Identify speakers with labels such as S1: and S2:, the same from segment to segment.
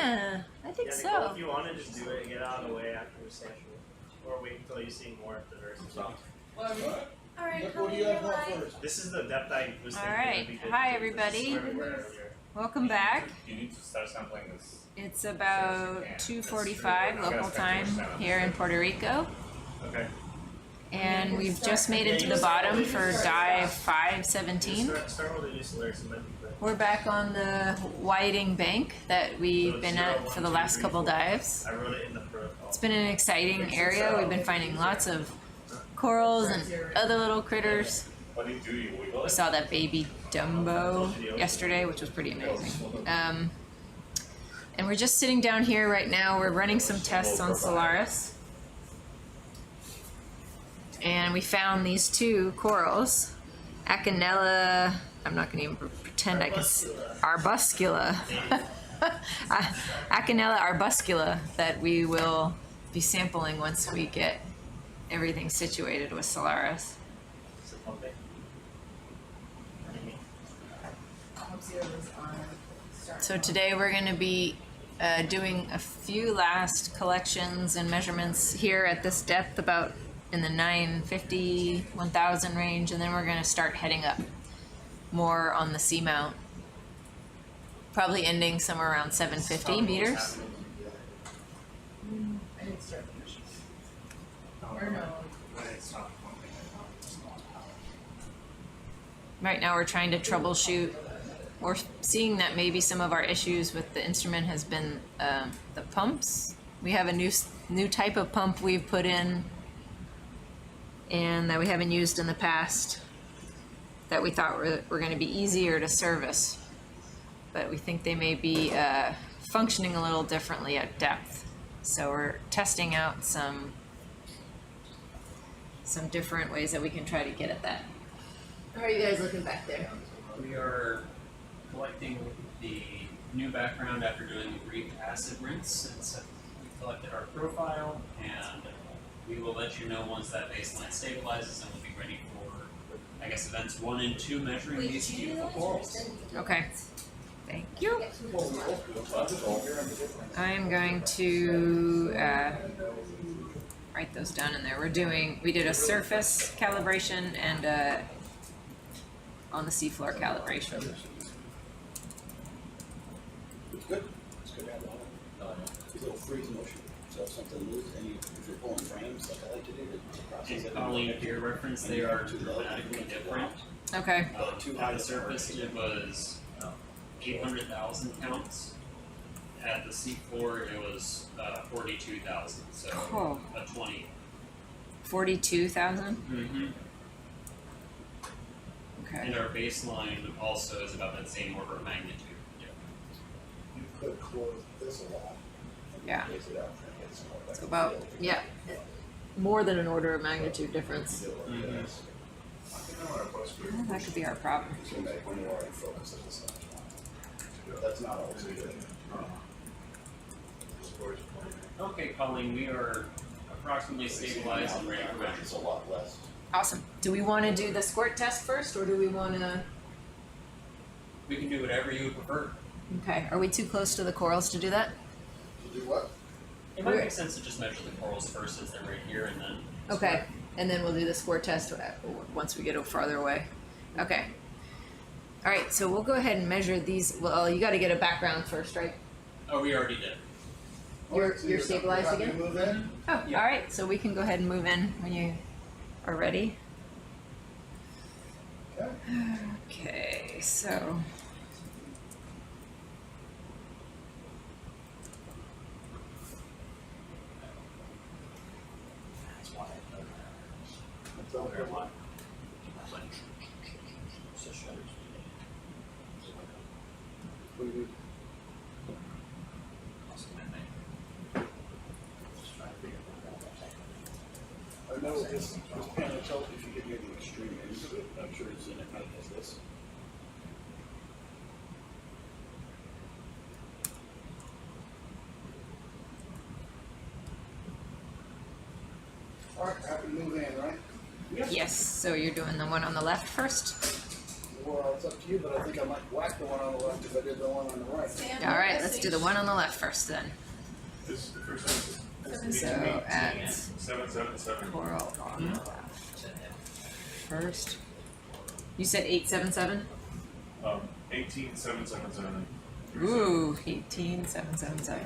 S1: Yeah, I think so.
S2: Nicole, if you want to just do it and get out of the way after the session, or wait until you see more of the nurses.
S3: All right,
S4: What do you have first?
S2: This is the depth I was thinking.
S1: All right.
S2: Would be good
S1: Hi,
S2: to
S1: everybody.
S2: everywhere earlier.
S1: Welcome back.
S5: You need to start sampling this.
S1: It's about 2:45 local time here in Puerto Rico.
S2: Okay.
S1: And we've just made it to the bottom for dive 517.
S2: Start with the new SOLARIS-ing method.
S1: We're back on the Whiting Bank that we've been at for the last couple dives.
S2: I wrote it in the protocol.
S1: It's been an exciting area. We've been finding lots of corals and other little critters.
S5: What do you do? You wiggle
S1: We
S5: it?
S1: saw that baby Dumbo yesterday, which was pretty amazing. And we're just sitting down here right now. We're running some tests on Solaris. And we found these two corals, Acanella, I'm not going to even pretend I can see, arbuscula. Acanella arbuscula, that we will be sampling once we get everything situated with Solaris. So today we're going to be doing a few last collections and measurements here at this depth, about in the 950, 1000 range, and then we're going to start heading up more on the seamount, probably ending somewhere around 750 meters. Right now we're trying to troubleshoot. We're seeing that maybe some of our issues with the instrument has been the pumps. We have a new type of pump we've put in and that we haven't used in the past that we thought were going to be easier to service. But we think they may be functioning a little differently at depth. So we're testing out some different ways that we can try to get at that. How are you guys looking back there?
S6: We are collecting the new background after doing a brief acid rinse. And so we collected our profile, and we will let you know once that baseline stabilizes, and we'll be ready for, I guess, events 1 and 2, measuring these beautiful corals.
S1: Okay. Thank you. I'm going to write those down in there. We did a surface calibration and on the seafloor calibration.
S4: It's good. It's good to have on. It's a little freeze motion. So if something moves, if you're pulling frames, like I like to do, it's a process.
S6: And Colleen, for your reference, they are dramatically different.
S1: Okay.
S6: At the surface, it was 800,000 counts. At the seafloor, it was 42,000. So
S1: Cool.
S6: a 20.
S1: 42,000?
S6: Mm-hmm.
S1: Okay.
S6: And our baseline also is about that same order of magnitude.
S4: You could close this a lot.
S1: Yeah.
S4: Raise it up and get some more back.
S1: So about, yeah, more than an order of magnitude difference.
S6: Mm-hmm.
S1: Well, that could be our problem.
S4: So make when you are in focus at the same time. That's not always good.
S6: Okay, Colleen, we are approximately stabilized and ready for
S4: It's
S6: measure.
S4: a lot less.
S1: Awesome. Do we want to do the squirt test first, or do we want to?
S6: We can do whatever you would prefer.
S1: Okay. Are we too close to the corals to do that?
S4: To do what?
S6: It might make sense to just measure the corals first since they're right here, and then.
S1: Okay. And then we'll do the squirt test once we get farther away. Okay. All right. So we'll go ahead and measure these. Well, you got to get a background first, right?
S6: Oh, we already did.
S1: You're stabilized again?
S4: You move in?
S1: Oh,
S6: Yeah.
S1: all right. So we can go ahead and move in when you are ready.
S4: Okay.
S1: Okay. So.
S4: That's all there. What do you do? I know this panel tells you if you get near the extreme end of it, I'm sure it's in it, not as this. Alright, happy to move in, right?
S1: Yes. So you're doing the one on the left first.
S4: The well, it's up to you, but I think I might whack the one on the left if I did the one on the right.
S3: Sam,
S1: All right, let's do the one on the left first then.
S5: This is the first one.
S1: So at
S5: 777.
S1: coral on the left first. You said 877?
S5: 18777.
S1: Ooh, 18777.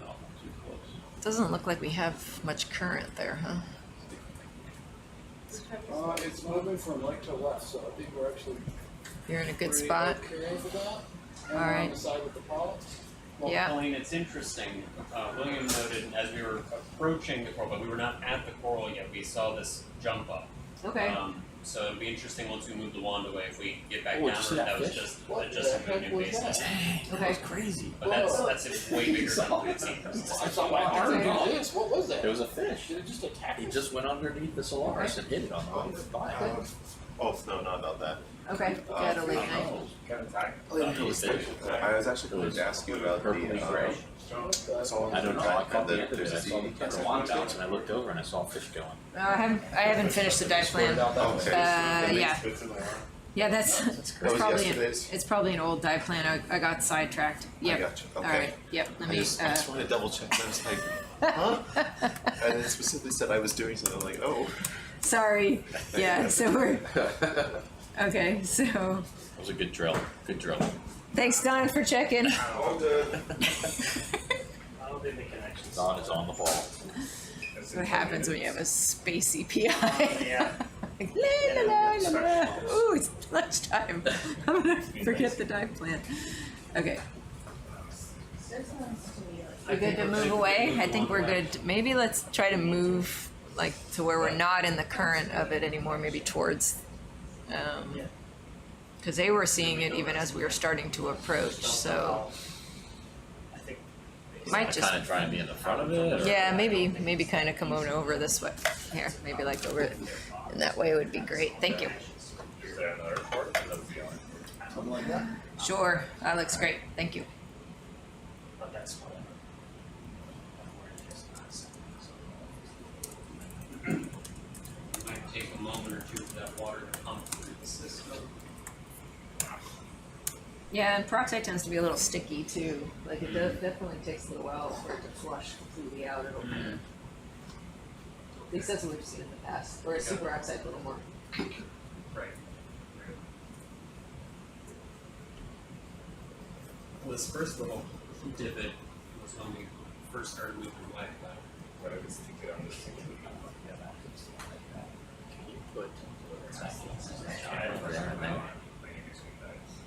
S7: Oh, too close.
S1: Doesn't look like we have much current there, huh?
S4: It's moving from right to left, so I think we're actually
S1: You're in a good
S4: pretty
S1: spot.
S4: okay for that. And
S1: All
S4: we're
S1: right.
S4: on the side with the polyps.
S6: Well,
S1: Yeah.
S6: Colleen, it's interesting. William noted as we were approaching the coral, but we were not at the coral yet. We saw this jump up.
S1: Okay.
S6: So it'd be interesting once we move the wand away if we get back
S7: Oh,
S6: down.
S7: did you see
S6: Or
S7: that
S6: that was
S7: fish?
S6: just
S4: What
S6: just
S4: the
S6: a
S4: heck
S6: new
S4: was
S6: baseline.
S4: that?
S1: Okay.
S7: Crazy.
S6: But that's way bigger than we've seen.
S4: I saw my arm do this. What was that?
S7: There was a fish.
S4: Did it just attack
S7: He
S4: us?
S7: just went underneath the Solaris and hit it on the way by.
S8: Oh, no, not about that.
S1: Okay. Got a late night.
S7: He was there.
S8: I was actually going to ask you about
S7: Purpley gray.
S8: so
S7: I don't know. I caught the end of
S8: there's
S7: it. I
S8: a
S7: saw the wand bounce and I looked over and I saw a fish going.
S1: I haven't finished the dive plan.
S8: Okay.
S1: Yeah.
S5: Fits in my arm.
S1: Yeah, that's
S8: That was
S1: probably
S8: yesterday's?
S1: it's probably an old dive plan. I got sidetracked. Yep.
S8: gotcha.
S1: All
S8: Okay.
S1: right. Yep. Let
S8: I
S1: me.
S8: just want to double check. I was like, huh? And it specifically said I was doing something. I'm like, oh.
S1: Sorry. Yeah. So we're okay. So
S7: It was a good drill. Good drill.
S1: thanks, Don, for checking.
S8: All good.
S2: I don't think the connection's.
S7: Don is on the ball.
S1: That's what happens when you have a spacey PI.
S2: Yeah.
S1: Like, la, la, la, la, la. Ooh, it's lunchtime. I'm gonna forget the dive plan. Okay. We're good to move away? I think we're good. Maybe let's try to move like to where we're not in the current of it anymore, maybe towards, because they were seeing it even as we were starting to approach, so
S2: I think.
S1: might just,
S7: Kind of trying to be in the front of it. Or?
S1: yeah, maybe kind of come on over this way. Here, maybe like over in that way would be great. Thank you.
S5: Is there another port? That's the only.
S4: Something like that.
S1: Sure, that looks great. Thank you.
S2: But that's what.
S6: It might take a moment or two for that water to pump through the system.
S1: Yeah, and peroxide tends to be a little sticky too. Like it does, definitely takes a little while for it to flush completely out. It'll kind of, at least that's what we've seen in the past. Whereas superoxide a little more.
S6: Right. This first little divot was when we first started moving away.
S5: But I was thinking on this thing.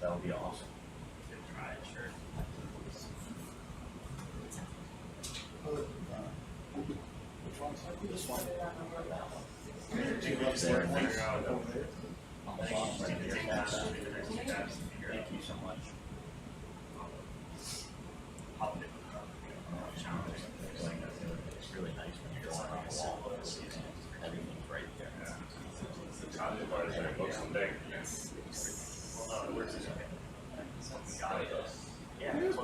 S7: That would be awesome.
S4: Which one's this one?
S7: There, figure out on the bottom right there. Thank you so much. It's really nice when you're going around the wall. Everything's right there.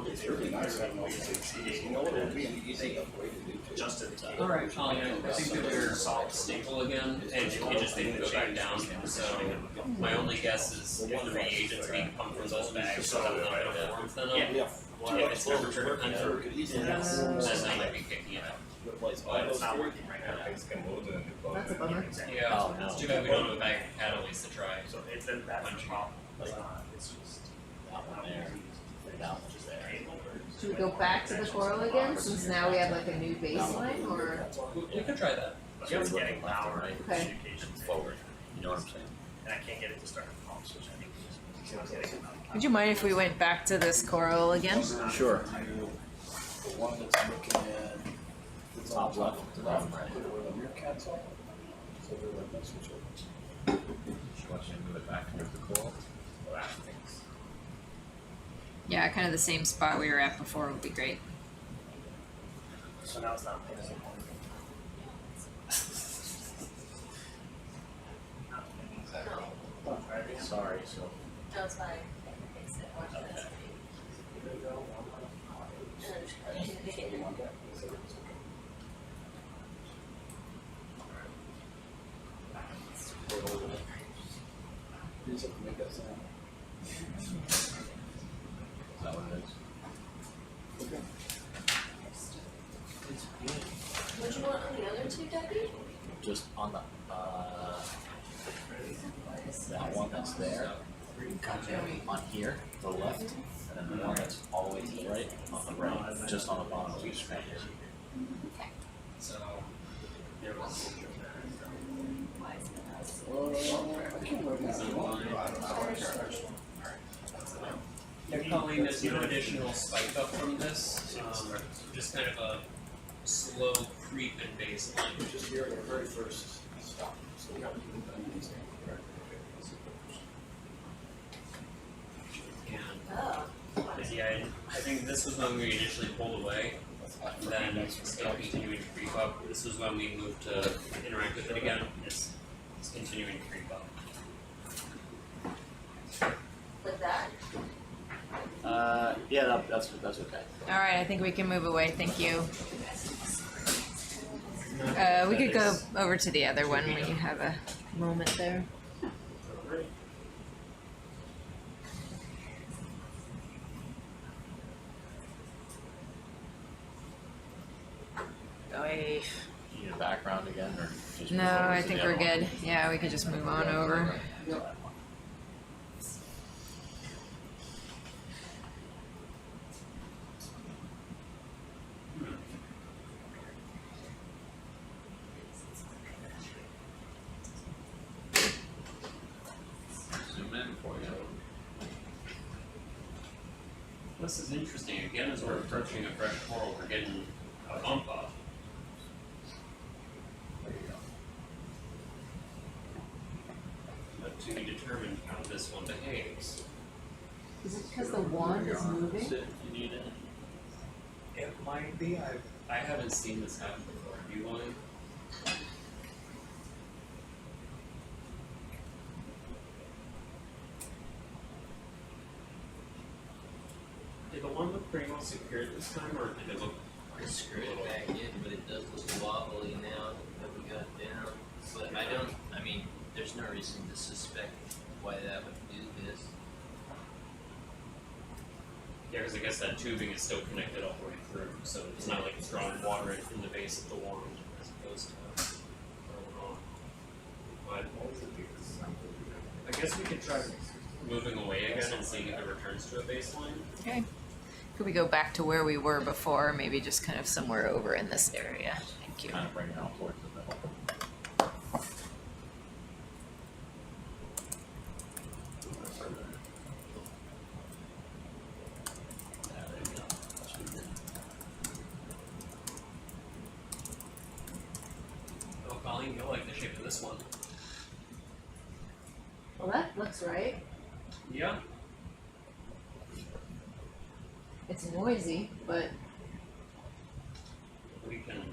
S4: It's really nice having all these things. You know what, it would be an easy upgrade to do too.
S2: Just in case.
S6: All right, Colleen, I think that we're stable again, and it just didn't go back down. So my only guess is if the reagents being pumped from those bags still have a little bit of warmth in them.
S4: Yeah.
S6: If it's temperature dependent,
S4: Could easily
S6: then they might be kicking it out.
S2: But it's not working right now.
S5: Things can move and
S1: That's a bummer.
S6: Yeah,
S7: Oh, no.
S6: it's too bad we don't have a bag of catalyze to try.
S2: So it's that's the problem. It's just.
S7: That one there. That one's there.
S1: Should we go back to the coral again since now we have like a new baseline, or?
S6: We could try that.
S2: It's getting louder.
S7: Right.
S1: Okay.
S7: Forward. You know what I'm saying?
S2: And I can't get it to start the pumps, which I think is getting.
S1: Would you mind if we went back to this coral again?
S7: Sure.
S4: The one that's looking at. It's on
S7: Top left.
S4: the left, put it where the rear cats are. So they're like next to each other.
S7: She wants you to move it back towards the coral.
S1: Yeah, kind of the same spot we were at before would be great.
S2: So now it's not paying.
S7: Sorry, so.
S3: No, it's fine.
S4: just have to make that sound.
S7: Is that what it is?
S4: Okay.
S3: What do you want on the other two, Debbie?
S7: Just on the, that one that's there, on here, the left, and then the one that's all the way to the right, on the right, just on the bottom of each page.
S6: So there was
S4: I can't remember.
S6: Colleen, there's no additional spike up from this, just kind of a slow creep in baseline.
S4: Which is here at our very first stop. So we got to keep it done.
S6: And yeah, I think this was when we initially pulled away. Then it's still continuing to creep up. This was when we moved to interact with it again. It's continuing to creep up.
S3: Like that?
S7: Yeah, that's okay.
S1: All right, I think we can move away. Thank you. We could go over to the other one when you have a moment there. Away.
S7: You need a background again, or just?
S1: No,
S7: move over
S1: I
S7: to
S1: think
S7: the
S1: we're
S7: other one?
S1: good. Yeah, we could just move on over.
S7: Zoom in for you.
S6: This is interesting. Again, as we're approaching a fresh coral, we're getting a bump up.
S7: There you go.
S6: But to be determined how this one behaves.
S1: Is it because the wand is moving?
S7: Sit if you need it.
S6: It might be. I haven't seen this happen before. Have you, William? Did the one look pretty well secured this time, or did it look
S9: I screwed it back in, but it does look wobbly now that we got it down. But I mean, there's no reason to suspect why that would do this.
S6: Yeah, because I guess that tubing is still connected all the way through, so it's not like it's drawing water in the base of the wand as opposed to further on. But I guess we could try moving away again and seeing if it returns to a baseline.
S1: Okay. Could we go back to where we were before? Maybe just kind of somewhere over in this area. Thank you.
S7: Kind of bring it out towards the middle. Yeah, there you go. That should be good.
S6: Oh, Colleen, you'll like the shape of this one.
S1: Well, that looks right.
S6: Yeah.
S1: It's noisy, but
S6: We can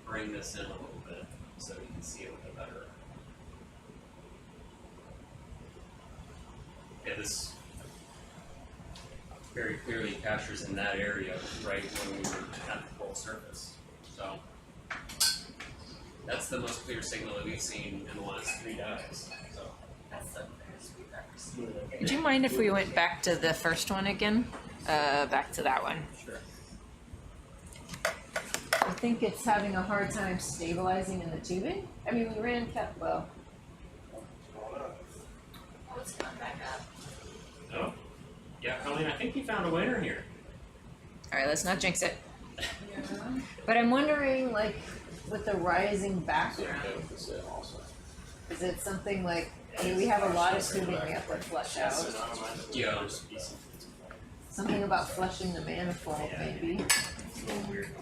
S6: bring this in a little bit so you can see it with a better. Yeah, this very clearly captures in that area right when we were at the full surface. So that's the most clear signal that we've seen in the last 3 dives. So
S3: That's the first we've ever seen.
S1: would you mind if we went back to the first one again? Back to that one.
S6: sure.
S1: I think it's having a hard time stabilizing in the tubing. I mean, we ran well.
S3: Oh, it's coming back up.
S6: Oh, yeah, Colleen, I think you found a winner here.
S1: All right, let's not jinx it. But I'm wondering, like, with the rising background, is it something like? I mean, we have a lot of tubing we have to flush out.
S6: Yeah.
S1: Something about flushing the manifold, maybe.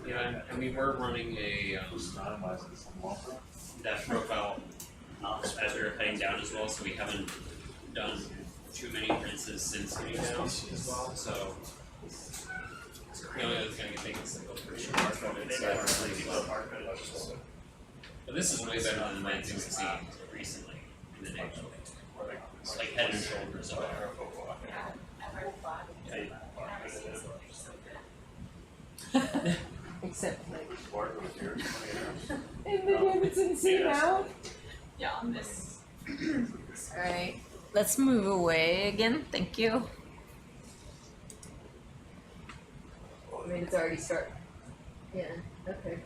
S6: Yeah, and we were running a that profile as we were heading down as well, so we haven't done too many rinses since getting down as well. So the only other thing I think is the filter should But this is way better than the ones we've seen recently in the neighborhood. It's like head and shoulders above.
S1: Except like in the Davidson Sea now.
S3: Yeah, on this.
S1: Alright. let's move away again. Thank you. I mean, it's already started. Yeah, okay.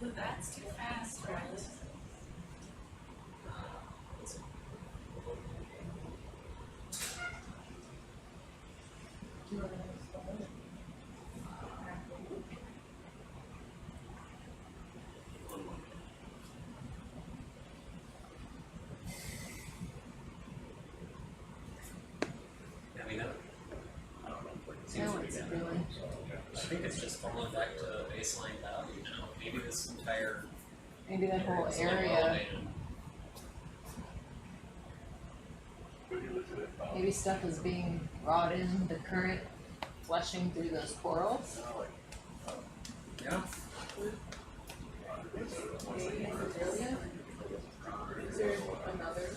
S3: Oh, that's too fast, right?
S6: I mean,
S7: I don't know.
S1: Now what's it doing?
S6: I think it's just falling back to baseline value now. Maybe this entire
S1: Maybe that whole
S6: is a little
S1: area,
S6: elevated.
S1: maybe stuff is being brought in, the current flushing through those corals.
S6: Yeah.
S1: Is there another?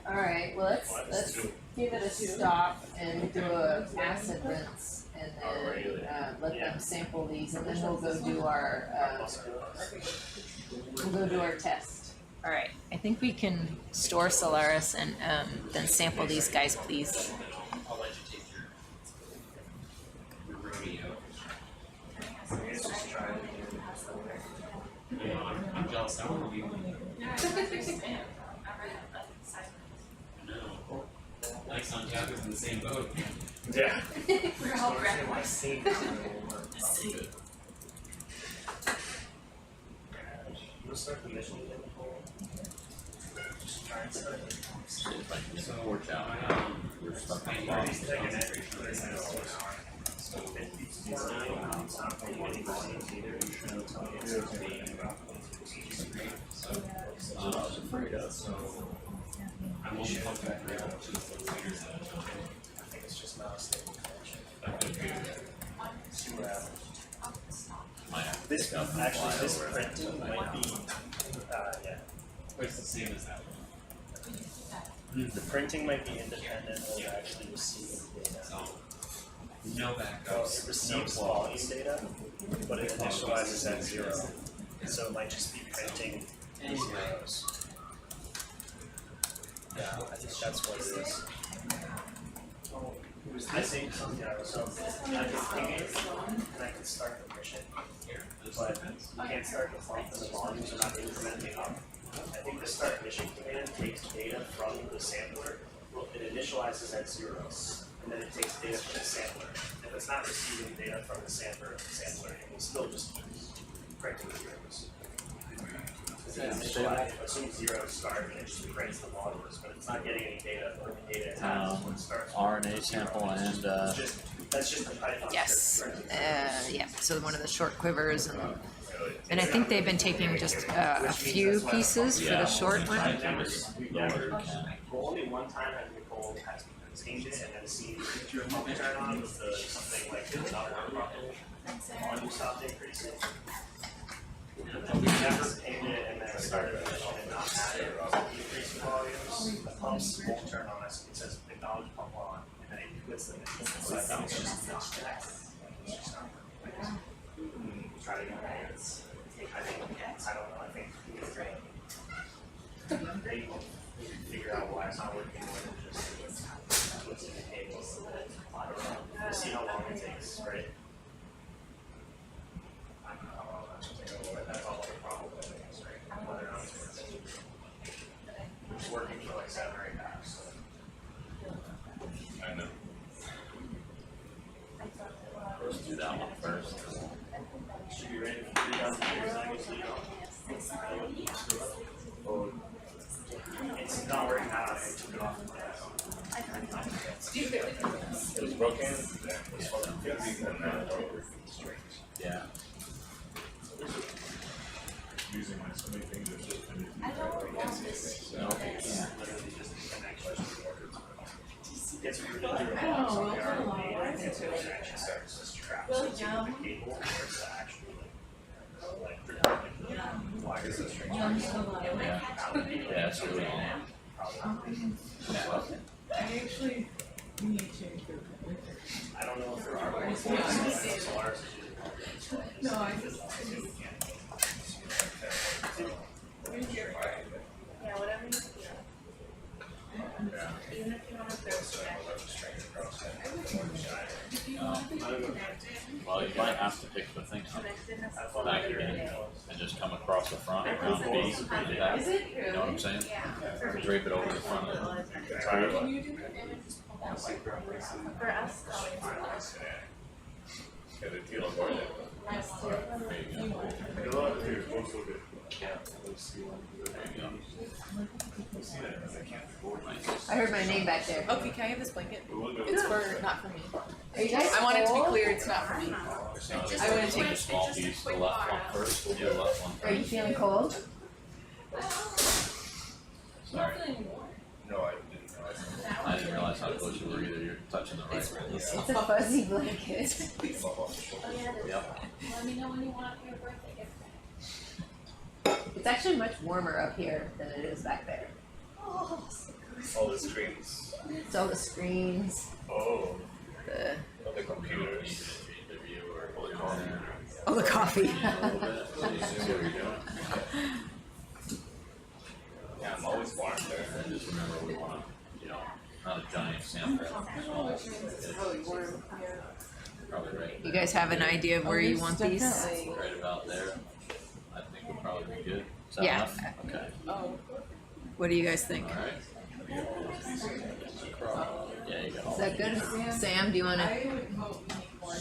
S1: Alright, well, let's give it a stop and do a acid rinse and then, let them sample these and then we'll go do our, test. Alright, I think we can store Solaris and, then sample these guys, please.
S6: I'll let you take your rodeo. You know, I'm jealous. I want to be. No. Like Santiago's in the same boat.
S2: Yeah.
S3: We're all grabbing my
S2: seat. We'll start the mission again. Just try and start it.
S6: So,
S7: Watch out. We're stuck on the bottom.
S2: He's taking it. It's not from any volumes either.
S7: I was afraid of.
S6: I won't come back around to the figures out.
S2: I think it's just not a stable connection.
S6: That could be.
S2: See what happens.
S7: Might have to
S2: This
S7: pick up and
S2: actually,
S7: fly
S2: this
S7: over it.
S2: printing might be, yeah.
S6: It's the same as that one.
S2: The printing might be independent of actually receiving data.
S6: So, no
S2: So
S6: backups.
S2: it receives volume data, but it initializes at 0. So it might just be printing zeros. Yeah, I think that's what it is. I think, yeah, so I can ping it and I can start the mission,
S6: Here, this
S2: but
S6: depends.
S2: you can't start the pump and the volumes are not incrementing up. I think the start mission command takes data from the sampler, well, it initializes at zeros, and then it takes data from the sampler. If it's not receiving data from the sampler, it will still just keep printing zeros. It assumes zeros start and it just prints the volumes, but it's not getting any data or the data it has when it starts.
S7: RNA sample and
S2: It's just, that's just the Python
S1: Yes,
S2: script printing.
S1: yeah, so one of the short quivers and I think they've been taking just a few pieces for the short one.
S2: Well, only one time has Nicole has changed it and then seen your pump turn on with the something like did not work properly. Volume stopped increasing. We never painted it and then started it and not had it. Increasing volumes, the pumps won't turn on us. It says acknowledge pump on and then it quits the mission. So I think it's just not connected. It's just not working. Try to get it. I don't know, I think they figure out why it's not working more than just twisting the cables. I don't know. We'll see how long it takes, right? I don't know how long that's gonna take. That's all the problem with it is, right? Whether or not it's working. It's working for like 7 or 8 hours, so.
S5: I know.
S7: Let's do that one first.
S2: Should be ready for 3,000 years, I guess, you know. It's not working out, I took it off the desk.
S5: It was broken. It was fucking fixed, and now it's over.
S7: Yeah.
S5: Using like so many things, it's just been.
S3: I don't want this.
S7: No, yeah.
S2: Literally just a connection. Gets rid of your box on the ROV, and it actually starts to strap so it's either the cable or it's the actual why is this string?
S7: Yeah, it's really long.
S10: Actually, we need to change the.
S2: I don't know if there are ones that are Solaris is using.
S10: No, I just.
S3: Yeah, whatever you do. Even if you want to throw
S7: Well, you might have to pick the thing up back again and just come across the front around B. You do that. You know what I'm saying? Drape it over the front of it.
S3: Can you do it? For us,
S5: Yeah, the deal for it.
S7: There you go.
S1: I heard my name back there.
S10: Okay, can I have this blanket?
S5: It's
S10: It's for, not for me.
S1: Are you guys
S10: I want it to be
S1: cold?
S10: clear, it's not for me.
S7: I
S10: wanna take
S7: a small piece, the left one first, we'll do the left one
S1: Are you
S7: first.
S1: feeling cold?
S7: Sorry,
S5: No, I didn't know.
S7: I didn't realize how close you were either, you're touching the right place.
S1: It's a fuzzy blanket.
S7: Yep.
S3: let me know when you want your birthday gift.
S1: It's actually much warmer up here than it is back there.
S3: Oh,
S5: All the screens.
S1: It's all the screens,
S5: Oh,
S1: the
S5: all the computers.
S1: all the coffee.
S7: See what you're doing?
S5: Yeah, I'm always warm there.
S7: And just remember, we want, not a giant sample, probably right.
S1: You guys have an idea of where you want these?
S7: Right about there, I think would probably be good. Is that
S1: Yeah.
S7: enough? Okay,
S1: What do you guys think?
S7: alright. Yeah, you got all
S1: Is that good? Sam, do you wanna?
S10: I would hope we need more.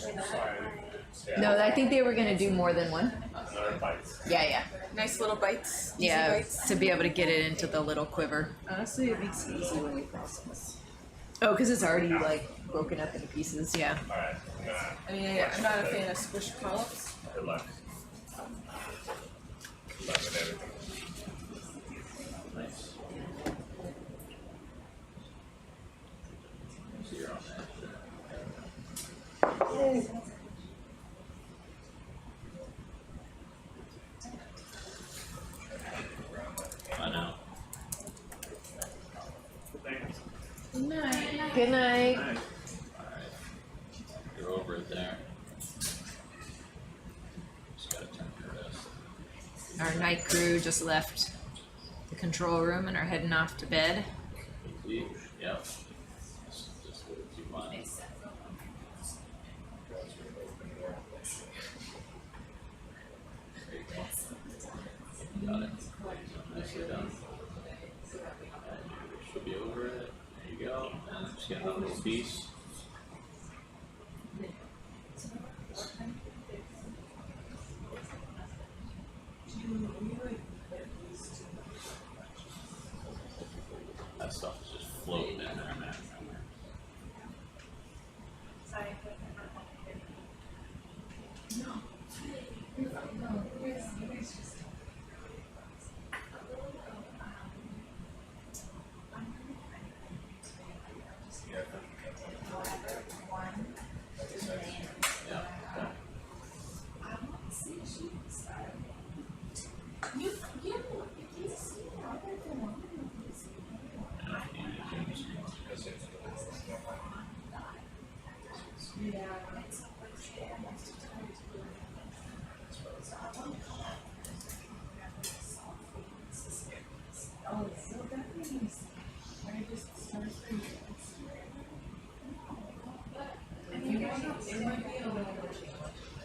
S1: No, I think they were gonna do more than one.
S5: Another bite.
S1: Yeah.
S10: Nice little bites, easy
S1: Yeah,
S10: bites.
S1: to be able to get it into the little quiver.
S10: Honestly, it makes it easy when we process.
S1: Oh, because it's already like broken up into pieces, yeah.
S5: Alright, I'm gonna,
S10: I mean, I'm not a fan of squish polyps.
S5: good luck. Good luck with everything.
S7: Nice. So you're on that. I know.
S1: Good night.
S7: Alright. You're over it there. Just gotta turn your wrist.
S1: Our night crew just left the control room and are heading off to bed.
S7: Easy. Yep. Just do it too much. There you go. Got it. Nicely done. Should be over it. There you go. And just get another little piece. That stuff is just floating in there, man. Yeah. Okay.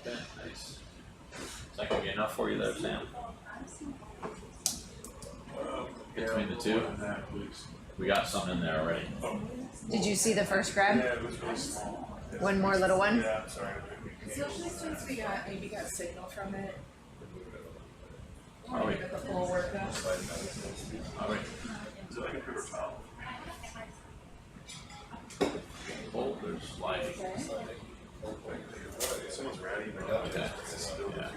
S7: Okay, nice. Is that gonna be enough for you there, Sam? Between the two? We got some in there already.
S1: Did you see the first grab?
S5: Yeah, it was really small.
S1: One more little one?
S5: Yeah, I'm sorry.
S10: Especially since we maybe got signal from it.
S7: Are we?
S10: Got the full workup.
S7: Are we?
S5: Is it like a paper towel?
S7: Oh, there's sliding.
S5: Someone's ratting.
S7: Okay. Yeah.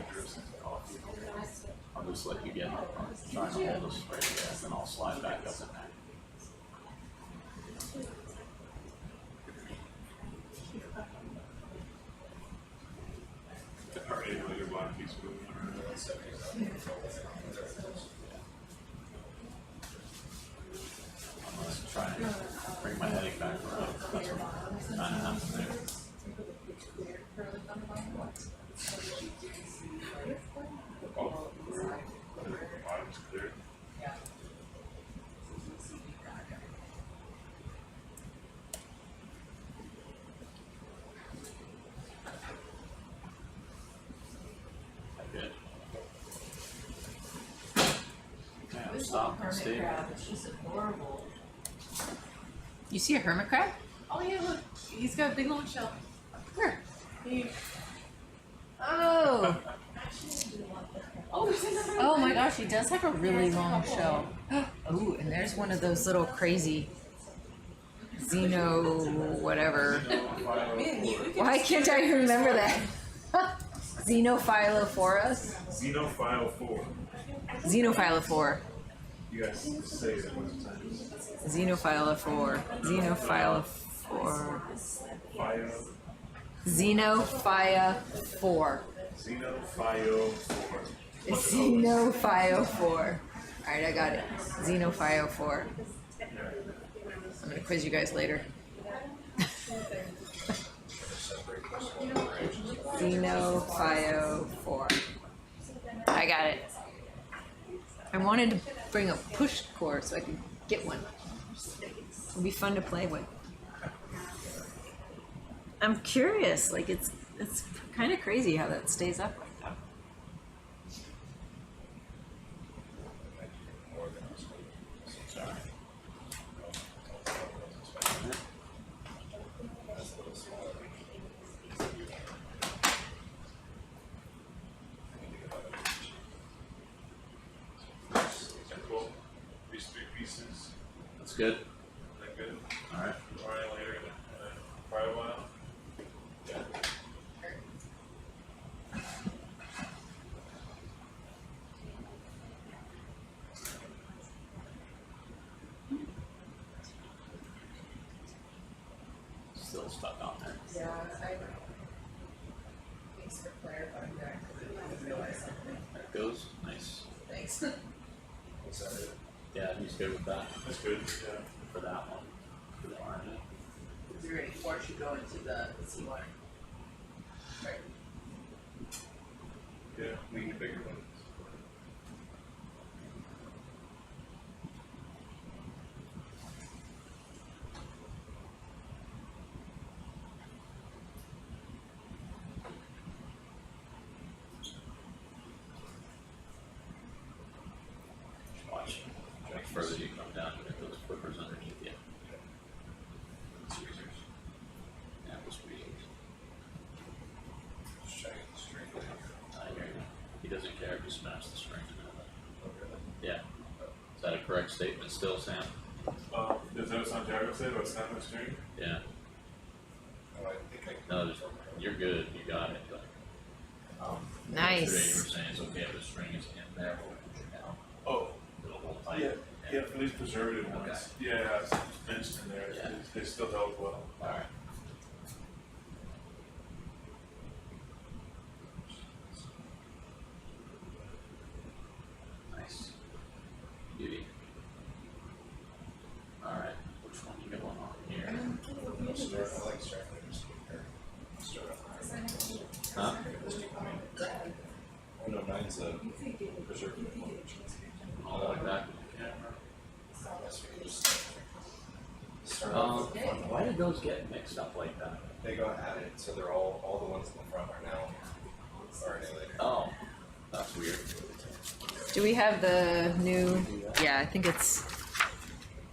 S5: Coffee.
S7: I'll just let you get, try and hold this right here, and then I'll slide back up in there.
S5: Alright, like a black piece of
S7: I'm gonna try and bring my heading back around. That's what I'm kind of have to do.
S5: bottom's clear.
S7: stop and stay.
S10: She's adorable.
S1: You see a hermit crab?
S10: Oh yeah, look, he's got a big long shell.
S1: Where?
S10: He,
S1: Oh.
S10: oh, there's another
S1: Oh
S10: one.
S1: my gosh, he does have a really long shell. Ooh, and there's one of those little crazy Xeno whatever.
S10: Me and you, we can
S1: Why
S10: just
S1: can't
S10: do
S1: I
S10: it.
S1: remember that? Xenophilophora?
S5: Xenophile 4.
S1: Xenophilophore.
S5: You guys say it a bunch of times.
S1: Xenophilophore. Xenophilophore.
S5: Phio.
S1: Xenophiophore.
S5: Xenophile 4.
S1: It's Xenophiophore. Alright, I got it. Xenophiophore. I'm gonna quiz you guys later. Xenophiophore. I got it. I wanted to bring a push core so I could get one. It'd be fun to play with. I'm curious, like it's kind of crazy how that stays up like that.
S7: Sorry.
S5: Cool. These 3 pieces.
S7: That's good.
S5: That good?
S7: Alright.
S5: Alright, later in quite a while. Yeah.
S7: Still stuck on there.
S10: Yeah, thanks for clarifying that, because I didn't realize something.
S7: There it goes. Nice.
S10: Thanks.
S5: What's that?
S7: Yeah, he's good with that.
S5: That's good. Yeah.
S7: For that one. For the RNA.
S10: Is there any force you go into the SOI? Right.
S5: Yeah, we need bigger ones.
S7: Watch. The further you come down, you get those flippers underneath you.
S5: Tweezers.
S7: Yeah, those tweezers.
S5: Just checking the strength.
S7: I hear you. He doesn't care if you smash the string.
S5: Okay.
S7: Yeah. Is that a correct statement still, Sam?
S5: Does that what Santiago said about snapping string?
S7: Yeah.
S5: Oh, I think I can.
S7: No, you're good. You got it. But,
S1: Nice.
S7: Today you were saying it's okay if the string is in there, but push it down.
S5: Oh,
S7: It'll hold tight.
S5: yeah, yeah, for these preservative ones.
S7: Okay.
S5: Yeah, it's fenced in there.
S7: Yeah.
S5: They still held well.
S7: Alright. Nice. Beauty. Alright, which one you going on here?
S5: I like strength.
S7: Huh?
S5: Oh no, mine's a preservative one.
S7: Oh, like that? Why did those get mixed up like that?
S8: They got added, so they're all the ones in the front are now RNA later.
S7: Oh, that's weird.
S1: Do we have the new? Yeah, I think it's.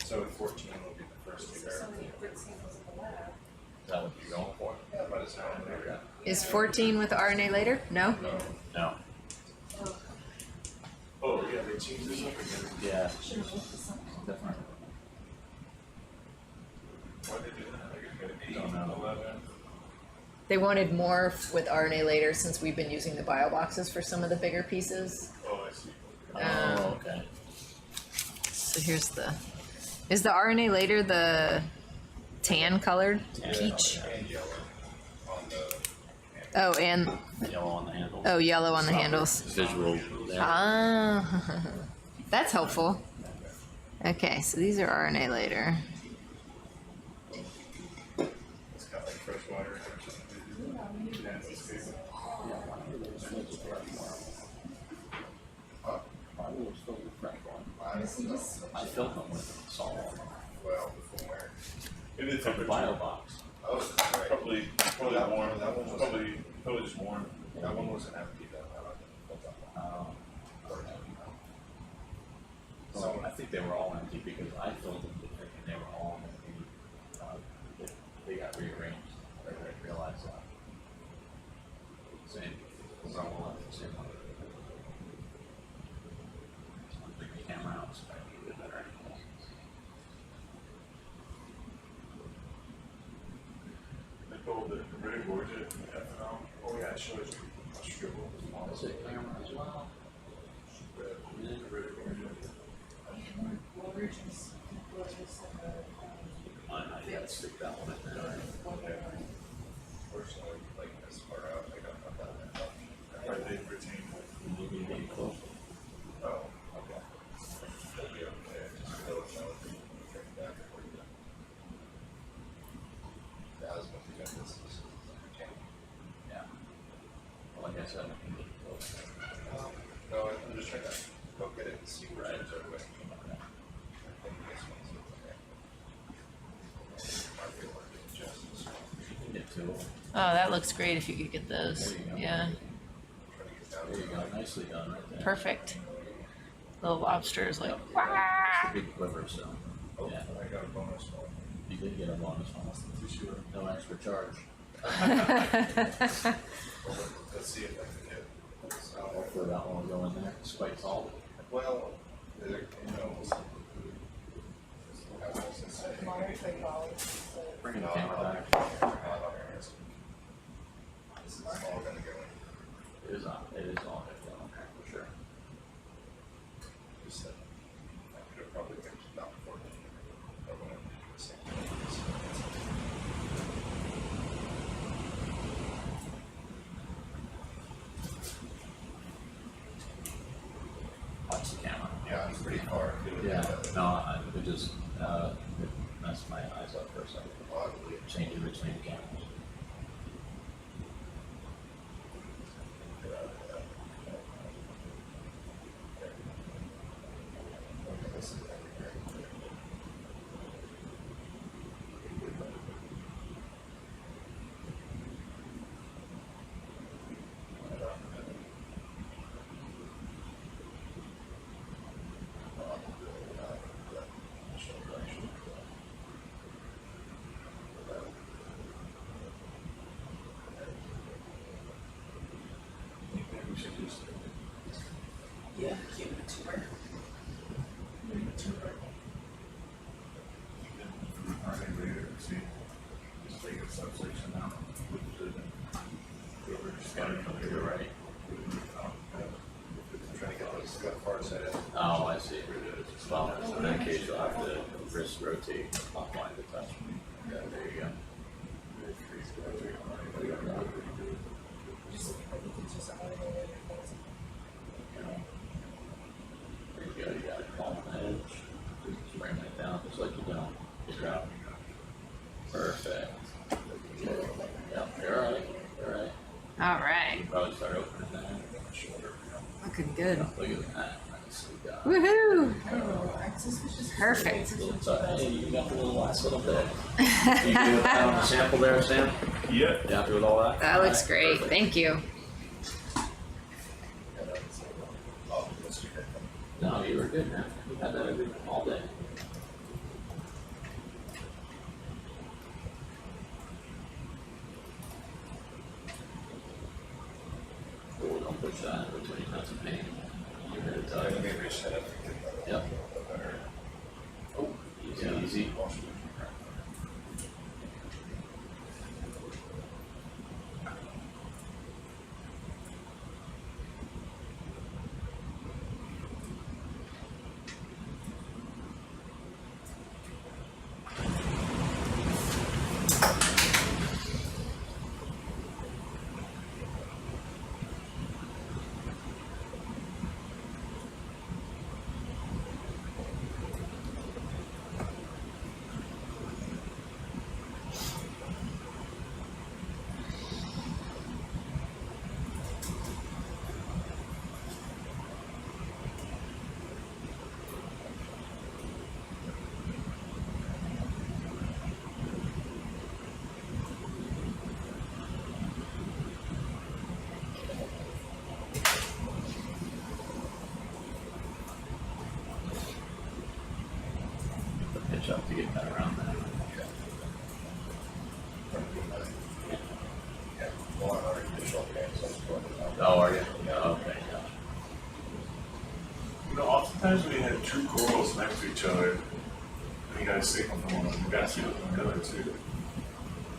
S8: So 14 will be the first to
S10: So many
S8: verify.
S10: good samples in the lab.
S7: Is that what you're going for?
S8: But it's not in there.
S1: Is 14 with RNA later? No?
S7: No.
S5: Oh, yeah, they changed this up again.
S7: Yeah. Different.
S5: Why'd they do that? Like, it's got
S7: Don't
S5: an 8,
S7: know.
S5: 11.
S1: They wanted more with RNA later since we've been using the bio boxes for some of the bigger pieces.
S5: Oh, I see.
S7: Oh, okay.
S1: So here's the. Is the RNA later the tan colored? Peach?
S8: And yellow on the.
S1: Oh, and.
S7: Yellow on the handle.
S1: Oh, yellow on the handles.
S7: Visual there.
S1: Ah, that's helpful. Okay, so these are RNA later.
S5: It's got like fresh water or something. Yeah, it's good.
S7: I filled them with salt.
S8: Well, from where?
S5: Maybe the
S7: From the
S5: temperature.
S7: bio box.
S8: Oh, right.
S5: Probably
S8: That one-
S5: warm.
S8: that one was-
S5: Probably just warm.
S8: That one wasn't empty though.
S7: Um,
S8: So
S7: think they were all empty because I filled them thinking they were all empty. They got rearranged. I didn't realize that. Same. It's all same one. Bring the camera out so I can get a better angle.
S5: They pulled the red gorget ethanol. Oh yeah, it shows you. I'll show you.
S7: Is it camera as well?
S5: Red gorget.
S7: I gotta stick that one in there.
S5: Fortunately, like as far out, I got that. Right, they retained. Oh, okay. That'll be okay. Just fill it out and check back for you. That was what we got this.
S7: Yeah. Well, I guess I don't need to go.
S5: No, I'm just trying to go get it and see where it's over with. I think this one's okay. I feel like it's just.
S7: Get two.
S1: Oh, that looks great if you could get those.
S7: There you go.
S1: Yeah,
S7: There you go. Nicely done right there.
S1: perfect. Little lobsters like,
S7: It's a big quiver, so.
S5: Oh,
S7: Yeah.
S5: I got a bonus one.
S7: You did get a bonus one.
S5: Too sure.
S7: No extra charge.
S5: Well, let's see if I can get.
S7: Hopefully that one will go in there. It's quite tall.
S5: Well, you know, I was gonna say.
S7: Bring the camera back.
S5: This is all gonna go in.
S7: It is all good though, for sure.
S5: Just that I could have probably been not before. I wanted to do the same.
S7: Watch the camera.
S5: Yeah, it's pretty far.
S7: Yeah, no, it just, it messed my eyes up for a second. Changing between the cameras.
S10: Yeah, give it to her.
S5: Just take a subsection out.
S7: Got it from here, right?
S5: Trying to get those far side out.
S7: Oh, I see. Well, in that case, you'll have to wrist rotate the top line to touch. Yeah, there you go. There you go, you got it on the edge. Just bring that down just like you don't. Just drop. Perfect. Yeah, you're alright, you're alright.
S1: all right,
S7: You probably start opening that.
S1: looking good.
S7: Look at that. Nicely done.
S1: Woohoo! Perfect.
S7: Hey, you got the last little bit. You do with the sample there, Sam?
S5: Yeah.
S7: You happy with all that?
S1: That looks
S7: Alright,
S1: great.
S7: perfect.
S1: Thank you.
S5: Oh, that's okay.
S7: No, you were good, man. You had that all day. Oh, don't push that between nuts and pain. You're here to tell
S5: Let
S7: you.
S5: me reset it.
S7: Yep. Oh, easy, easy. catch up to get that around that.
S5: Well, our initial cancels.
S7: Oh, are you? Yeah, okay, yeah.
S5: You know, oftentimes when you have two corals next to each other, and you got a signal from one of them, you got a signal from the other too.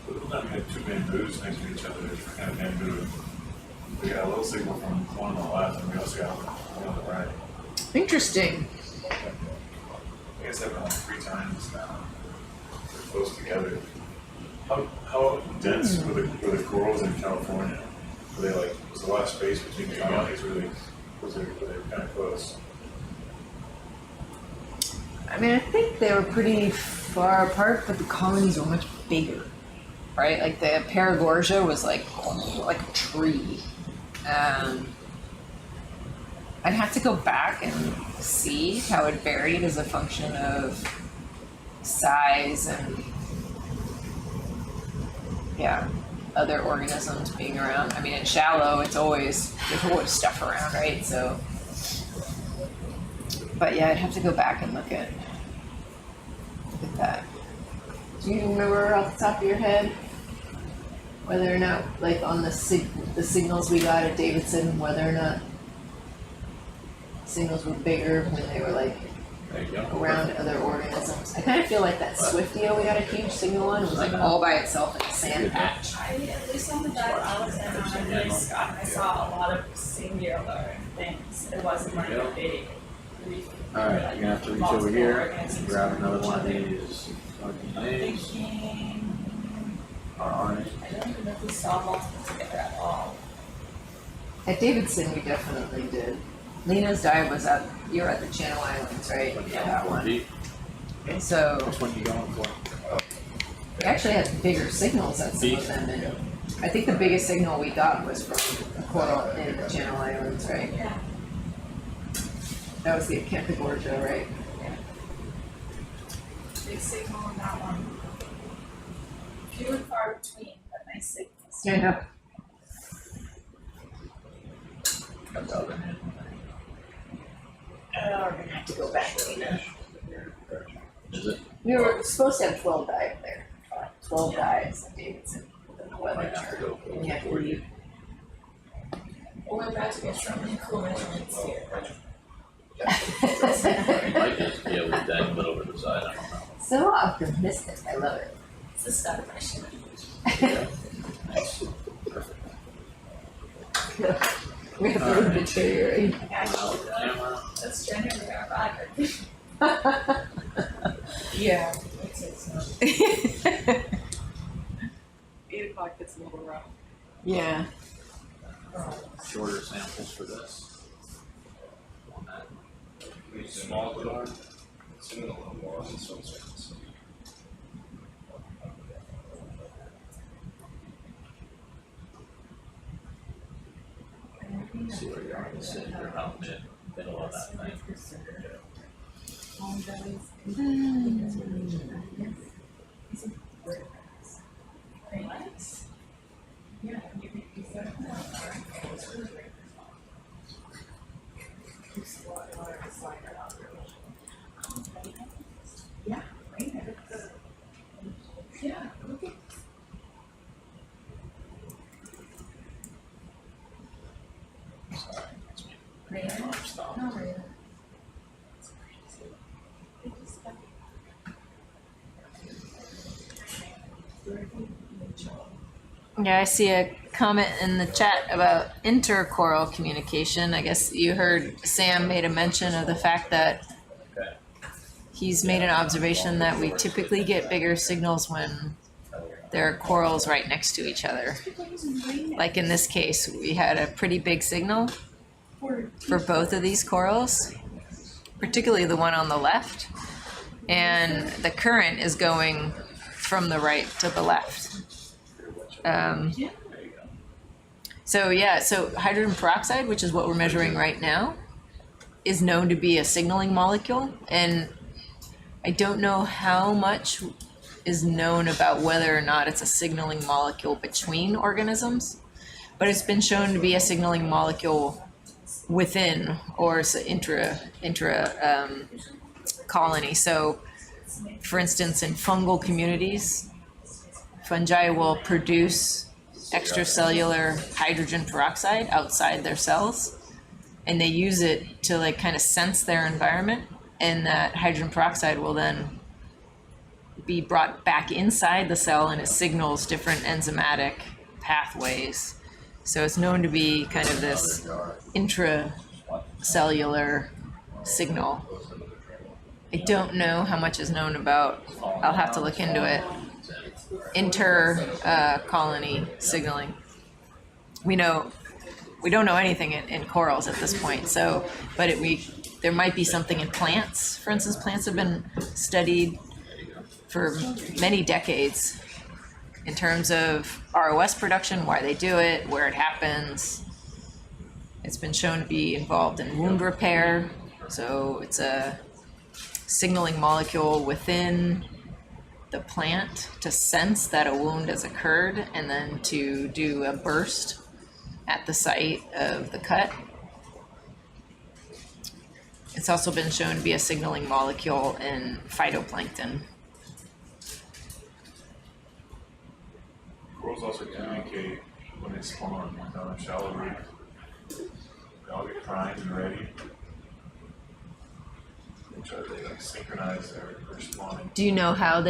S5: So the time you have two bamboos next to each other, different kind of bamboo, we got a little signal from one on the left, and we also got one on the right.
S1: Interesting.
S5: I guess happened like 3 times now. They're close together. How dense were the corals in California? Were they like, was there a lot of space between the colonies? Were they kind of close?
S1: I mean, I think they were pretty far apart, but the colonies were much bigger, right? Like the Paragorgia was like a tree. I'd have to go back and see how it varied as a function of size and other organisms being around. I mean, in shallow, there's always stuff around, right? So, but yeah, I'd have to go back and look at that. Do you remember off the top of your head whether or not, like on the signals we got at Davidson, whether or not signals were bigger when they were like
S7: There you go.
S1: around other organisms? I kind of feel like that Swiftio we got a huge signal on was like all by itself in a sand patch.
S3: At least on the dive I was in on the Scott, I saw a lot of singular things. It wasn't like a big reef.
S7: Alright, you're gonna have to reach over here and grab another one of these RPAs.
S3: I don't even know if we saw multiple together at all.
S1: At Davidson, we definitely did. Lena's dive was up. You were at the Channel Islands, right? Yeah, that one.
S7: Deep.
S1: So
S7: Which one you going for?
S1: we actually had bigger signals at some of them, and I think the biggest signal we got was from a coral in the Channel Islands, right?
S3: Yeah.
S1: That was the Campigorgia, right?
S3: Big signal on that one. Few and far between, but nice signals.
S1: Yeah.
S7: That's out there.
S1: We're gonna have to go back, Lena.
S7: Is it?
S1: We were supposed to have 12 dives there. 12 dives at Davidson within the weather
S7: Might have to
S1: chart.
S7: go
S1: And you have to leave.
S3: We're about to get so many cool measurements here.
S7: You might just be able to dangle it over the side, I don't know.
S1: So optimistic. I love it.
S3: It's the start of my shit.
S7: Nice. Perfect.
S1: We have to leave the deteriorate.
S7: Camera.
S3: That's generally our vibe.
S10: Yeah, I'd say so. 8 o'clock gets a little rough.
S1: Yeah.
S7: Shorter samples for this. On that.
S5: Small jar, it's in a little more on this one.
S7: See where you are in the city or out mid, middle of that thing.
S3: Very nice. Yeah, you said yeah, right. Yeah, look at
S7: Sorry, it's me.
S3: Rita.
S7: Stop.
S3: No, Rita.
S1: Yeah, I see a comment in the chat about intercoral communication. I guess you heard Sam made a mention of the fact that
S7: Okay.
S1: he's made an observation that we typically get bigger signals when there are corals right next to each other. Like in this case, we had a pretty big signal for both of these corals, particularly the one on the left. And the current is going from the right to the left. So yeah, so hydrogen peroxide, which is what we're measuring right now, is known to be a signaling molecule. And I don't know how much is known about whether or not it's a signaling molecule between organisms, but it's been shown to be a signaling molecule within or intra colony. So for instance, in fungal communities, fungi will produce extracellular hydrogen peroxide outside their cells, and they use it to like kind of sense their environment, and that hydrogen peroxide will then be brought back inside the cell, and it signals different enzymatic pathways. So it's known to be kind of this intracellular signal. I don't know how much is known about, I'll have to look into it, colony signaling. We don't know anything in corals at this point, so, but there might be something in plants. For instance, plants have been studied for many decades in terms of ROS production, why they do it, where it happens. It's been shown to be involved in wound repair, so it's a signaling molecule within the plant to sense that a wound has occurred and then to do a burst at the site of the cut. It's also been shown to be a signaling molecule in phytoplankton.
S5: Corals also communicate when they spawn on a shallow reef. They all get primed and ready. They try to like synchronize their spawning.
S1: Do you know what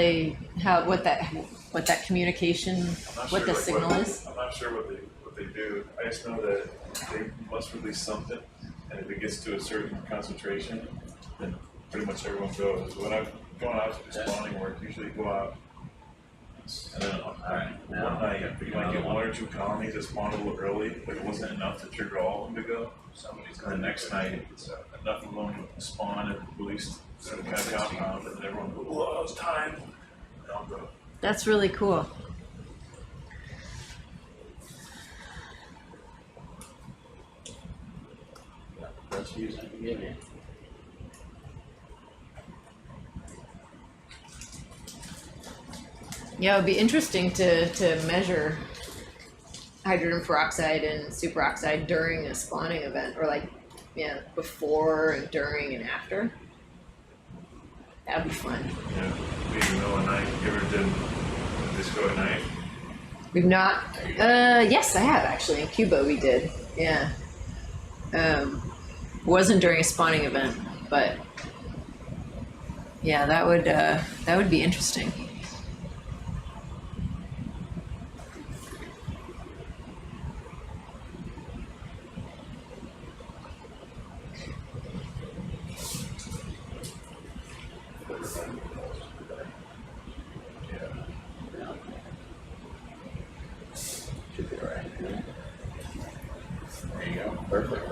S1: that communication, what the signal is?
S5: I'm not sure what they do. I just know that they must release something, and if it gets to a certain concentration, then pretty much everyone goes. When I'm going out to do spawning work, usually go out, and then one night you might get 1 or 2 colonies that spawn a little early, but it wasn't enough to trigger all of them to go. And the next night, enough of them spawn and release some kind of compound, and then everyone goes, "Whoa, it's time!" And I'll go.
S1: That's really cool.
S7: Let's use it again.
S1: Yeah, it would be interesting to measure hydrogen peroxide and superoxide during a spawning event, or like, yeah, before and during and after. That'd be fun.
S5: Yeah, maybe middle of the night. You ever did disco at night?
S1: We've not, yes, I have actually. In Cuba we did, yeah. Wasn't during a spawning event, but yeah, that would be interesting.
S7: Should be all right. There you go. Perfect.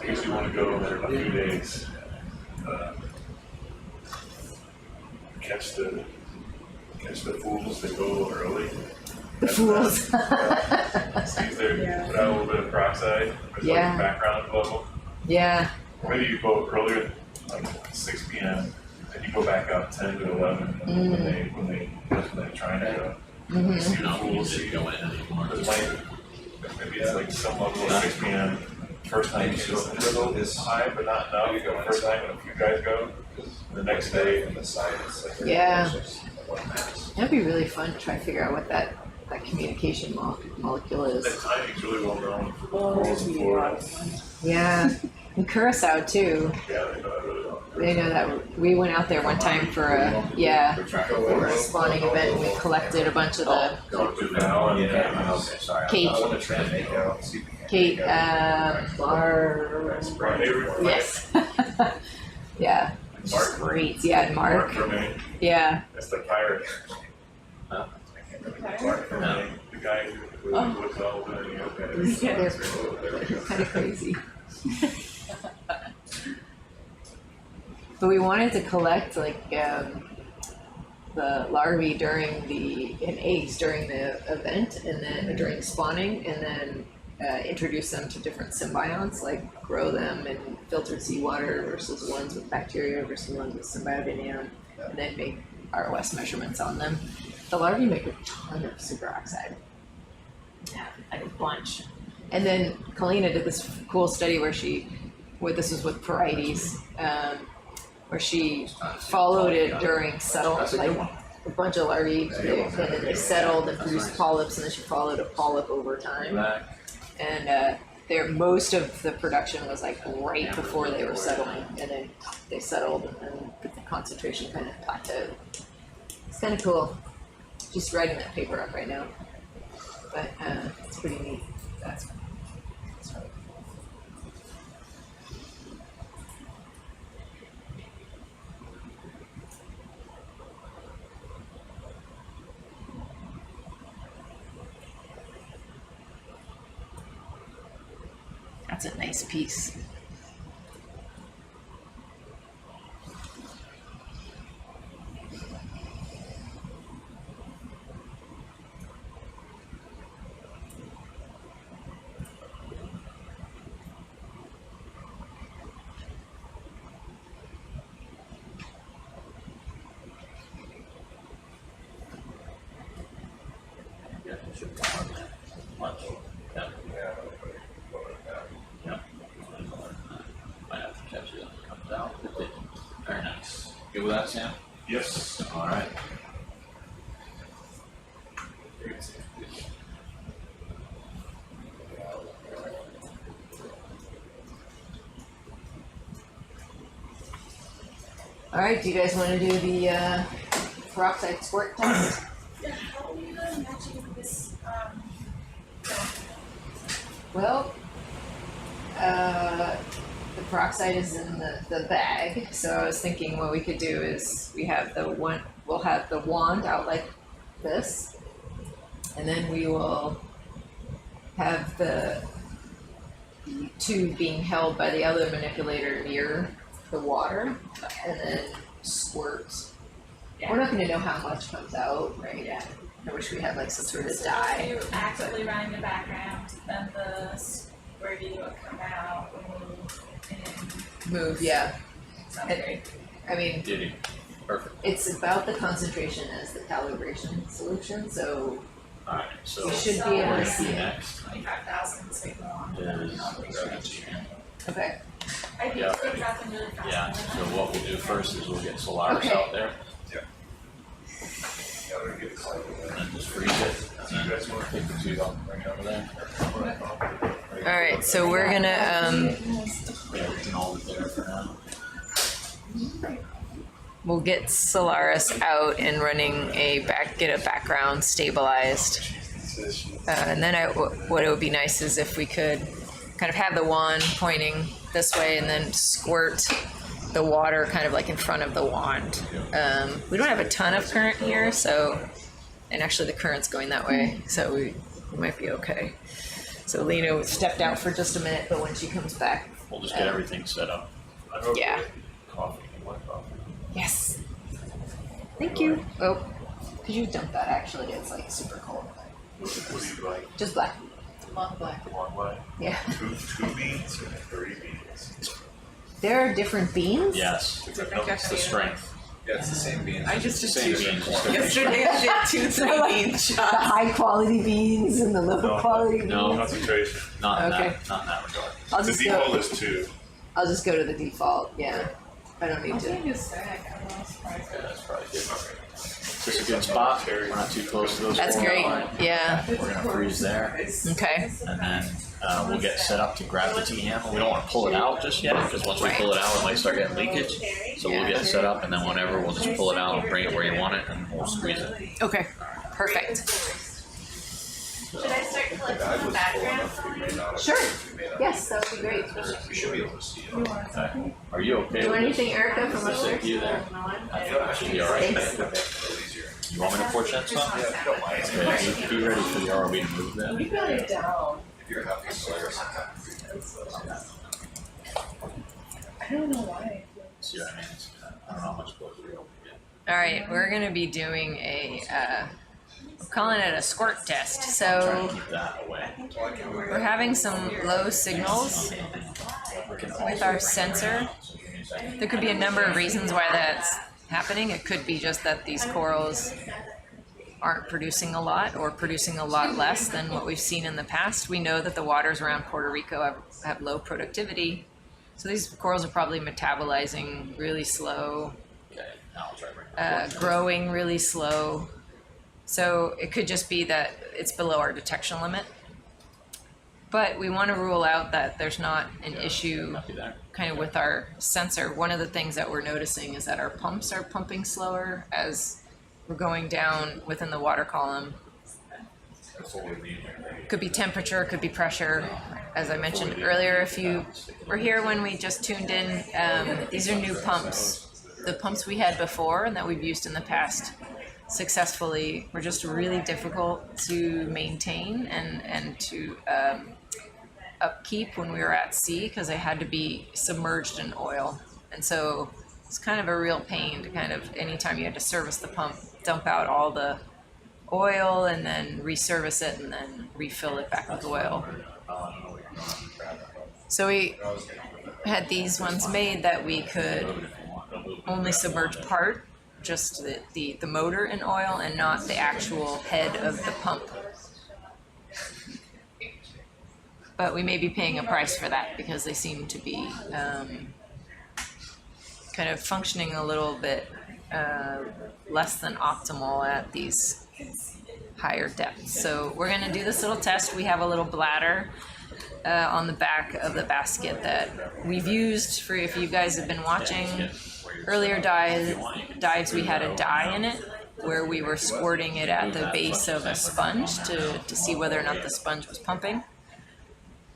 S5: I usually want to go there in a few days. Catch the fools that go a little early.
S1: The fools.
S5: See if they put out a little bit of peroxide, there's like
S1: Yeah.
S5: a background level.
S1: Yeah.
S5: Or maybe you go earlier, like 6 p.m., and you go back out 10 to 11 when they're trying to go.
S1: Mm-hmm.
S5: See the
S7: You
S5: fools.
S7: didn't go in anymore.
S5: Maybe it's like some level of 6 p.m. First night it's just a little high, but not enough. The first night when a few guys go, the next day.
S1: Yeah. That'd be really fun to try to figure out what that communication molecule
S5: That
S1: is.
S5: timing's really well known for
S10: Well,
S5: corals
S10: there's
S5: in
S10: a
S5: Florida.
S10: lot of fun.
S1: Yeah. In Curacao too.
S5: Yeah, they know that really well.
S1: They know that we went out there one time for a spawning event, and we collected a bunch of the
S5: Go to Val and
S1: Kate, Kate, yes. Yeah.
S5: Mark.
S1: Great. Yeah, and Mark.
S5: For me,
S1: Yeah.
S5: that's the pirate.
S7: Huh?
S5: Mark for me, the guy who was all the
S1: Yeah, they're kind of crazy. But we wanted to collect like the larvae and eggs during the event, and then during spawning, and then introduce them to different symbionts, like grow them in filtered seawater versus ones with bacteria versus ones with symbiodinium, and then make ROS measurements on them. The larvae make a ton of superoxide. like a bunch. And then Kalina did this cool study where this was with Porites, where she followed it during like a bunch of larvae, and then they settled and produced polyps, and then she followed a polyp over time. And most of the production was like right before they were settling, and then they settled, and then the concentration kind of plateaued. It's kind of cool. Just writing that paper up right now, but it's pretty neat. That's right. That's a nice piece.
S7: Yeah, it should come on that. Much. Yeah. Yep. Might have to catch it when it comes out. Very nice. Good with that, Sam?
S5: Yes.
S7: All right.
S1: All right, do you guys want to do the peroxide squirt test?
S3: Yeah, how are you matching this,
S1: Well, the peroxide is in the bag, so I was thinking what we could do is we'll have the wand out like this, and then we will have the tube being held by the other manipulator near the water, and then squirt. We're not going to know how much comes out, right? Yeah. I wish we had like some sort of dye.
S3: You actively run in the background, then the squirty will come out,
S1: Move, yeah.
S3: sounds great.
S1: I mean,
S7: Did he? Perfect.
S1: it's about the concentration as the calibration solution, so
S7: All right. So
S1: you should be able to see it.
S7: next
S3: 25,000 signal.
S7: is
S1: Okay.
S3: I think
S7: Yeah.
S3: they drop them really fast.
S7: yeah. So what we'll do first is we'll get Solaris
S1: Okay.
S7: out there and then just freeze it. And then take the tube out and bring it over there.
S1: All right, so we're gonna
S7: Yeah, we can hold it there for now.
S1: we'll get Solaris out and running get a background stabilized, and then what it would be nice is if we could kind of have the wand pointing this way and then squirt the water kind of like in front of the wand. We don't have a ton of current here, and actually the current's going that way, so we might be okay. So Lena stepped out for just a minute, but when she comes back,
S7: We'll just get everything set up.
S1: yeah.
S5: Coffee, what coffee?
S1: Yes. Thank you. Oh, could you dump that? Actually, it's like super cold.
S5: What do you like?
S1: Just black. Long black.
S5: One way?
S1: Yeah.
S5: Two beans or 3 beans?
S1: There are different beans.
S7: Yes. It's the strength.
S8: Yeah, it's the same beans.
S10: I just did
S7: Same
S10: two.
S7: beans. just different
S10: Yesterday I did two three bean
S1: The
S10: shots.
S1: high quality beans and the low
S5: No.
S1: quality beans.
S7: No.
S5: Concentration.
S7: strength. Not in
S1: Okay.
S7: that. Not in that regard.
S1: I'll
S5: The
S1: just
S5: default
S1: go.
S5: is 2.
S1: I'll just go to the default. Yeah. I don't need to.
S7: Yeah, that's probably good. Is this a good spot? We're not too close to those.
S1: That's
S7: four.
S1: great. Yeah.
S7: We're gonna freeze there,
S1: Okay.
S7: and then we'll get set up to grab the T-handle. We don't want to pull it out just yet, because once we pull it out, it might start getting leakage. So we'll get set up, and then whenever, we'll just pull it out and bring it where you want it, and we'll squeeze it.
S1: Okay. Perfect.
S3: Should I start collecting the background?
S1: Sure. Yes, that would be great.
S8: You should be able to see it.
S7: Okay. Are you okay
S1: Do
S7: with
S1: anything,
S7: this?
S1: Erica, from
S7: Is it
S1: upstairs?
S7: you there? I feel like should be all right.
S1: Thanks.
S7: You want me to porch that stuff?
S8: Yeah, if you don't mind.
S7: Okay, be ready for the ROV to move then.
S10: You got it down.
S8: If you're happy, Solaris.
S10: I don't know why.
S7: See what I mean? I don't know how much closer you'll get.
S1: All right, we're gonna be doing we're calling it a squirt test.
S7: Try
S1: So
S7: to keep that away.
S1: we're having some low signals with our sensor. There could be a number of reasons why that's happening. It could be just that these corals aren't producing a lot or producing a lot less than what we've seen in the past. We know that the waters around Puerto Rico have low productivity. So these corals are probably metabolizing really slow,
S7: Okay, now I'll try to bring it.
S1: growing really slow. So it could just be that it's below our detection limit. But we want to rule out that there's not an issue
S7: Not be there.
S1: kind of with our sensor. One of the things that we're noticing is that our pumps are pumping slower as we're going down within the water column.
S5: That's what we need here.
S1: Could be temperature, could be pressure. As I mentioned earlier, if you were here when we just tuned in, these are new pumps. The pumps we had before and that we've used in the past successfully were just really difficult to maintain and to upkeep when we were at sea because they had to be submerged in oil. And so it's kind of a real pain to kind of, anytime you had to service the pump, dump out all the oil and then reservice it and then refill it back with oil. So we had these ones made that we could only submerge part, just the motor in oil and not the actual head of the pump. But we may be paying a price for that because they seem to be kind of functioning a little bit less than optimal at these higher depths. So we're going to do this little test. We have a little bladder on the back of the basket that we've used for, if you guys have been watching earlier dives, we had a dye in it where we were squirting it at the base of a sponge to see whether or not the sponge was pumping.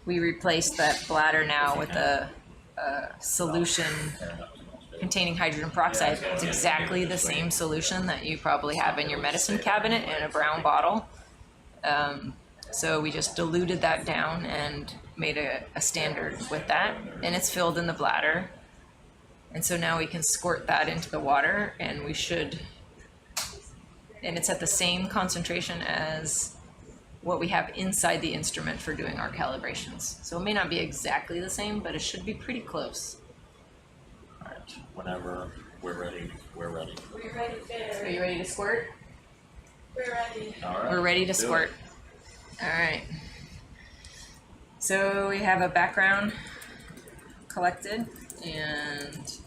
S1: We replaced that bladder now with a solution containing hydrogen peroxide. It's exactly the same solution that you probably have in your medicine cabinet in a brown bottle. So we just diluted that down and made a standard with that, and it's filled in the bladder. And so now we can squirt that into the water, and we should, and it's at the same concentration as what we have inside the instrument for doing our calibrations. So it may not be exactly the same, but it should be pretty close.
S7: All right, whenever we're ready, we're ready.
S3: We're ready,
S1: Are
S3: Barry.
S1: you ready to squirt?
S3: We're ready.
S7: All right.
S1: We're ready to
S7: do
S1: squirt.
S7: it.
S1: All right. So we have a background collected, and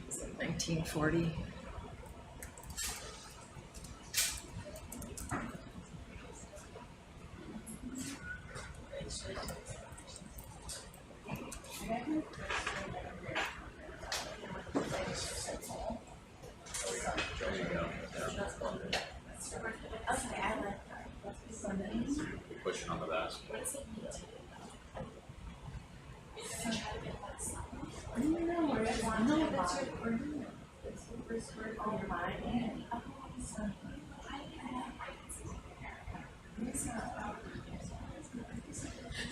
S1: is it 1940?
S7: There you go.
S3: Okay, I like that.
S7: You're pushing on the basket.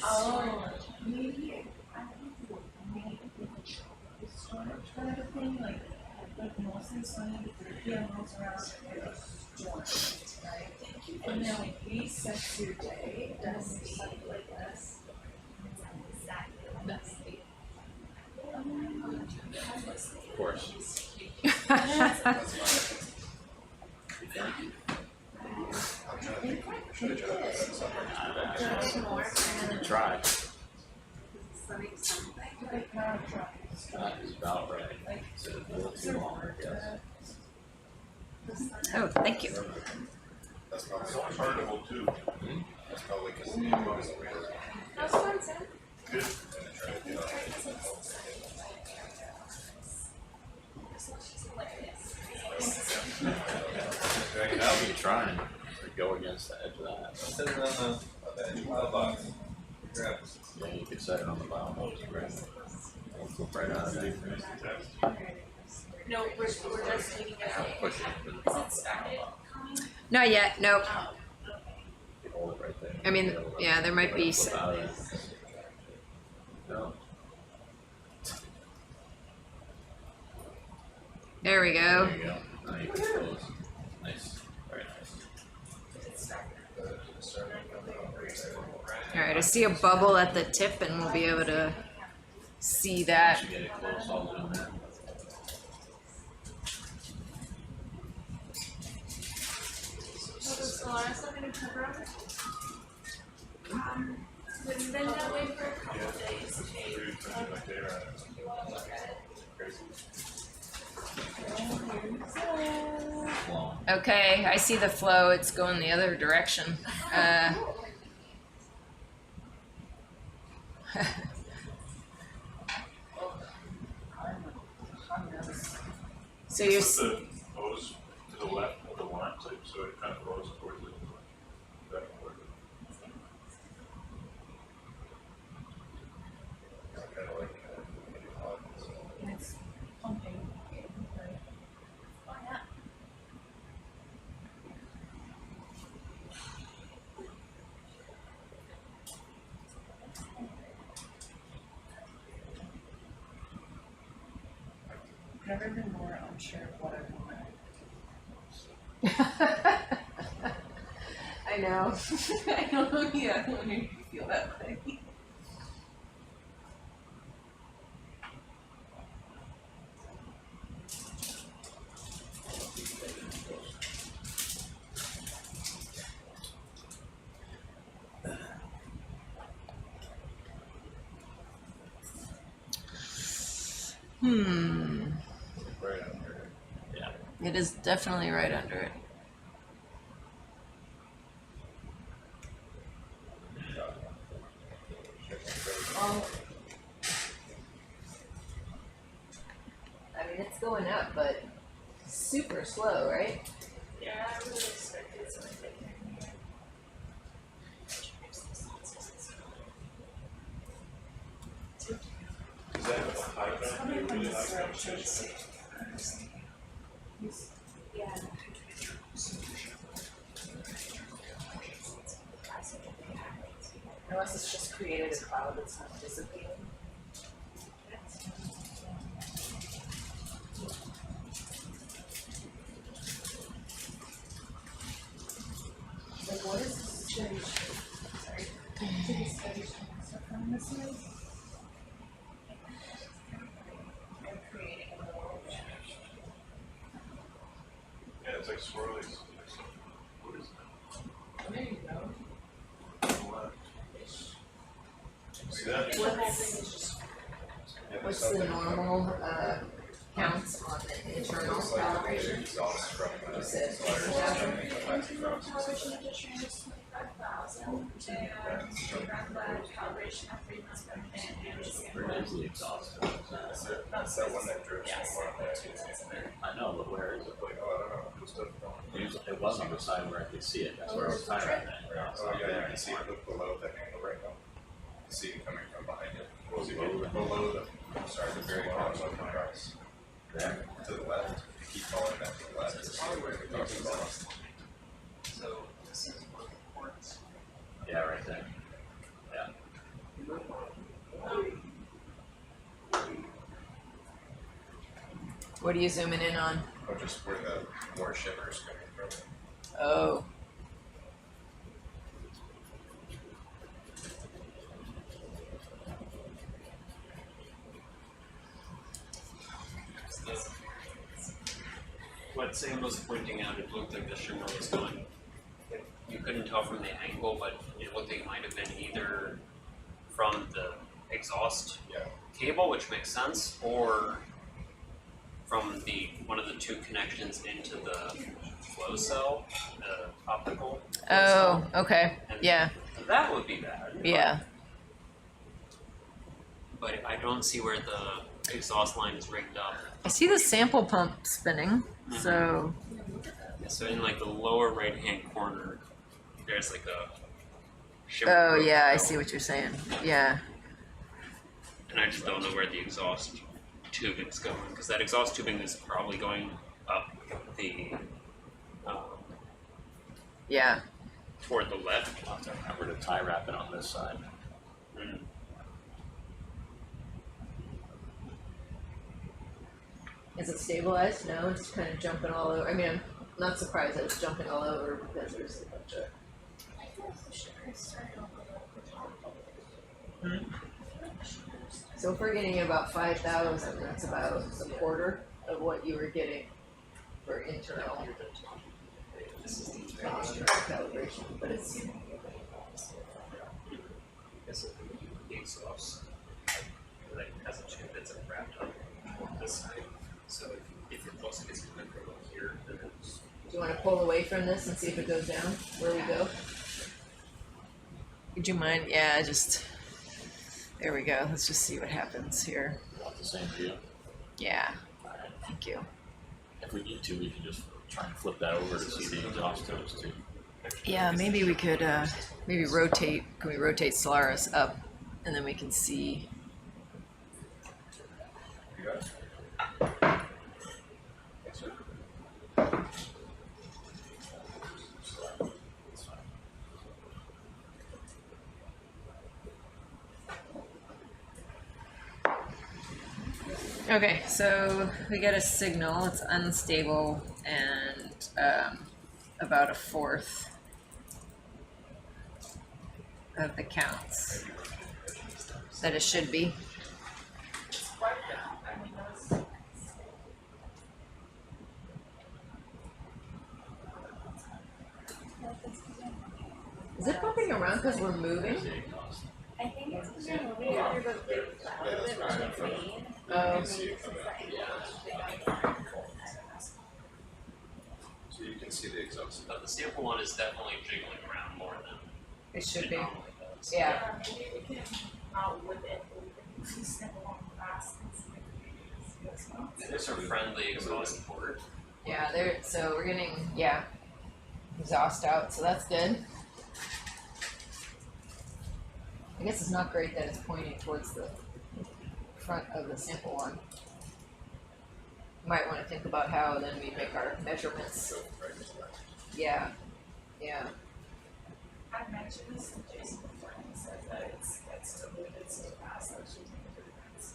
S3: Oh. And then we reset your day, does something like this.
S7: Of course. Try. That is about right. So a little too long, I guess.
S1: Oh, thank you.
S5: That's probably chargeable too.
S8: That's probably because the name wasn't real.
S5: Good.
S7: I'll be trying to go against the edge of that.
S8: Set it on the edge pile box. Grab it.
S7: Yeah, you could set it on the bottom. It'll flip right out of there.
S3: No, we're just taking it out.
S7: Push it into the bottom.
S1: Not yet. Nope.
S7: Hold it right there.
S1: I mean, yeah, there might be.
S7: Flip out of there. No.
S1: There we go.
S7: There you go. Now you can close. Nice. Very nice.
S1: Alright, I see a bubble at the tip and we'll be able to see that.
S7: Once you get it close, I'll zoom in.
S3: So the Solaris are gonna cover up. It's been that way for a couple of days.
S5: Like they are, crazy.
S7: Long.
S1: Okay, I see the flow, it's going the other direction. So you're,
S5: Put the hose to the left of the line, so it kind of flows towards it. Back and forth. Kind of like,
S3: And it's pumping. Right. Oh, yeah. I've never been more unsure of what I want.
S1: I know.
S3: I don't know, yeah, I don't know if you feel that way.
S5: right under it.
S7: Yeah.
S1: It is definitely right under it. Oh. I mean, it's going up, but super slow, right?
S3: Yeah, I really expected something.
S5: Is that a high value, really high concentration?
S3: Yeah.
S10: Unless it's just created a cloud that's not dissipating.
S3: Like, what is this study? Sorry. Did this study stuff on this one? I'm creating a little.
S5: Yeah, it's like swirlies. What is
S3: There you go.
S5: that? See that?
S3: The whole thing is just.
S1: What's the normal counts on the internal calibration? You said
S3: 10,000. Calibration of the train is 25,000. And calibration of 3 months per minute and just.
S7: Where is the exhaust?
S5: That's that one that drips
S3: Yes.
S5: from one there.
S7: I know, but where is it?
S5: Like, oh, I don't know, it was stuff going.
S7: It was on the side where I could see it, that's where I was tired of it.
S8: Oh, yeah, you can see it look below that angle right now. You see it coming from behind it.
S5: Was it below the?
S8: Sorry, the very bottom of the price.
S7: There.
S8: To the left, keep following that to the left, to see where it goes from.
S6: So this is one of the ports.
S7: Yeah, right there. Yeah.
S1: What are you zooming in on?
S8: Or just where the more shivers coming from.
S1: Oh.
S6: What Sam was pointing out, it looked like the shimmer was going. You couldn't tell from the angle, but it looked like it might have been either from the exhaust
S8: Yeah.
S6: cable, which makes sense, or from the one of the two connections into the flow cell, the optical. flow
S1: Oh,
S6: cell.
S1: okay.
S6: And
S1: Yeah.
S6: that would be bad.
S1: Yeah.
S6: But I don't see where the exhaust line is rigged up.
S1: I see the sample pump spinning. So,
S6: So in like the lower right hand corner, there's like a shimmer.
S1: oh yeah, I
S6: profile.
S1: see what you're saying. Yeah.
S6: And I just don't know where the exhaust tubing's going, because that exhaust tubing is probably going up the
S1: Yeah.
S6: toward the left.
S7: I'll have to remember to tie wrap it on this side.
S6: Mm.
S1: Is it stabilized? No, it's kind of jumping all over. I mean, I'm not surprised that it's jumping all over because there's a bunch of.
S3: I feel like the sugar is starting to look a little
S1: So if we're getting about 5,000, that's about a quarter of what you were getting for internal calibration, but it's,
S6: The exhaust, like, has a chip that's wrapped on this side, so if your pulse gets coming from up here, then it's.
S1: do you wanna pull away from this and see if it goes down, where we go? Would you mind, yeah, just, there we go, let's just see what happens here.
S7: Want the same view?
S1: Yeah, thank you.
S7: If we need to, we can just try and flip that over to see the exhaust goes too.
S1: Yeah, maybe we could, maybe rotate, can we rotate Solaris up and then we can see.
S5: You got it?
S7: Yes, sir.
S1: Okay, so we get a signal, it's unstable and about a fourth of the counts that it should be.
S3: It's quite down. I mean, those.
S1: Is it bumping around because we're moving?
S11: I think it's because you're moving through the big cloud a bit with the rain.
S1: Oh,
S8: So you can see the exhaust.
S6: But the sample one is definitely jiggling around more than
S1: it should be.
S6: normally does.
S1: Yeah,
S3: Maybe we can, with it, we can snip along fast and see if we can see
S6: There's a friendly exhaust port.
S1: yeah, there, so we're getting, yeah, exhaust out, so that's good. I guess it's not great that it's pointing towards the front of the sample one. Might want to think about how then we make our measurements. Yeah, yeah.
S3: I mentioned this to Jason before, and he said that it's still moving so fast that she's making a difference.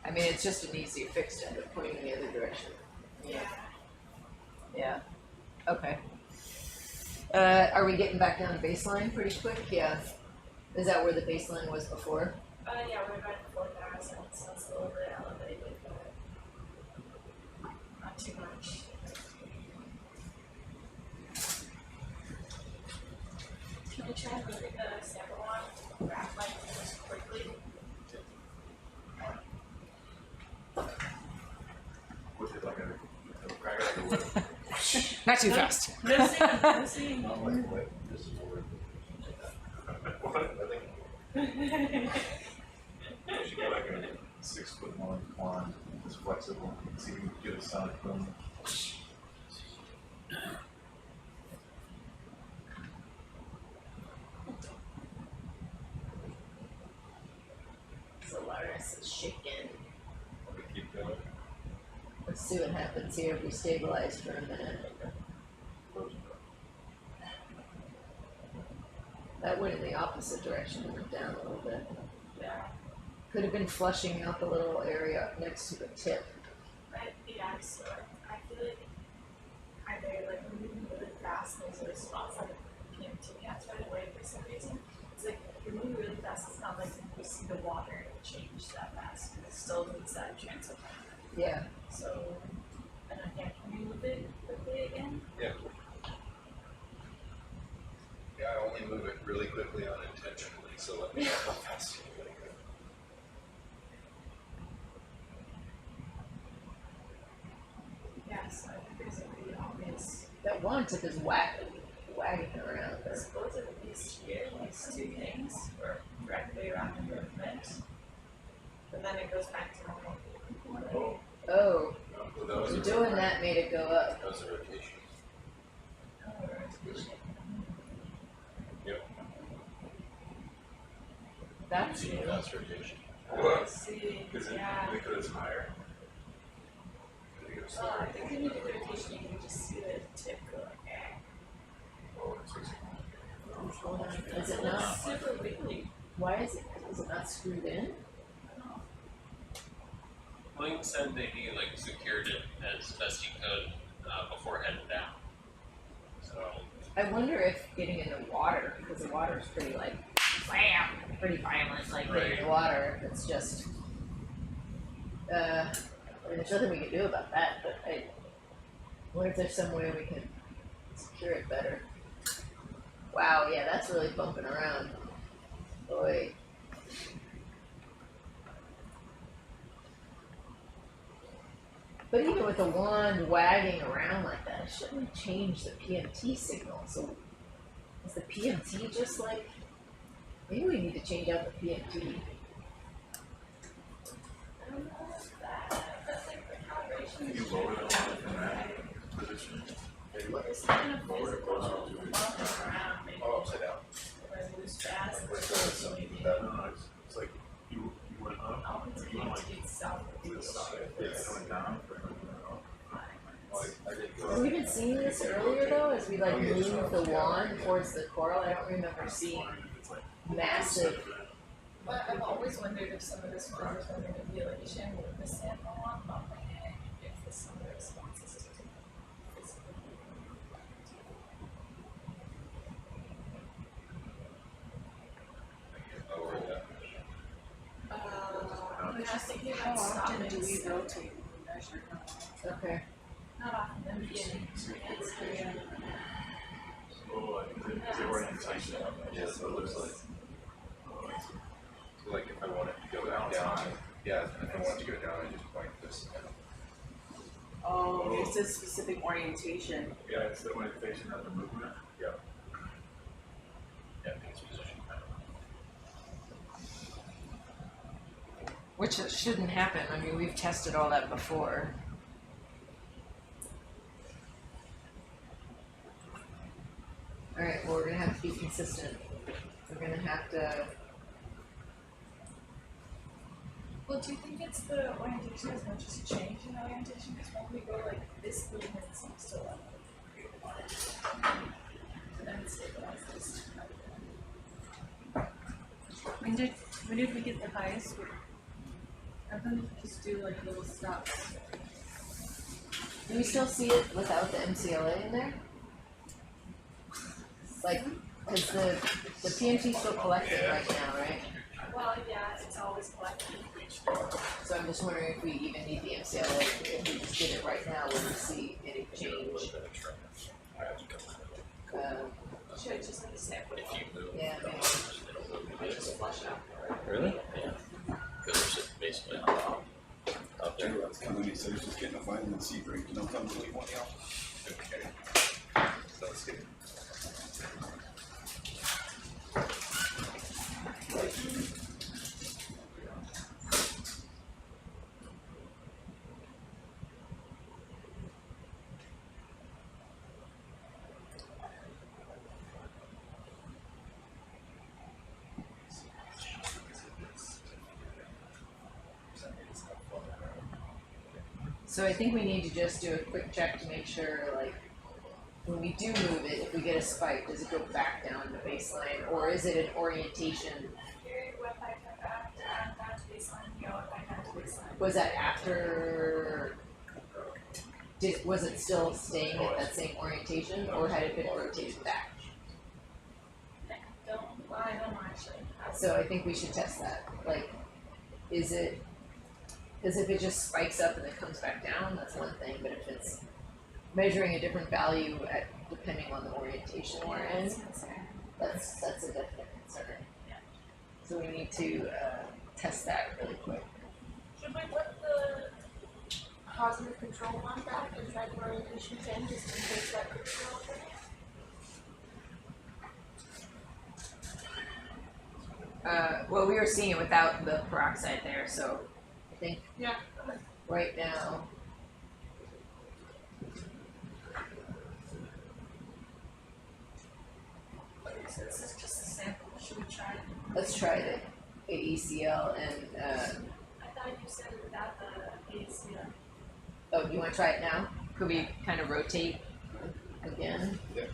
S1: I mean, it's just an easy fix to end up pointing in the other direction.
S3: Yeah.
S1: Yeah. Okay. Are we getting back down to baseline pretty quick? Yeah. Is that where the baseline was before?
S3: Yeah, we're about 4,000, so it's a little bit elevated, but not too much. Can we try and look at the sample one, graph like this quickly?
S5: With it like a crack like a whip.
S1: Not too fast.
S3: No seeing, no seeing.
S5: Not like a whip, this is a whip. What? I think you should get like a 6-foot-long wand, it's flexible, so you can get a sonic boom.
S1: Solaris is shaking.
S5: We keep going.
S1: Let's see what happens here if we stabilize for a minute. That went in the opposite direction, it went down a little bit.
S3: Yeah,
S1: Could have been flushing out the little area next to the tip.
S3: yeah, so I feel like either like moving really fast, and there's a spots that came to me after right away for some reason. It's like you're moving really fast, it's not like you see the water change that fast, it still needs that transfer time.
S1: Yeah.
S3: So, and I can't, can you move it quickly again?
S8: Yeah. Yeah, I only move it really quickly unintentionally, so let me know how fast you go.
S3: Yeah, so I think there's a pretty obvious,
S1: That one tip is wagging around.
S3: there's both of these here, these two things, are directly around the movement. But then it goes back to normal.
S1: Oh,
S8: Well, that was
S1: so
S8: a-
S1: doing that made it go up.
S8: That was a rotation. Yep.
S1: That's
S8: See,
S1: new.
S8: that's rotation.
S3: I see,
S5: Is it
S3: yeah.
S5: because it's higher? I think it's
S3: Well, I
S5: higher.
S3: think when you do rotation, you can just see the tip go like,
S5: Oh, it's like-
S1: Hold on. Is it not?
S3: super wiggly.
S1: Why is it not screwed in?
S6: William said that he secured it as best he could before heading down. So
S1: I wonder if getting into water, because the water is pretty like, bam, pretty violent, like getting into water, if it's just, I mean, there's nothing we can do about that, but I wonder if there's some way we can secure it better. Wow, yeah, that's really bumping around. Boy. But even with the wand wagging around like that, it shouldn't change the PMT signal. So is the PMT just like, maybe we need to change out the PMT.
S3: I don't know if that, that's like the calibration.
S5: Can you lower the line from that position?
S3: It's kind of physical, bumping around, maybe.
S8: Oh, upside down.
S3: Or lose fast.
S8: With the, some,
S5: No, no, it's like you went up,
S3: I'll
S5: you went like
S3: continue to get south of
S5: to the side,
S8: Yes.
S5: it went down, but it went up.
S8: well, I did go.
S1: Have we been seeing this earlier though, as we like
S8: Oh, yeah,
S1: move
S8: sure.
S1: the wand towards the coral? I don't remember seeing
S5: It's like
S1: massive.
S3: But I've always wondered if some of this was from manipulation with the sample on bumping it, if this some of the responses to physical.
S8: Lower that.
S3: I was thinking about
S10: How often do we
S3: stopping,
S10: rotate and measure?
S1: Okay.
S3: not often, in the beginning.
S5: oh, like the orientation.
S8: Yeah, so it looks like. So like if I want it to go down, yeah, if I want it to go down, I just point this down.
S10: Oh, there's a specific orientation.
S5: Yeah, it's the orientation of the movement.
S8: Yeah. Yeah, I think it's position.
S1: Which it shouldn't happen. I mean, we've tested all that before. Alright, well, we're gonna have to be consistent. We're gonna have to.
S3: Well, do you think it's the orientation as much as change in orientation? Because when we go like this movement seems to like, and then stabilize this.
S10: When did we get the highest? I thought we just do like little stops.
S1: Do we still see it without the MCLA in there? Like, because the PMT's still collecting right now, right?
S3: Well, yeah, it's always collecting.
S1: So I'm just wondering if we even need the MCLA, if we just did it right now, would we see any change?
S3: Should I just like a sample?
S1: Yeah, maybe.
S3: Just flush out.
S7: Really? Yeah. Because there's basically on top. Up there.
S4: That's coming, he said he's just getting a vitamin C break, no time to leave one out.
S8: Okay. Sounds good.
S1: So I think we need to just do a quick check to make sure, like, when we do move it, if we get a spike, does it go back down to baseline, or is it an orientation?
S3: Here, what I took down to baseline, you go back down to baseline.
S1: Was that after? Was it still staying at that same orientation, or had it been rotated back?
S3: I don't actually.
S1: So I think we should test that. Like, is it? Because if it just spikes up and then comes back down, that's one thing. But if it's measuring a different value at depending on the orientation we're in, that's a definite concern.
S3: Yeah.
S1: So we need to test that really quick.
S3: Should we put the positive control on back and try the orientation change just in case that could still occur?
S1: Well, we were seeing it without the peroxide there, so I think
S3: Yeah.
S1: right now.
S3: Okay, so this is just a sample. Should we try it?
S1: Let's try the AECL and
S3: I thought you said without the ACL.
S1: oh, you want to try it now? Could we kind of rotate again?
S8: Yeah.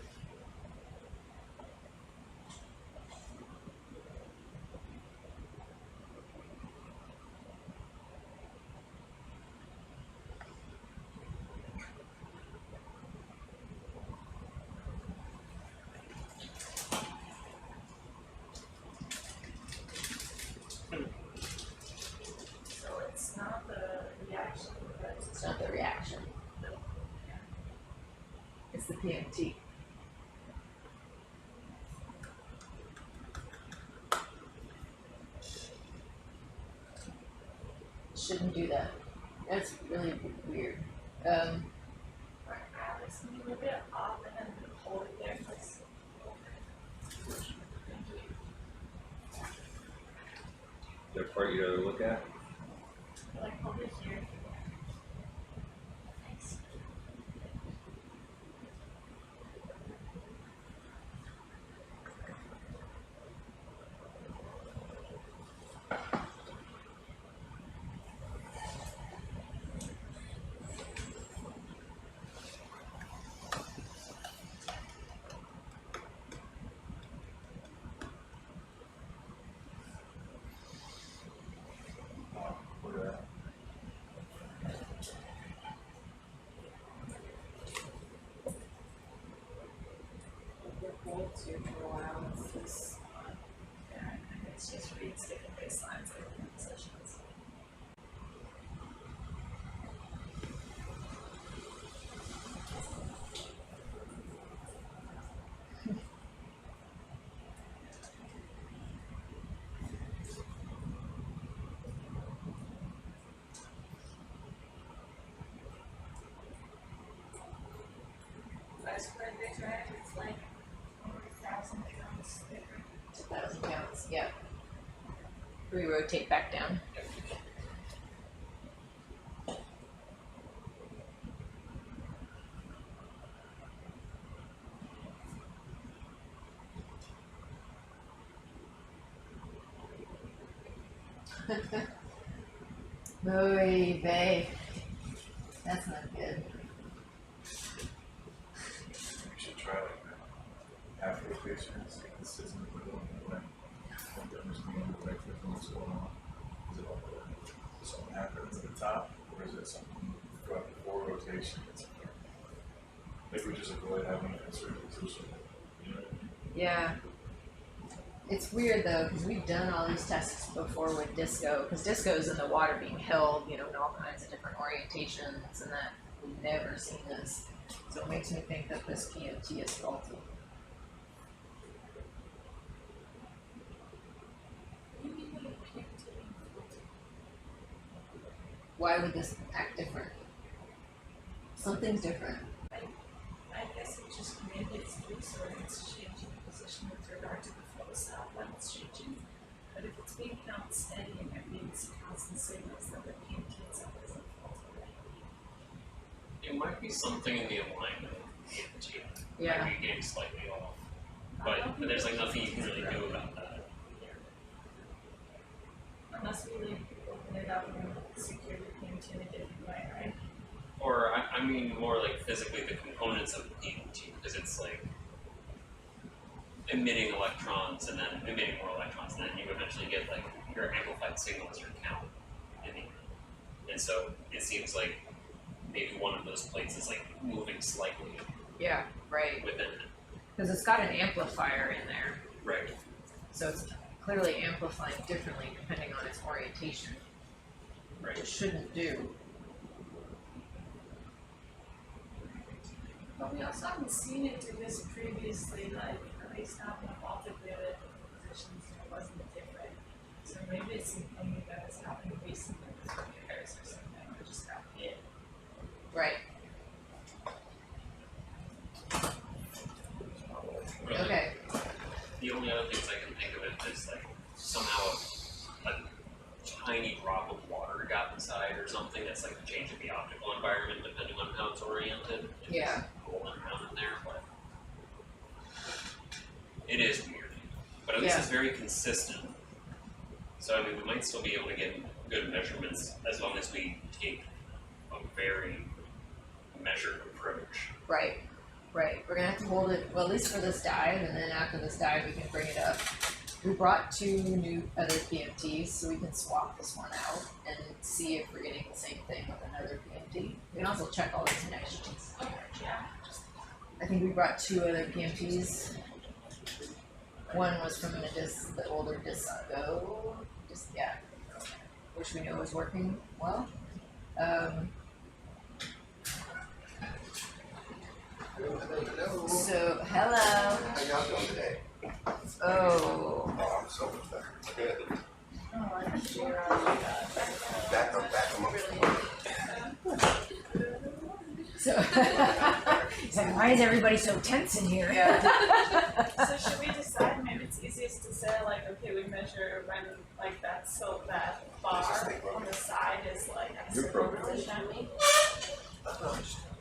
S1: It's the PMT. Shouldn't do that. That's really weird.
S3: Alex, can you move it up and then hold it there, please?
S7: The part you gotta look at?
S3: Like over here. Thanks.
S5: Look at that.
S3: It's just reads different baselines of different positions. That's quite big, right? It's like over 1,000 pounds different.
S1: 2,000 pounds, yeah. We rotate back down. Oy vey. That's not good.
S5: You should try like that. Half rotation, stay consistent with it. Like, don't understand the vector from what's going on. Is it like something happens at the top, or is it something throughout the full rotation? Maybe we just avoid having a certain position. You know what I mean?
S1: Yeah. It's weird though, because we've done all these tests before with disco, because disco is in the water being held, you know, in all kinds of different orientations, and that we've never seen this. So it makes me think that this PMT is faulty. Why would this act different? Something's different.
S3: I guess it just maybe it's loose or it's changing position with regard to the flow cell when it's changing. But if it's being held steady and it means constant signals, then the PMT itself isn't faulty.
S6: It might be something in the alignment of the PMT.
S1: Yeah.
S6: Might be getting slightly off. But there's like nothing you can really do about that.
S3: Unless we like open it up and secure the PMT in a different way, right?
S6: Or I mean more like physically the components of the PMT, because it's like emitting electrons and then emitting more electrons, and then you eventually get like your amplified signal as your count in the end. And so it seems like maybe one of those plates is like moving slightly
S1: Yeah, right.
S6: within it.
S1: Because it's got an amplifier in there,
S6: Right.
S1: so it's clearly amplifying differently depending on its orientation, which it shouldn't do.
S3: But we also haven't seen it do this previously, like at least not in the Baltic the other positions, it wasn't different. So maybe it's something that has happened recently with repairs or something, or just got hit.
S1: Right.
S6: Really,
S1: Okay.
S6: the only other things I can think of it is like somehow a tiny drop of water got inside or something that's like a change in the optical environment depending on how it's oriented. It's
S1: Yeah.
S6: just rolling around in there, but it is weird. But at least
S1: Yeah.
S6: it's very consistent. So I mean we might still be able to get good measurements as long as we take a very measured approach.
S1: Right. Right. We're gonna have to hold it, well, at least for this dive, and then after this dive, we can bring it up. We brought 2 new other PMTs, so we can swap this one out and see if we're getting the same thing with another PMT. We can also check all the connections.
S3: Yeah.
S1: I think we brought 2 other PMTs. One was from the older disco, which we know is working well. So, hello.
S8: How y'all doing today?
S1: Oh.
S8: Oh, I'm so much better. Good.
S3: Oh, I'm sure.
S8: Back amongst the world.
S1: So, he's like, why is everybody so tense in here?
S3: So should we decide, maybe it's easiest to say like, okay, we measure when like that, so that bar on the side is like at a certain position.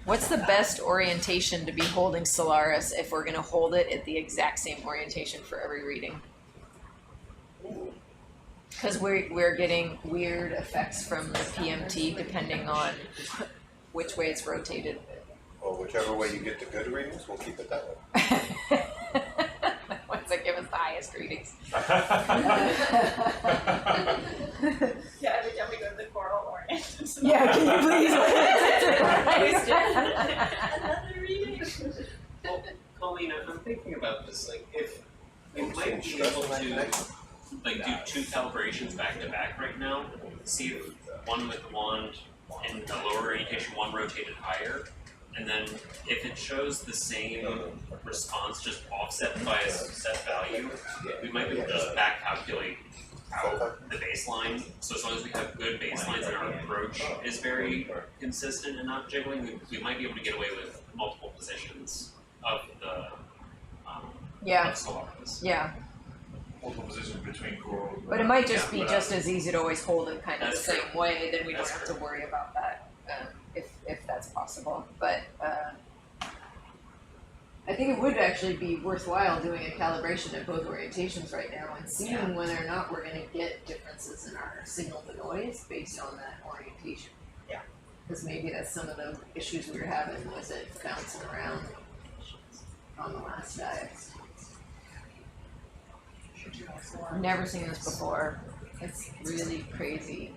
S1: What's the best orientation to be holding Solaris if we're gonna hold it at the exact same orientation for every reading? Because we're getting weird effects from the PMT depending on which way it's rotated.
S8: Well, whichever way you get the good readings, we'll keep it that way.
S1: Ones that give us the highest readings.
S3: Yeah, every time we go to the coral orient.
S1: Yeah, can you please?
S3: Another reading.
S6: Well, Colleen, I'm thinking about this, like, if we
S8: And
S6: might be
S8: stress
S6: able
S8: on
S6: to,
S8: that
S6: like, do 2 calibrations back to back right now, see if one with the wand and the lower orientation, one rotated higher, and then if it shows the same response, just offset by a set value, we might be able to just back calculate out the baseline. So as long as we have good baselines and our approach is very consistent and not jiggling, we might be able to get away with multiple positions of the
S1: Yeah,
S6: of Solaris.
S1: yeah.
S5: Multiple positions between coral.
S1: But it might just
S6: Yeah,
S1: be
S6: but,
S1: just as easy to always hold it kind of the
S6: That's
S1: same
S6: true.
S1: way, then we don't
S6: That's
S1: have
S6: true.
S1: to worry about that, if that's possible. But I think it would actually be worthwhile doing a calibration at both orientations right now and seeing whether or not we're gonna get differences in our signal to noise based on that orientation.
S3: Yeah.
S1: Because maybe that's some of the issues we were having, was it bouncing around on the last dive. I've never seen this before. It's really crazy.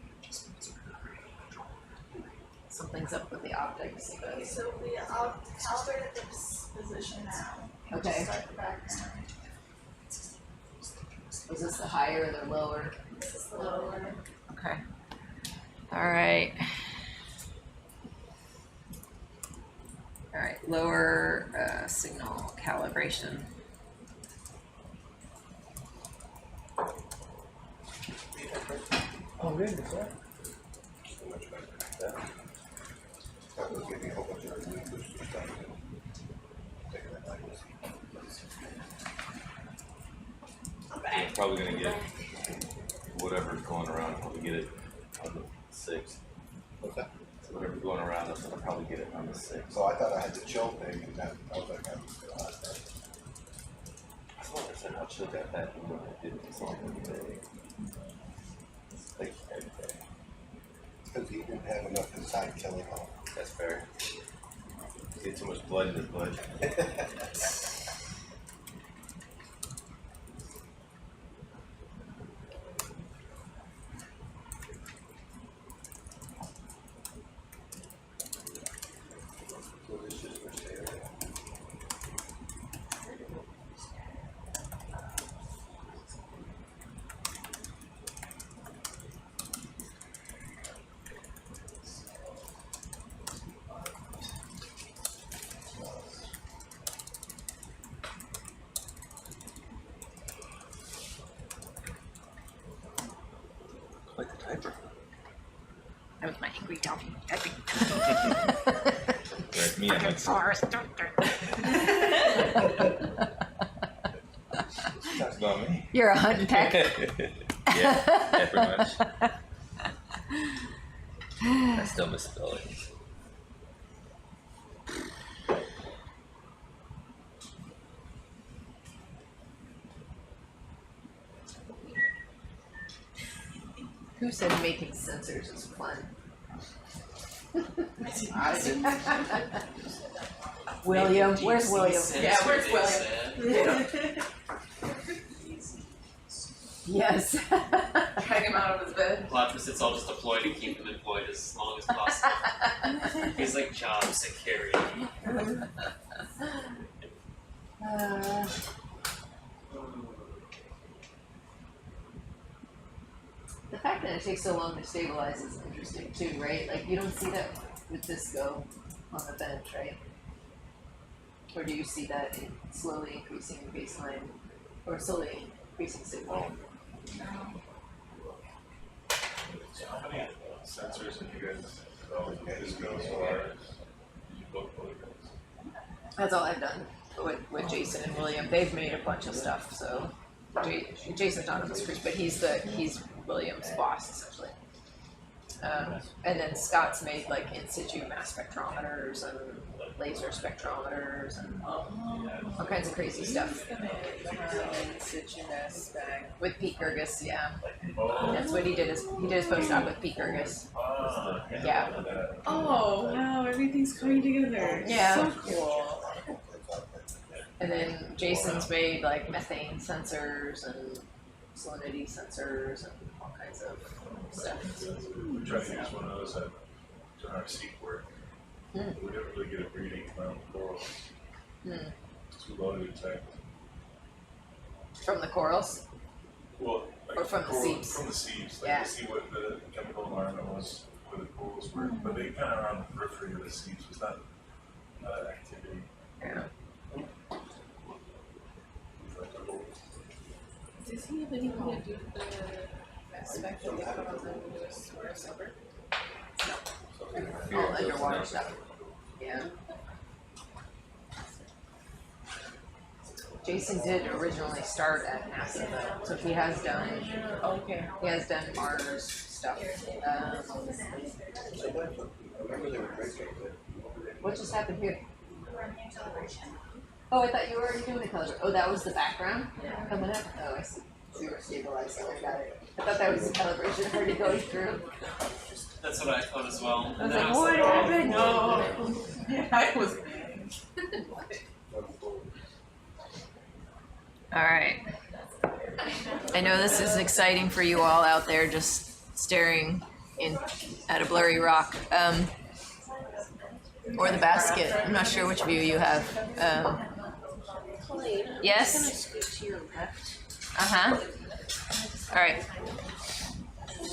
S1: Something's up with the optics.
S3: Okay, so I'll calibrate this position now.
S1: Okay.
S3: Start the background.
S1: Was this the higher or the lower?
S3: This is the lower.
S1: Okay. Alright. Alright, lower signal calibration.
S4: Oh, good, that's right.
S8: So much better. That will give me a whole bunch of relief, which is trying to take that like this.
S7: I'm probably gonna get whatever's going around, probably get it on the 6th.
S8: What's that?
S7: So whatever's going around, I'm gonna probably get it on the 6th.
S8: So I thought I had the chill thing, and that, I was like, I'm still on that.
S7: I thought I said I'll chill that back when I did this on the like everything.
S8: Because he didn't have enough inside killing on.
S7: That's fair. Get too much blood in his blood.
S8: So this is for sale.
S7: Like the typer.
S1: That was my angry typing.
S7: Like me, I'm like,
S1: Forest.
S7: that's not me.
S1: You're a hunt peck.
S7: yeah, pretty much. I still misspell it.
S1: Who said making sensors is fun?
S4: I didn't.
S1: William, where's William?
S6: Yeah,
S1: where's William? Yes.
S10: Drag him out of his bed.
S6: Plot twist, it's all just a ploy to keep him employed as long as possible. He's like job security.
S1: The fact that it takes so long to stabilize is interesting too, right? Like you don't see that with this go on the bench, right? Or do you see that slowly increasing baseline, or slowly increasing signal?
S5: So how many sensors have you guys developed? Disco, Solaris? You both guys?
S1: That's all I've done with Jason and William. They've made a bunch of stuff. So Jason's not on this cruise, but he's William's boss essentially. And then Scott's made like in situ mass spectrometers and laser spectrometers and all kinds of crazy stuff.
S10: In situ mass spec.
S1: With Pete Gerges, yeah.
S5: Oh.
S1: That's what he did his postdoc with Pete Gerges. Yeah.
S10: Oh wow, everything's coming together.
S1: Yeah.
S10: So cool.
S1: And then Jason's made like methane sensors and salinity sensors and all kinds of stuff.
S5: We tried to use one of those at our seed work. We didn't really get a breeding amount of corals. Too low to detect.
S1: From the corals?
S5: Well, like
S1: Or from the seeds?
S5: From the seeds, like
S1: Yeah.
S5: to see what the chemical environment was where the corals were. But they kind of are on the periphery of the seeds. It's not activity.
S1: Yeah.
S10: Does he have anything to do with the spec that they put on the newest source over?
S1: All underwater stuff. Yeah. Jason did originally start at NASA though, so he has done
S10: Okay.
S1: Mars stuff. What just happened here? Oh, I thought you were already doing a calibration. Oh, that was the background coming up? Oh, I see. So you were stabilizing. I got it. I thought that was the calibration already going through.
S6: That's what I thought as well.
S1: I was
S6: And then
S1: like, what happened?
S10: No. I was.
S1: All right. I know this is exciting for you all out there just staring in at a blurry rock. Or the basket. I'm not sure which view you have. Yes?
S11: I'm gonna scoot to your left.
S1: Uh-huh. All right.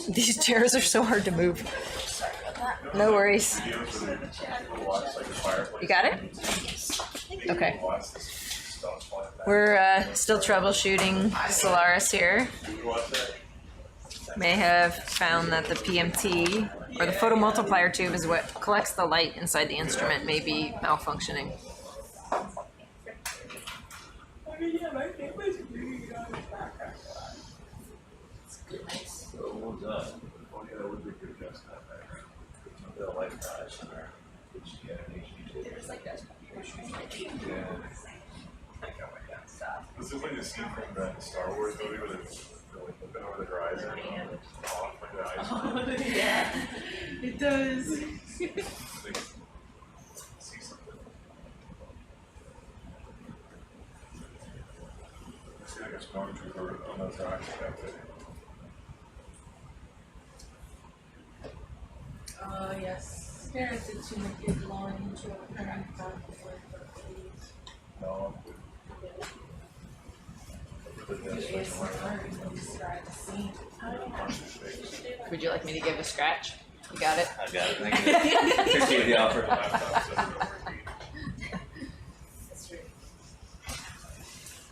S1: These chairs are so hard to move. No worries. You got it? Okay. We're still troubleshooting Solaris here. May have found that the PMT, or the photomultiplier tube, is what collects the light inside the instrument, may be malfunctioning.
S5: This is like the scene from the Star Wars movie where they're like looking over the horizon and off like the eyes.
S10: Oh, yeah. It does.
S5: They see something. I see like a stormtrooper on those rocks back there.
S10: Yes. Parents into a big long into a parent conflict.
S5: No,
S1: Would you like me to give a scratch? You got it?
S7: I got it, thank you. Appreciate the offer.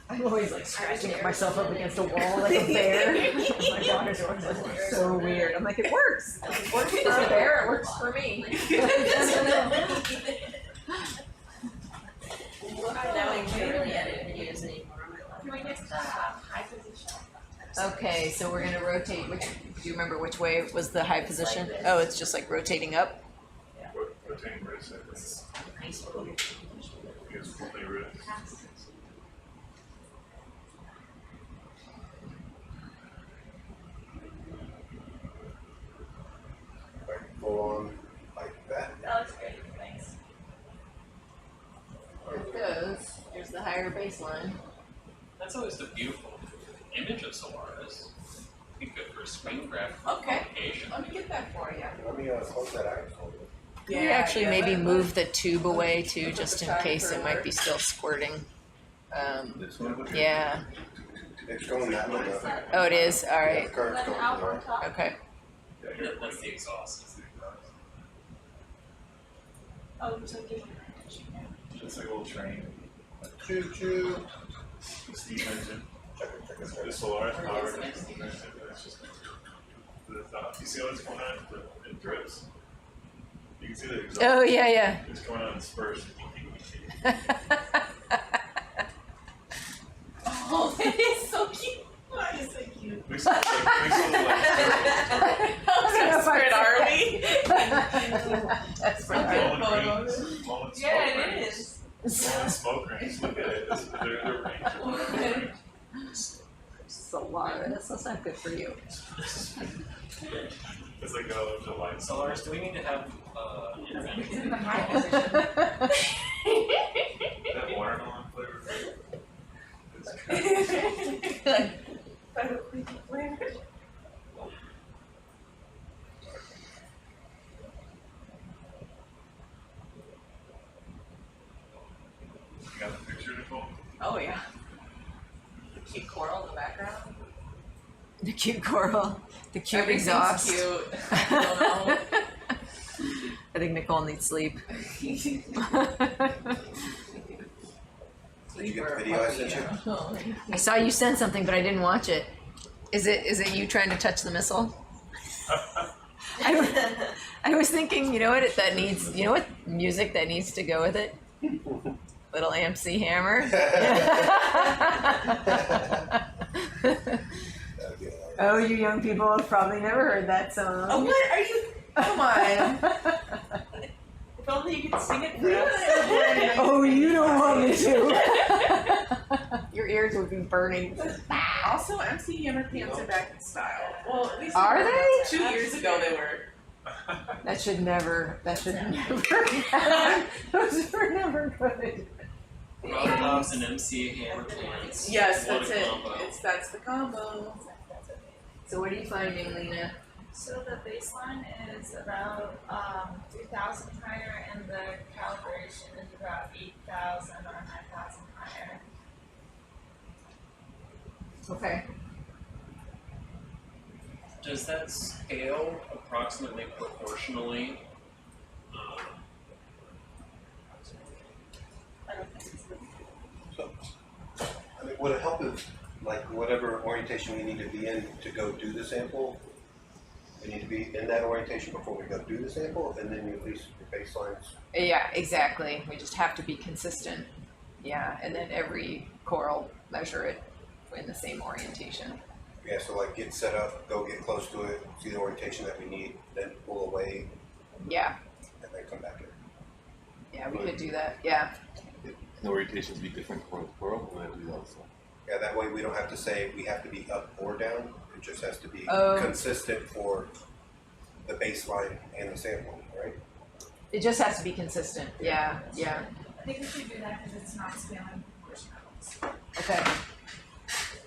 S1: I'm always like scratching myself up against a wall like a bear. My daughter's always like, "It's so weird." I'm like, it works. It works for a bear, it works for me. Okay, so we're gonna rotate. Do you remember which way was the high position? Oh, it's just like rotating up.
S5: rotating wrist, I think. Because fully wrist.
S8: Like full on like that.
S3: That looks great, thanks.
S1: There it goes. There's the higher baseline.
S6: That's always the beautiful image of Solaris. Be good for a screen graph
S10: Okay.
S6: application.
S10: Let me get that for you.
S8: Let me close that out for you.
S1: Can we actually maybe move the tube away too, just in case it might be still squirting?
S7: This one?
S1: Yeah.
S8: It's going that way.
S1: Oh, it is? All
S8: Yeah,
S1: right.
S8: the current's going there.
S1: Okay.
S6: That's the exhaust.
S3: Oh, so different.
S5: It's like a little train.
S8: Choo choo.
S5: Steam engine.
S8: Check it, check it, check
S5: The
S8: it.
S5: Solaris power. It's just the top. You see what's going on? It drips. You can see the exhaust.
S1: Oh, yeah,
S5: It's going on in spurts.
S1: yeah.
S3: Oh, it is so cute. Why is so cute?
S5: We saw like
S3: How desperate are we?
S1: That's
S3: Okay.
S1: right.
S5: blowing rings, blowing smoke
S3: Yeah, it
S5: rings.
S3: is.
S5: Blowing smoke rings. Look at it. They're range.
S1: Solaris, that's not good for you.
S5: It's like a light
S6: Solaris, do we need to have intervention?
S3: In the high position.
S5: That watermelon flavor. It's You got the picture, Nicole?
S10: Oh, yeah. The cute coral in the background.
S1: The cute coral, the cute
S10: Everything's
S1: exhaust.
S10: cute. I don't know.
S1: I think Nicole needs sleep.
S8: Did you get the video I sent you?
S1: I saw you send something, but I didn't watch it. Is it you trying to touch the missile? I was thinking, you know what that needs? You know what music that needs to go with it? Little MC Hammer.
S8: That'd be hilarious.
S1: Oh, you young people have probably never heard that song.
S10: Oh, what are you? Come on. If only you could sing it for us.
S1: Oh, you don't want me to. Your ears would be burning.
S10: Also, MC Hammer pants are back in style. Well, at least
S1: Are they?
S10: 2 years ago they were.
S1: That should never happen. Those were never good.
S6: Lollipops and MC Hammer pants.
S10: Yes,
S6: What
S10: that's
S6: a
S10: it.
S6: combo.
S10: That's the combo.
S1: So what are you finding, Lena?
S3: So the baseline is about 3,000 higher, and the calibration is about 8,000 or 9,000 higher.
S1: Okay.
S6: Does that scale approximately proportionally?
S8: So, I mean, would it help if, like, whatever orientation we need to be in to go do the sample, we need to be in that orientation before we go do the sample, and then you at least your baselines.
S1: Yeah, exactly. We just have to be consistent. Yeah, and then every coral measure it in the same orientation.
S8: Yeah, so like get set up, go get close to it, see the orientation that we need, then pull away,
S1: Yeah,
S8: and then come back in.
S1: yeah, we could do that. Yeah.
S12: The orientations be different for the coral, or do that also?
S8: Yeah, that way we don't have to say we have to be up or down. It just has to be
S1: Oh.
S8: consistent for the baseline and the sample, right?
S1: It just has to be consistent. Yeah, yeah.
S3: I think we should do that because it's not scaling proportionals.
S1: Okay.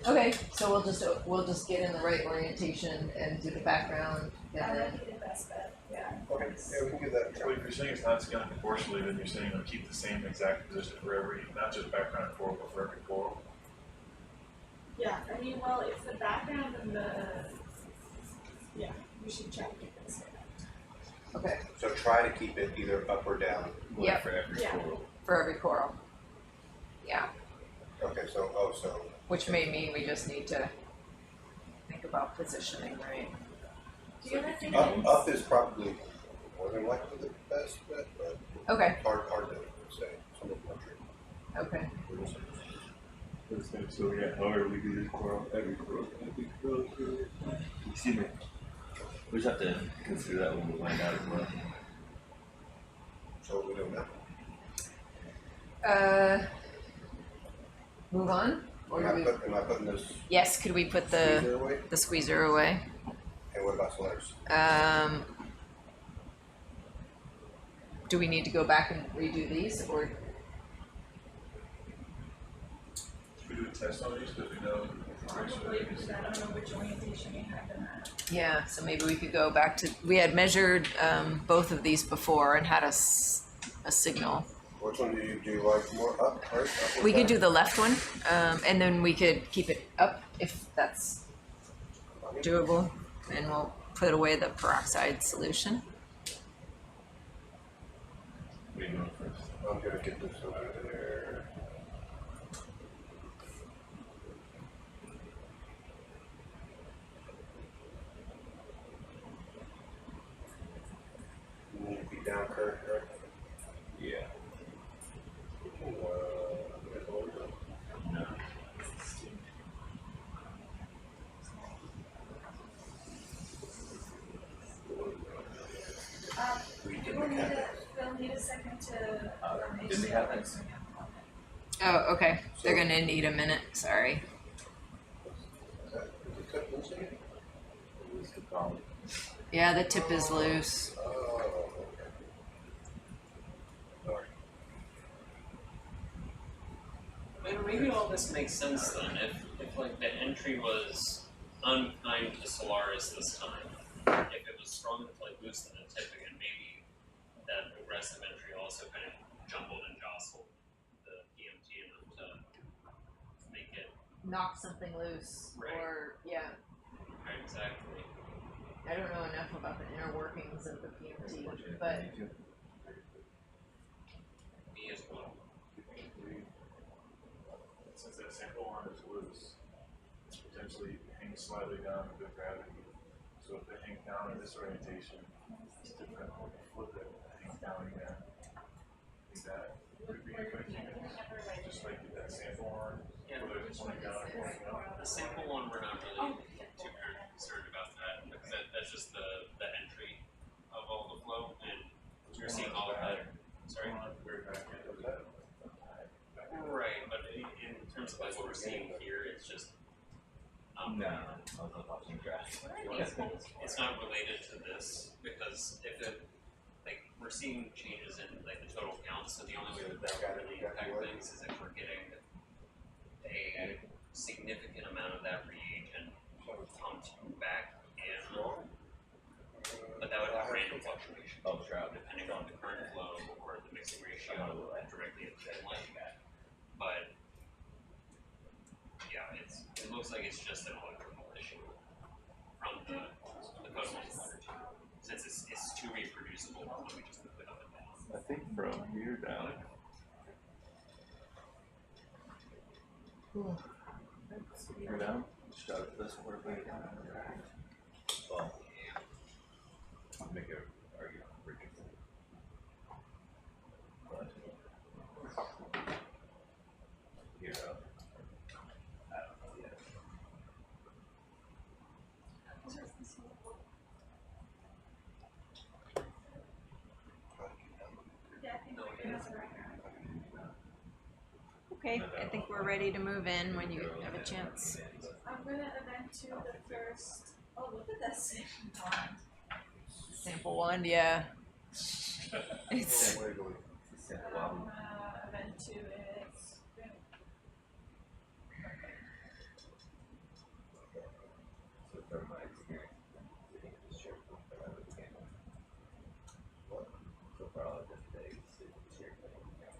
S1: Okay, so we'll just get in the right orientation and do the background and
S3: That
S1: then
S3: would be the best bet, yeah.
S8: Okay, yeah, we can do that.
S5: So if you're saying it's not scaling proportionally, then you're saying it'll keep the same exact position for every, not just background coral, but for every coral.
S3: Yeah, I mean, well, if the background and the, yeah, we should check if it's.
S1: okay,
S8: So try to keep it either up or down.
S1: Yep.
S12: For every
S3: Yeah.
S12: coral.
S1: for every coral. Yeah,
S8: Okay, so, so,
S1: which may mean we just need to think about positioning, right?
S3: The other thing is.
S8: up is probably more than likely the best bet, but
S1: Okay,
S8: hard to say. Some of them are tricky.
S1: okay.
S12: So yeah, however we do this coral, every coral. Excuse me. We just have to consider that when we find out as well.
S8: So what we do now?
S1: Move on? Or do we?
S8: Am I putting this
S1: Yes, could we put
S8: squeezer away?
S1: the squeezer away?
S8: And what about SOLARIS?
S1: Do we need to go back and redo these or?
S5: Should we do a test on these, because we know.
S3: Probably, because I don't know which orientation you have them at.
S1: Yeah, so maybe we could go back to, we had measured both of these before and had a signal.
S8: Which one do you like more? Up, right? Up or
S1: We could
S8: down?
S1: do the left one, and then we could keep it up if that's doable, and we'll put away the peroxide solution.
S5: We know first.
S8: I'm gonna get this over there. You need to be down current, right?
S12: Yeah.
S5: No.
S3: We'll need a second to.
S12: Didn't we have that?
S1: Oh, okay. They're gonna need a minute. Sorry.
S8: Is it cut loose again?
S12: What's the problem?
S1: Yeah, the tip is loose.
S8: Oh, okay. All right.
S6: And maybe all this makes sense then, if like the entry was unkind to Solaris this time, if it was strong enough to like loosen the tip again, maybe that aggressive entry also kind of jumbled and jostled the PMT enough to make it
S1: Knock something loose.
S6: Right.
S1: Or, yeah.
S6: right exactly.
S1: I don't know enough about the inner workings of the PMT, but
S6: Me as well.
S5: Since that sample arm is loose, it's potentially hanging slightly down with good gravity. So if it hangs down in this orientation, it's different. When you flip it, it hangs down again. I think that could be a good thing. Just like that sample arm,
S6: Yeah,
S5: whether it's pointing down or pointing up.
S6: the sample one we're not really too concerned about that because that's just the entry of all the flow and you're seeing all of that. Sorry.
S5: Very back end of that.
S6: Right, but in terms of like what we're seeing here, it's just
S12: No, I was not watching grass.
S6: it's not related to this because if it like we're seeing changes in like the total count, so the only way that would really impact things is if we're getting a significant amount of that reagent pumped back in, but that would have random fluctuation depending on the current flow or the mixing ratio directly at the inlet. But yeah, it looks like it's just an electrical issue from the cosmos water tube. Since it's too reproducible, let me just move it up and down.
S12: I think from here down. Here down, shove this way down. Well, I'll make an argument for it. But here up. I don't know yet.
S3: Yeah, I think we're gonna.
S1: okay. I think we're ready to move in when you have a chance.
S3: I'm gonna event to the first. Oh, look at that same pond.
S1: Sample one, yeah. It's
S3: I'm gonna event to it.
S12: So from my experience, it's shared with the other camera. So far, all I've done today is shared with the camera.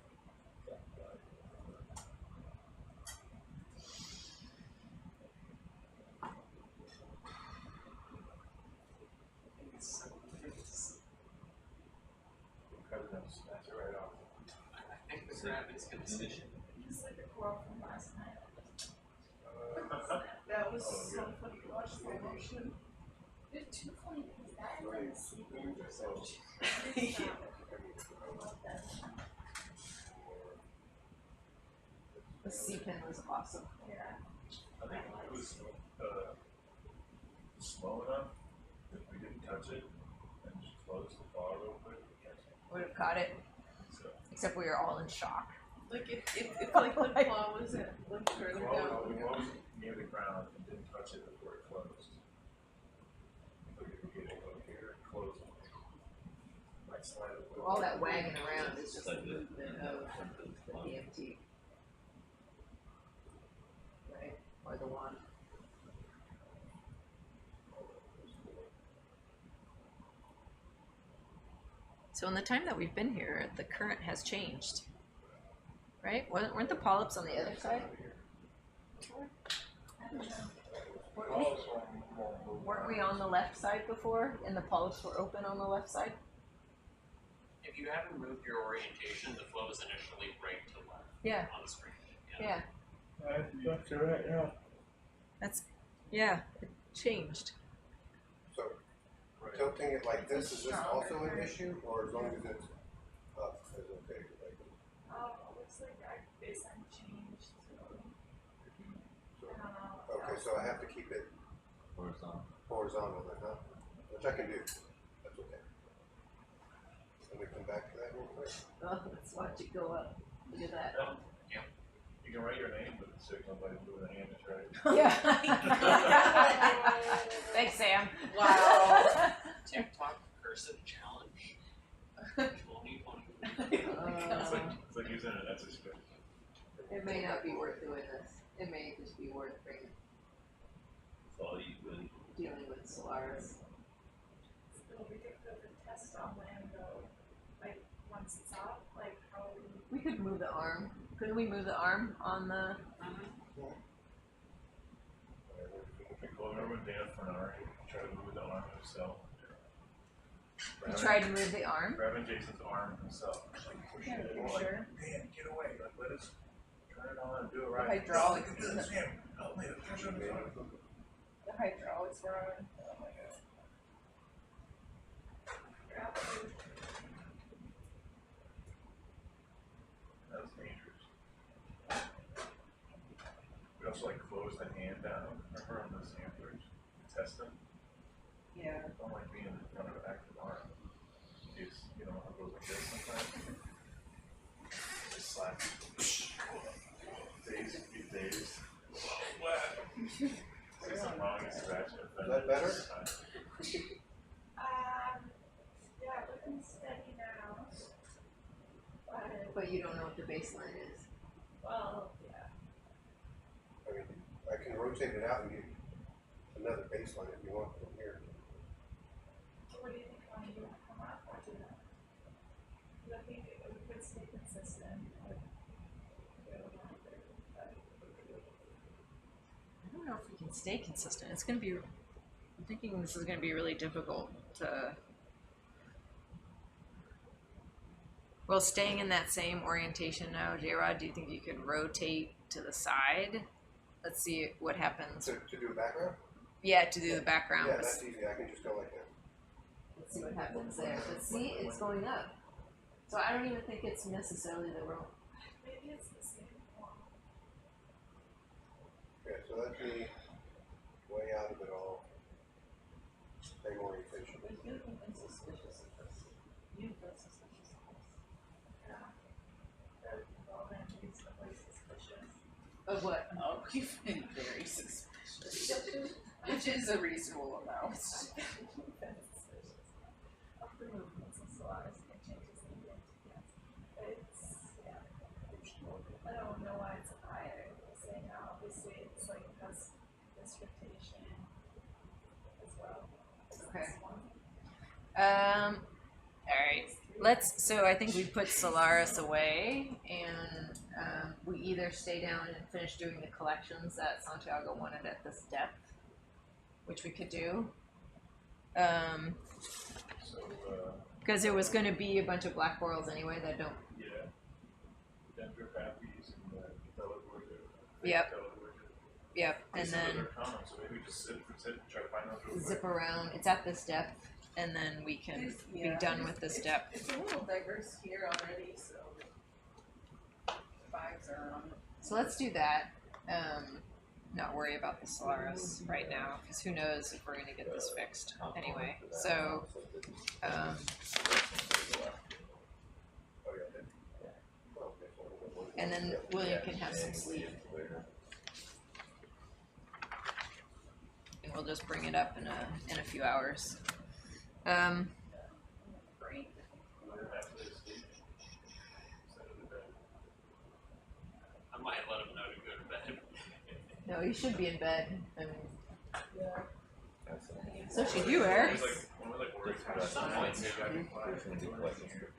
S5: Cut it up, snatch it right off.
S6: I think the gravity's gonna stay.
S3: It's like a coral from last night. That was so funny to watch slow motion.
S11: They're too funny because that is in the season. I love that.
S1: the C pin was awesome.
S3: Yeah.
S5: I think it was slow enough that we didn't touch it and just close the bar real quick.
S1: Would have caught it,
S5: So,
S1: except we were all in shock.
S10: Like if like the claw was like further
S5: we
S10: down.
S5: closed near the ground and didn't touch it before it closed. So we could get it over here, close it. Might slide it.
S1: All that wagging around is just the
S12: Like the-
S1: movement of the PMT. Right? Or the wand. So in the time that we've been here, the current has changed. Right? Weren't the polyps on the other side? Weren't we on the left side before and the polyps were open on the left side?
S6: If you haven't moved your orientation, the flow is initially right to left
S1: Yeah.
S6: on the screen.
S1: Yeah.
S5: That's correct, yeah.
S1: That's, yeah, it changed.
S8: So tilting it like this, is this also an issue, or as long as it's up, is okay? Like,
S3: It looks like our baseline changed, so
S8: so-
S3: I don't know.
S8: Okay, so I have to keep it horizontal then, huh? Which I can do, that's okay. Let me come back to that real quick.
S1: Oh, let's watch it go up. Look at that.
S5: You can write your name, but it's sick, nobody with a hand is right.
S1: Yeah. Thanks, Sam.
S10: Wow.
S6: TikTok cursive challenge. 2020.
S5: It's like using an etch a sketch.
S1: It may not be worth doing this. It may just be worth bringing,
S12: That's all you really.
S1: dealing with Solaris.
S3: So we could put the test on land though, like once it's out, like how
S1: We could move the arm. Couldn't we move the arm on the?
S5: Well, remember when Dan Fernari tried to move the arm himself?
S1: You tried to move the arm?
S5: Grabbing Jason's arm himself. Like, pushing it.
S10: you
S5: Like,
S10: sure?
S5: Dan, get away. Like, let us turn it on and do it
S10: The
S5: right.
S10: hydraulics.
S5: No, we can do this, Sam. Help me. Push on the front.
S10: The hydraulics were on. Oh my god.
S5: That was dangerous. We also like closed the hand down. Remember on the samplers? Test them.
S10: Yeah.
S5: Don't like being in front of an active arm. In case, you know, it goes like this sometimes. Just slap. Days, few days. Say something wrong and scratch it.
S8: Is that better?
S3: yeah, looking steady now.
S1: But you don't know what the baseline is.
S3: Well, yeah.
S8: I mean, I can rotate it out and get another baseline if you want from here.
S3: What do you think you want to do? Come up or do that? Because I think it could stay consistent. Like,
S1: I don't know if we can stay consistent. It's gonna be. I'm thinking this is gonna be really difficult to. Well, staying in that same orientation now, J-Rod, do you think you could rotate to the side? Let's see what happens.
S8: To do a background?
S1: Yeah, to do the background.
S8: Yeah, that's easy. I can just go like that.
S1: Let's see what happens there. But see, it's going up. So I don't even think it's necessarily the wrong.
S3: maybe it's the same one.
S8: Okay, so that's me way out of it all. Same orientation.
S10: You think it's suspicious of this. You feel suspicious of this.
S3: Yeah. That involvement is definitely suspicious.
S1: Of what?
S10: Oh, you've been very suspicious. Which is a reasonable amount.
S3: Of the movements of Solaris and changes in the yes. But it's, yeah. I don't know why it's higher. Saying now, obviously, it's like has this rotation as well.
S1: Okay. Alright. So I think we put Solaris away and we either stay down and finish doing the collections that Santiago wanted at this depth, which we could do. Because there was going to be a bunch of black corals anyway that don't.
S5: Yeah. Denver Pappies and Telewood.
S1: Yep. Yep. And then
S5: They're common, so maybe we just sit and try to find those real quick.
S1: zip around. It's at this depth, and then we can be done with this depth.
S10: It's a little diverse here already, so the vibes are on.
S1: So let's do that. Not worry about the Solaris right now, because who knows if we're going to get this fixed anyway. So,
S8: Oh,
S1: and then William can have some sleep, and we'll just bring it up in a few hours.
S6: I might let him know to go to bed.
S1: No, you should be in bed. I mean,
S10: Yeah.
S1: so should you, Eric.
S5: When we're like worried about
S6: Some points,
S5: maybe I can find some good questions here.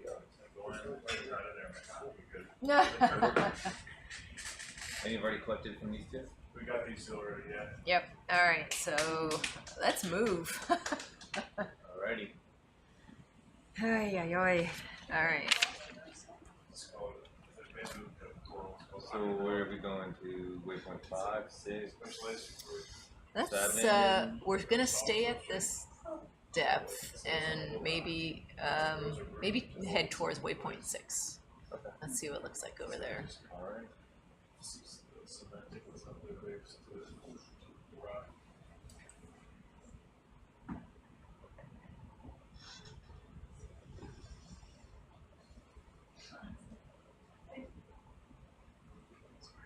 S5: Go in, right out of there, my copy, good.
S12: And you've already collected from these two?
S5: We got these still already, yeah.
S1: Yep. All right. So let's move.
S12: Alrighty.
S1: Ay, ay, ay. All right.
S12: So where are we going to? Waypoint 5, 6?
S1: Let's we're gonna stay at this depth and maybe maybe head towards waypoint 6.
S12: Okay.
S1: Let's see what it looks like over there.
S12: Alright.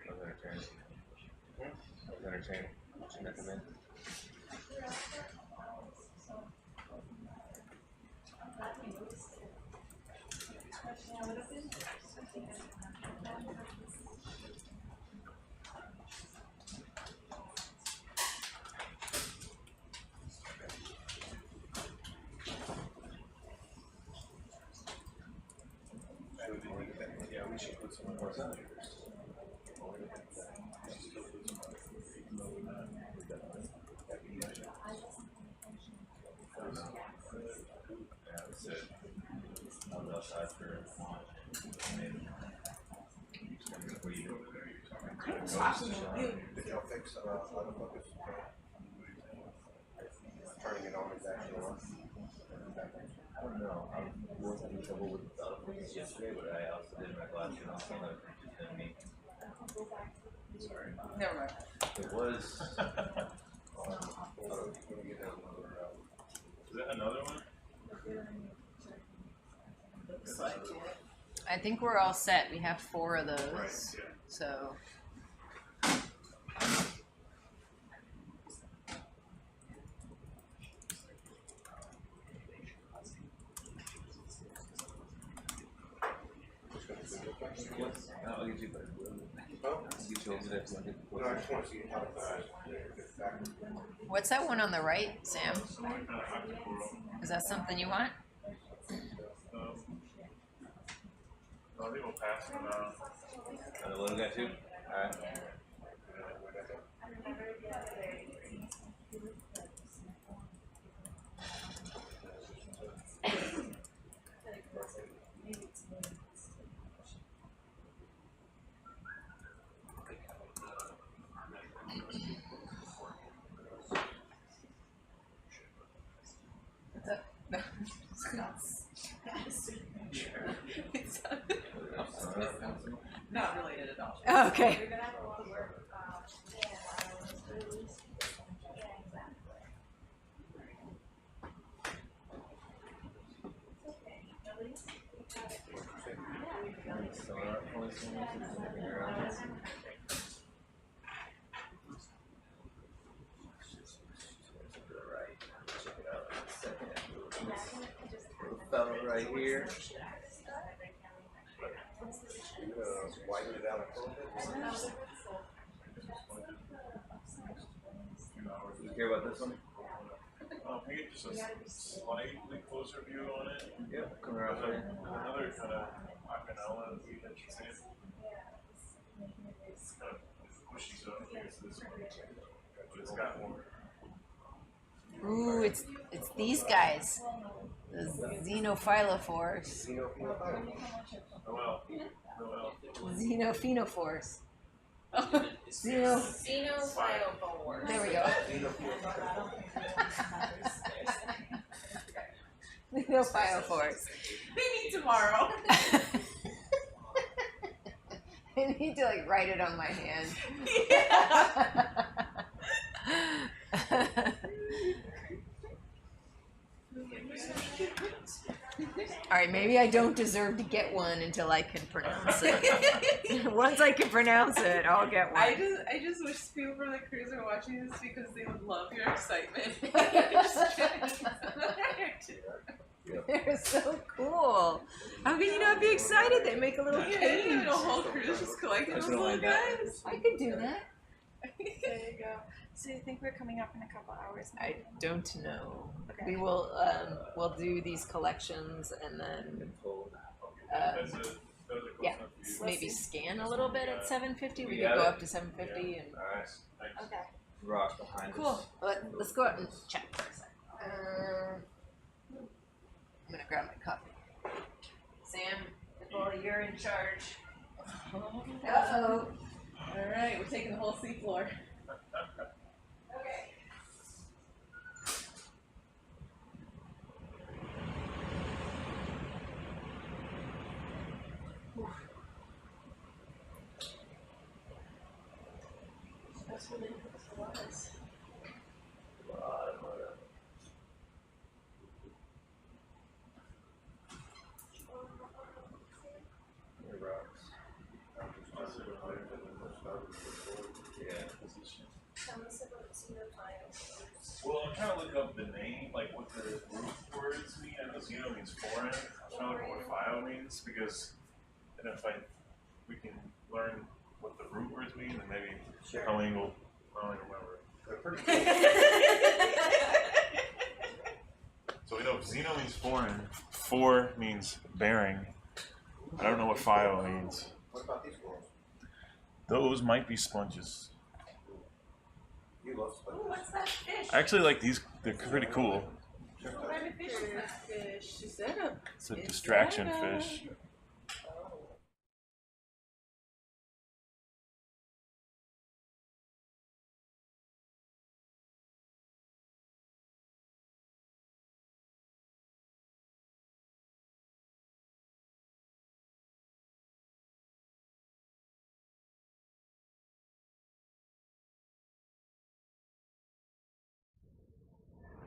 S12: That was entertaining. That was entertaining. What you recommend?
S8: Yeah, we should put some more in.
S12: Yeah, that's it. On the outside for
S8: Did y'all fix autofocus? Turning it on is actually on.
S12: I don't know. I was having trouble with the autofocus yesterday, but I also did my glasses on some other pictures than me. Sorry.
S10: Never mind.
S12: It was.
S5: Is that another one?
S10: Looks like it.
S1: I think we're all set. We have 4 of those.
S5: Right, yeah.
S1: So
S12: Yes. I'll get you, but I'll get you over there if you want to get the
S8: No, I just want to see how it's back.
S1: what's that one on the right, Sam? Is that something you want?
S5: I think we'll pass for now.
S12: And the little guy too? Alright.
S10: Not related at all.
S1: Okay.
S3: We're gonna have a lot of work,
S12: Solar points in this, there's anything around this. To the right. Check it out in a second. Little fella right here.
S8: Widen it out a little bit.
S12: You care about this one?
S5: Maybe just a slightly closer view on it.
S12: Yep, come around here.
S5: Another kind of Acapella view that you said. It's kind of pushy, so I don't think it's this one. But it's got more.
S1: Ooh, it's these guys. The xenophilophores.
S5: Noel.
S1: Xenophenophores.
S3: Xenophilophores.
S1: There we go. Xenophilophores.
S10: Maybe tomorrow.
S1: I need to like write it on my hand. All right, maybe I don't deserve to get one until I can pronounce it. Once I can pronounce it, I'll get one.
S10: I just wish people from the cruise are watching this because they would love your excitement.
S1: They're so cool. How can you not be excited? They make a little
S10: Yeah,
S1: cage.
S10: a whole cruise just collecting those little guys.
S1: I could do that.
S11: There you go. So you think we're coming up in a couple hours now?
S1: I don't know.
S11: Okay.
S1: We will we'll do these collections and then
S5: That's a
S1: yeah,
S5: close
S1: maybe scan a little bit at 750. We
S12: We
S1: could
S12: got
S1: go
S12: it?
S1: up to 750 and
S12: Alright.
S11: Okay.
S12: Rock behind
S1: cool.
S12: us.
S1: Let's go out and check for a second. I'm gonna grab my coffee. Sam, Nicole, you're in charge.
S10: Uh-oh. All right, we're taking the whole seafloor.
S1: Okay.
S10: That's really what it was.
S11: Tell us about xenophiles.
S5: Well, I'm trying to look up the name, like what the root words mean. I know xeno means foreign. I'm trying to look at what phio means because then if we can learn what the root words mean, then maybe Colleen will remember.
S8: They're pretty cool.
S5: So we know xeno means foreign. For means bearing. I don't know what phio means.
S8: What about these corals?
S5: Those might be sponges.
S8: You love
S10: Ooh,
S8: sponges.
S10: what's that fish?
S5: I actually like these. They're pretty cool.
S10: What kind of fish is that fish? Is that a...
S5: It's a
S10: is
S5: distraction
S10: that a-
S5: fish.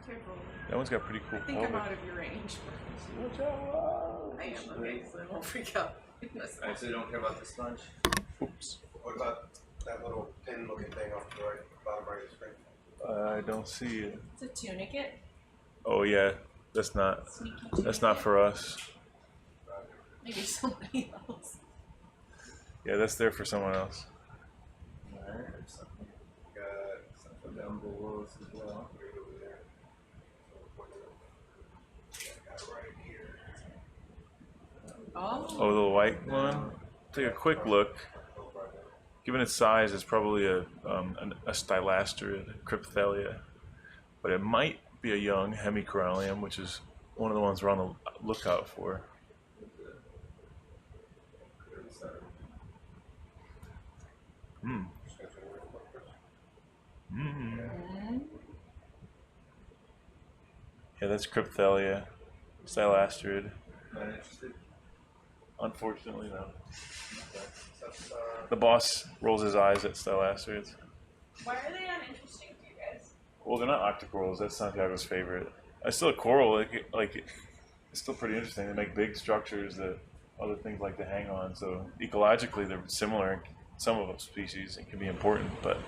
S10: Careful.
S5: That one's got pretty cool
S10: I think I'm
S5: pelvic.
S10: out of your range.
S5: Watch out!
S10: I am, okay, so I won't freak out.
S12: Alright, so you don't care about the sponge?
S5: Oops.
S8: What about that little pin looking thing off to the right, bottom right of the screen?
S5: I don't see it.
S10: It's a tunicate.
S5: Oh yeah, that's not.
S10: Sneaky
S5: That's not
S10: tunicate.
S5: for us.
S10: Maybe somebody else.
S5: Yeah, that's there for someone else.
S12: Alright, there's something,
S8: Got
S12: something down below us as well.
S8: right over there. Got it right here.
S10: Oh.
S5: Oh, the white one. Take a quick look. Given its size, it's probably a stylasterid, Crypthelia, but it might be a young hemicorallium, which is one of the ones we're on the lookout for. Hmm. Mm. Yeah, that's Crypthelia, stylasterid.
S12: Not interested?
S5: Unfortunately, no.
S8: That's,
S5: The boss rolls his eyes at stylasterids.
S11: Why are they uninteresting to you guys?
S5: Well, they're not octocorals. That's Santiago's favorite. It's still a coral. It's still pretty interesting. They make big structures that other things like to hang on. So ecologically, they're similar in some of the species and can be important, but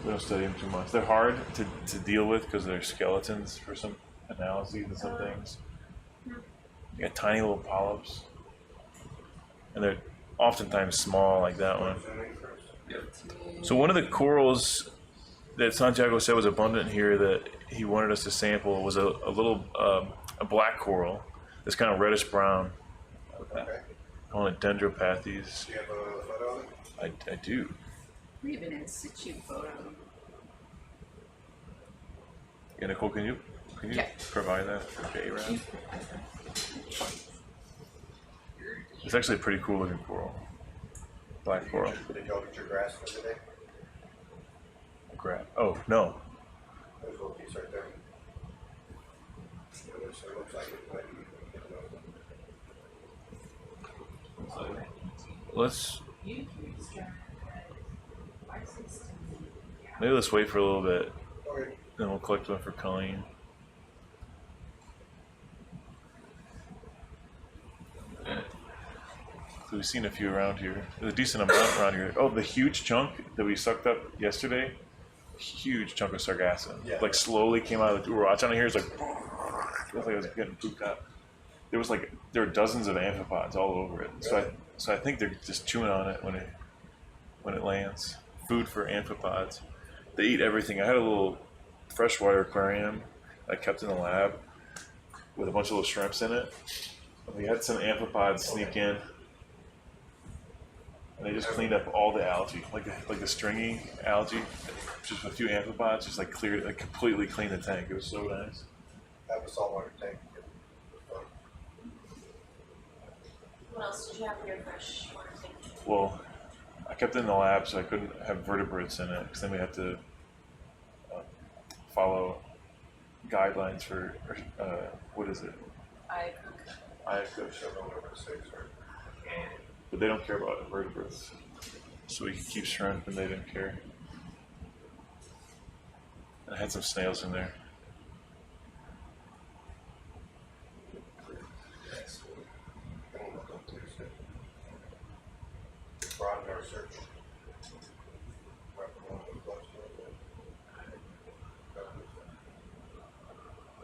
S5: we don't study them too much. They're hard to deal with because they're skeletons for some analyses and some things. You got tiny little polyps, and they're oftentimes small, like that one. So one of the corals that Santiago said was abundant here that he wanted us to sample was a little a black coral that's kind of reddish brown.
S8: okay.
S5: Calling it Dendropathes.
S8: Do you have a photo of it?
S5: I do.
S10: We have an in situ photo.
S5: Yeah, Nicole, can you
S10: Yeah.
S5: provide that for Jay around? It's actually a pretty cool looking coral. Black coral.
S8: Did y'all get your grass for today?
S5: Crap. Oh no.
S8: There's a little piece right there. Yeah, there's- it looks like it might be.
S5: Let's maybe let's wait for a little bit,
S8: Okay.
S5: then we'll collect one for Colleen. So we've seen a few around here. There's a decent amount around here. Oh, the huge chunk that we sucked up yesterday, huge chunk of sargassum.
S8: Yeah.
S5: Like slowly came out of the watch on here. It's like, feels like I was getting pooped out. There were dozens of amphipods all over it. So I think they're just chewing on it when it lands. Food for amphipods. They eat everything. I had a little freshwater aquarium I kept in the lab with a bunch of little shrimps in it. We had some amphipods sneak in. And they just cleaned up all the algae, like the stringy algae, just a few amphipods, just completely cleaned the tank. It was so nice.
S8: Have a saltwater tank.
S11: What else did you have for your freshwater tank?
S5: Well, I kept it in the lab, so I couldn't have vertebrates in it, because then we have to follow guidelines for, what is it? IACUC. But they don't care about invertebrates. So we could keep shrimp, and they didn't care. And I had some snails in there.
S8: Broaden our search.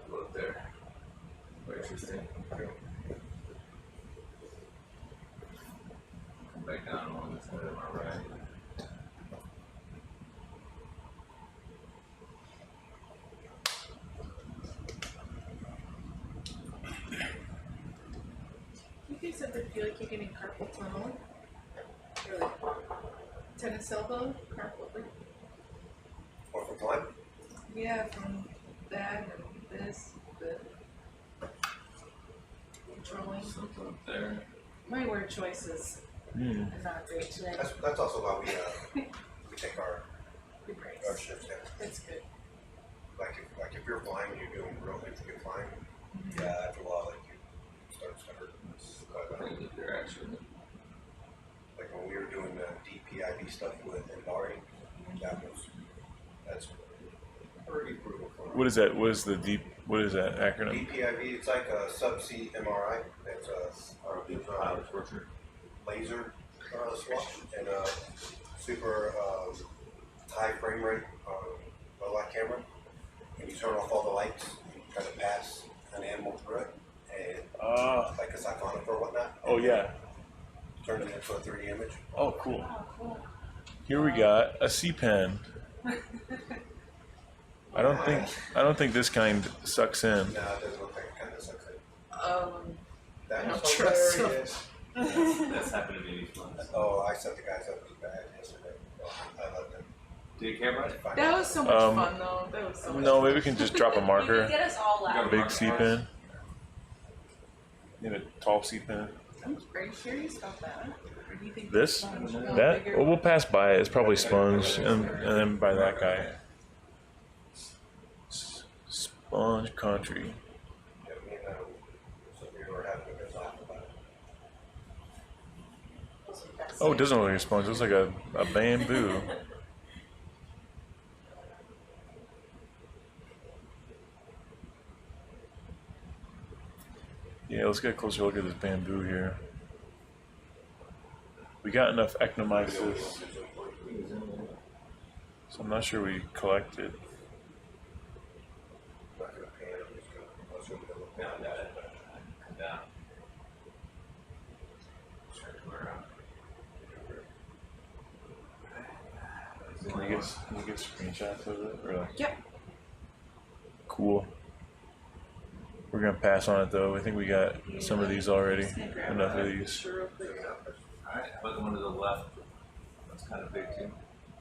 S12: Look there. Very interesting. Come back down along this side of my right.
S10: You guys ever feel like you're getting carpal tunnel? Or like tennis elbow? Carpal, like,
S8: Or from time?
S10: yeah, from that and this, the controlling.
S12: Something up there.
S10: My word choices are not great today.
S8: That's also why we take our
S10: Good breaks.
S8: shifts down.
S10: That's good.
S8: Like if you're flying and you're doing real intricate flying, yeah, after a while, like you start to hurt.
S12: Pretty good direction.
S8: Like when we were doing the DPIB stuff with Endari, that's pretty brutal.
S5: What is that? What is the deep? What is that acronym?
S8: DPIB, it's like a subsea MRI. It's a
S12: torture.
S8: laser swap and a super high frame rate low light camera. And you turn off all the lights and you try to pass an animal through it, and like a cyclonic or whatnot.
S5: Oh yeah.
S8: Turn it into a 3D image.
S5: Oh, cool. Here we got a sea pen. I don't think this kind sucks in.
S8: No, it doesn't look like it kind of sucks in.
S10: I don't
S8: That's
S10: trust
S8: hilarious.
S12: That's happened to me before.
S8: Oh, I set the guys up as bad yesterday. I love them.
S12: Did you care about it?
S10: That was so much fun though. That was so much
S5: No,
S10: fun.
S5: maybe we can just drop a marker.
S11: Get us all
S5: A
S11: loud.
S5: big sea pen. Need a tall sea pen.
S10: Are you curious about that? Or do you think
S5: This?
S10: sponge will go
S5: That?
S10: bigger?
S5: Well, we'll pass by it. It's probably sponge, and then by that guy. Sponge country.
S8: Yeah, me and so we were having a good laugh about it.
S5: Oh, it doesn't look like a sponge. It looks like a bamboo. Yeah, let's get a closer look at this bamboo here. We got enough ectomyces, so I'm not sure we collected.
S8: I'm not gonna pan it, I'm just gonna zoom in a little bit.
S12: Down, down, down. Start to wear out.
S5: Can you get screenshots of it? Or like,
S10: Yep.
S5: cool. We're gonna pass on it though. I think we got some of these already.
S10: Just gonna grab
S5: Enough
S10: a
S5: of these.
S10: picture real quick.
S12: Alright, how about the one to the left? That's kind of big too.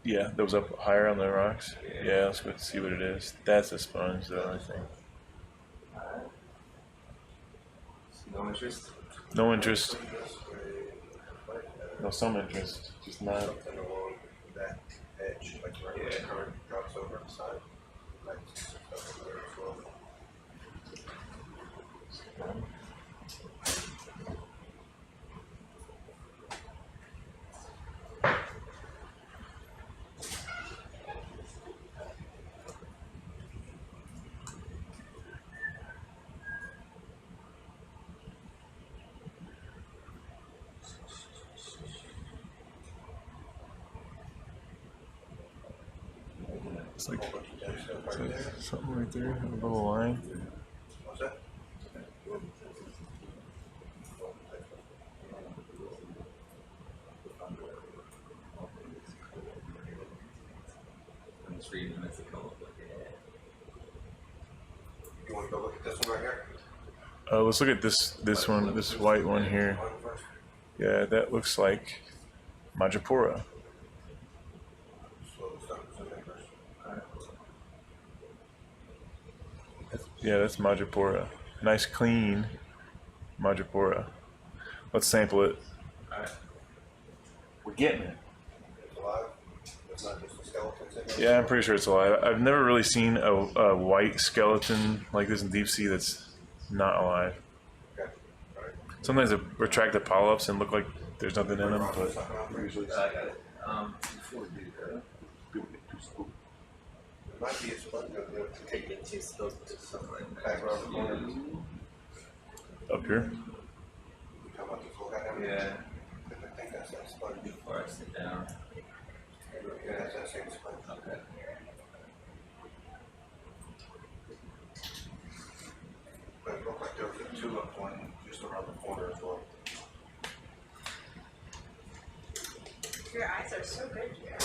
S5: Yeah, that was up higher on the rocks. Yeah, let's go see what it is. That's a sponge though, I think.
S12: Alright. No interest?
S5: No interest. No, some interest, just not.
S8: Something along that edge, like right where the current drops over the side. Like stuff over there as well.
S5: It's like something right there, a little line.
S8: What's that?
S12: I'm just reading Mexico.
S8: You wanna go look at this one right here?
S5: Let's look at this one, this white one here.
S8: One first?
S5: Yeah, that looks like Majapura.
S8: Slow this down, zoom in first.
S5: Yeah, that's Majapura. Nice, clean Majapura.
S13: Let's sample it.
S5: Alright.
S13: We're getting it.
S8: It's alive. It's not just a skeleton sitting there.
S13: Yeah, I'm pretty sure it's alive. I've never really seen a white skeleton like this in deep sea that's not alive.
S8: Okay. All right.
S13: Sometimes they retract the polyps and look like there's nothing in them, but usually
S12: I got it. Before we do that,
S13: people get too spooked.
S8: It might be a split.
S12: take it to scope to something.
S8: Back around the corner.
S13: Up here.
S8: You talking about the full guy down there?
S12: Yeah,
S8: I think that's that sponge.
S12: before I sit down.
S8: Yeah, that's that same sponge.
S12: Okay.
S8: But it looked like there was a tulip one just around the corner as well.
S3: Your eyes are so good, Jared.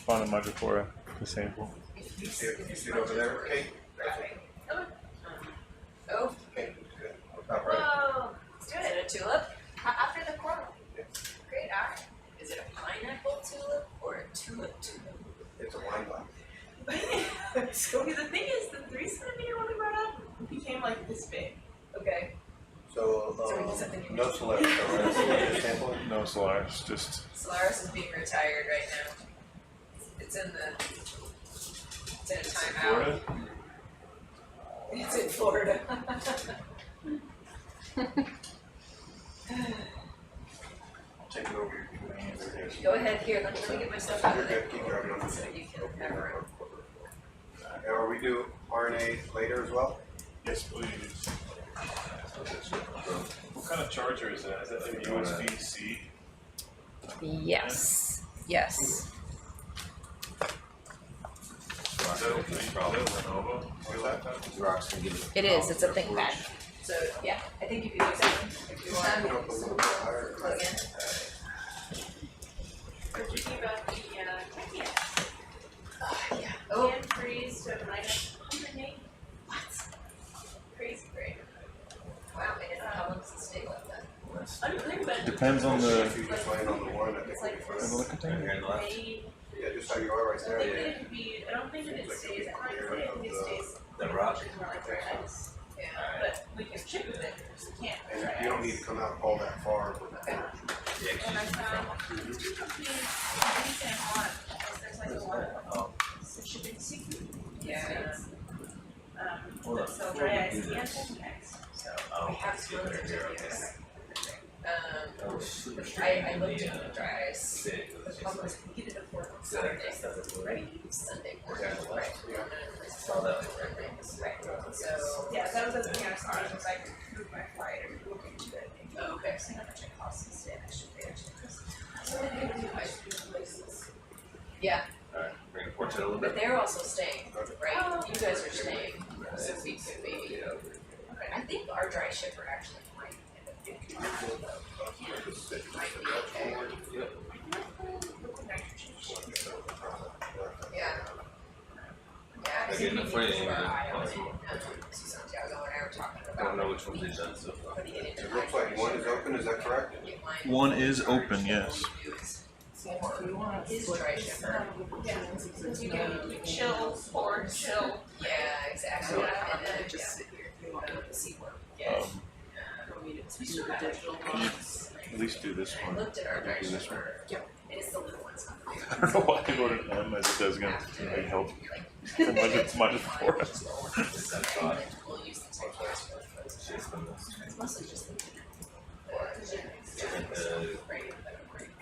S13: Found a microflora, the sample.
S8: You see it over there, Kate?
S1: Oh,
S8: Kate, good. About right.
S1: whoa! Let's do it. Is it a tulip? After the coral. Great eye. Is it a pineapple tulip or a tulip tulip?
S8: It's a wine glass.
S3: So the thing is, the 3 centimeter one we brought up became like this big.
S1: Okay.
S8: So,
S1: So we did something
S8: no Solaris, right? Sampling?
S13: No Solaris, just
S1: Solaris is being retired right now. It's in a timeout.
S13: Florida.
S1: It's in Florida.
S8: I'll take it over.
S1: Go ahead, here, let me get myself out
S8: You're
S1: of there.
S8: good, keep driving on.
S1: So you can have room.
S8: Or we do RNA later as well?
S13: Yes, please. What kind of charger is that? Is that like a USB-C?
S1: Yes. Yes.
S13: Is that Lenovo?
S12: Rock's gonna give
S1: It is, it's a ThinkPad. So, yeah, I think you can use that if you want to plug in.
S3: We're thinking about the Kenya.
S1: Yeah. Oh,
S3: Can freeze to -108.
S1: what?
S3: Crazy great.
S1: Wow, and how long does it stay like that?
S3: Unclear, but
S13: Depends on the
S8: If you just land on the one, I think
S3: it's
S8: we'll be
S3: like
S8: fine.
S13: depends on the container.
S12: here in the left.
S3: they.
S8: Yeah, just how you are right
S3: I
S8: there,
S3: think that
S8: yeah.
S3: it could be. I don't think that it stays at high. I think it stays
S12: The rock.
S3: more like dry ice.
S1: Yeah.
S3: But we can chip with it. Because we can't.
S8: And
S3: dry
S8: you don't
S3: ice.
S8: need to come out all that far with that.
S3: And I found 2 companies in San Juan. There's like a lot of shipping seafood.
S1: Yeah.
S12: Hold on,
S3: So
S12: before
S3: dry
S12: we
S3: ice
S12: do
S3: and
S12: this.
S3: ice. So
S12: Oh,
S1: We have
S12: let's
S1: to
S12: get
S1: go
S12: there
S1: to
S12: here,
S1: yes.
S12: okay.
S1: Um,
S12: That was super
S1: I
S12: strange.
S1: looked into the dry ice.
S12: Sick.
S1: The problem is we get it at work on
S12: That
S1: Saturday,
S12: doesn't work.
S1: ready to use Sunday morning,
S8: Okay.
S1: right?
S12: Saw that one.
S1: Right, so.
S3: yeah, that was the thing I was thinking. Was I could move my flight or look into it.
S1: Oh, okay.
S3: I've seen how much it costs to stay an extra day or two.
S1: So they do ice cream places. Yeah,
S12: Alright, bring it forward a little
S1: but
S12: bit.
S1: they're also staying, right? You guys are staying, so we could maybe.
S12: Yeah.
S1: I think our dry shipper actually might end up doing it. Might be okay. Yeah. Yeah, I
S12: Again,
S1: think we
S12: before you
S1: need to
S12: even-
S1: our eye on it. Santiago and I were talking
S12: I don't know
S1: about
S12: which ones they've done so far.
S1: putting it into.
S8: It looks like one is open, is that correct?
S13: One is open, yes.
S1: His dry shipper.
S3: Yeah, because you can chill or chill.
S1: Yeah, exactly. And then just sit here if you want to see work. Yeah.
S3: We still got digital ones.
S13: At least do this
S1: I
S13: one.
S1: looked at our dry
S13: Do this one.
S1: shipper. Yep. It is the little ones, not the big
S13: I don't know why I wrote an M as it does gonna like help. It's much for us.
S1: We'll use the techniques for those. It's mostly just the.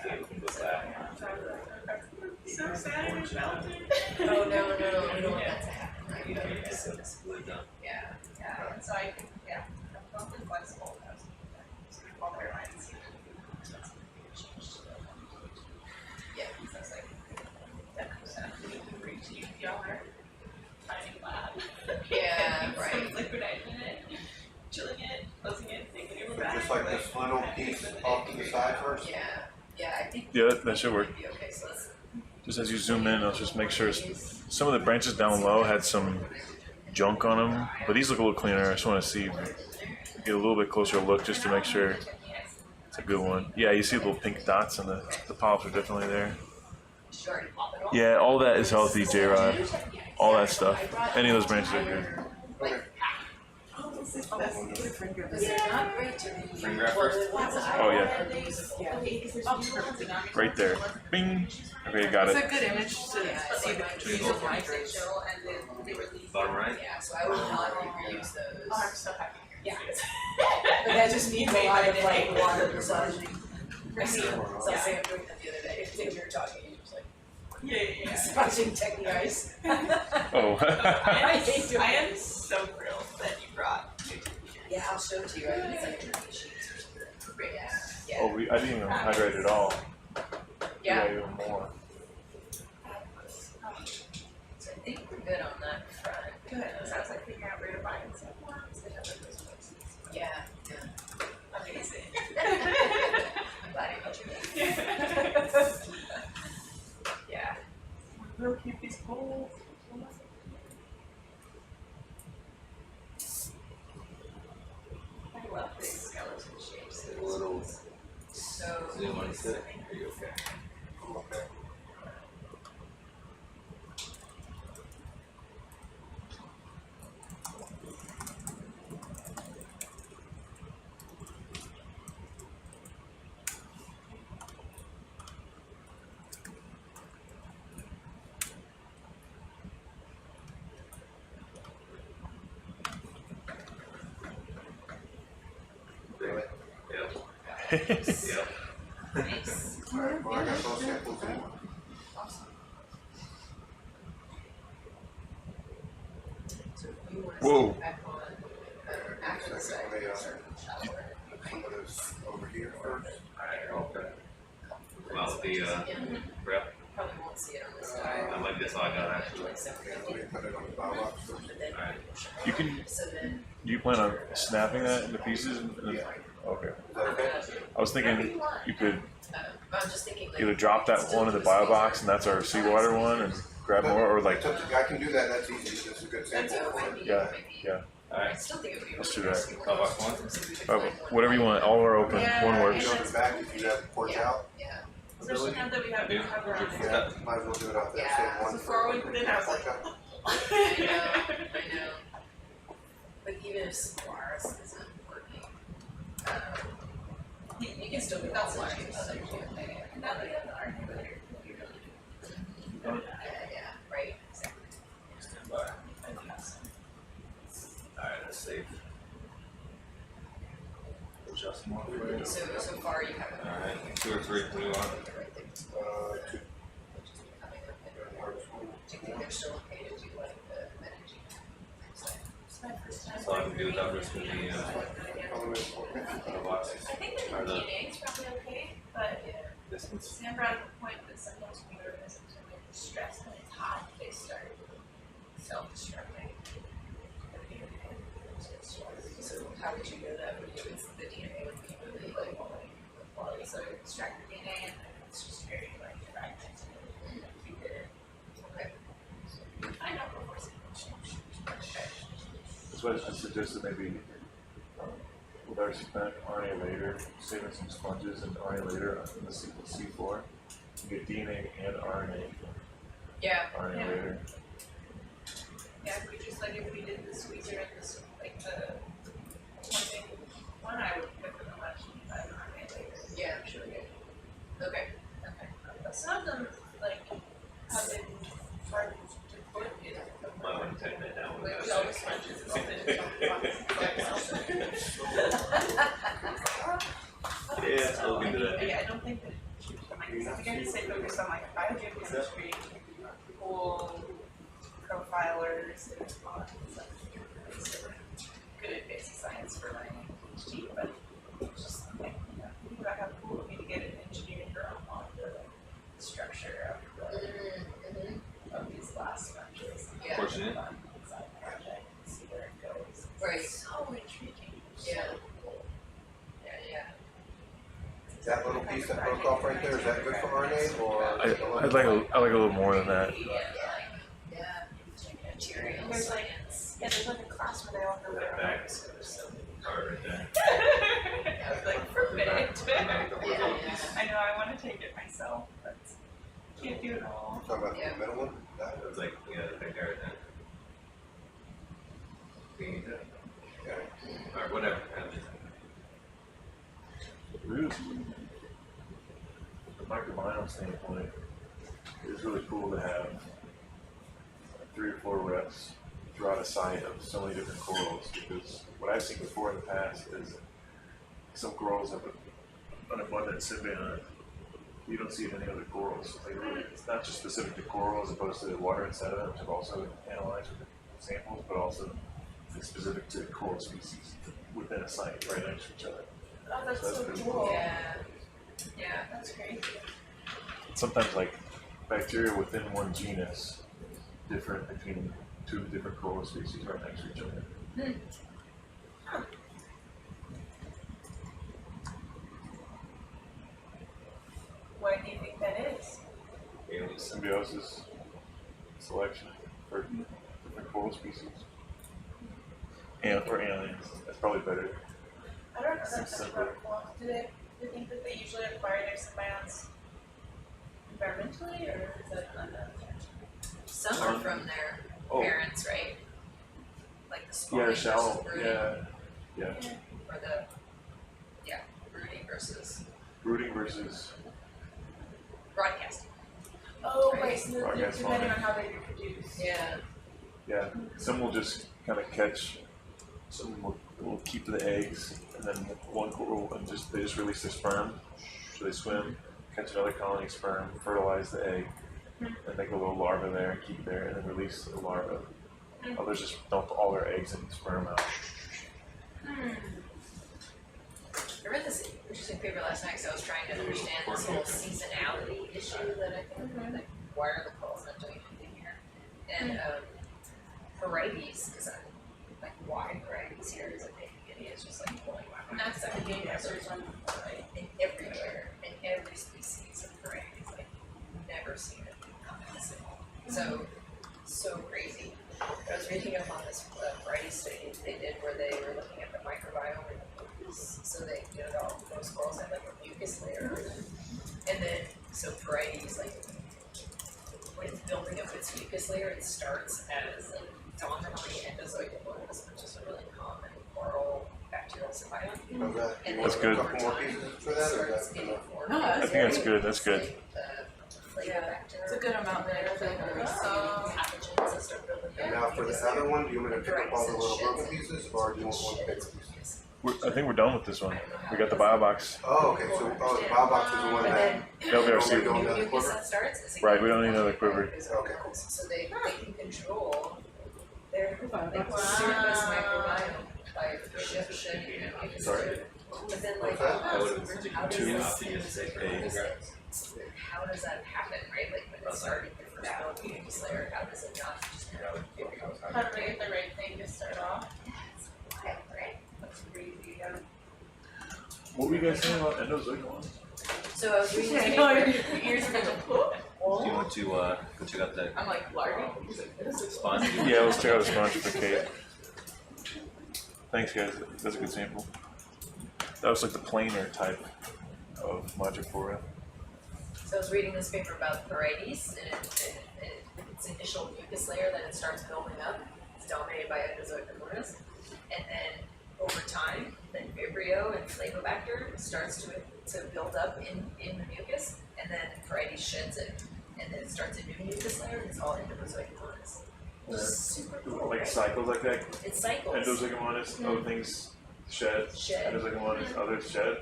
S12: Yeah, we can go back.
S3: So sad it melted.
S1: Oh, no, we don't want that to happen, right?
S12: Yeah, it's really done.
S1: Yeah,
S3: Yeah, and so I could, yeah, I'm totally flexible. I was all airlines.
S1: yeah.
S3: So I was like, that comes out. Y'all are tiny lab.
S1: Yeah, right.
S3: Some liquid ice in it, chilling it, closing it, taking it
S8: So
S3: back.
S8: just like this little piece off to the side first?
S1: Yeah, yeah, I think.
S13: Yeah, that should work.
S1: Be okay, so let's.
S13: Just as you zoom in, I'll just make sure some of the branches down low had some junk on them, but these look a little cleaner. I just want to see, get a little bit closer look just to make sure it's a good one. Yeah, you see little pink dots and the polyps are definitely there. Yeah, all that is healthy, J-Rod. All that stuff. Any of those branches are good.
S8: Okay.
S10: This is the best.
S12: Friend grab first.
S13: Oh yeah, right there. Bing. Okay, got
S10: It's
S13: it.
S10: a good image to see the trees of migrants.
S12: Bottom right.
S11: Yeah, so I would not use those.
S3: Oh, I'm so happy.
S11: Yeah. But that just needs a lot of like water massaging. So I say I'm doing that the other day, if you were talking, you was like,
S3: Yeah.
S11: massaging technique.
S13: Oh.
S3: I am so thrilled that you brought new t-shirts.
S11: Yeah, I'll show it to you, I think it's like 30 sheets or something. Yeah.
S13: Oh, I didn't even hydrate at all.
S11: Yeah.
S13: Even more.
S11: So I think we're good on that front.
S3: Good, because I was like figuring out where to buy and stuff. They have like those places.
S11: Yeah.
S3: Amazing.
S11: I'm glad you mentioned that.
S3: Yeah. We'll keep these cold. I love these skeleton shapes.
S12: A little
S11: So.
S12: zoom on it. Are you okay?
S8: Okay.
S12: Yep. Yep.
S11: Nice.
S8: Alright, well, I got those samples in.
S11: So if you want to
S13: Whoa.
S11: sit back on, after the site,
S8: Second,
S11: shower.
S8: some of those over here first.
S12: Okay. Well, the prep,
S11: Probably won't see it on this
S12: I
S11: dial.
S12: like this all I got actually.
S11: Like separate.
S8: Let me put it on the bow box first.
S11: But then
S12: Alright.
S13: You can.
S11: so then
S13: Do you plan on snapping that into pieces? Okay.
S8: Is that okay?
S13: I was thinking you could
S11: I'm just thinking like
S13: either drop that one in the bio box and that's our seawater one and grab more, or like,
S8: It's up to- I can do that, that's easy, this is a good sample for it.
S13: yeah, yeah.
S11: I
S12: Alright.
S11: still think it would be.
S13: Let's do that.
S12: How about one?
S13: Whatever you want, all are open, one
S8: You
S13: works.
S8: know, in the back, if you have the porch out,
S11: Yeah.
S3: Especially now that we have the cover on it.
S8: yeah, might as well do it out there,
S11: Yeah,
S8: save one.
S3: Before we put it out,
S8: porch out.
S11: I know. But even if SOLARIS isn't working, you can still do that SOLARIS.
S3: Now that we have the architecture.
S11: Yeah, right, exactly.
S12: Stand by. Alright, that's safe. Adjust more for you.
S11: So far you haven't.
S12: Alright, 2 or 3, what do you want?
S8: Two.
S11: Do you think they're still okay to do like the energy?
S3: It's my first time.
S12: So I can do without risking the box.
S3: I think the
S12: Or the
S3: DNA is probably okay, but
S12: distance.
S3: Sam brought up a point that sometimes when organisms are really stressed when it's hot, they start self-destructing.
S11: So how would you know that? Would you, it's the DNA would be really like quality, so
S3: Extract the DNA and then it's just very like fragmented. Keep it.
S11: okay.
S3: I know before sequence.
S13: That's why I suggested maybe with our spent RNA later, saving some sponges and RNA later in the sequence C4, you get DNA and RNA
S11: Yeah.
S13: RNA later.
S3: Yeah, if we just like if we did the squeezer and this like the one I would put for the left but I don't have any later.
S11: Yeah, I'm sure. Okay. Okay.
S3: But some of them like have been hard to put in.
S12: Might want to tighten it down.
S3: Like we always sponges and
S12: Yeah, I'll look into that.
S3: Yeah, I don't think that I think I stay focused on like biogeochemistry, cool profilers, and all that stuff. Good at basic science for my PhD, but it's just like, you know, think about how cool it would be to get an engineering girl on the structure of these glass sponges.
S11: Yeah.
S12: Fortunate.
S3: Side project, see where it goes.
S11: Right.
S3: So intriguing.
S11: Yeah. Yeah.
S8: That little piece that broke off right there, is that good for RNA or?
S13: I like a little more than that.
S11: Yeah. Material
S3: There's like,
S11: science.
S3: yeah, there's like a class where they all go there.
S12: Back. Alright, right there.
S3: I was like, perfect.
S11: Yeah.
S3: I know, I want to take it myself, but can't do it all.
S8: Talking about the middle one? That
S12: It was like, yeah, the big guy right there. We need that.
S8: okay.
S12: or whatever.
S13: Really, from a microbiome standpoint, it's really cool to have 3 or 4 reps throughout a site of so many different corals, because what I've seen before in the past is some corals have an abundant symbiont. You don't see it in any other corals. Like really, it's not just specific to coral as opposed to water and sediment, which I've also analyzed with samples, but also it's specific to coral species within a site right next to each other.
S10: Oh, that's
S13: So
S10: so
S13: pretty
S10: cool.
S1: Yeah. Yeah.
S10: That's great.
S13: Sometimes like bacteria within one genus different between 2 different coral species right next to each other.
S10: Why do you think that is?
S13: Symbiosis selection for different coral species. And or aliens. That's probably better.
S10: I don't know
S13: Seems
S10: that much
S13: simple.
S10: about corals. Do you think that they usually acquire their symbionts environmentally, or is that unknown?
S1: Some are from their parents, right? Like the
S13: Yeah,
S1: spawning
S13: the
S1: versus
S13: shallow.
S1: brooding,
S13: Yeah.
S1: or the brooding versus
S13: Brooding versus
S1: broadcasting.
S10: Oh,
S1: Right.
S10: right. So
S13: Broadcast
S10: depending on
S13: farming.
S10: how they reproduce.
S1: Yeah.
S13: yeah. Some will just kind of catch. Some will keep the eggs, and then one coral and they just release their sperm. So they swim, catch another colony of sperm, fertilize the egg, and make a little larva there and keep it there, and then release the larva. Others just dump all their eggs and sperm out.
S1: I read this interesting paper last night because I was trying to understand this whole seasonality issue that I think, like, why are the corals not doing anything here? And varieties, because I'm like, why varieties here is a big idiot, it's just like pulling my mind.
S10: That's the game answers on
S1: In everywhere, in every species of varieties, like, never seen it come in this at all. So crazy. I was reading up on this variety study they did where they were looking at the microbiome in the mucus. So they, all most corals have like a mucus layer, and then so varieties like when it's building up its mucus layer, it starts as like dominantly endozoic molds, which is a really common coral bacterial symbiont.
S8: Okay.
S1: And
S8: You want
S13: That's
S8: a
S13: good.
S8: couple more pieces for that, or is that enough?
S13: I think that's good. That's good.
S10: It's a good amount there.
S1: Pathogens that start building
S8: And
S1: up.
S8: now for the other one, do you want me to pick up all the little broken pieces, or do you want one big piece?
S13: I think we're done with this one. We got the bio box.
S8: Oh, okay, so, the bow box is the one
S1: But
S8: that,
S1: then
S13: That'll be our
S8: don't we
S13: seed.
S8: do another
S1: mucus
S8: quiver?
S1: that starts is
S13: Right, we don't need another quiver.
S8: Okay, cool.
S1: So they can control their like
S10: Wow.
S1: surface microbiome by shifting mucus.
S13: Sorry?
S1: But then like
S12: That would have been
S1: how does
S12: too
S1: this
S12: obvious.
S1: how does that happen, right? Like when it's starting the first building mucus layer, how does it not just
S10: How do they get the right thing to start off?
S1: wild, right? That's crazy.
S13: What were you guys saying about endozoic ones?
S1: So I was reading this paper.
S10: Ears are
S12: Do you want to go check out the
S1: I'm like larvae.
S12: sponge?
S13: Yeah, let's check out the sponge for Kate. Thanks, guys. That's a good sample. That was like the planar type of Madrepora.
S1: So I was reading this paper about varieties, and its initial mucus layer that it starts building up is dominated by endozoic amoris, and then over time, then Vibrio and Flavobacter starts to build up in the mucus, and then varieties sheds it, and then it starts a new mucus layer, and it's all endozoic amoris. Super cool,
S13: Like
S1: right?
S13: cycles like that.
S1: It cycles.
S13: Endozoic amoris, other things shed.
S1: Shed.
S13: Endozoic amoris, others shed.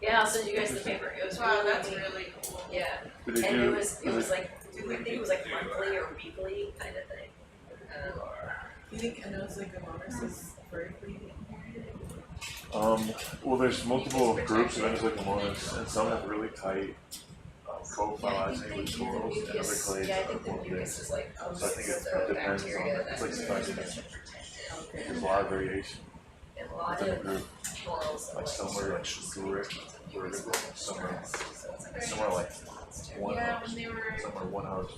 S1: Yeah, I'll send you guys the paper. It was
S10: Wow,
S1: really
S10: that's
S1: neat.
S10: really cool.
S1: Yeah,
S13: Did they
S1: and
S13: do?
S1: it was like I think it was like monthly or weekly kind of thing.
S10: You think endozoic amoris is vertically?
S13: Well, there's multiple groups of endozoic amoris, and some have really tight co-phylizing with corals, and other clades
S1: Yeah, I
S13: are
S1: think the
S13: more
S1: mucus
S13: mixed.
S1: is like
S13: So I think it
S1: the
S13: depends
S1: bacteria
S13: on,
S1: that
S13: it's like spiciness.
S1: protected.
S13: There's a lot of variation
S1: And a lot
S13: within a
S1: of
S13: group.
S1: corals
S13: Like some are like vertical, some are like one
S10: Yeah,
S13: house,
S10: when they were
S13: some are one house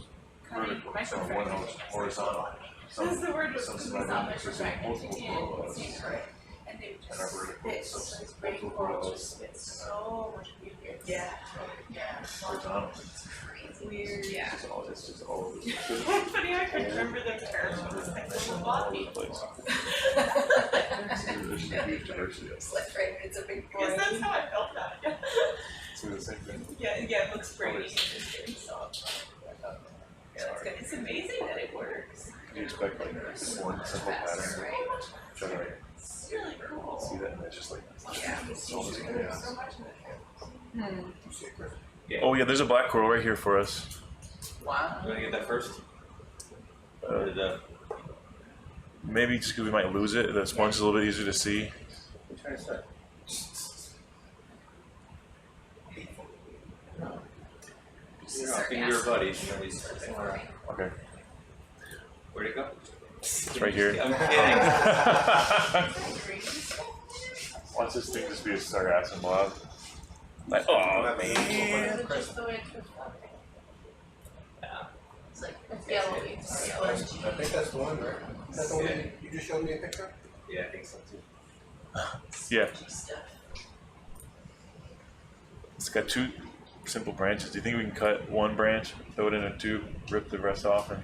S10: cutting
S13: vertical, some are one house horizontal.
S10: That's the word
S13: Some
S10: was
S13: symbiotic mixes in multiple corals
S10: and they would
S13: and are
S10: just
S13: vertical,
S10: spit,
S13: some
S10: this great
S13: multiple
S10: coral
S13: corals
S10: just spit so much mucus.
S1: Yeah.
S10: Yeah.
S13: horizontal.
S10: Weird.
S1: Yeah.
S13: It's just all over the
S10: Funny, I can remember the term. It was like a little
S13: all over
S10: body.
S13: the place. There's just a huge diversity.
S11: It's like, right, it's a big
S3: Because
S11: brain.
S3: that's how I felt about it.
S13: It's the same thing.
S3: Yeah, it looks pretty and it's getting soft. Yeah, that's good. It's amazing that it works.
S13: You expect like one simple pattern. Try to like
S3: It's really cool.
S13: see that, and it's just like it's almost
S11: There's
S13: chaos.
S11: so much in it.
S13: Oh yeah, there's a black coral right here for us.
S11: Wow.
S12: You wanna get that first?
S13: Uh,
S12: Or the,
S13: maybe just because we might lose it. The sponge is a little bit easier to see.
S12: which one is that? You know, I think we were buddies, you know, these.
S13: Okay,
S12: Where'd it go?
S13: it's right here.
S12: I'm kidding.
S13: Watch this thing just be a sargassum blob. Like, oh man.
S10: Is it just the way it's reflecting? It's like, it's yellowy. It's yellowy.
S8: I think that's the one, right? Is that the one you just showed me a picture?
S12: Yeah, I think so too.
S13: Yeah. It's got two simple branches. Do you think we can cut one branch, throw it in a tube, rip the rest off, and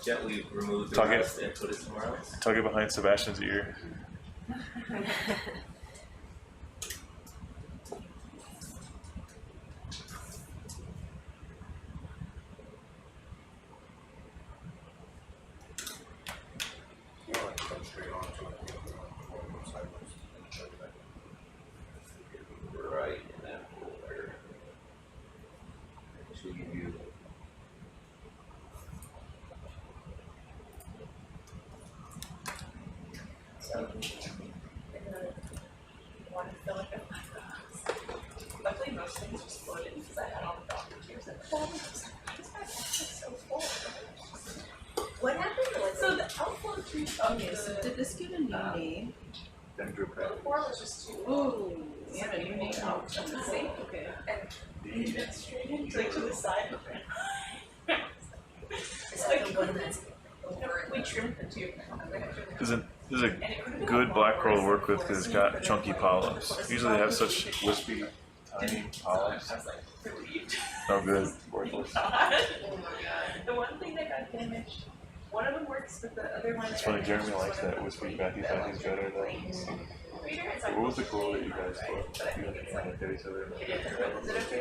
S12: Gently remove the
S13: Tuck it.
S12: rest and put it somewhere else.
S13: tuck it behind Sebastian's ear?
S12: Right in that folder. Should give you.
S3: So, want to fill it up. Luckily, most things just floated because I had all the doctor tears at the bottom. I was like, this guy's actually so full.
S11: What happened?
S3: So the outflow tree.
S10: Okay, so did this get a new name?
S3: The coral is just too.
S10: Ooh, you have a new name.
S3: See?
S10: Okay.
S3: And we went straight into like to the side of it.
S11: Is that the one that's over?
S3: We trimmed the tube.
S13: There's a good black coral to work with because it's got chunky polyps. Usually they have such wispy, tiny polyps.
S3: I was like relieved.
S13: No good. Worthless.
S3: Oh my god. The one thing that got damaged, one of them works, but the other one.
S13: It's funny, Jeremy likes that wispy vacuum vacuum better than. What was the coral that you guys put? You and Daddy said it.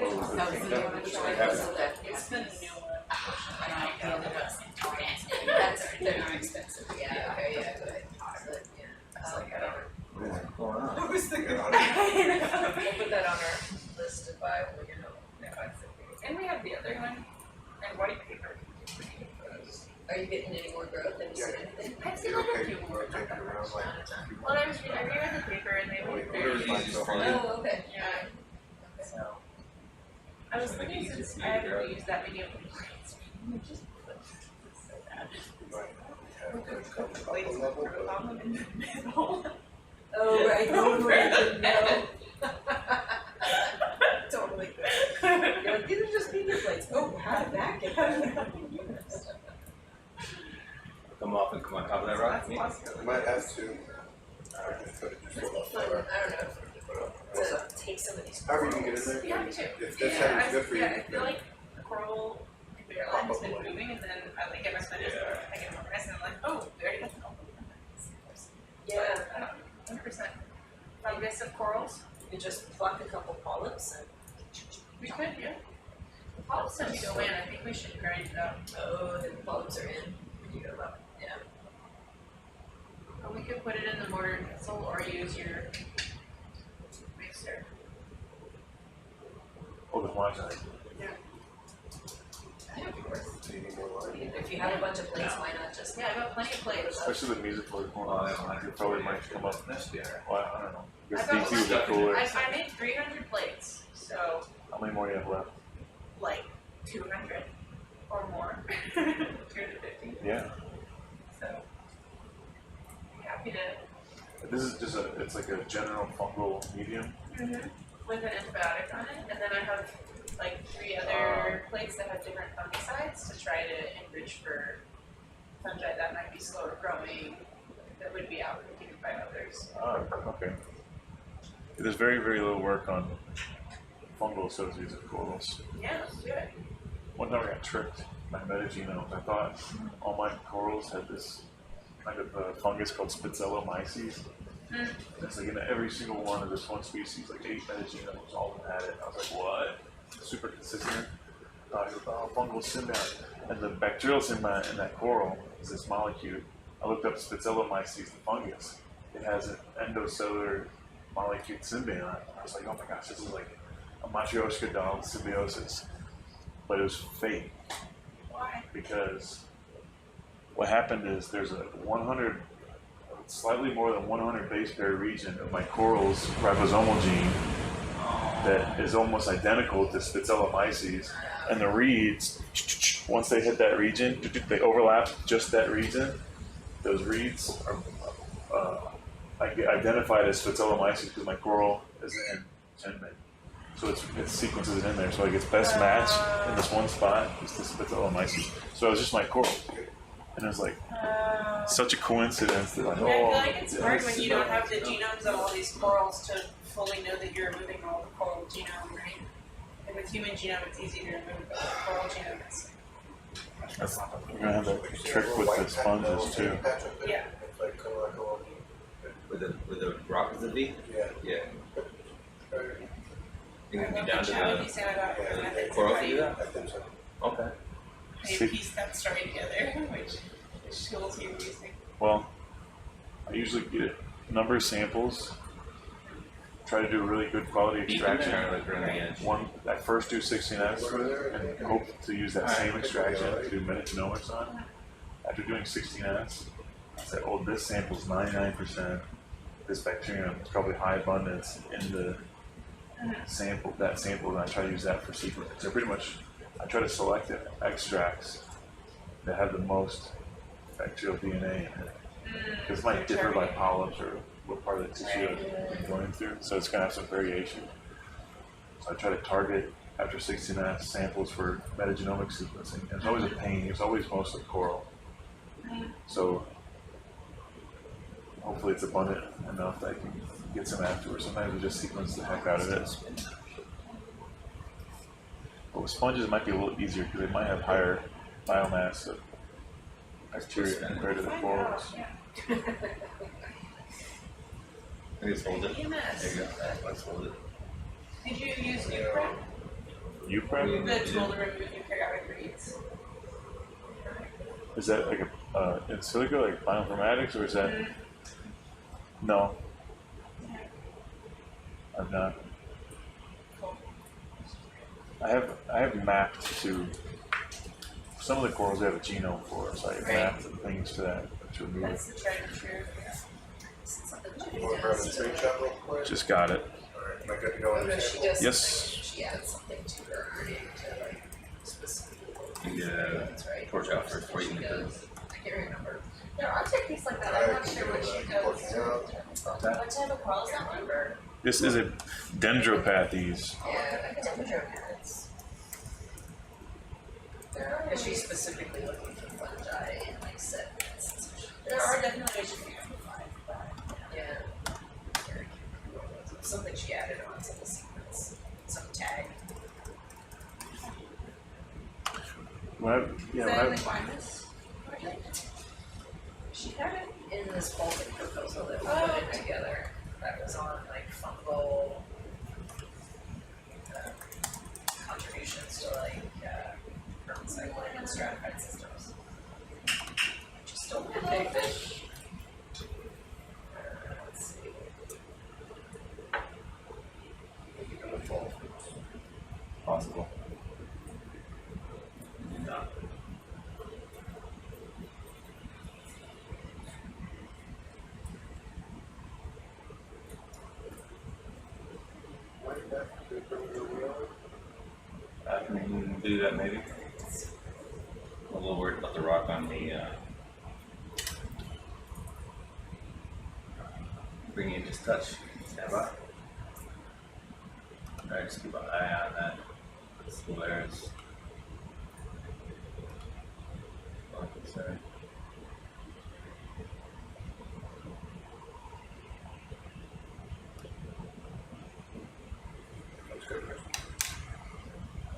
S13: Oh, was
S11: That was
S13: it-
S11: the one I tried. So that
S3: It's the new one.
S11: That's, they're not expensive. Yeah, okay, yeah, good. So, yeah.
S3: It's like, I don't know.
S12: What's going on?
S3: What was the good one?
S11: We'll put that on our list to buy when you know.
S3: And we have the other one, and white paper.
S11: Are you getting any more growth? Have you seen anything?
S3: I've seen like a few more. Well, I reread the paper and they were very.
S11: Oh, okay.
S3: Yeah. So, I was thinking since I haven't used that many of the plates, we just put so bad. Plates with growth on them in the middle.
S11: Oh, right, totally, I didn't know. Totally. You're like, these are just pizza plates. Oh, how did that get done?
S12: Come off and come on top of that rock?
S8: We might have to. Just put it just
S11: It's
S8: a little
S11: fun,
S8: further.
S11: I don't know, to take some of these.
S8: However you can get in there.
S3: Yeah, me too.
S8: If this
S3: Yeah,
S8: sounds good for you,
S3: yeah, I feel like the coral barrel
S8: Pop
S3: has
S8: up
S3: been
S8: a little.
S3: moving and then I like get my spiders, I get more rest and I'm like, oh, we already got the coral.
S11: Yeah,
S3: 100%. Fungus of corals.
S11: you just pluck a couple polyps and.
S3: We could, yeah. The polyps don't go in, I think we should grind it up.
S11: Oh, the polyps are in. You go up, yeah.
S3: Or we could put it in the mortar and pestle or use your mixer.
S13: Oh, the wine side.
S11: If you have a bunch of plates, why not just?
S3: Yeah, I got plenty of plates.
S13: Especially the music for the corner. It probably might come up.
S12: That's the other.
S13: Well, I don't know.
S3: I
S13: Because
S3: got
S13: DT would be cooler.
S3: I made 300 plates, so
S13: How many more do you have left?
S3: like 200 or more. 250.
S13: Yeah.
S3: So happy to.
S13: This is just it's like a general fungal medium.
S3: With an antibiotic on it, and then I have like 3 other plates that have different fungicides to try to enrich for fungi that might be slower growing, that would be outcompeted by others.
S13: Okay. There's very, very little work on fungal associates of corals.
S3: Yeah, let's do it.
S13: One time I got tricked by metagenomes. I thought all my corals had this kind of fungus called Spitzelomyces. It's like in every single one of this one species, like 8 metagenomes, all of them had it. I was like, what? Super consistent. Fungal symbiont. And the bacterial symbiont in that coral is this molecule. I looked up Spitzelomyces, the fungus. It has an endocellular molecule symbiont. I was like, oh my gosh, this is like a Matryoshka doll symbiosis. But it was fake.
S11: Why?
S13: Because what happened is there's a slightly more than 100 base pair region of my coral's ribosomal gene that is almost identical to Spitzelomyces. And the reeds, once they hit that region, they overlap just that region. Those reeds are identified as Spitzelomyces because my coral is in Schmidt. So it sequences it in there. So it gets best match in this one spot is the Spitzelomyces. So it was just my coral. And it was like such a coincidence that like,
S11: I feel like it's hard when you don't have the genomes of all these corals to fully know that you're removing all the coral genome, right? And with human genome, it's easy to remove, but with coral genome, it's
S13: we're gonna have that trick with the sponges too.
S11: yeah.
S12: With the rock as a V?
S8: Yeah.
S12: Yeah. You
S11: I
S12: can
S11: love
S12: be down
S11: the
S12: to
S11: chat with you, Sam, about your
S12: the
S11: methods
S12: coral
S11: of how
S12: for
S11: you
S12: that?
S8: I think so.
S12: Okay.
S11: piece that story together, which tools you're using.
S13: Well, I usually get a number of samples, try to do a really good quality extraction. I first do 16S and hope to use that same extraction to do metagenomics on. After doing 16S, I said, oh, this sample is 99%. This bacterium is probably high abundance in the sample, and I try to use that for sequencing. So pretty much, I try to select extracts that have the most bacterial DNA in it. Because it might differ by polyps or what part of the tissue I'm going through, so it's going to have some variation. So I try to target after 16S samples for metagenomic sequencing. And it's always a pain, it's always mostly coral. So hopefully it's abundant enough that I can get some afterwards. Sometimes we just sequence the heck out of it. But with sponges it might be a little easier because they might have higher biomass of bacteria compared to the corals.
S12: I just hold it.
S11: EMS.
S12: There you go. Let's hold it.
S11: Did you use Uprep?
S13: Uprep?
S11: The tool to remove eukaryotic reads.
S13: Is that like a in silico, like bioinformatics, or is that? No, I've not. I have mapped to some of the corals I have a genome for, so I mapped the things to that to remove
S11: That's
S13: it.
S11: the tried and true.
S8: You want to grab a screenshot real quick?
S13: Just got it.
S8: Alright, am I good to go in the sample?
S13: Yes.
S11: She adds something to her RNA to like specifically.
S12: You get torch out first before you can do this.
S11: I can't remember. There are techniques like that. I'm not sure what she does. What type of coral is that one?
S13: This is a dendropathes.
S11: Yeah, dendropads. Is she specifically looking for fungi and like sediments? There are definitely ways you can amplify, but yeah. Something she added onto the sequence. Some tag.
S13: Is
S11: that in the Guaymas project? She had it in this Baltic proposal that we put together. That was on like fungal contributions to like recycling and stratified systems. Just don't big fish. Let's see.
S12: Possible. I can do that maybe. I'm a little worried about the rock on the bringing it just touch. Stand by. Alright, just keep an eye on that. SOLARIS. Sorry.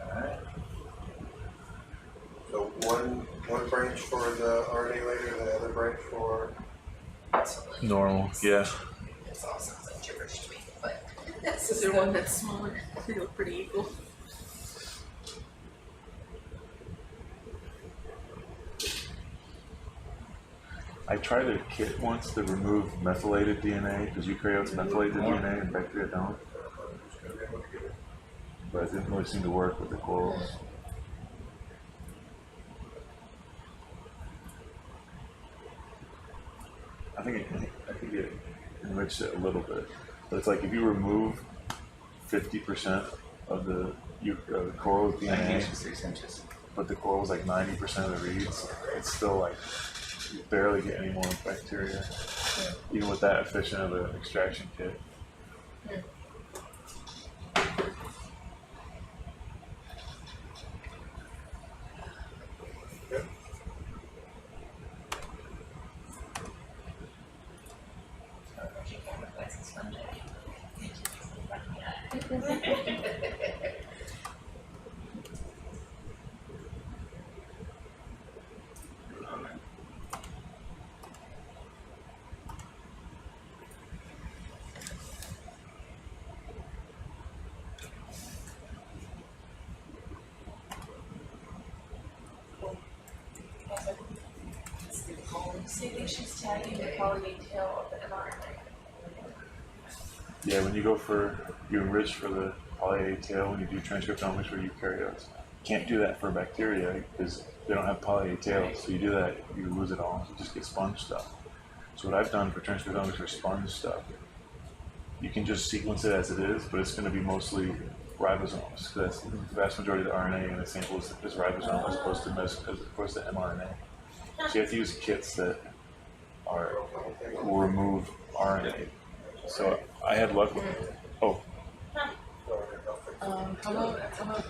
S12: Alright.
S8: So one branch for the RNA later, the other branch for
S13: Normal, yeah.
S11: this all sounds like gibberish to me, but.
S10: Is there one that's smaller? They look pretty equal.
S13: I tried a kit once to remove methylated DNA because eukaryotes methylate the DNA and bacteria don't. But it didn't really seem to work with the corals. I think it enriched it a little bit. But it's like if you remove 50% of the coral DNA,
S12: 6 inches.
S13: but the coral is like 90% of the reeds, it's still like you barely get any more bacteria, even with that efficient of an extraction kit.
S3: Say they she's tagging the polyate tail of the mRNA.
S13: Yeah, when you enrich for the poly-A tail when you do transcriptomics for eukaryotes. You can't do that for bacteria because they don't have poly-A tails. So you do that, you lose it all. You just get sponge stuff. So what I've done for transcriptomics for sponge stuff, you can just sequence it as it is, but it's going to be mostly ribosomes. That's the vast majority of the RNA in the sample is ribosome as opposed to mRNA. So you have to use kits that will remove RNA. So I had luck with
S10: How about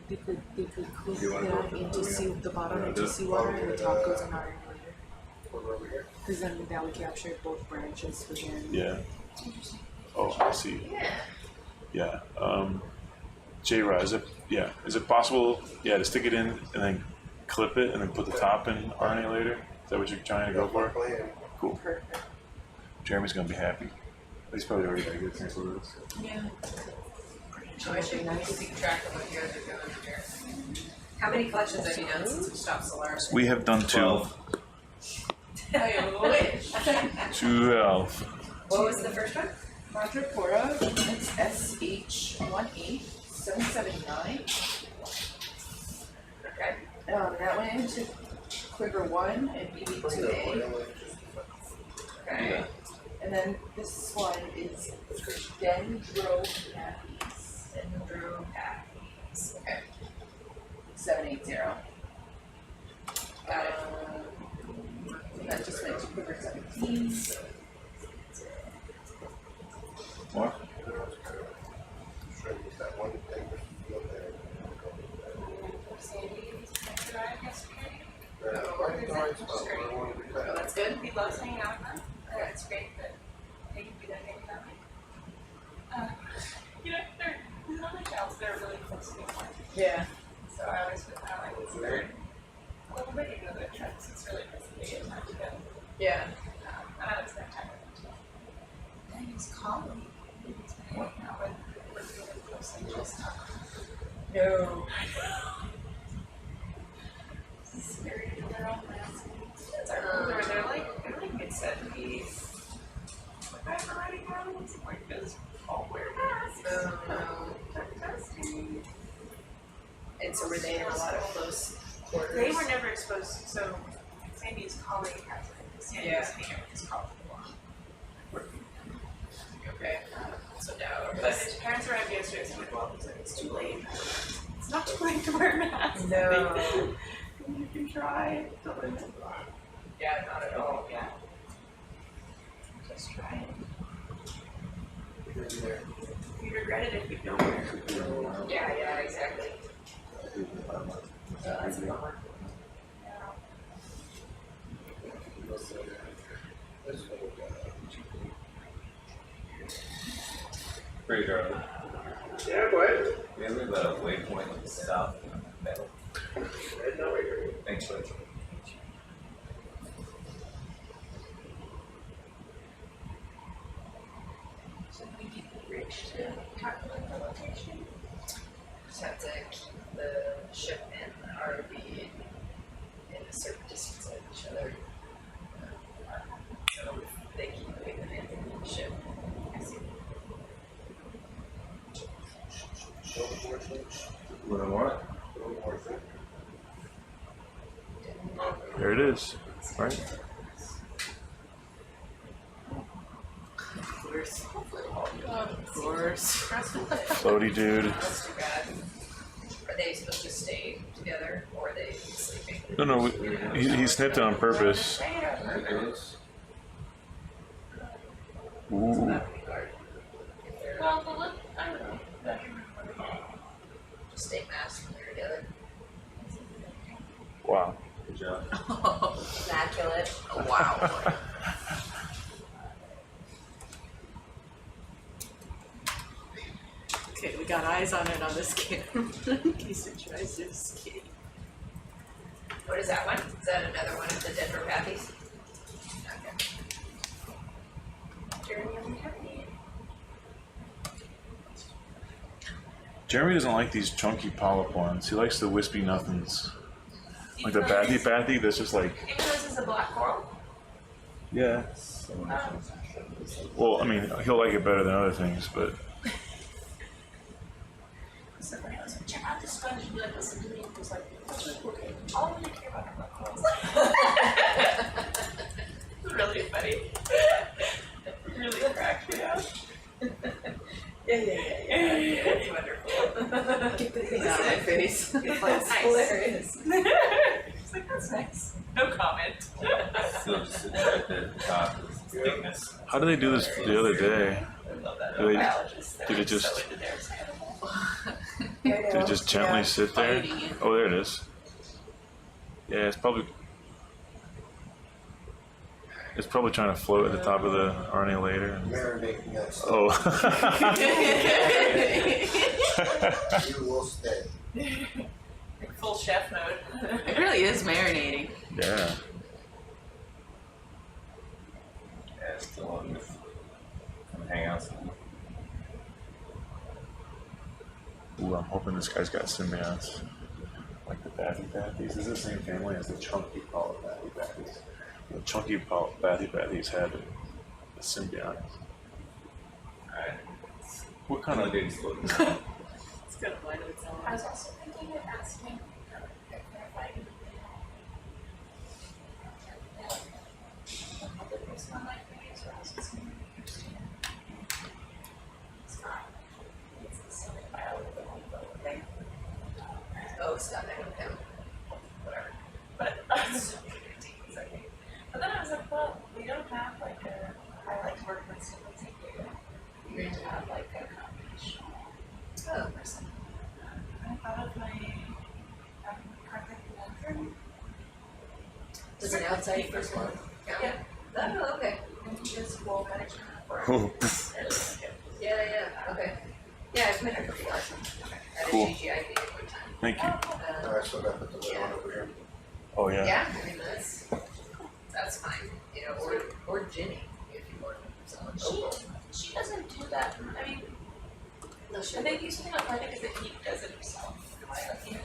S10: they could cook that into the bottom into seawater and the top goes in RNA later. Because then that would capture both branches within.
S13: Yeah. Oh, I see. Yeah. J-Rod, is it possible, to stick it in and then clip it and then put the top in RNA later? Is that what you're trying to go for? Cool.
S10: Perfect.
S13: Jeremy's gonna be happy. He's probably already got a good sense of this.
S11: Yeah. So I should keep track of what you guys are doing here. How many collections have you done since we stopped Solaris?
S13: We have done 2. 12.
S11: What was the first one?
S10: Madrepora, it's SH18-779.
S11: Okay.
S10: That went into Quiver 1 and BB2A.
S11: Okay.
S10: And then this one is Dendropathes.
S11: Dendropathes. Okay.
S10: 780.
S11: Got it.
S10: That just went to Quiver 17.
S13: More?
S11: Oh, that's good.
S3: He loves hanging out with them. It's great that they can do that thing without me. They're not like else, they're really close to me.
S11: Yeah.
S3: So I always feel kind of like it's very, a little bit, even though they're trips, it's really nice that they get time together.
S11: Yeah.
S3: And I like spend time with them too. And he's calling. He's been hanging out with, we're really close and just
S11: No.
S3: It's scary that they're all last kids are older. They're like mid-70s. Like I'm already having like this all wear masks.
S11: Oh no.
S3: Testing.
S11: And so were they in a lot of close quarters?
S3: They were never exposed. So Sandy's colleague has it. Sandy was hanging out with his colleague a lot.
S11: Okay. So now
S3: But his parents arrived yesterday, so I'm like, well, it's too late. It's not too late to wear masks.
S11: No.
S3: You can try.
S11: Yeah, not at all.
S3: Yeah. Just try it. You regret it if you don't wear it.
S11: Yeah, exactly.
S10: That's a bummer.
S12: Pretty early.
S8: Yeah, go ahead.
S12: We have a waypoint south in the middle. Thanks, Rich.
S13: There it is, right?
S11: Of course.
S13: Floaty dude.
S11: That's too bad. Are they supposed to stay together or are they sleeping?
S13: No, he snipped it on purpose. Ooh.
S11: Well, but look, I don't know. Just stay masked when they're together.
S13: Wow.
S12: Good job.
S11: Immaculate. Oh, wow.
S10: Okay, we got eyes on it on this camera in case it tries to escape.
S11: What is that one? Is that another one of the Denver Pathies? Okay.
S13: Jeremy doesn't like these chunky polyp ones. He likes the wispy nothings. Like the bathy that's just like.
S11: Even though this is a black coral?
S13: Yeah. Well, I mean, he'll like it better than other things, but.
S11: Somebody was like, check out this sponge. And be like, listen to me. It was like, okay. All I really care about are black corals. It's really funny. It really cracked me up. Yeah. It's wonderful.
S10: Get the thing out of my face.
S11: That's nice. Hilarious. It's like, that's nice. No comment.
S12: Still just sitting right there at the top of the thickness.
S13: How did they do this the other day?
S12: I love that.
S13: Did it just gently sit there? Oh, there it is. Yeah, it's probably trying to float at the top of the RNA later.
S8: Marinating that stuff.
S13: Oh.
S8: You will stay.
S11: Full chef mode.
S10: It really is marinating.
S13: Yeah.
S12: Yeah, it's still on this. Come hang out some.
S13: Ooh, I'm hoping this guy's got symbionts. Like the bathies. This is the same family as the chunky polyp bathies. The chunky polyp bathies had a symbiont.
S12: Alright.
S13: What kind of
S12: dating floating?
S10: It's got a mind of its own.
S3: I was also thinking of asking, clarifying. It's not like me, so I was just interested. It's not. It's the same file with the one thing.
S11: Oh, stop it. Okay.
S3: Whatever. But but then I was like, well, we don't have like a. I like to work with students and data. We need to have like a combination.
S11: Oh.
S3: Person. I thought of my contact lantern.
S11: Does an outside first one count?
S3: Yeah.
S11: Oh, okay.
S3: And he does wall management for.
S13: Oh.
S11: Yeah. Okay. Yeah, I've met her before. At a
S13: Cool.
S11: GGIP at one time.
S13: Thank you.
S8: Alright, so I gotta put the lid on over here.
S13: Oh yeah.
S11: Yeah, I mean that's fine. You know, or Ginny if you want someone local.
S3: She doesn't do that. I mean, I think he's something about it is that he does it himself. Did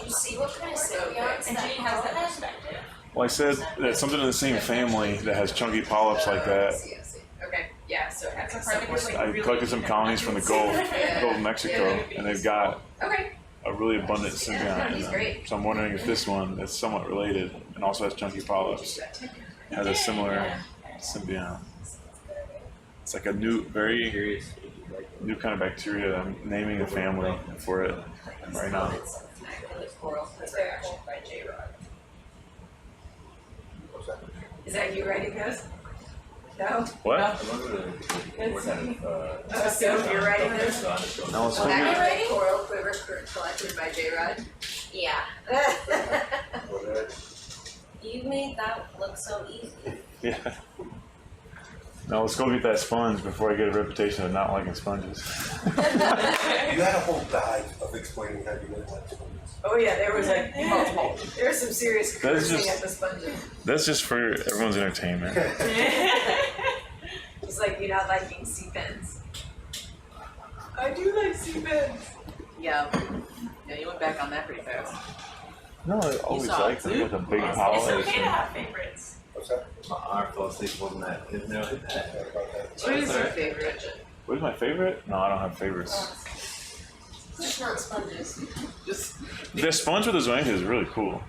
S3: you see what kind of symbionts and Ginny has that perspective?
S13: Well, I said that something in the same family that has chunky polyps like that.
S11: I see. Okay. Yeah. So it has
S3: It's
S11: some
S3: a part of it,
S13: I collected some colonies from the Gulf of Mexico, and they've got
S11: Okay.
S13: a really abundant symbiont in
S11: he's
S13: them.
S11: great.
S13: So I'm wondering if this one that's somewhat related and also has chunky polyps has a similar symbiont. It's like a new, very
S12: Curious.
S13: new kind of bacteria. I'm naming a family for it right now.
S11: It's immaculate coral reaction by J-Rod.
S8: What's that?
S11: Is that you writing those? No?
S13: What?
S12: I wonder what kind of,
S11: Oh, so you're writing those?
S13: No, it's
S11: Immaculate coral quiver collected by J-Rod?
S3: Yeah.
S8: What did I?
S3: You made that look so easy.
S13: Yeah. Now let's go get that sponge before I get a reputation of not liking sponges.
S8: You had a whole dive of explaining how you didn't like sponges.
S11: Oh yeah, there was like multiple. There was some serious
S13: That's
S11: cursing
S13: just-
S11: at the sponges.
S13: That's just for everyone's entertainment.
S11: It's like you're not liking sea pens. I do like sea pens.
S10: Yeah. Yeah, you went back on that pretty fast.
S13: No, I always
S10: saw
S13: liked
S10: it
S13: them with a big
S3: It's
S13: polish.
S3: okay to have favorites.
S8: What's that?
S12: our fall asleep wasn't that. Didn't know that.
S8: Sorry about that.
S11: What is your favorite?
S13: What is my favorite? No, I don't have favorites.
S3: Just not sponges.
S10: Just
S13: The sponge with the zoanthus is really cool.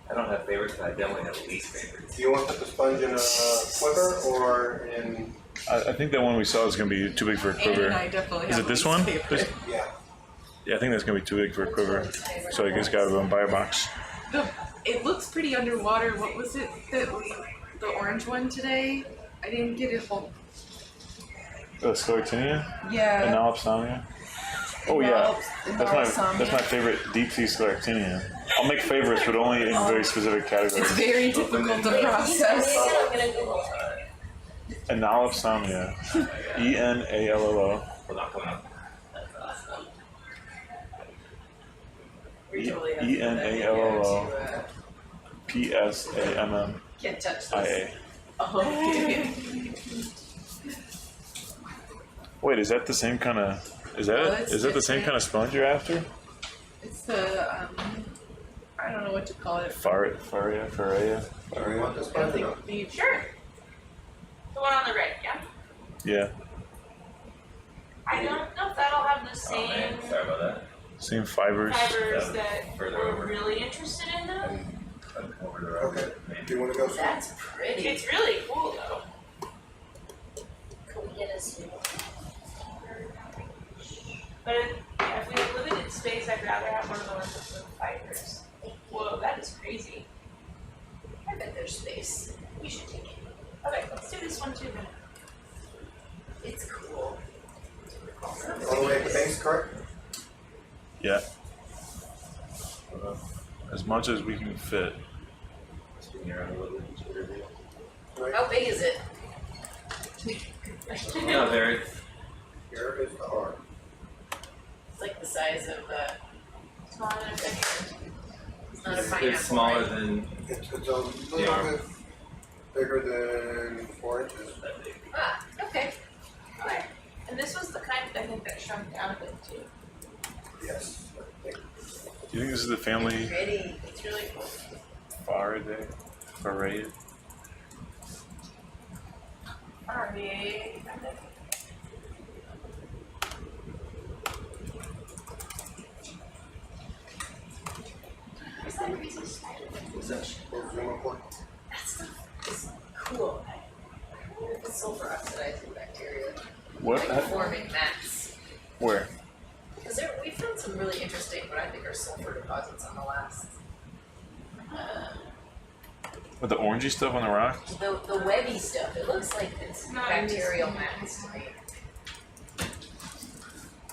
S12: I favorites, but I definitely have least favorites.
S8: Do you want to put the sponge in a quiver or in?
S13: I think that one we saw is going to be too big for a quiver.
S10: And I definitely
S13: Is
S10: have
S13: it this
S10: least
S13: one?
S10: favorite.
S8: Yeah.
S13: Yeah, I think that's going to be too big for a quiver. So I just got to go and buy a box.
S10: It looks pretty underwater. What was it that the orange one today? I didn't get it whole.
S13: Oh, Sclerotinia?
S10: Yeah.
S13: Analopsomnia? Oh yeah, that's my favorite deep sea Sclerotinia. I'll make favorites, but only in very specific categories.
S10: It's very difficult to process.
S11: I'm gonna Google.
S13: Analopsomnia. ENALLO.
S12: Well, not coming up.
S13: ENALLO. PSAMMIA.
S11: Can't touch this.
S13: Wait, is that the same kind of? Is that the same kind of sponge you're after?
S10: It's the I don't know what to call it.
S13: Faria.
S8: Do you want the sponge or not?
S3: Sure. The one on the right, yeah.
S13: Yeah,
S3: I don't know if that'll have the
S12: Oh man,
S3: same
S12: sorry about that.
S13: same fibers.
S3: fibers that
S12: Further
S3: we're
S12: over.
S3: really interested in though.
S12: Over the road.
S8: Okay. Do you want to go?
S11: That's pretty.
S3: It's really cool though.
S11: Can we get a zoom?
S3: But yeah, if we have limited space, I'd rather have one of the ones with the fibers. Whoa, that is crazy.
S11: I bet there's space. We should take it.
S3: Okay, let's do this one too then.
S11: It's cool.
S8: All the way at the base, correct?
S13: Yeah. As much as we can fit.
S12: Spinning around a little bit, just whatever you want.
S11: How big is it?
S12: No, very.
S8: Here is the arm.
S11: It's like the size of
S3: Smaller than a finger.
S11: it's not a pineapple.
S12: It's smaller
S11: right?
S12: than
S8: It's a little
S12: Yeah.
S8: bit bigger than 4 inches.
S12: that big.
S11: Ah, okay.
S3: Okay. And this was the kind I think that shrunk down a bit too.
S8: Yes. I think.
S13: Do you think this is the family
S11: Pretty. It's really cool.
S13: Faraday?
S3: Alright. Is that a piece of spider?
S8: What's that? Zoom up one.
S11: That stuff is cool. It's sulfur oxidizing bacteria.
S13: What?
S11: Like forming mats.
S13: Where?
S11: Because we found some really interesting, what I think are sulfur deposits on the last.
S13: With the orangey stuff on the rock?
S11: The webby stuff. It looks like it's
S3: Not
S11: bacterial mats to me.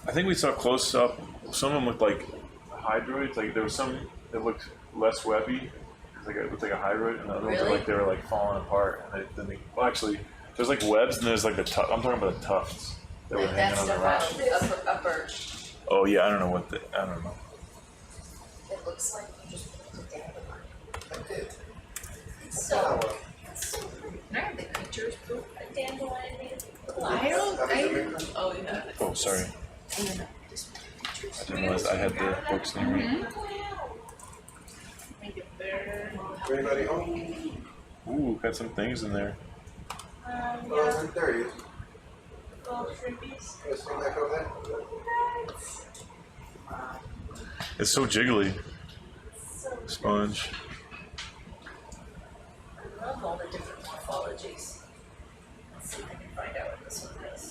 S13: I think we saw close up. Some of them looked like hydroids. Like there was some that looked less webby. It looked like a hydroid, and the other ones
S11: Really?
S13: like they were like falling apart. And well, actually, there's like webs, and there's like the I'm talking about the tufts that were
S11: Like that
S13: hanging on the
S11: stuff
S13: rock.
S11: out of the upper.
S13: Oh yeah, I don't know what I don't know.
S11: It looks like you just put it down.
S8: I did.
S11: So, can I have the creatures poop a dandelion made of
S10: I don't.
S8: Have a zoom in?
S10: Oh yeah.
S13: Oh, sorry.
S11: I don't know. This one, the creatures.
S13: I didn't realize I had the books near me.
S3: Make it there.
S8: Anybody home?
S13: Ooh, got some things in there.
S3: Yeah.
S8: Oh, there he is.
S3: Little shrimpies.
S8: Let's see back over there.
S13: It's so jiggly.
S3: So
S13: Sponge.
S11: I love all the different morphologies. Let's see if I can find out what this one is.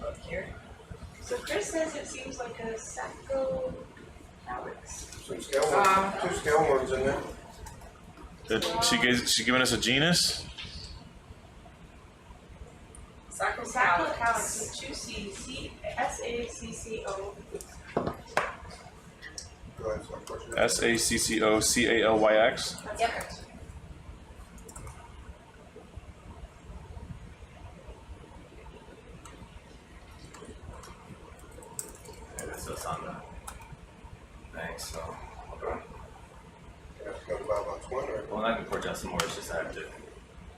S11: Look here.
S3: So Chris says it seems like a sacco calyx.
S8: Some scale worms, 2 scale worms in there.
S13: She giving us a genus?
S3: Sacco calyx with 2 C's. SACCO.
S8: Go ahead, so unfortunately.
S13: SACCOCALYX.
S3: That's
S11: Yep.
S3: correct.
S12: Yeah, that's what's on the thing, so.
S8: You have to go to buy box 1 or?
S12: Well, I can pour down some more, it's just I have to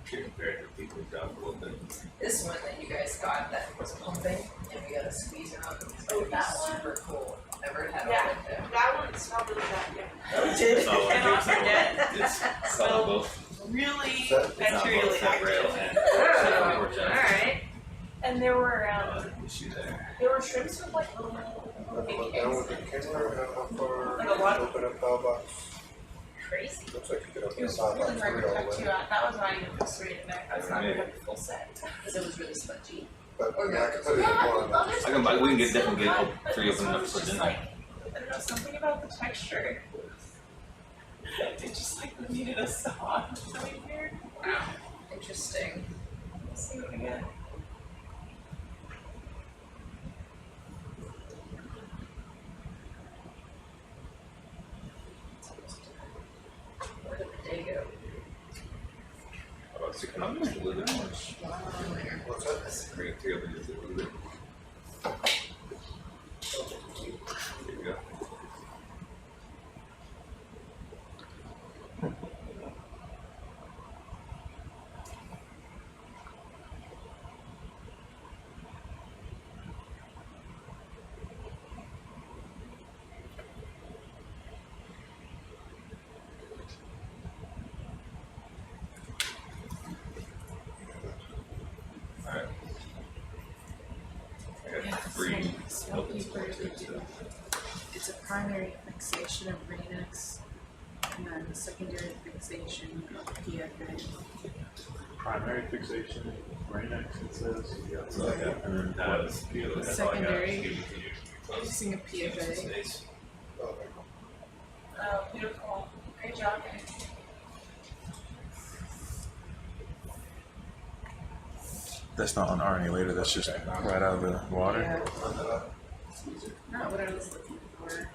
S12: compare it to people who've done a little bit.
S11: This one that you guys got that was pumping, and we gotta squeeze it out.
S3: Oh, that one?
S11: Super cool. Never had
S3: Yeah,
S11: one like that.
S3: that one smelled really bad, yeah.
S11: Oh, did
S12: It's all
S3: And
S12: like
S3: on forget.
S12: it's solid both.
S3: Really
S8: Is that-
S12: It's not
S3: bacterially
S12: both that rail
S3: active.
S12: and.
S11: Oh, alright.
S3: And there were
S12: Issue there.
S3: shrimps with like little
S8: Look
S3: big
S8: down
S3: eggs.
S8: with the camera, how far?
S3: Like a what?
S8: Open up box
S11: crazy.
S8: Looks like you could
S3: It
S8: open a
S3: was
S8: side
S3: really
S8: by
S3: hard
S8: three
S3: to
S8: all
S3: cut
S8: the
S3: to
S8: way.
S3: out. That was why I even straight it back. I was not gonna have the full set.
S11: Because it was really spongy.
S8: But
S11: Or
S8: I could put it in one.
S11: others
S12: I can buy, we can get, definitely get
S3: But
S12: all three of
S3: this
S12: them
S3: one
S12: up
S3: was
S12: for
S3: just
S12: dinner.
S3: like, I don't know, something about the texture. It just like needed a saw. It's really weird. Wow.
S11: Interesting.
S3: Let's see what we get.
S11: Where did the day go?
S12: Oh, it's just kind of just a little bit much.
S8: What's that?
S12: Bring it together just a little bit. There we go. Alright. I got three.
S10: It's a primary fixation of Rain-X and then a secondary fixation of PFA.
S13: Primary fixation, Rain-X, it says.
S12: Okay.
S13: And then
S12: That was beautiful. That's all I got.
S10: Secondary. Using a PFA.
S12: Space.
S8: Okay.
S3: Oh, beautiful. Great job, guys.
S13: That's not unarenulated, that's just right out of the water.
S10: Yeah, not what I was looking for.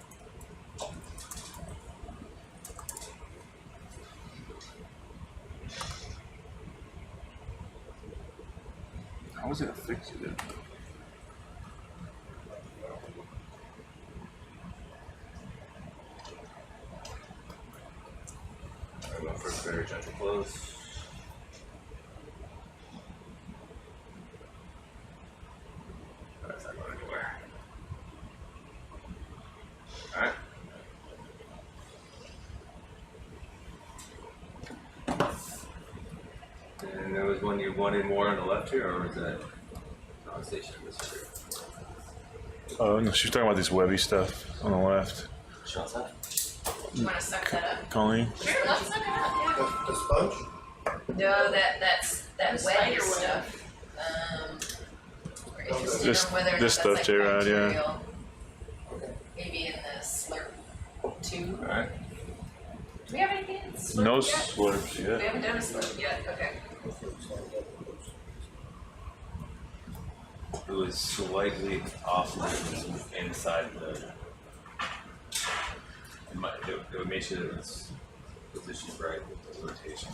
S13: How was it affixed?
S12: I'm going for a very gentle close. That's not going anywhere. Alright. And there was one you wanted more on the left here, or was that conversation this here?
S13: Oh, no, she's talking about this webby stuff on the left.
S12: Shots that?
S11: You wanna suck that up?
S13: Colleen?
S11: Sure, let's suck it up,
S8: The sponge?
S11: yeah. No, that's
S3: The
S11: wet
S3: spider web.
S11: stuff. We're interested
S13: This-
S11: in whether or not
S13: this
S11: that's
S13: stuff,
S11: like
S13: J-Rod, yeah.
S11: bacterial.
S8: Okay.
S11: Maybe in the slurp too.
S12: Alright.
S11: Do we have anything in the slurp
S13: No
S11: yet?
S13: slurps
S11: We
S13: yet.
S11: haven't done a slurp yet, okay.
S12: It was slightly off inside the. It would make sure that it's positioned right with the rotation.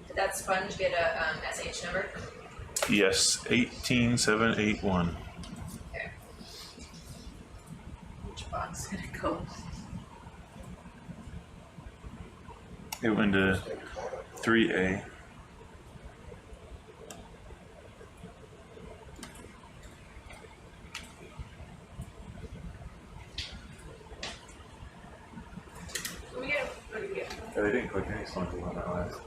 S11: Did that sponge get a SH number?
S13: Yes, 18781.
S11: Okay. Which box did it go?
S13: It went to 3A.
S3: Can we get what do we get?
S13: Yeah, they didn't click any sponges on that last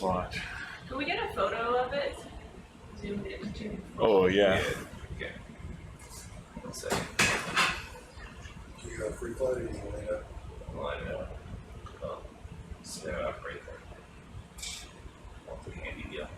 S13: watch.
S3: Can we get a photo of it? Zoomed in.
S13: Oh, yeah.
S12: Okay. 1 second.
S8: You got a free flight or you want to lay up?
S12: Line it up. Spin it up right there. That's a handy deal.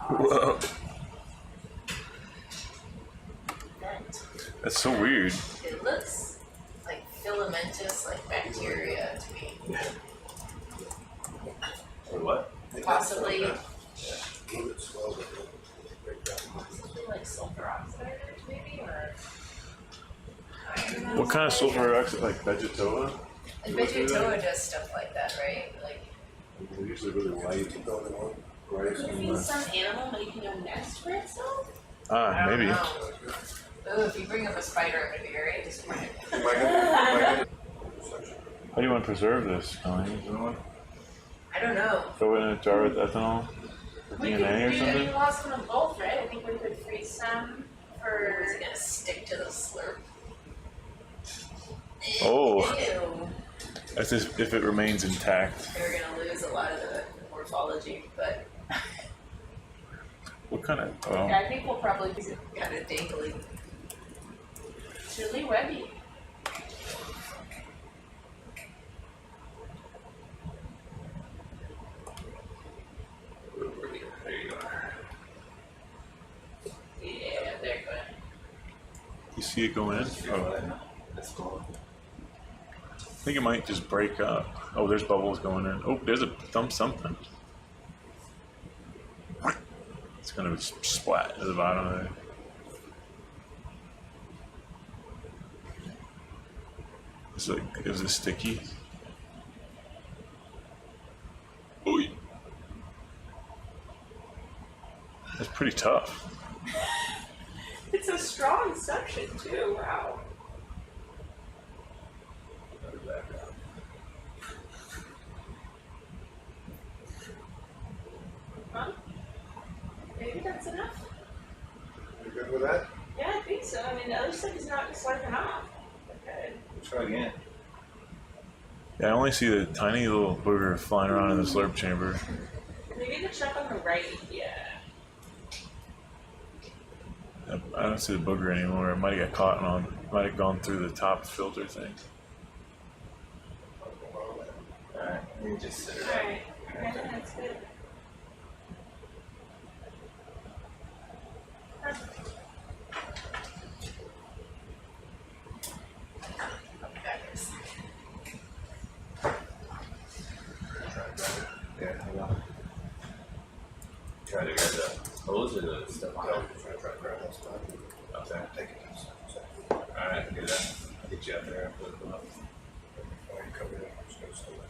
S13: Whoa. That's so weird.
S11: It looks like filamentous, like bacteria to me.
S12: Or what?
S11: Possibly.
S8: Move it slow, but it'll break down.
S3: Possibly like sulfur oxide maybe, or higher than
S13: What kind of sulfur oxide, like Vegetoa?
S1: And Vegetoa does stuff like that, right? Like,
S5: They're usually really light. Right.
S11: Could it be some animal making a nest for itself?
S1: I don't
S13: Maybe.
S1: know. Ooh, if you bring up a spider, I'm gonna be very disappointed.
S8: Am I gonna
S13: How do you want to preserve this, Colleen?
S1: I don't know.
S13: Throw it in a jar with ethanol? For
S11: We
S13: DNA
S11: could
S13: or
S11: we
S13: something?
S11: lost one of both, right? I think we could freeze some
S1: Or is
S11: for
S1: it gonna stick to the slurp?
S13: Oh.
S1: Ew.
S13: That's if it remains intact.
S1: We're gonna lose a lot of the morphology, but
S13: What kind of,
S1: yeah, I think we'll probably be kind of dangly.
S11: chili webby.
S7: There you are.
S1: Yeah, they're good.
S13: you see it go in? Oh.
S7: That's cool.
S13: I think it might just break up. Oh, there's bubbles going in. Oh, there's a something. It's gonna splat at the bottom of there. It's like, is it sticky? Oh, that's pretty tough.
S11: It's a strong suction too, wow. Huh? Maybe that's enough.
S8: You good with that?
S11: Yeah, I think so. I mean, the other stuff is not slurping off. Okay.
S12: Try again.
S13: Yeah, I only see the tiny little booger flying around in the slurp chamber.
S11: Maybe the chuck on the right, yeah.
S13: I don't see the booger anymore. It might have got caught on. Might have gone through the top filter thing.
S12: Alright, we just sit it
S11: Alright, okay, that's good.
S12: Yeah, hold on. Try to get the hose or the stuff on it.
S8: Try to grab that spot.
S12: Okay.
S8: Take it to the second.
S12: Alright, I can do that. I'll get you up there and put it up.
S8: Before you cover it, I'm just gonna stay with it.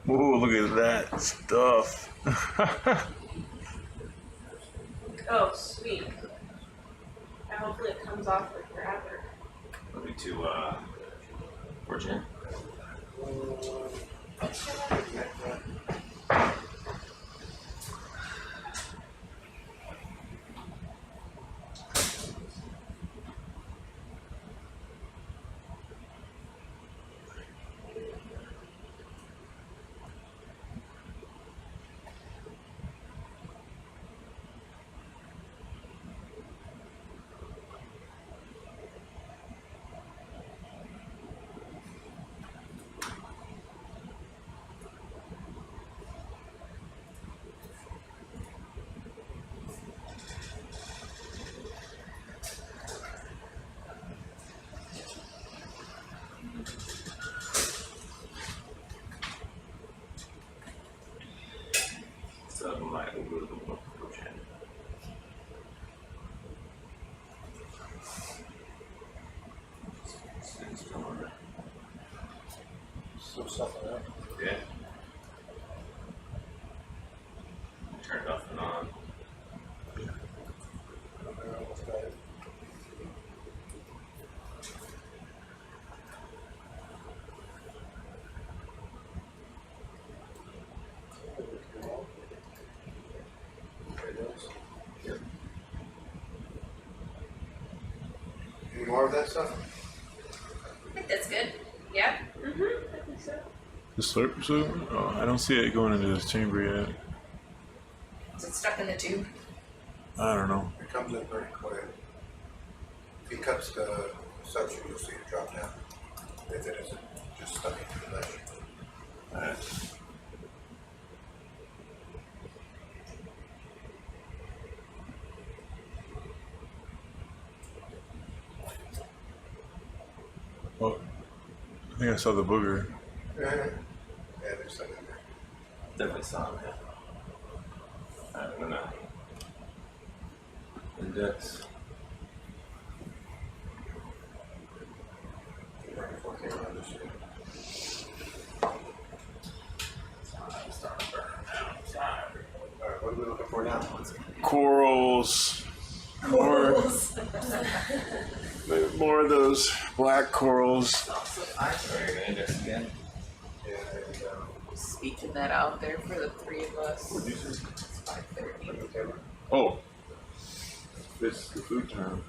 S13: Ooh, look at that stuff.
S11: Oh, sweet. And hopefully it comes off with forever.
S12: Nothing too, fortunate. So my over the book ocean.
S8: Still sucking up.
S12: Yeah. Turn it off and on.
S8: Almost got it. There it is.
S12: Yep.
S8: Any more of that stuff?
S1: I think that's good. Yeah.
S13: The slurp so oh, I don't see it going into this chamber yet.
S1: Is it stuck in the tube?
S13: I don't know.
S8: It comes in pretty quick. If he cuts the suction, you'll see it drop down. If it isn't just stuck into the mesh.
S13: Alright. Oh, I think I saw the booger.
S8: Yeah, there's something in there.
S12: Definitely saw him, yeah. I don't know. Index.
S8: Right before it came around this year. Alright, what are we looking for now?
S13: Corals. More of those black corals.
S12: Sorry, index again.
S8: Yeah, there we go.
S10: Speaking that out there for the three of us.
S13: What'd you say?
S10: It's 5:30.
S8: Put the camera.
S13: Oh, this is the food term.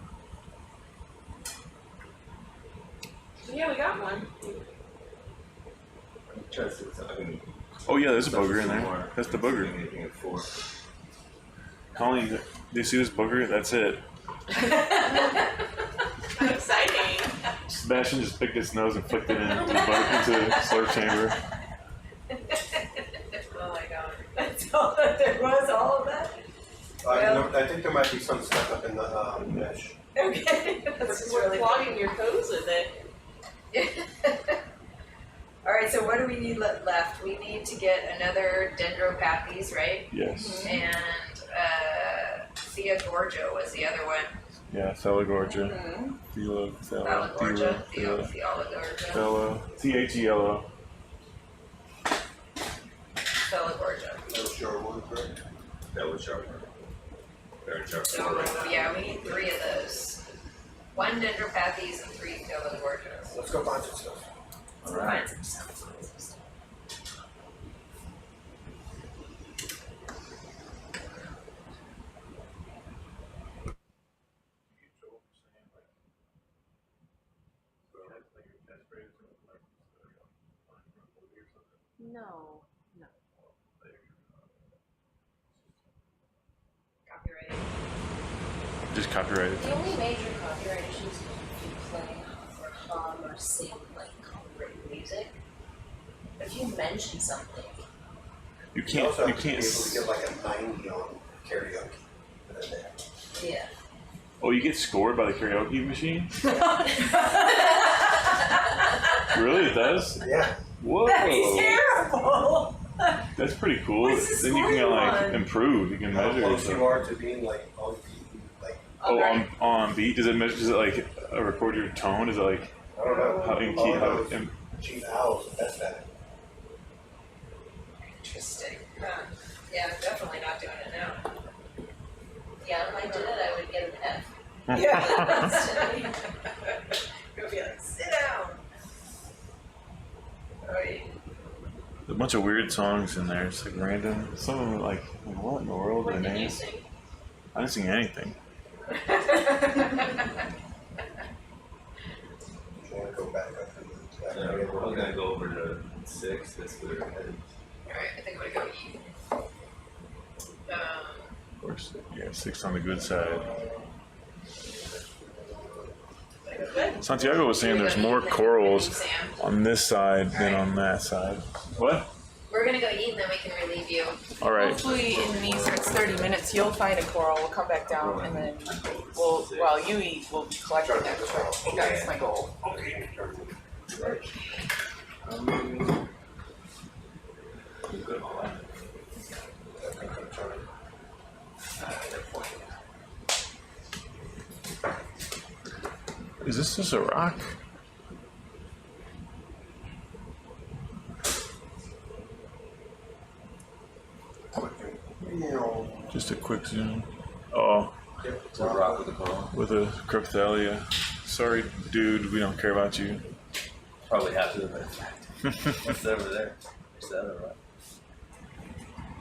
S10: Yeah, we got one.
S12: Try to see what's up. I can.
S13: Oh yeah, there's a booger in there. That's the booger.
S12: Anything at 4.
S13: Colleen, do you see this booger? That's it.
S10: Exciting.
S13: Sebastian just picked its nose and flicked it into the slurp chamber.
S11: Oh my god. That's all that there was, all of that?
S8: I think there might be some stuff up in the mesh.
S11: Okay. That's just really
S10: Clogging your toes with it.
S11: Alright, so what do we need left? We need to get another Dendropathes, right?
S13: Yes.
S11: And Theogorgia was the other one.
S13: Yeah, Thelagorgia.
S11: Thalagorgia, Theologorgia,
S13: Thelo. Thelo.
S11: Thalagorgia.
S8: No sure one, correct?
S12: That was sharp. Very sharp.
S11: So yeah, we need 3 of those. 1 Dendropathes and 3 Thalagorgias.
S8: Let's go find some stuff.
S11: Find some stuff.
S10: No.
S11: Copyrighted.
S13: Just copyrighted.
S11: The only major copyright issues is if you play or hum or sing like copyrighted music. If you mention something,
S13: You
S8: You also
S13: can't. You
S8: have to be
S13: can't.
S8: able to get like a 90 on karaoke.
S11: yeah.
S13: Oh, you get scored by the karaoke machine? Really? It does?
S8: Yeah.
S13: Whoa.
S11: Terrible.
S13: That's pretty cool.
S11: What's the
S13: Then you can
S11: scoring
S13: like
S11: one?
S13: improve. You can
S8: How
S13: measure
S8: close
S13: yourself.
S8: you are to being like on beat, like
S13: Oh, on beat. Does it measure? Does it like record your tone? Is it like
S8: I don't know.
S13: how in
S8: All
S13: key?
S8: I
S13: How
S8: know is
S13: in,
S8: Chief Owl's the best at it.
S11: Interesting. Yeah, I'm definitely not doing it now. Yeah, if I did it, I would get an F. Yeah. It would be like, sit down. Alright.
S13: a bunch of weird songs in there. It's like random. Some of them are like, what in the world are
S11: What
S13: the
S11: did you
S13: names?
S11: sing?
S13: I didn't sing anything.
S8: Want to go back up to that
S12: Yeah,
S8: area?
S12: we're gonna go over to 6. That's where we're headed.
S11: Alright, I think I'm gonna go eat.
S13: Of course, yeah, 6 on the good side. Santiago was saying there's more corals on this side than on that side. What?
S11: We're gonna go eat and then we can relieve you.
S13: All right.
S10: Hopefully in the next 30 minutes you'll find a coral, we'll come back down and then we'll, while you eat, we'll collect it next time. That's my goal.
S13: Is this just a rock? Just a quick zoom. Oh,
S12: It's a rock with a coral.
S13: with a crypthalia. Sorry, dude, we don't care about you.
S12: Probably have to, but what's over there? Is that a rock?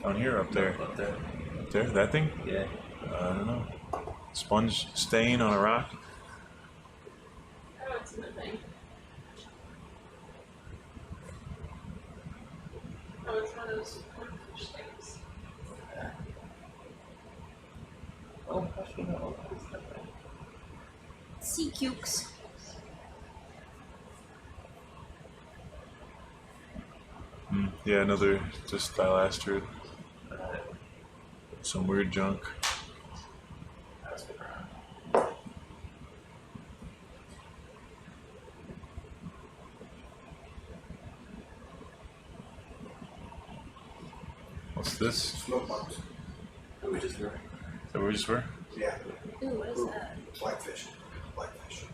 S13: Down here, up there.
S12: Up there?
S13: Up there? That thing?
S12: Yeah.
S13: I don't know. Sponge stain on a rock?
S11: in the thing. Oh, it's one of those fish things.
S12: Oh, actually, no.
S1: Sea cukes.
S13: Yeah, another just dilastrid. Some weird junk. What's this?
S8: Smoke bombs.
S7: Who we just were?
S13: Is that what we just were?
S8: Yeah.
S11: Ooh, what is that?
S8: Blackfish. Blackfish.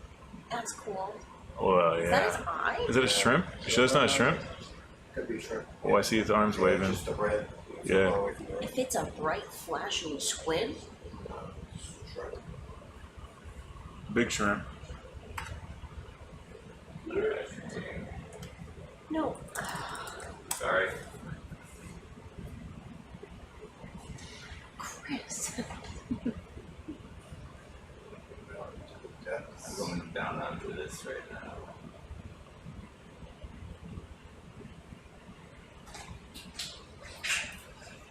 S11: That's cool.
S13: Well,
S11: Is that his
S13: yeah.
S11: eye?
S13: Is it a shrimp? You sure it's not a shrimp?
S8: Could be shrimp.
S13: Oh, I see its arms waving.
S8: Just a red.
S13: Yeah.
S8: Far away from the
S11: If it's a bright flashing squid,
S8: shrimp.
S13: Big shrimp.
S11: no.
S12: Sorry.
S11: Chris.
S12: I'm going down onto this right now.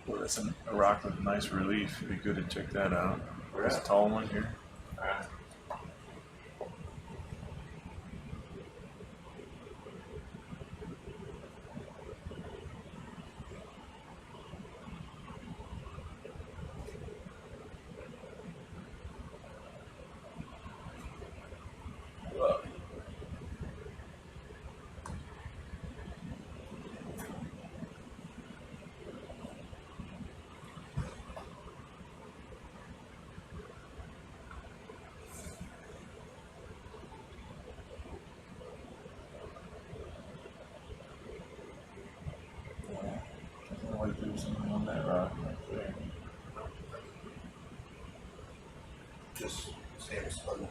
S13: Well, that's a rock with nice relief. It'd be good to check that out. There's a tall one here.
S12: Alright.
S13: Like there's something on that rock right there.
S8: Just same spun.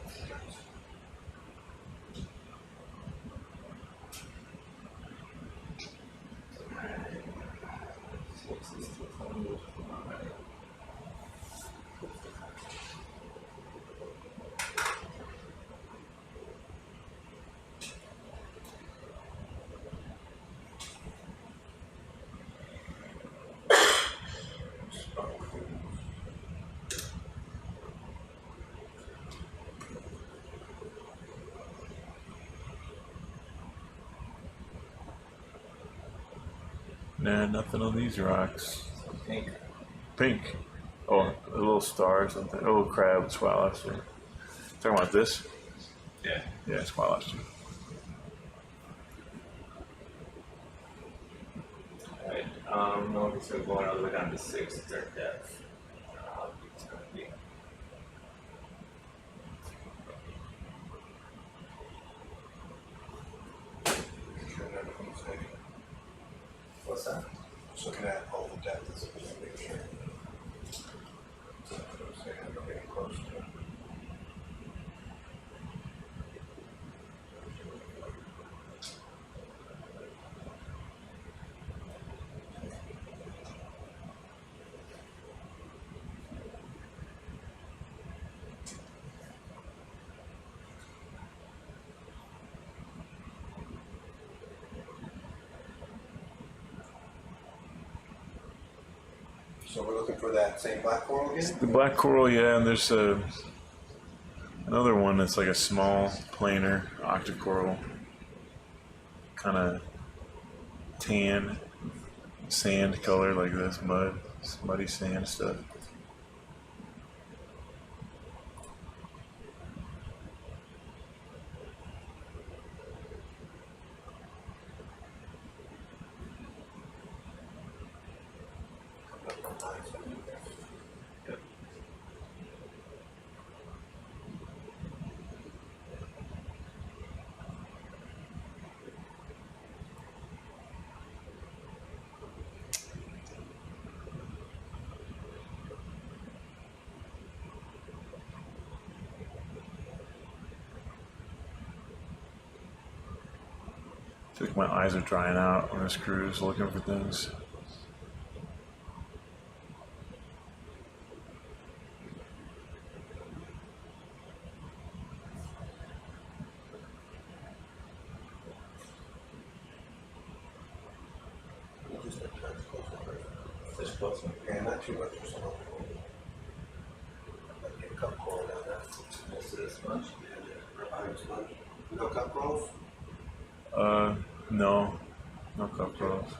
S13: Nah, nothing on these rocks.
S12: Pink.
S13: Pink. Oh, a little star or something. A little crab, swallow. Talking about this?
S12: Yeah.
S13: Yeah, swallow.
S12: Alright, no, so going all the way down to 6 is our depth. How deep it's gonna be. What's that?
S8: Just looking at all the depth, just making sure. So, I'm getting close to it. So we're looking for that same black coral again?
S13: The black coral, yeah, and there's another one that's like a small planar octocoral, kind of tan sand color like this, muddy sand stuff. I feel like my eyes are drying out on this cruise looking for things.
S12: Just close one.
S8: Yeah, not too much for some of them. Like get a cup coral down there.
S12: Most of this bunch.
S8: Behind the sponge. No cup corals?
S13: No. No cup corals.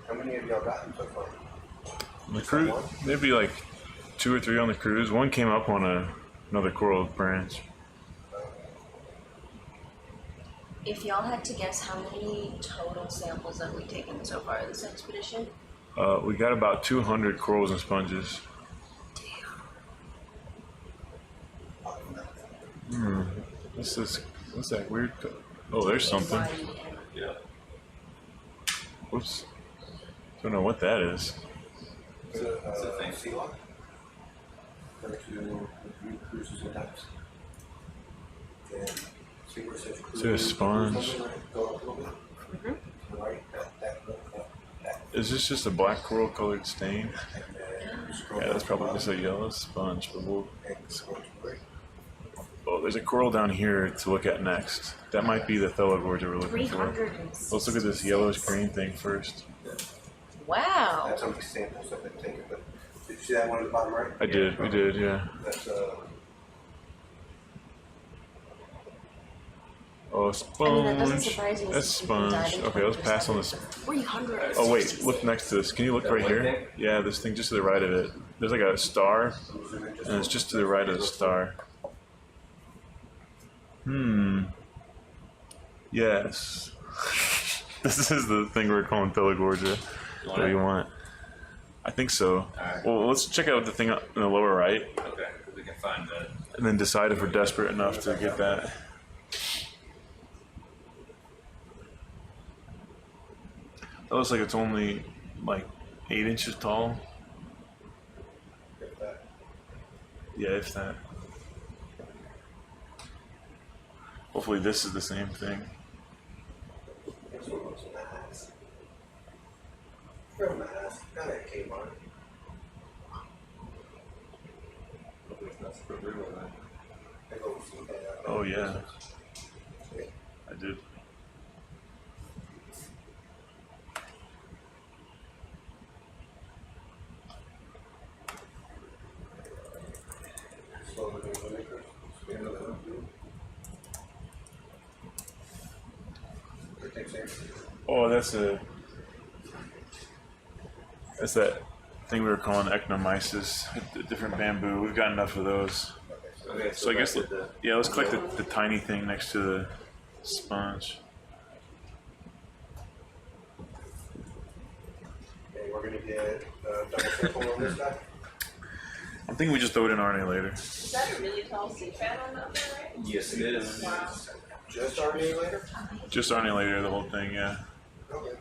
S8: How many have y'all gotten so far?
S13: On the cruise, maybe like 2 or 3 on the cruise. One came up on another coral branch.
S11: If y'all had to guess, how many total samples have we taken so far this expedition?
S13: We got about 200 corals and sponges. What's that weird? Oh, there's something.
S12: Yeah.
S13: Whoops. Don't know what that is.
S8: It's a
S12: thing.
S8: sea lock. Go to cruises and types. And see where it says cruise.
S13: Is it a sponge?
S8: Go up a little bit. Right, that.
S13: Is this just a black coral colored stain?
S8: And then scroll
S13: Yeah,
S8: down
S13: that's
S8: to
S13: probably
S8: the
S13: just a yellow sponge, but we'll.
S8: bottom and scroll to the right.
S13: Oh, there's a coral down here to look at next. That might be the Thelogorgia we're looking for.
S11: 366.
S13: Let's look at this yellowish green thing first.
S11: Wow.
S8: That's how many samples I've been taking, but did you see that one at the bottom right?
S13: We did, yeah.
S8: That's
S13: Oh,
S11: I mean, that doesn't
S13: sponge.
S11: surprise me.
S13: That's
S11: since we've been
S13: sponge.
S11: diving
S13: Okay, let's pass on this.
S11: 300.
S13: Oh wait, look next to this. Can you look right here? Yeah, this thing just to the right of it. There's like a star, and it's just to the right of the star. Yes. This is the thing we're calling Thelogorgia. What do you want? I think so. Well, let's check out the thing in the lower right,
S12: Okay, we can find that.
S13: and then decide if we're desperate enough to get that. That looks like it's only like 8 inches tall. Yeah, if that. Hopefully this is the same thing.
S8: This one looks nice. Real nice. Got it, Kmart. I go see that.
S13: Oh yeah, I did.
S8: Slowly going to make her. Stand up. Good thing, Sam.
S13: Oh, that's that thing we were calling ecnomyces. A different bamboo. We've got enough of those.
S12: Okay,
S13: So I guess let's collect the tiny thing next to the sponge.
S8: Okay, we're gonna get double sample on this guy.
S13: I'm thinking we just throw it in RNA later.
S11: Is that a really tall sea fan on that one, right?
S12: Yes, it is.
S11: Wow.
S8: Just RNA later?
S13: Just RNA later, the whole thing, yeah.
S8: Okay.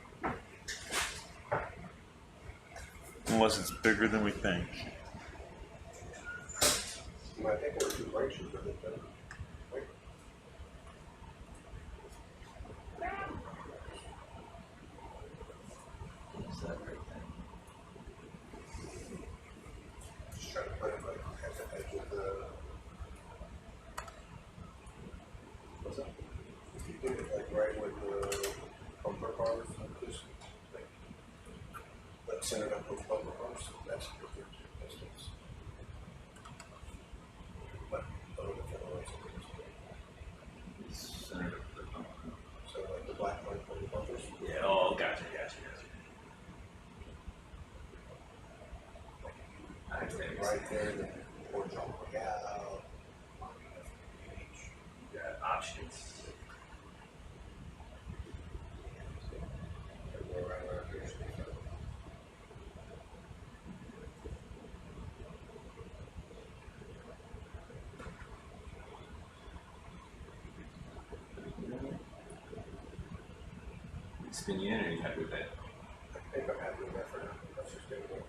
S13: Unless it's bigger than we think.
S8: I think we're 2 branches with it, but. Wait. Just trying to put it like at the edge of the. What's that? If you did it like right with the bumper cars, just like center up those bumper cars, that's a good distance. But a little bit further away. So like the black one for the bumpers.
S12: Yeah, oh, gotcha.
S8: Right there, then or jump out.
S12: Got options. Spin you in, or you happy with that?
S8: I think I'm happy with that for now. Let's just get it over.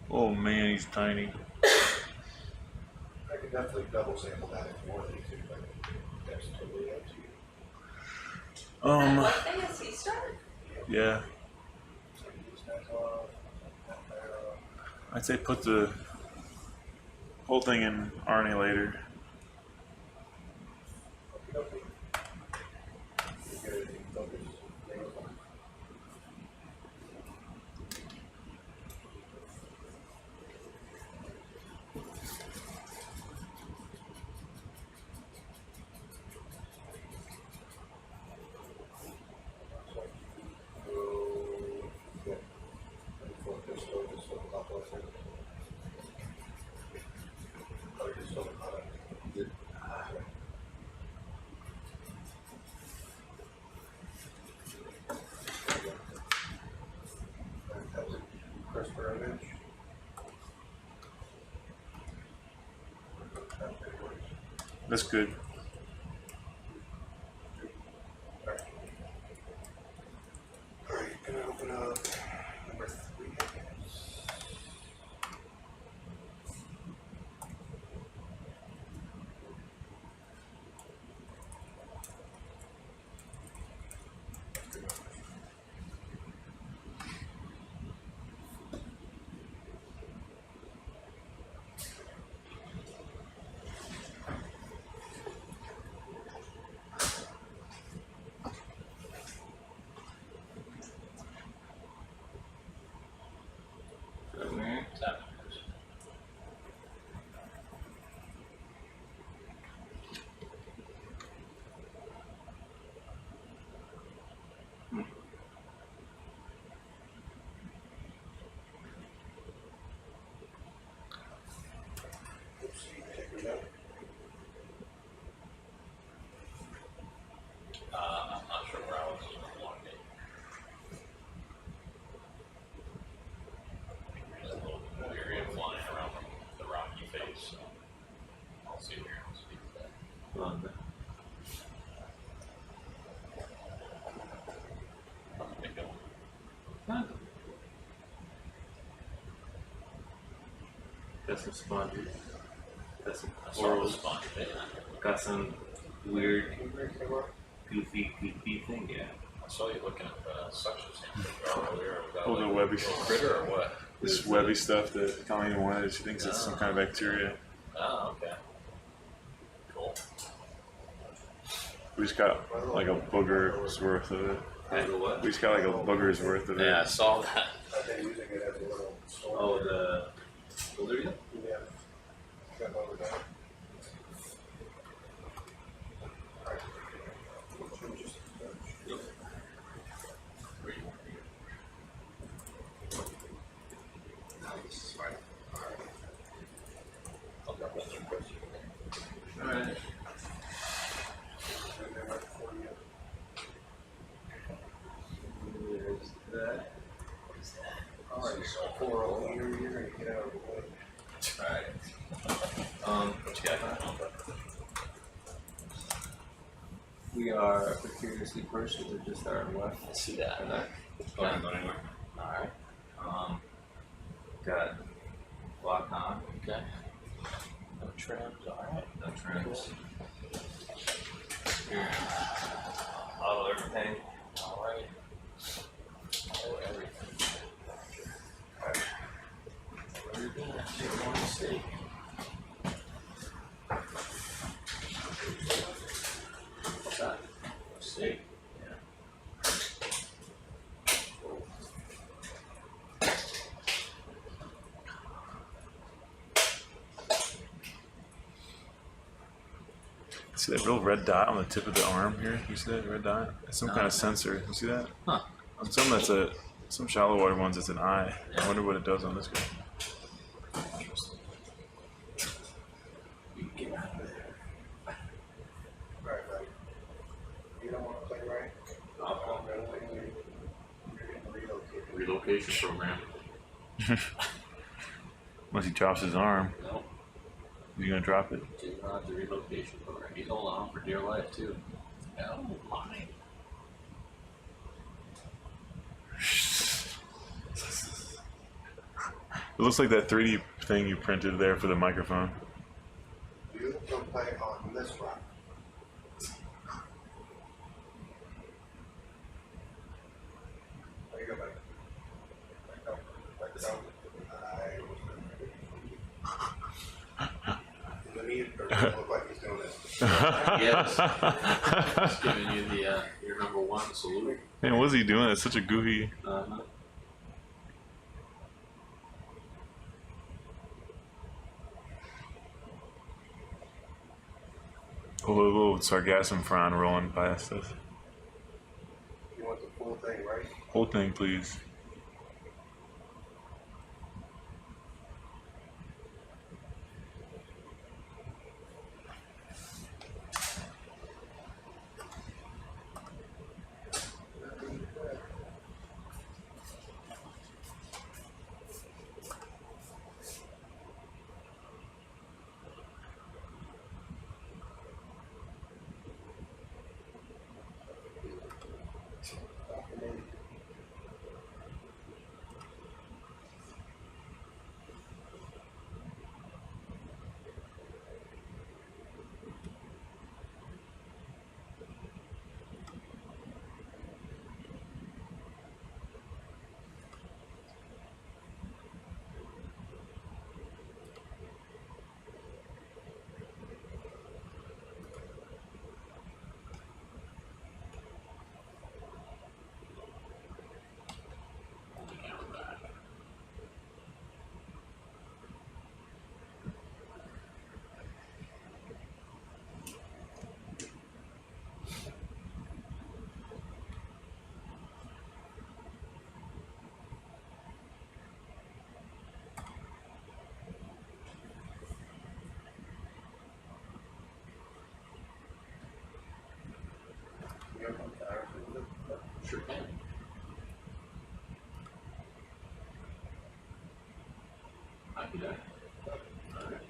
S13: Oh man, he's tiny.
S8: I could definitely double sample that if you wanted to, but that's totally up to you.
S11: What thing is he started?
S13: Yeah.
S8: So you use that off, that there off.
S13: I'd say put the Whole thing in RNA later.
S8: Okay. You get it in focus.
S13: That's good.
S8: Alright, gonna open up number 3.
S7: I'm not sure where I was wanting it. There's a little area flying around the rocky face, so I'll see here and speak to that. Big one.
S12: Got some sponges. Got some
S7: I saw the
S12: corals.
S7: sponge, yeah.
S12: Got some weird, goofy thing. Yeah.
S7: I saw you looking at the suction sample earlier. Was that
S13: Oh, the
S7: like
S13: webby
S7: a little critter or what?
S13: This webby stuff that Colleen wanted. She thinks it's some kind of bacteria.
S7: Oh, okay. Cool.
S13: We just got like a booger's worth of it.
S12: The what?
S13: We just got like a booger's worth of it.
S7: Yeah, I saw that.
S8: I've been using it as a little store.
S12: Oh, the Bulgaria?
S8: Yeah. Got over that. Alright. Nice. Alright.
S7: I'll drop that in question.
S12: Alright.
S8: And then right before you.
S12: There's that.
S8: Alright, so coral here, you're gonna get out of the way.
S7: Alright. What you got going on?
S12: We are precariously perched with it just our left.
S7: I see that.
S12: And that.
S7: Not going anywhere. Alright.
S12: Got lock on,
S7: Okay. No trims, alright.
S12: no trims. Here. Auto everything.
S7: Alright. Oh, everything. What are you doing? You're going to see. What's that? See.
S13: See that real red dot on the tip of the arm here? You see that red dot? It's some kind of sensor. You see that?
S7: Huh.
S13: On some shallow water ones, it's an eye. I wonder what it does on this guy.
S7: Interesting.
S8: You can get out of there. Alright, buddy. You don't wanna play right? I'm gonna play you. You're getting relocated.
S7: Relocation program.
S13: Unless he drops his arm,
S7: Nope.
S13: you're gonna drop it.
S7: Do not the relocation program. He's holding on for dear life too. Oh my.
S13: It looks like that 3D thing you printed there for the microphone.
S8: You don't play on this rock. There you go, buddy. Back up. Back down. I was gonna
S7: Yes. Just giving you the, your number one salute.
S13: Man, what's he doing? It's such a goofy.
S7: Uh-huh.
S13: A little sargassum frond rolling past us.
S8: You want the full thing, right?
S13: Whole thing, please.
S7: Sure can. I can do that. Alright.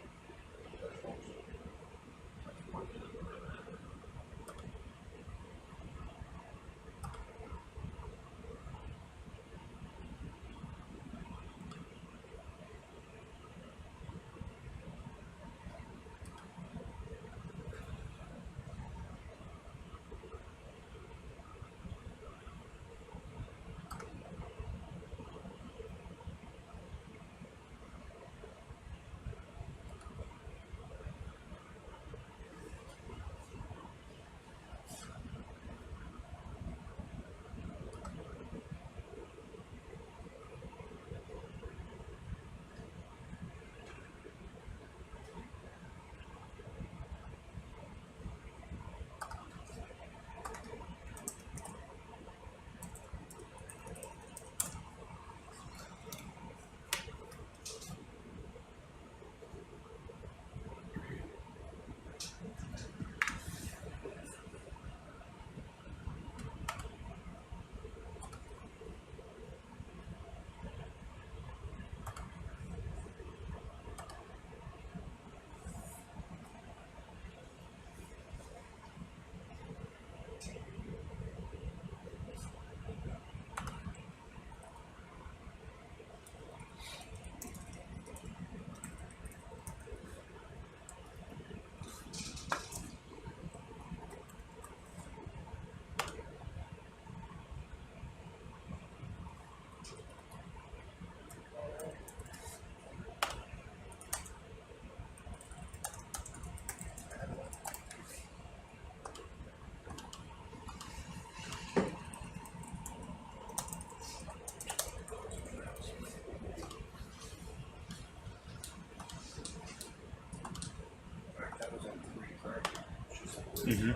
S13: Mm-hmm.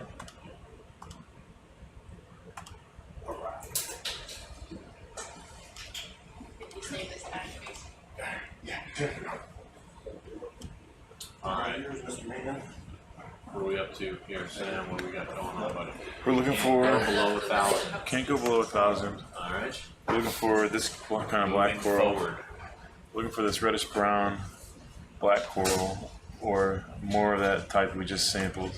S11: His name is Activate.
S7: Alright,
S8: Mr. Maynard.
S7: what are we up to here, Sam? What do we got going on, buddy?
S13: We're looking
S7: Go
S13: for.
S7: below 1,000.
S13: Can't go below 1,000.
S7: Alright.
S13: We're looking for this kind of black
S7: Moving
S13: coral.
S7: forward.
S13: Looking for this reddish brown black coral, or more of that type we just sampled.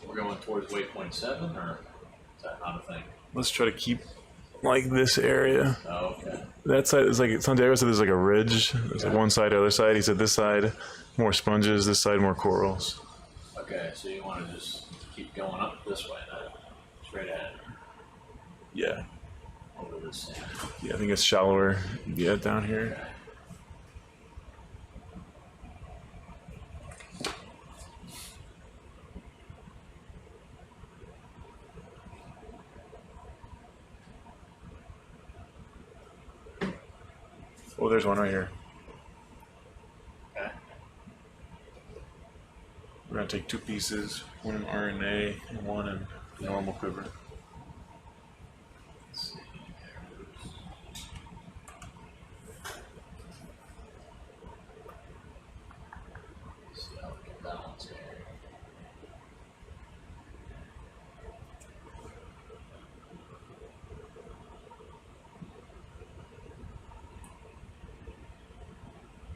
S7: We're going towards waypoint 7, or is that not a thing?
S13: Let's try to keep like this area.
S7: Oh, okay.
S13: That side is like Santiago said. There's like a ridge. There's like one side, the other side. He said this side more sponges, this side more corals.
S7: Okay, so you want to just keep going up this way then, straight ahead
S13: Yeah,
S7: over this sand.
S13: yeah. I think it's shallower. Yeah, down here.
S7: Okay.
S13: Oh, there's one right here.
S7: Okay.
S13: We're gonna take 2 pieces, one in RNA and one in normal quiver.
S7: Let's see. Let's see how we can balance here.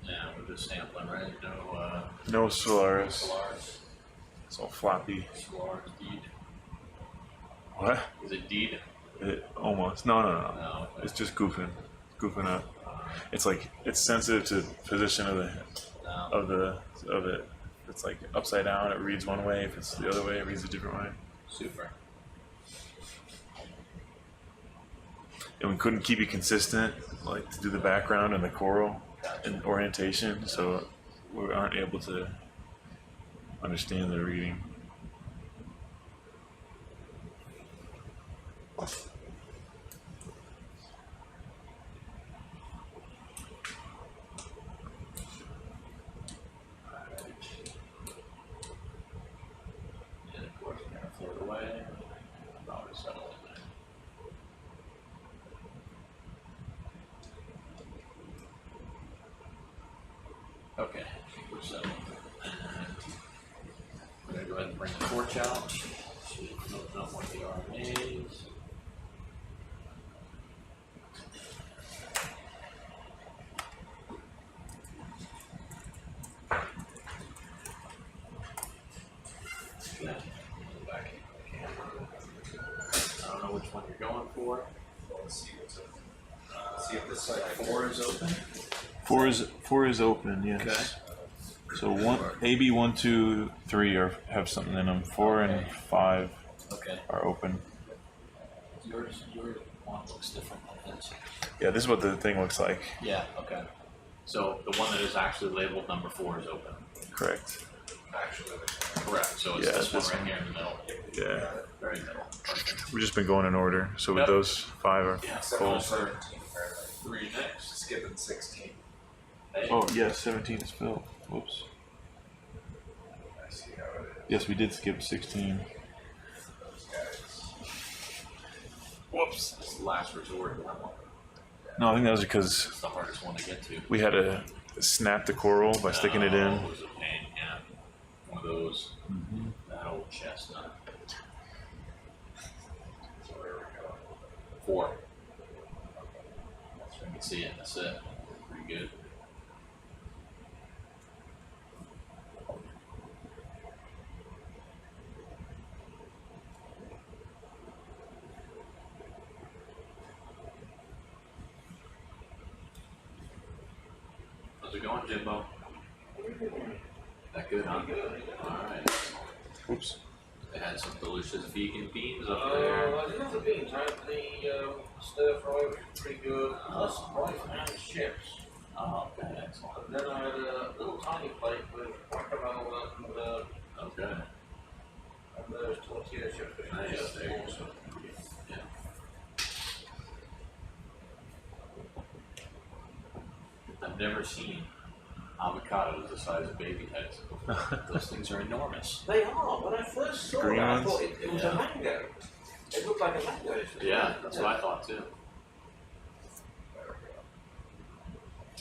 S7: Yeah, we're just sampling, right?
S13: No Solaris.
S7: Solaris.
S13: It's all floppy.
S7: Solaris deed.
S13: What?
S7: Is it deed?
S13: It almost. No.
S7: No.
S13: It's just goofing up. It's like it's sensitive to position of
S7: No.
S13: it. If it's like upside down, it reads one way. If it's the other way, it reads a different way.
S7: Super.
S13: And we couldn't keep it consistent, like to do the background and the coral and orientation, so we aren't able to understand the reading.
S7: And of course, we're going to float away. Probably settle in there. Okay, I think we're settled. We're going to go ahead and bring the torch out. So we can open up one of the RNAs. Okay, go back into the camera. I don't know which one you're going for.
S2: Let's see what's open. See if this side 4 is open.
S13: Four is open, yes.
S7: Okay.
S13: So AB 1, 2, 3 have something in them. 4 and 5
S7: Okay.
S13: are open.
S7: Your one looks different than his.
S13: Yeah, this is what the thing looks like.
S7: Yeah, okay. So the one that is actually labeled number 4 is open.
S13: Correct.
S2: Actually,
S7: Correct. So it's
S13: Yeah,
S7: this one
S13: this
S7: right
S13: one.
S7: here in the middle.
S13: Yeah,
S7: Very middle. Perfect.
S13: we've just been going in order. So with
S7: Yep.
S13: those 5 are
S7: Yeah,
S13: full.
S2: 17 apparently.
S7: 3 next.
S2: Skipping 16.
S7: Hey.
S13: Oh yeah, 17 is filled. Whoops.
S2: I see how it is.
S13: Yes, we did skip 16.
S2: Those guys.
S13: Whoops.
S7: It's the last resort. That one.
S13: No, I think that was because
S7: It's the hardest one to get to.
S13: we had to snap the coral by sticking it
S7: Oh,
S13: in.
S7: it was a pain, yeah. One of those. That old chestnut.
S2: So where are we going?
S7: 4. So you can see it. That's it. Pretty good. How's it going, Jimbo? That good, huh? Alright.
S13: Oops.
S7: They had some delicious vegan beans up there.
S14: I didn't have the beans, I had the stir fry, which was pretty good, plus rice and chips.
S7: Oh, okay, excellent.
S14: And then I had a little tiny plate with guacamole
S7: Okay.
S14: and those tortilla chips, which
S7: Nice.
S14: was just awesome.
S7: Yeah. I've never seen avocados the size of baby heads before. Those things are enormous.
S14: They are, when I first saw
S13: Green
S14: it, I
S13: ones?
S14: thought it was
S7: Yeah.
S14: a mango. It looked like a mango.
S7: Yeah, that's what I thought too.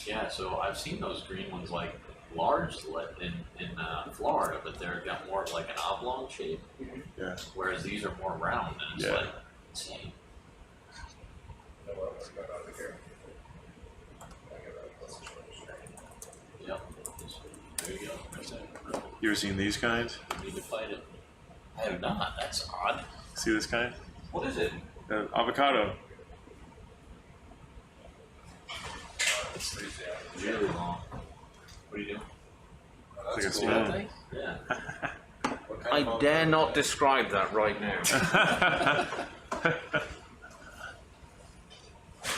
S7: Yeah, so I've seen those green ones like large in Florida, but they're got more of like an oblong shape,
S13: Yeah.
S7: whereas these are more round and it's
S13: Yeah.
S7: like insane.
S2: No, well, let's go over here.
S7: Yep. There you go. Right there.
S13: You ever seen these kinds?
S7: You need to fight it. I have not. That's odd.
S13: See this kind?
S14: What is it?
S13: Avocado. It's
S7: Really long.
S6: What are you doing?
S13: like a
S7: See that
S13: spoon.
S7: thing? Yeah.
S14: I dare not describe that right now.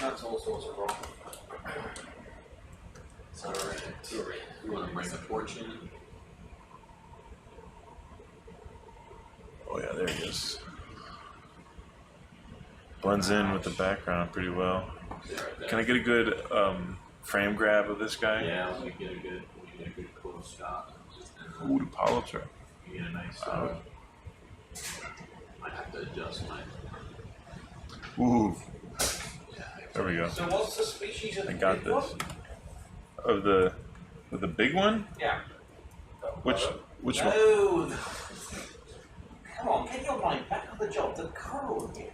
S14: That's all sorts of wrong.
S7: It's alright. You wanna bring the torch in?
S13: Oh yeah, there he is. Blends in with the background pretty well.
S7: Yeah, right there.
S13: Can I get a good frame grab of this guy?
S7: Yeah, let me get a good close shot.
S13: Ooh, the polyps are.
S7: You get a nice, might have to adjust my,
S13: Ooh,
S7: yeah.
S13: there we go.
S14: So what's the species of
S13: I
S14: the
S13: got
S14: big one?
S13: this. Of the big one?
S14: Yeah.
S13: Which one?
S14: No. Come on, get your mind back on the job. The coral here.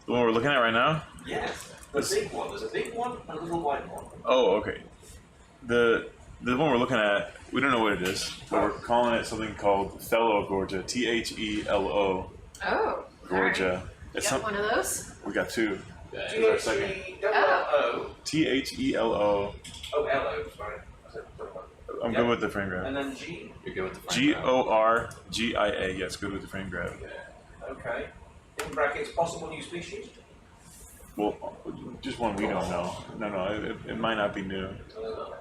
S13: The one we're looking at right now?
S14: Yes. The big one. There's a big one and a little white one.
S13: Oh, okay. The one we're looking at, we don't know what it is, but we're calling it something called Thelo Gorgia. Thelo
S1: Oh.
S13: Gorgia. It's
S1: Got one of those?
S13: we got two.
S7: Okay.
S13: Here's our second.
S14: T-H-E-L-L-O.
S13: Thelo.
S14: Oh, L-O, sorry.
S13: I'm good with the frame grab.
S14: And then G.
S7: You're good with the frame grab?
S13: Gorgia. Yes, good with the frame grab.
S14: Okay. In brackets, possible new species.
S13: Well, just one we don't know. No, it might not be new.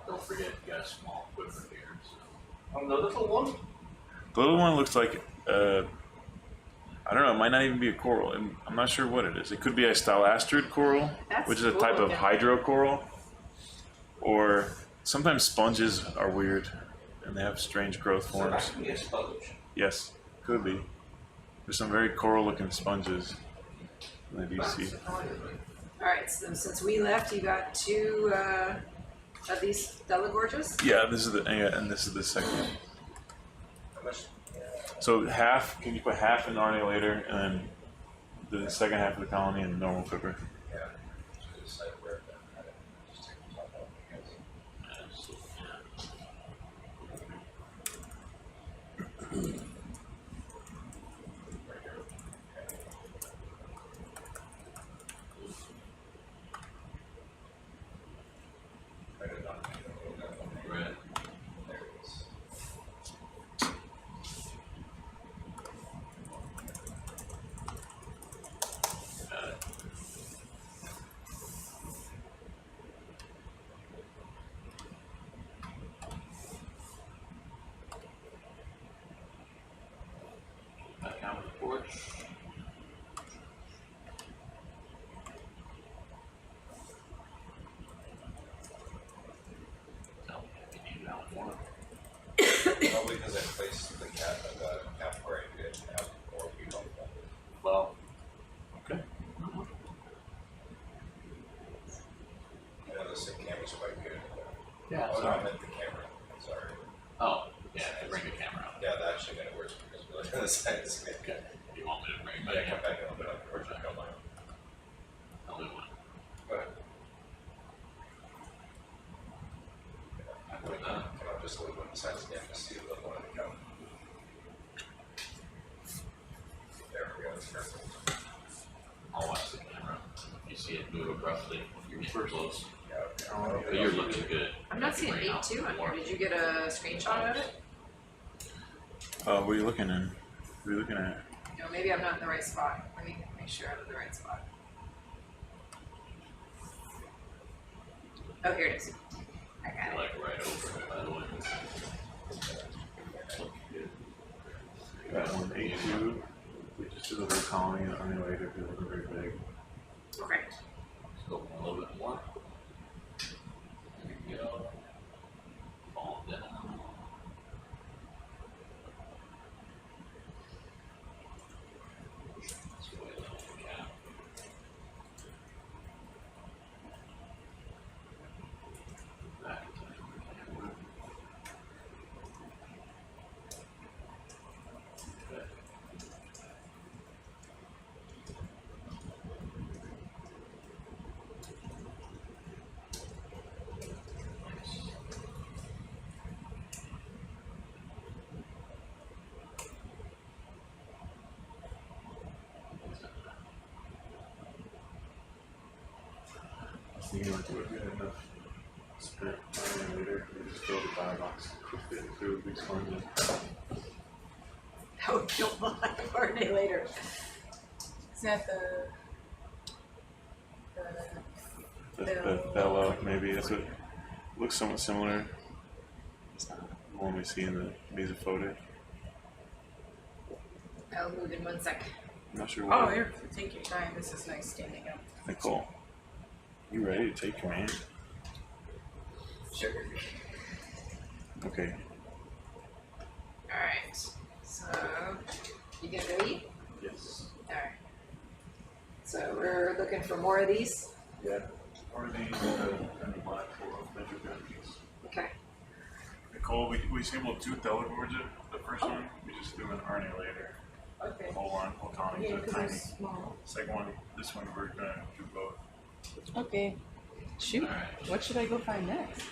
S7: Don't forget, you got a small equipment here, so.
S14: And the little one.
S13: The little one looks like, I don't know, it might not even be a coral. And I'm not sure what it is. It could be a stylastrid coral,
S1: That's
S13: which is a
S1: cool
S13: type of
S1: looking.
S13: hydrocoral. Or sometimes sponges are weird and they have strange growth
S14: So that
S13: forms.
S14: can be a sponge.
S13: Yes, could be. There's some very coral looking sponges in the deep sea.
S1: Alright, so since we left, you got two of these Delagorges?
S13: Yeah, this is and this is the second. So half, can you put half in RNA later and then the second half of the colony in the normal clipper?
S7: Right. Got it. Back out on the porch. No, you need that one.
S12: Probably because I placed the cap where I did have more people.
S7: Well, okay.
S12: I know the SIG camera's quite good.
S7: Yeah,
S12: Oh, no,
S7: sorry.
S12: I meant the camera, sorry.
S7: Oh, yeah, bring the camera out.
S12: Yeah, that actually made it worse because we're looking at the sides.
S7: Okay. You want me to bring
S12: Yeah,
S7: my
S12: come back a little bit on the porch, I don't mind.
S7: I'll do one.
S12: Go ahead.
S7: Put that.
S12: Come up just a little bit on the sides again to see a little more of the count. There we go, that's perfect.
S7: I'll watch the camera. If you see it move abruptly, you're too close.
S12: Yeah, okay.
S7: But you're looking good.
S1: I'm not seeing
S7: Bring out
S1: 8.2 on
S7: more.
S1: here. Did you get a screenshot of it?
S13: What are you looking in? What are you looking at?
S1: No, maybe I'm not in the right spot. Let me make sure I'm in the right spot. Oh, here it is. I got
S7: You're
S1: it.
S7: like right over it, by the way.
S13: Got one A2. We just did a little colony and RNA later because it wasn't very big.
S1: Okay.
S7: Let's go a little bit more. There you go. Fall down. Let's go ahead and open the cap. Back to the camera. Okay.
S5: thinking like, what if we had enough spent time later, we just fill the firebox, put it through a big sponge.
S11: That would kill my RNA later.
S10: Is that
S13: The bellow, maybe. That's what looks somewhat similar. The one we see in the mesophotic.
S1: I'll move in 1 sec.
S13: I'm not sure
S10: Oh,
S13: what.
S10: here, take your time. This is nice standing up.
S13: Nicole, you ready to take command?
S1: Sure.
S13: Okay.
S1: Alright. So, you get ready?
S5: Yes.
S1: Alright. So we're looking for more of these?
S5: Yeah. Or these and the black for measure boundaries.
S1: Okay.
S13: Nicole, we sampled 2 telephones the first one. We just threw an RNA later.
S10: Okay.
S13: Whole one, whole tonic,
S10: Yeah,
S13: so
S10: because
S13: tiny.
S10: it's small.
S13: Second one, this one we're gonna do both.
S10: Okay. Shoot. What should I go find next?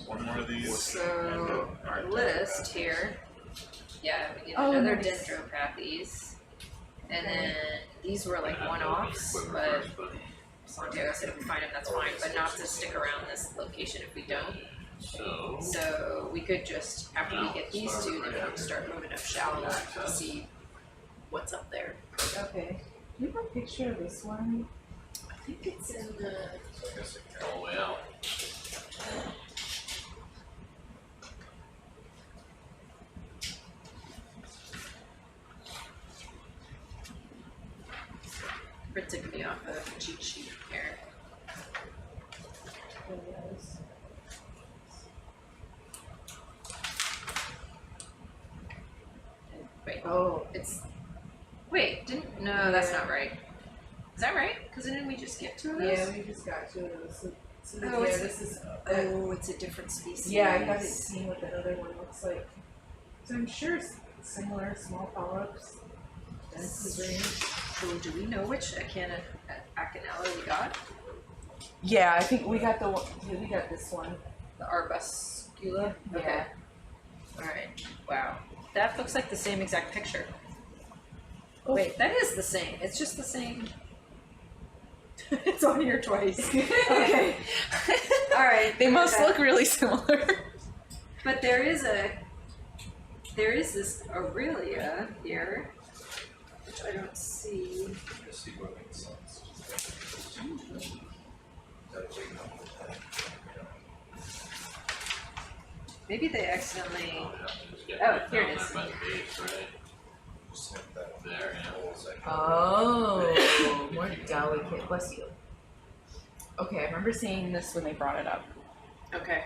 S13: One more of these.
S1: So our list here, yeah, we did
S10: Oh,
S1: another
S10: nice.
S1: dendropathies, and then these were like one-offs, but Santiago said if we find them, that's fine, but not to stick around this location if we don't. So we could just, after we get these two, then we can start moving up shallow to see what's up there.
S10: Okay. Do you have a picture of this one?
S1: I think it's in the.
S7: All the way out.
S1: Printed me off a cheat sheet here. Wait.
S10: Oh.
S1: It's. Wait, no, that's not right. Is that right? Because didn't we just get 2 of those?
S10: Yeah, we just got 2 of those. So
S1: Oh,
S10: yeah,
S1: it's-
S10: this is.
S1: Oh, it's a different species.
S10: Yeah, I got it seen what that other one looks like. So I'm sure it's similar, small polyps. This is range.
S1: So do we know which Acanella we got?
S10: Yeah, I think we got the one. Yeah, we got this one.
S1: The Arbuscula?
S10: Yeah.
S1: Okay. Alright. Wow. That looks like the same exact picture.
S10: Oh.
S1: Wait, that is the same. It's just the same.
S10: It's on here twice. Okay.
S1: Alright.
S10: They must
S1: okay.
S10: look really similar.
S1: But there is this Aurelia here, which I don't see.
S12: Just see what makes sense.
S1: Maybe they accidentally.
S7: Just get
S1: Oh,
S7: right
S1: here it
S7: down
S1: is.
S7: there by the base, right?
S12: Snip that
S7: There, yeah.
S12: whole section.
S10: Oh, more delicate. Bless you. Okay, I remember seeing this when they brought it up.
S1: Okay.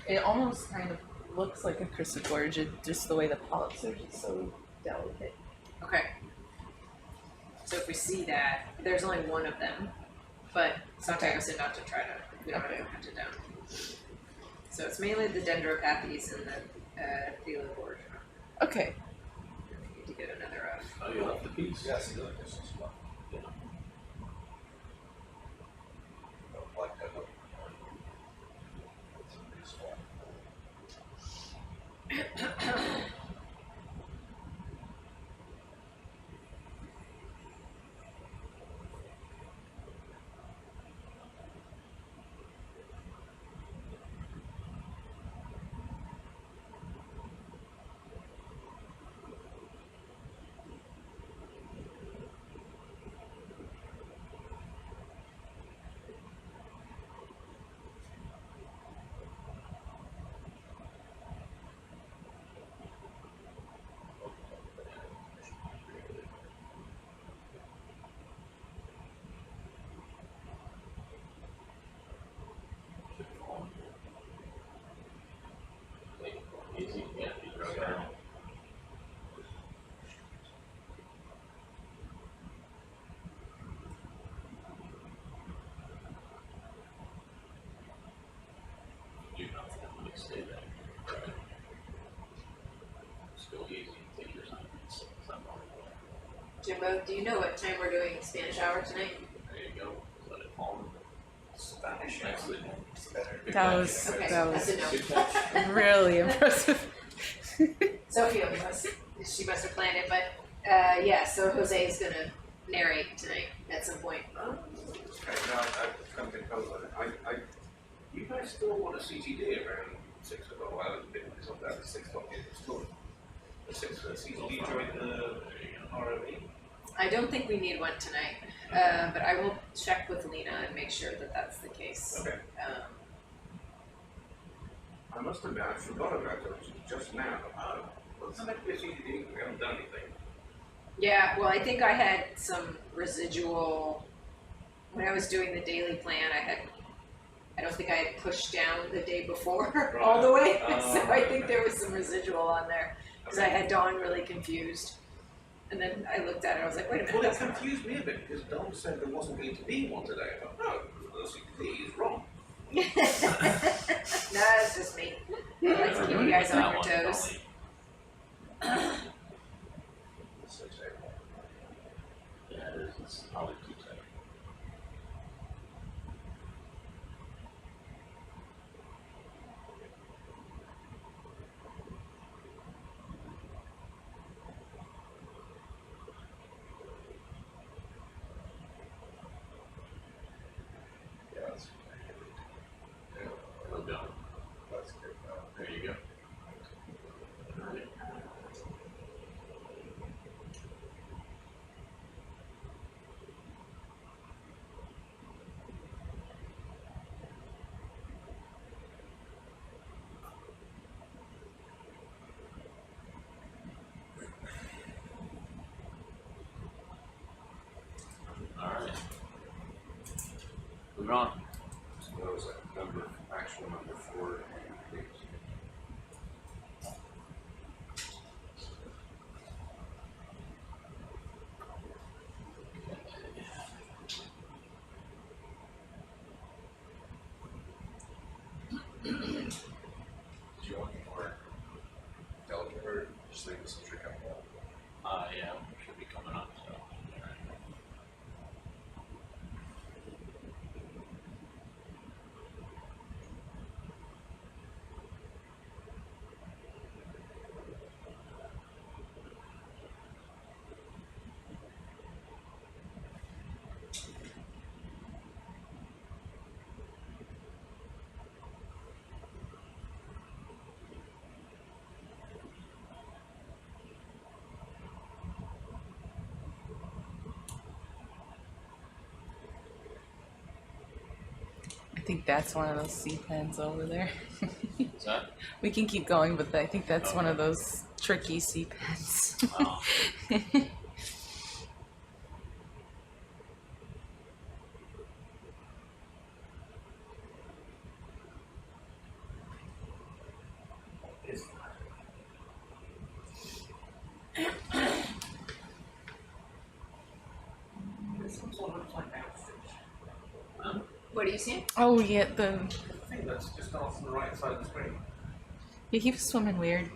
S10: It almost kind of looks like a chrysogorgia, just the way the polyps are just so delicate.
S1: Okay. So if we see that, there's only one of them, but Santiago said not to try to. We don't want to hunt it down. So it's mainly the dendropathies and the Thelogorgia.
S10: Okay.
S1: We need to get another
S7: Oh, you left the piece.
S12: Yeah, see, look, this is one. Like that. It's pretty small.
S7: Easy, yeah, you drug it out. Do nothing, let it stay there. Right. Still easy, take your time. It's not hard.
S1: Jimbo, do you know what time we're doing Spanish hour tonight?
S7: There you go, let it fall.
S12: Spanish.
S7: Nicely.
S12: It's better.
S10: That was
S1: Okay,
S10: that
S1: that's a
S10: was
S1: no.
S7: Good catch.
S10: really impressive.
S1: Sophia she must have planned it, but yeah. So Jose is gonna narrate tonight at some point.
S14: Okay, now I've come to close on it. You guys still want a CTD around 6 o'clock? Well, it's been it's not that 6 o'clock yet, it's still the 6 CTD join the ROV.
S1: I don't think we need one tonight, but I will check with Lena and make sure that that's the case.
S14: Okay. I must admit, I forgot about it just now. Oh, well, it's meant to be a CTD, we haven't done anything.
S1: Yeah, well, I think I had some residual, when I was doing the daily plan, I don't think I had pushed down the day before all the way, so I think there was some residual on there, because I had Dawn really confused. And then I looked at it, I was like, wait a minute.
S14: Well, it confused me a bit, because Don said there wasn't going to be one today. I thought, no, the CTD is wrong.
S1: No, it's just me. I like to keep you guys on your toes.
S7: Yeah, it is. It's probably too tight. Yeah, that's no doubt. That's good. There you go. All right. All right. Moving on.
S14: So that was number, actual number 4.
S5: Do you want more delicate or just leave this trick up?
S7: Yeah, should be coming up, so. All right.
S10: I think that's one of those sea pens over there.
S7: Is that?
S10: We can keep going, but I think that's one of those tricky sea pens.
S7: Oh.
S1: What are you seeing?
S10: Oh yeah, the
S14: I think that's just off on the right side of the screen.
S10: he keeps swimming weird.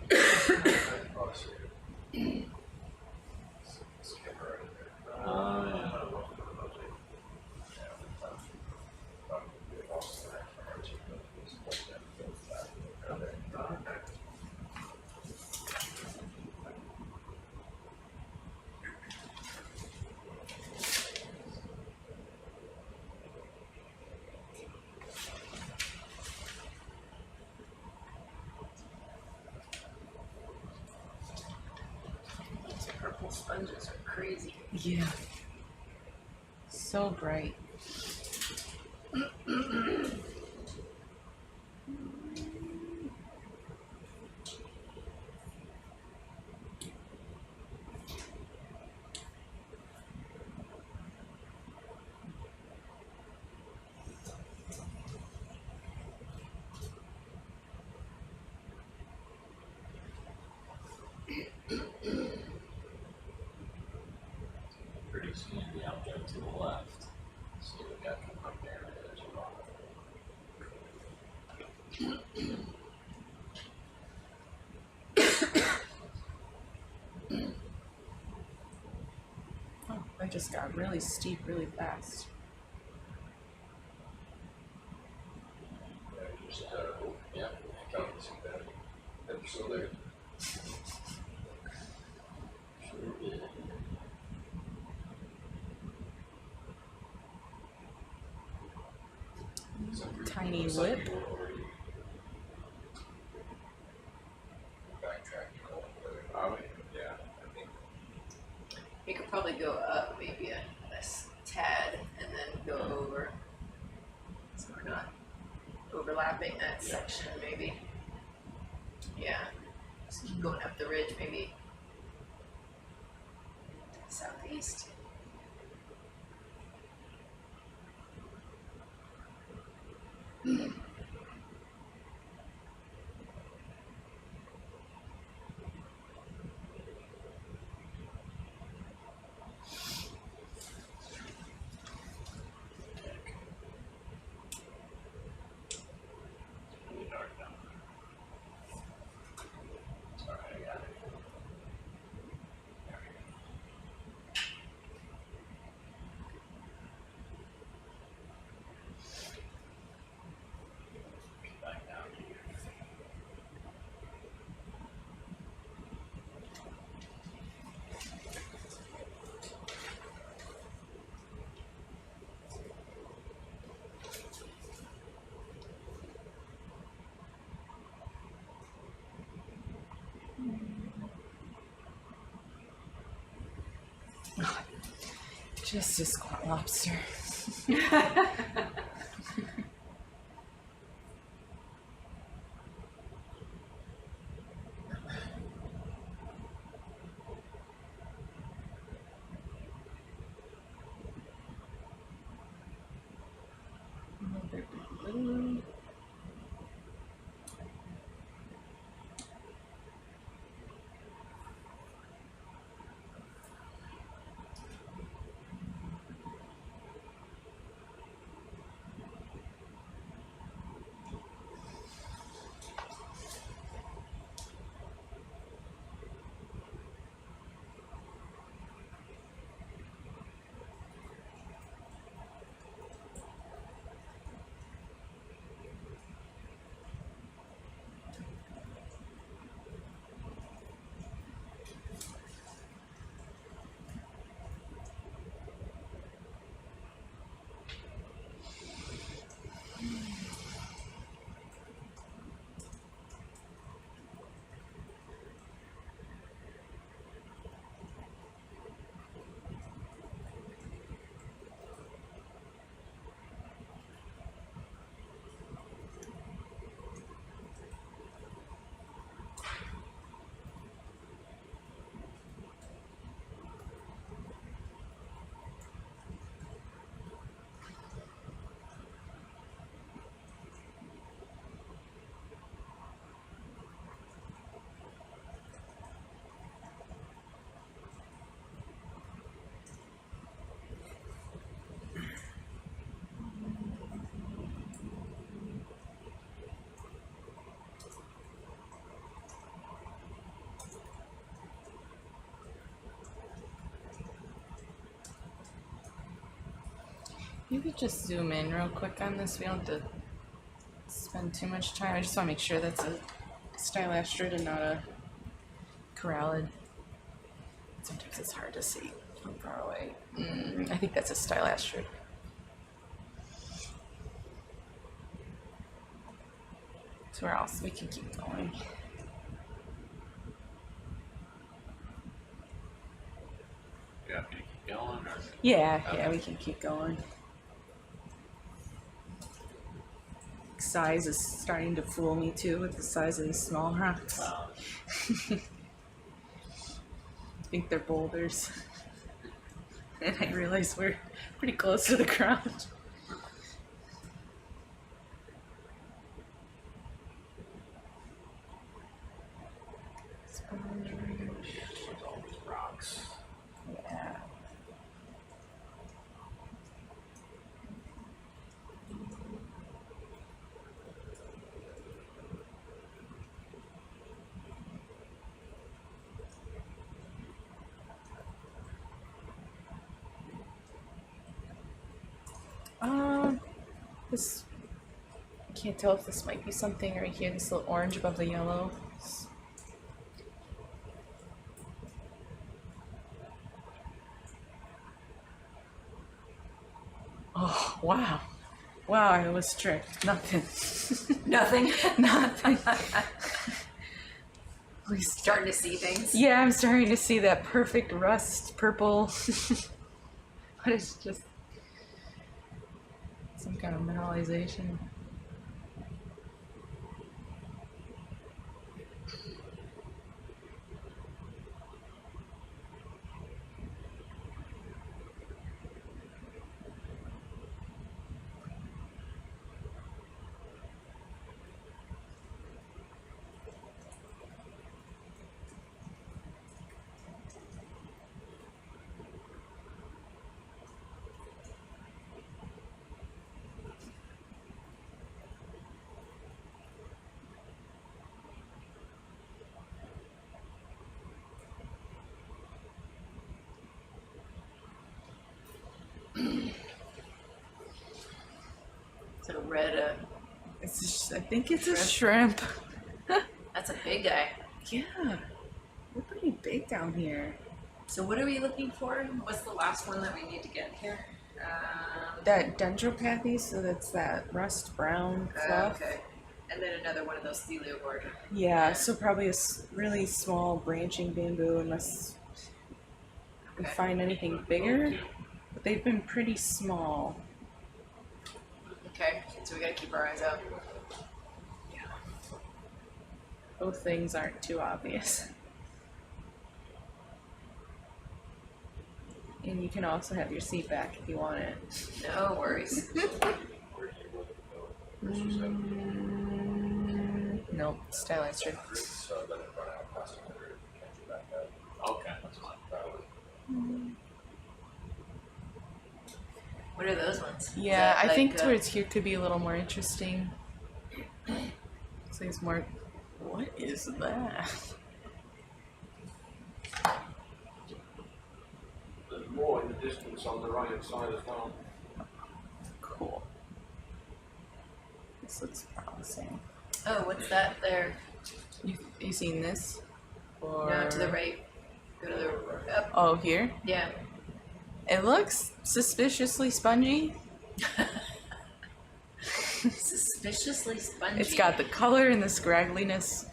S1: Purple sponges are crazy.
S10: Yeah. So bright.
S7: Pretty sandy out there to the left. So we got come up there as well.
S10: Oh, I just got really steep really fast.
S5: Just, yeah, count this back. And so there.
S7: Sure did.
S10: tiny lip.
S7: Yeah.
S1: You could probably go up maybe a tad and then go over. So we're not overlapping that section maybe. Yeah. Just keep going up the ridge maybe. Southeast.
S7: Really dark down there. Alright, I got it. There we go. Back down here.
S10: Just a squat lobster. You could just zoom in real quick on this. We don't have to spend too much time. I just want to make sure that's a stylastrid and not a corallid. Sometimes it's hard to see from far away. I think that's a stylastrid. So where else? We can keep going.
S7: Yeah, can you keep going or?
S10: Yeah, we can keep going. Size is starting to fool me too with the size of these small rocks. I think they're boulders. And I realize we're pretty close to the ground.
S7: All these rocks.
S10: Yeah. This, I can't tell if this might be something right here, this little orange above the yellow. Oh, wow. Wow, I was tricked. Nothing.
S1: Nothing.
S10: Nothing.
S1: We're starting to see things.
S10: Yeah, I'm starting to see that perfect rust purple. But it's just some kind of mineralization.
S1: Is it a red?
S10: It's just, I think it's a shrimp.
S1: That's a big guy.
S10: Yeah, they're pretty big down here.
S1: So what are we looking for? What's the last one that we need to get here?
S10: That dendropathy, so that's that rust brown fluff.
S1: Okay. And then another one of those Theliobord.
S10: Yeah, so probably a really small branching bamboo, unless we
S1: Okay.
S10: find anything bigger. But they've been pretty small.
S1: Okay, so we gotta keep our eyes out.
S10: Both things aren't too obvious. And you can also have your seat back if you want it.
S1: No worries.
S10: Nope, stylized strip.
S7: Okay, that's fine.
S1: What are those ones? Is
S10: Yeah,
S1: that
S10: I think
S1: like,
S10: towards here could be a little more interesting. So it's more. What is that?
S14: There's more in the distance on the right hand side as well.
S10: Cool. This looks promising.
S1: Oh, what's that there?
S10: You seen this? Or...
S1: No, to the right. Go to the up.
S10: Oh, here?
S1: Yeah.
S10: It looks suspiciously spongy.
S1: Suspiciously spongy.
S10: It's got the color and the scraggliness.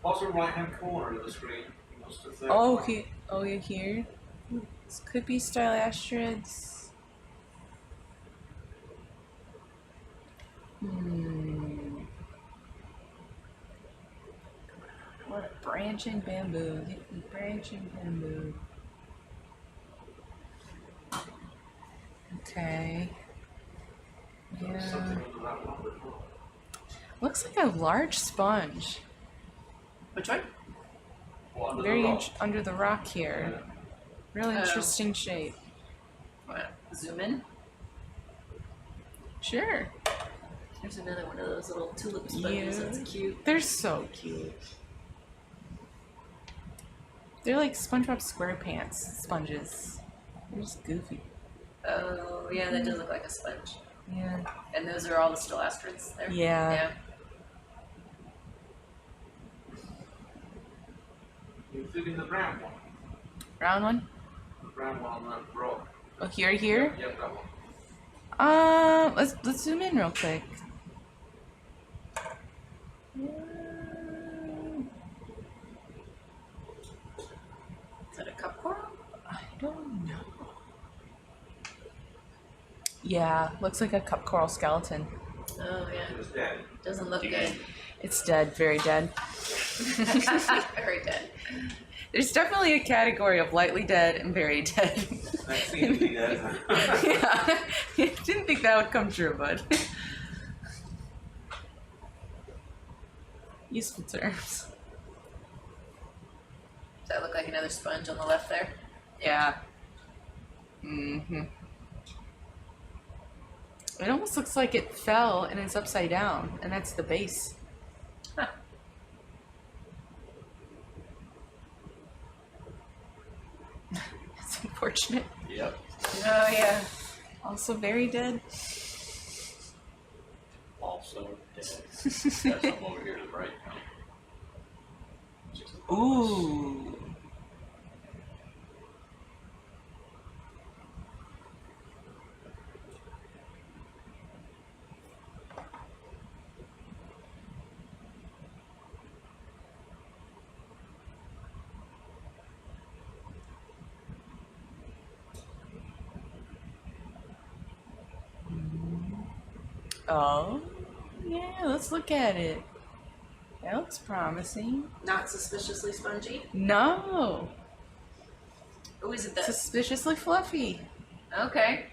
S14: Bottom right hand corner of the screen. Must have third
S10: Oh,
S14: one.
S10: yeah, here. This could be stylastrids. What a branching bamboo. Branching bamboo. Okay. Yeah.
S14: Something under that one before.
S10: Looks like a large sponge.
S1: Which one?
S14: Or under
S10: Very
S14: the rock.
S10: under the rock here. Really
S1: Oh.
S10: interesting shape.
S1: What? Zoom in.
S10: Sure.
S1: There's another one of those little tulip sponges.
S10: Yeah.
S1: That's cute.
S10: They're so cute. They're like SpongeBob SquarePants sponges. They're just goofy.
S1: Oh, yeah, that does look like a sponge.
S10: Yeah.
S1: And those are all the stilastrids there?
S10: Yeah.
S1: Yeah.
S14: Including the brown one.
S10: Brown one?
S14: The brown one on that rock.
S10: Oh, here?
S14: Yep, that one.
S10: Let's zoom in real quick.
S1: Is that a cup coral?
S10: I don't know. Yeah, looks like a cup coral skeleton.
S1: Oh, yeah.
S14: It's dead.
S1: Doesn't look good.
S10: It's dead, very dead.
S1: Very dead.
S10: There's definitely a category of lightly dead and very dead.
S14: That seems to be dead.
S10: Yeah, didn't think that would come true, bud. Useful terms.
S1: Does that look like another sponge on the left there?
S10: Yeah. It almost looks like it fell and it's upside down, and that's the base.
S1: Huh.
S10: It's unfortunate.
S7: Yep.
S1: Oh, yeah.
S10: Also very dead.
S7: Also dead. Got some over here to the right now.
S10: Ooh. Oh, yeah, let's look at it. That looks promising.
S11: Not suspiciously spongy.
S10: No,
S1: Oh, is it the?
S10: suspiciously fluffy.
S1: Okay.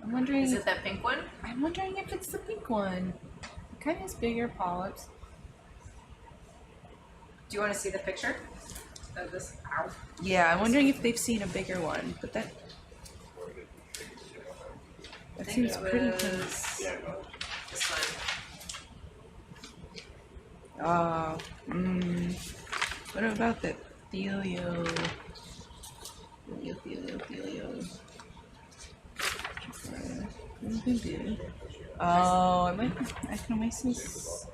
S10: I'm wondering.
S1: Is it that pink one?
S10: I'm wondering if it's the pink one. It kind of has bigger polyps.
S1: Do you want to see the picture of this? Ow.
S10: Yeah, I'm wondering if they've seen a bigger one, but that
S1: I think
S10: seems
S1: it
S10: pretty
S1: was
S10: pink.
S1: this one.
S10: Oh, what about the Thelio? Oh, I can make some. This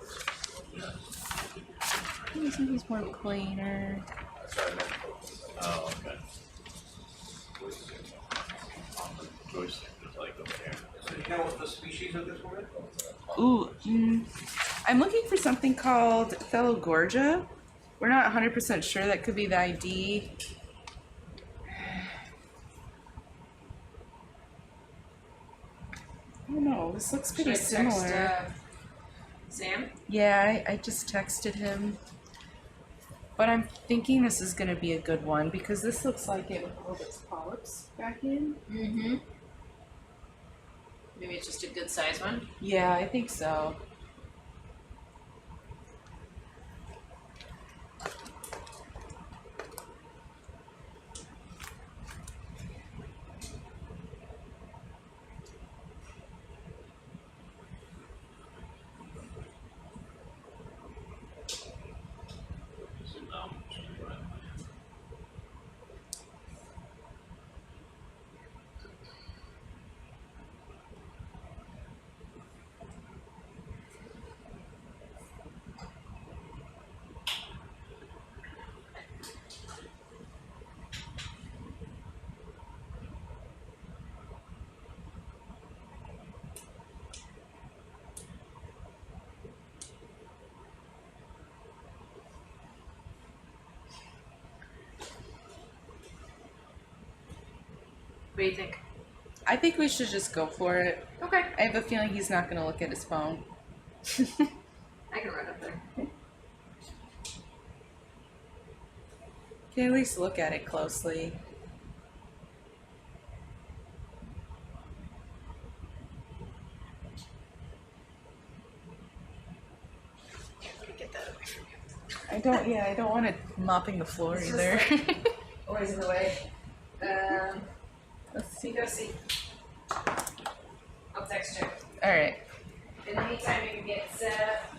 S10: is more plainer.
S7: Oh, okay. Joystick is like over here.
S14: So you know what the species of this one is?
S10: Ooh, I'm looking for something called Thelogorgia. We're not 100% sure. That could be the ID. I don't know. This looks pretty
S1: Should I text,
S10: similar.
S1: Sam?
S10: Yeah, I just texted him. But I'm thinking this is going to be a good one because this looks like it with all those polyps back in.
S1: Mm-hmm. Maybe it's just a good size one.
S10: Yeah, I think so.
S1: What do you think?
S10: I think we should just go for it.
S1: Okay.
S10: I have a feeling he's not going to look at his phone.
S1: I can run up there.
S10: Can at least look at it closely.
S11: Get that away from you.
S10: I don't want it mopping the floor
S1: It's just
S10: either.
S1: Always in the way.
S10: Let's see.
S1: Go see. I'll text you.
S10: Alright.
S1: In the meantime, you can get set up.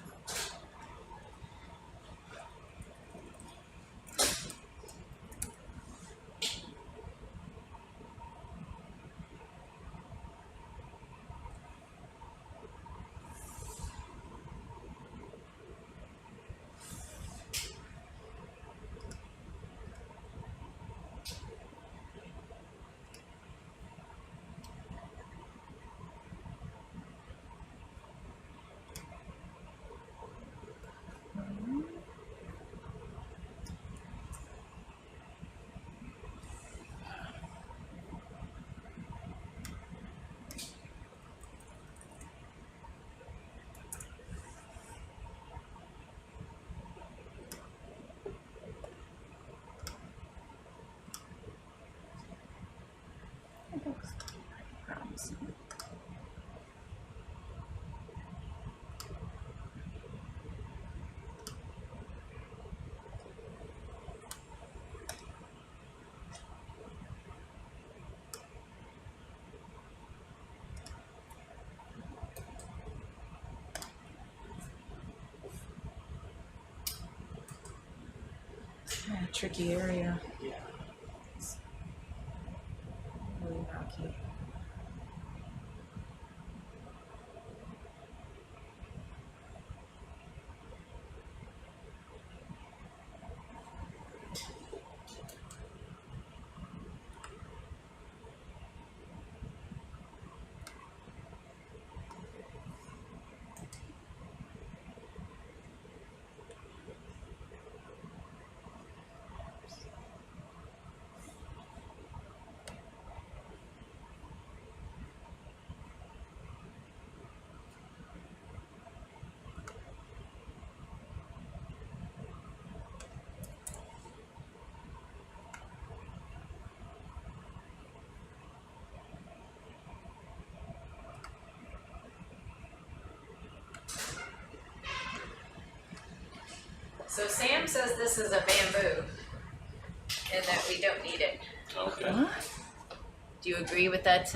S10: Yeah, tricky area. Really rocky.
S1: So Sam says this is a bamboo and that we don't need it.
S7: Okay.
S1: Do you agree with that?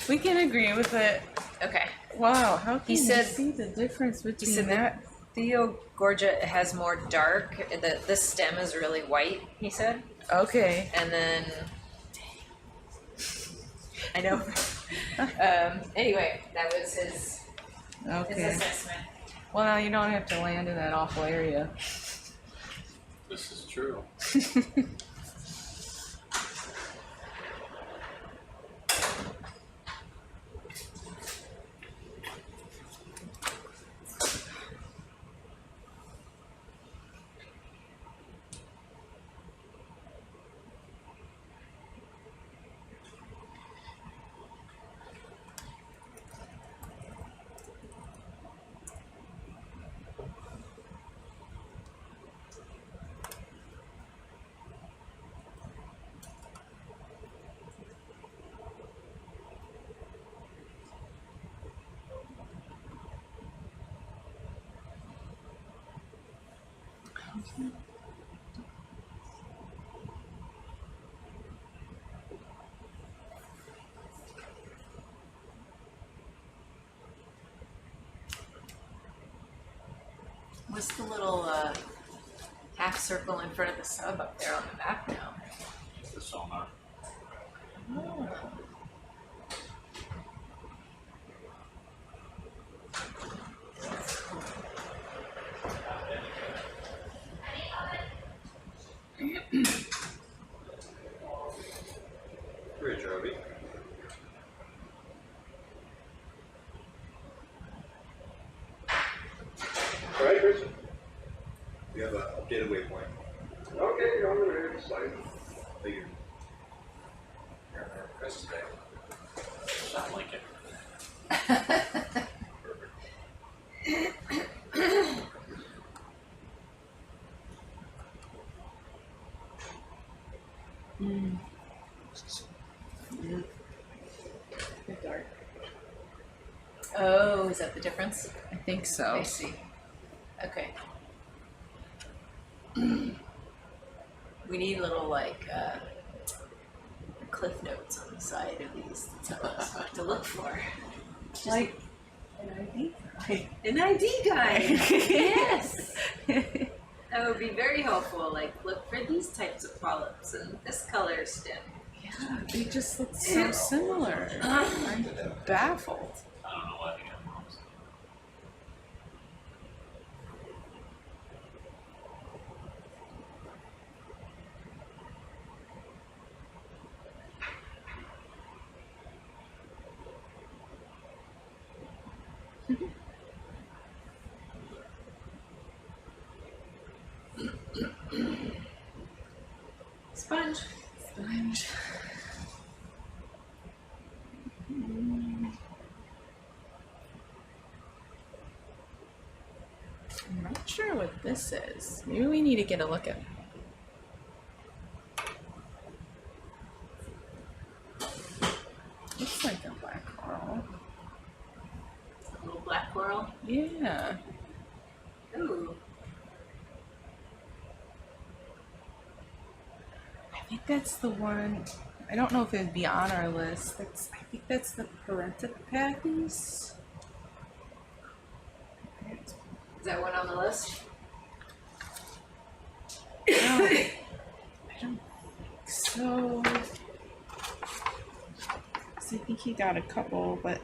S10: We can agree with it.
S1: Okay.
S10: Wow, how can
S1: He
S10: you
S1: said-
S10: see the difference
S1: He
S10: between
S1: said
S10: that?
S1: Theogorgia has more dark. This stem is really white, he said.
S10: Okay.
S1: And then I know. Anyway, that was his
S10: Okay.
S1: assessment.
S10: Well, now you don't have to land in that awful area.
S7: This is true.
S1: What's the little half circle in front of the sub up there on the map now?
S7: The sonar.
S8: Bridge, Robbie. All right, Chris. We have an updated waypoint.
S14: Okay, on the right side.
S8: Figured.
S14: Chris is back.
S7: Sound like it.
S10: Dark.
S1: Oh, is that the difference?
S10: I think
S1: I
S10: so.
S1: see. Okay. We need little like cliff notes on the side of these to tell us what to look for. Just
S10: Like an ID.
S1: an ID guide. Yes. That would be very helpful. Like, look for these types of polyps and this color stem.
S10: Yeah, they just look so similar. I'm baffled.
S7: I don't know why they got wrong.
S1: Sponge.
S10: Sponge. I'm not sure what this is. Maybe we need to get a look at. Looks like a black coral.
S1: A little black coral.
S10: Yeah.
S1: Ooh.
S10: I think that's the one. I don't know if it'd be on our list. I think that's the Parentipathes.
S1: Is that one on the list?
S10: No, I don't think so. 'Cause I think he got a couple, but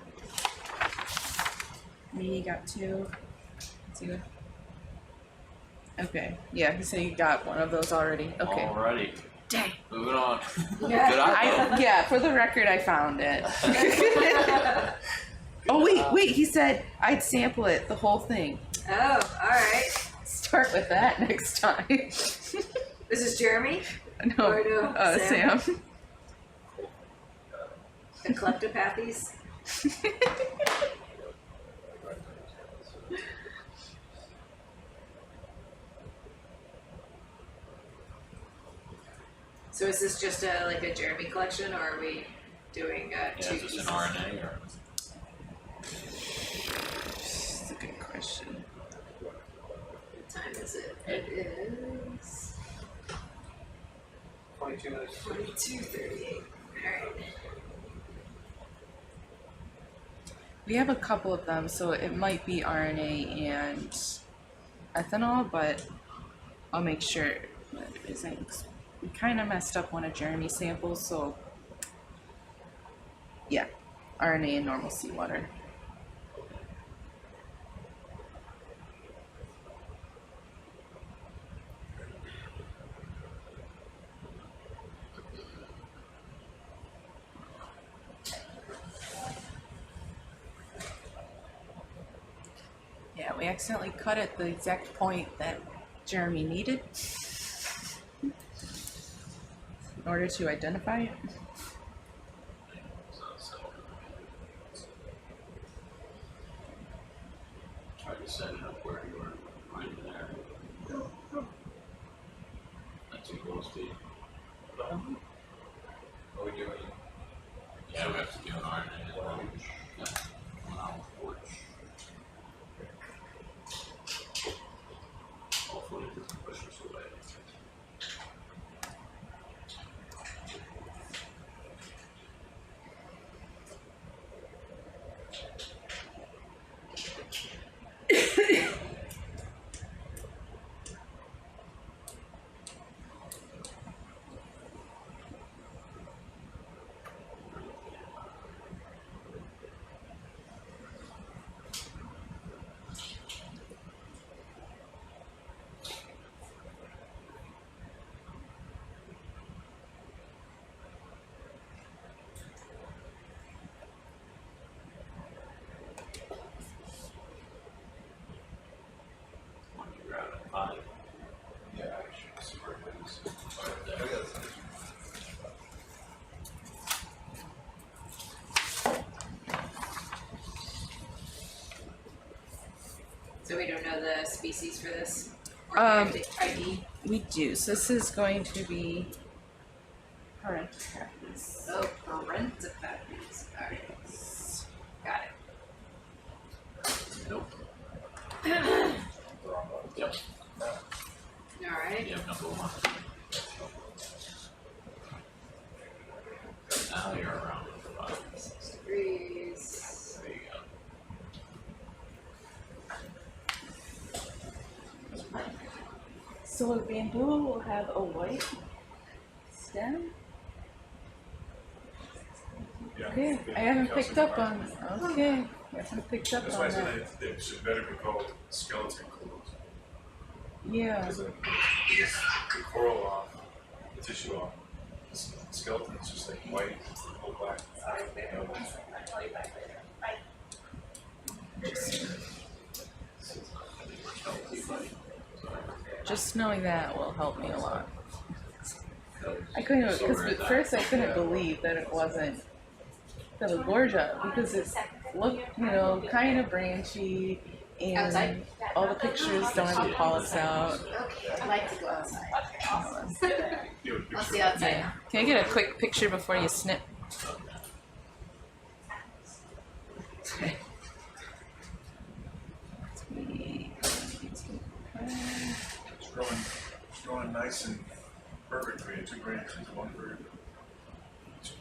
S10: maybe he got two. Let's see. Okay, yeah, he said he got one of those already. Okay.
S7: Alrighty.
S10: Dang.
S7: Moving on.
S1: Yeah.
S7: Good eye,
S10: Yeah, for the record, I found it. Oh wait, he said I'd sample it, the whole thing.
S1: Oh, all right.
S10: Start with that next time.
S1: This is Jeremy.
S10: No,
S1: Or no,
S10: Sam.
S1: The Kleptopathes. So is this just like a Jeremy collection, or are we doing
S7: yeah,
S1: two
S7: is this
S1: pieces?
S7: an RNA or?
S10: That's a good question.
S1: What time is it?
S11: It is
S14: 22 minutes.
S11: 22:38. Alright.
S10: We have a couple of them, so it might be RNA and ethanol, but I'll make sure that it isn't. We kind of messed up one of Jeremy's samples, so yeah, RNA and normal seawater. Yeah, we accidentally cut at the exact point that Jeremy needed in order to identify it.
S7: Try to set it up where you were right there. Not too close to you.
S14: Are we doing?
S7: Yeah, we have to do an RNA as well. Yeah, 1 hour porch. Hopefully it doesn't push us away. Want to grab it 5?
S14: Yeah, I should see where it is.
S7: Right there.
S1: So we don't know the species for this? Or the ID?
S10: We do. So this is going to be Parentopathes.
S1: Oh, Parentopathes. Alright. Got it.
S7: Nope. Yep.
S1: Alright.
S7: Yep, number 1. Now you're around for 5.
S1: 6 degrees.
S7: There you go.
S10: So a bamboo will have a white stem.
S13: Yeah.
S10: Okay, I haven't picked up on. Okay, I haven't picked up
S13: That's why I
S10: on that.
S13: said they should better be called skeleton corals.
S10: Yeah.
S13: Because the coral off, the tissue off. The skeleton is just like white, or black. You know,
S10: Just knowing that will help me a lot. I couldn't, because at first I couldn't believe that it wasn't Pelagorgia, because it looked, kind of branchy, and
S1: Outside?
S10: all the pictures don't have the polyps out.
S1: Okay, I like to go outside.
S13: you
S1: I'll see outside.
S10: Yeah. Can I get a quick picture before you snip?
S13: It's growing nice and perfect for you. 2 branches, 1 for each.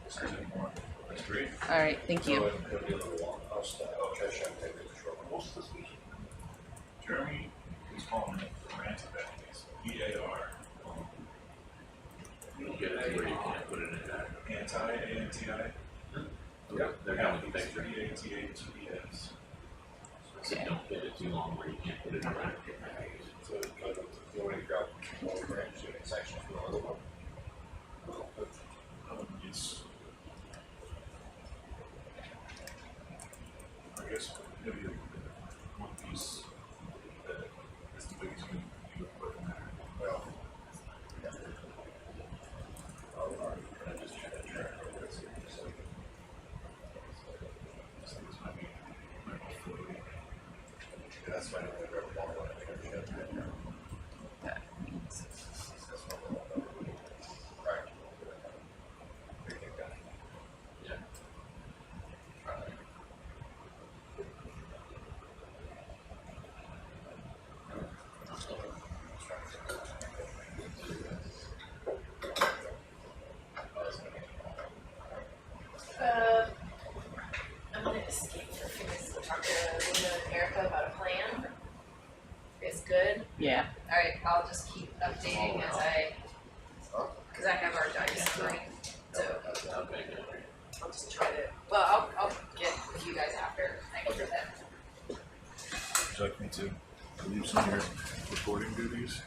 S13: This isn't more. That's great.
S10: All right, thank you.
S13: Jeremy is calling it Parentopathes. EAR.
S7: You'll get it where you can't put it in there.
S13: Anti-ANTI.
S7: Yeah, they're going to picture.
S13: EATHES.
S7: So don't get it too long where you can't put it in there.
S8: So, you already got more branch section for the other one.
S13: It's, I guess, maybe one piece that is the biggest you would put in there. Well, I just check it.
S8: That's fine.
S10: That means
S11: Well, I'll get with you guys after I go through that.
S13: Would you like me to leave some of your recording duties?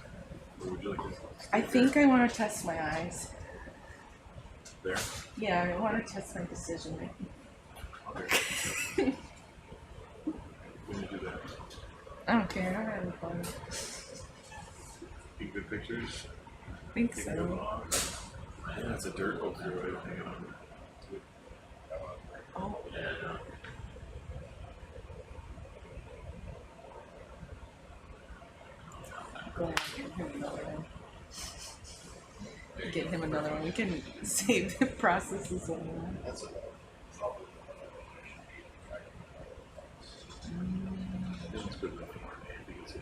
S13: Or would you like to?
S10: I think I want to test my eyes.
S13: There?
S10: Yeah, I want to test my decision making.
S13: Okay. When you do that?
S10: I don't care. I'm having fun.
S13: Take good pictures?
S10: I think
S13: Take good
S10: so.
S13: vlogs? Yeah, that's a dirt hole crew right hanging on.
S10: Oh,
S7: Yeah,
S10: go ahead. Get him another one. Get him another one. We can save the processes on that.
S8: That's a problem.
S13: This one's good enough for more than because it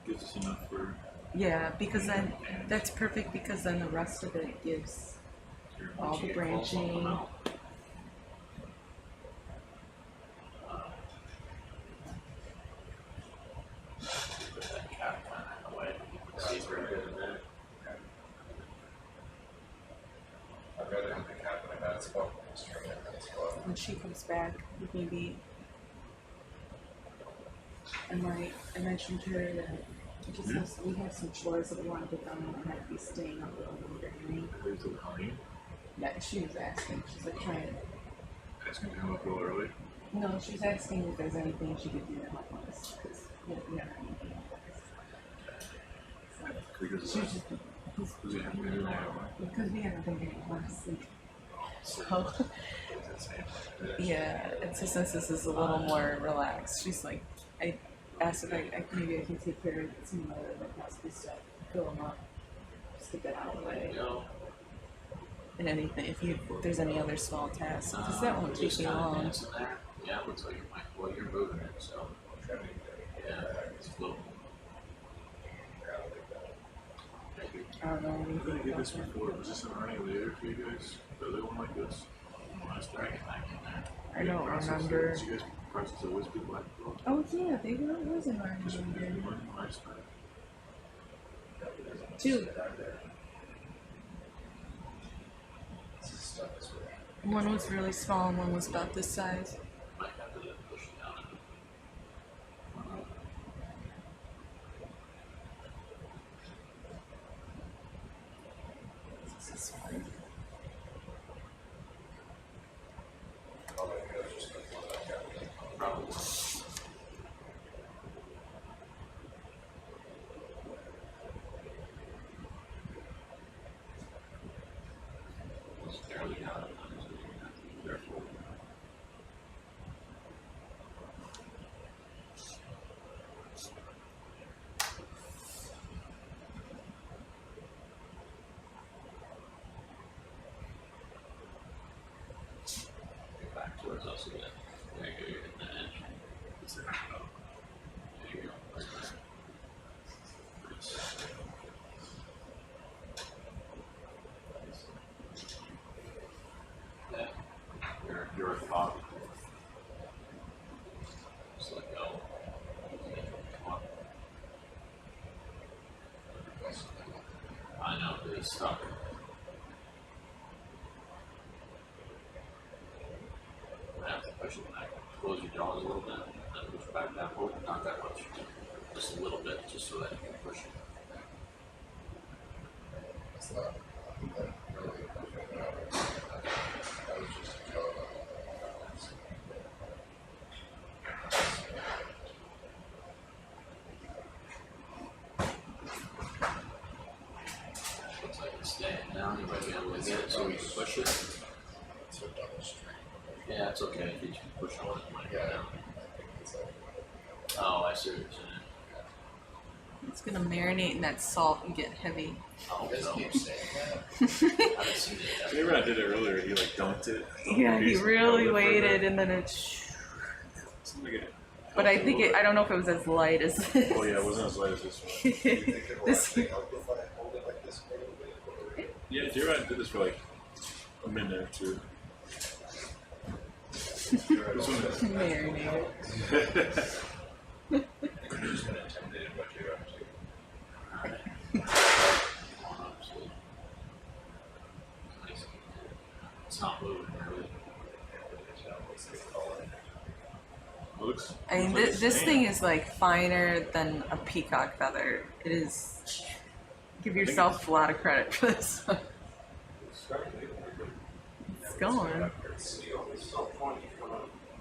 S13: gives us enough for
S10: Yeah, because then that's perfect because then the rest of it gives all the branching.
S7: put that cap kind of away. See if we're good in there.
S12: I'd rather have the cap in a bad spot than just trying to have that spot.
S10: When she comes back, maybe I mentioned to her that we have some chores that we want to get done and I might be staying up a little longer.
S13: there's a honey.
S10: Yeah, she was asking. She's like trying.
S13: Asking to come up a little early.
S10: No, she's asking if there's anything she could do to help us because we don't have anything.
S13: Because
S10: She was just
S13: does it have to be doing that?
S10: because we haven't been getting a lot of sleep. So yeah, and so since this is a little more relaxed, she's like, I asked if maybe I can take care of some of the other possible stuff, fill them up, just get that out of the way. And anything, if there's any other small tasks, because that won't take me long.
S7: Yeah, it looks like you might, well, you're moving it, so. Yeah, it's floating.
S10: I don't know
S13: I
S10: anything
S13: did
S10: about
S13: this
S10: that.
S13: before. Was this an RA later for you guys? The other one like this? Last time.
S10: I don't
S13: Process
S10: remember.
S13: it. Did you guys process a whiskey black belt?
S10: Oh yeah, they were wasn't our
S13: Just
S10: number.
S13: one last time.
S10: Two. One was really small and one was about this size.
S7: Might have to push it down.
S10: This is fun.
S7: Probably. It's fairly hot, so you have to be careful. Get back towards us again. There you go, you're hitting the edge. Is there? Oh. There you go. Right there. Yeah, you're a thought. Just let go. Come on. I know, it's stuck. I have to push it back. Close your jaws a little bit, and push back that way. Not that much. Just a little bit, just so that you can push it.
S12: It's not really, that was just a joke.
S7: Looks like it's staying down. You might be able to get it so we can push it.
S12: It's a double string.
S7: Yeah, it's okay. If you can push on it, it might go
S12: Yeah,
S7: down.
S12: I think it's like.
S7: Oh, I see what you're saying.
S10: It's gonna marinate in that salt and get heavy.
S7: Oh,
S12: You guys
S7: no.
S12: keep saying that.
S7: I haven't seen it yet.
S13: Remember I did it earlier. He like dunked it.
S10: Yeah, he
S13: He's
S10: really
S13: held it for
S10: waited
S13: the-
S10: and then it.
S13: Something like it
S10: But I
S13: helped a
S10: think
S13: little
S10: I don't know if it was as light as this.
S13: bit. Oh yeah, it wasn't as light as this one.
S12: Do you think it will
S10: This-
S12: actually help if I hold it like this for a little bit? Or-
S13: Yeah, J-Rod did this for like a minute or two. This one is-
S10: Marinated.
S12: I'm just gonna intimidate what you're up to.
S7: Alright. Come on up, so. Nice. not moving really.
S13: Looks.
S10: I mean,
S13: looks like
S10: this
S13: sand.
S10: thing is like finer than a peacock feather. It is. Give yourself a lot of credit for this. It's going.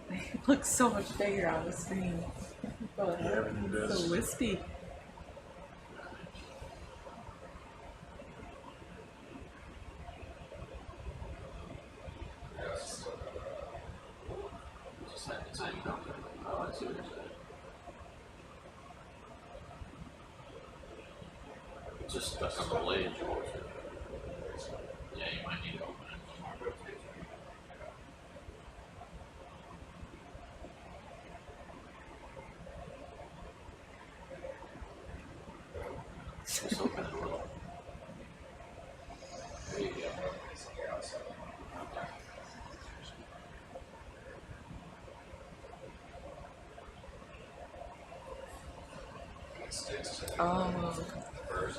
S10: It looks so much bigger on the screen.
S13: Yeah, everything does.
S10: So wispy.
S7: Just had to take it. Oh, I see what you're saying. It's just stuck on the ledge. Yeah, you might need to open it. Just open it a little. There you go.
S10: Oh,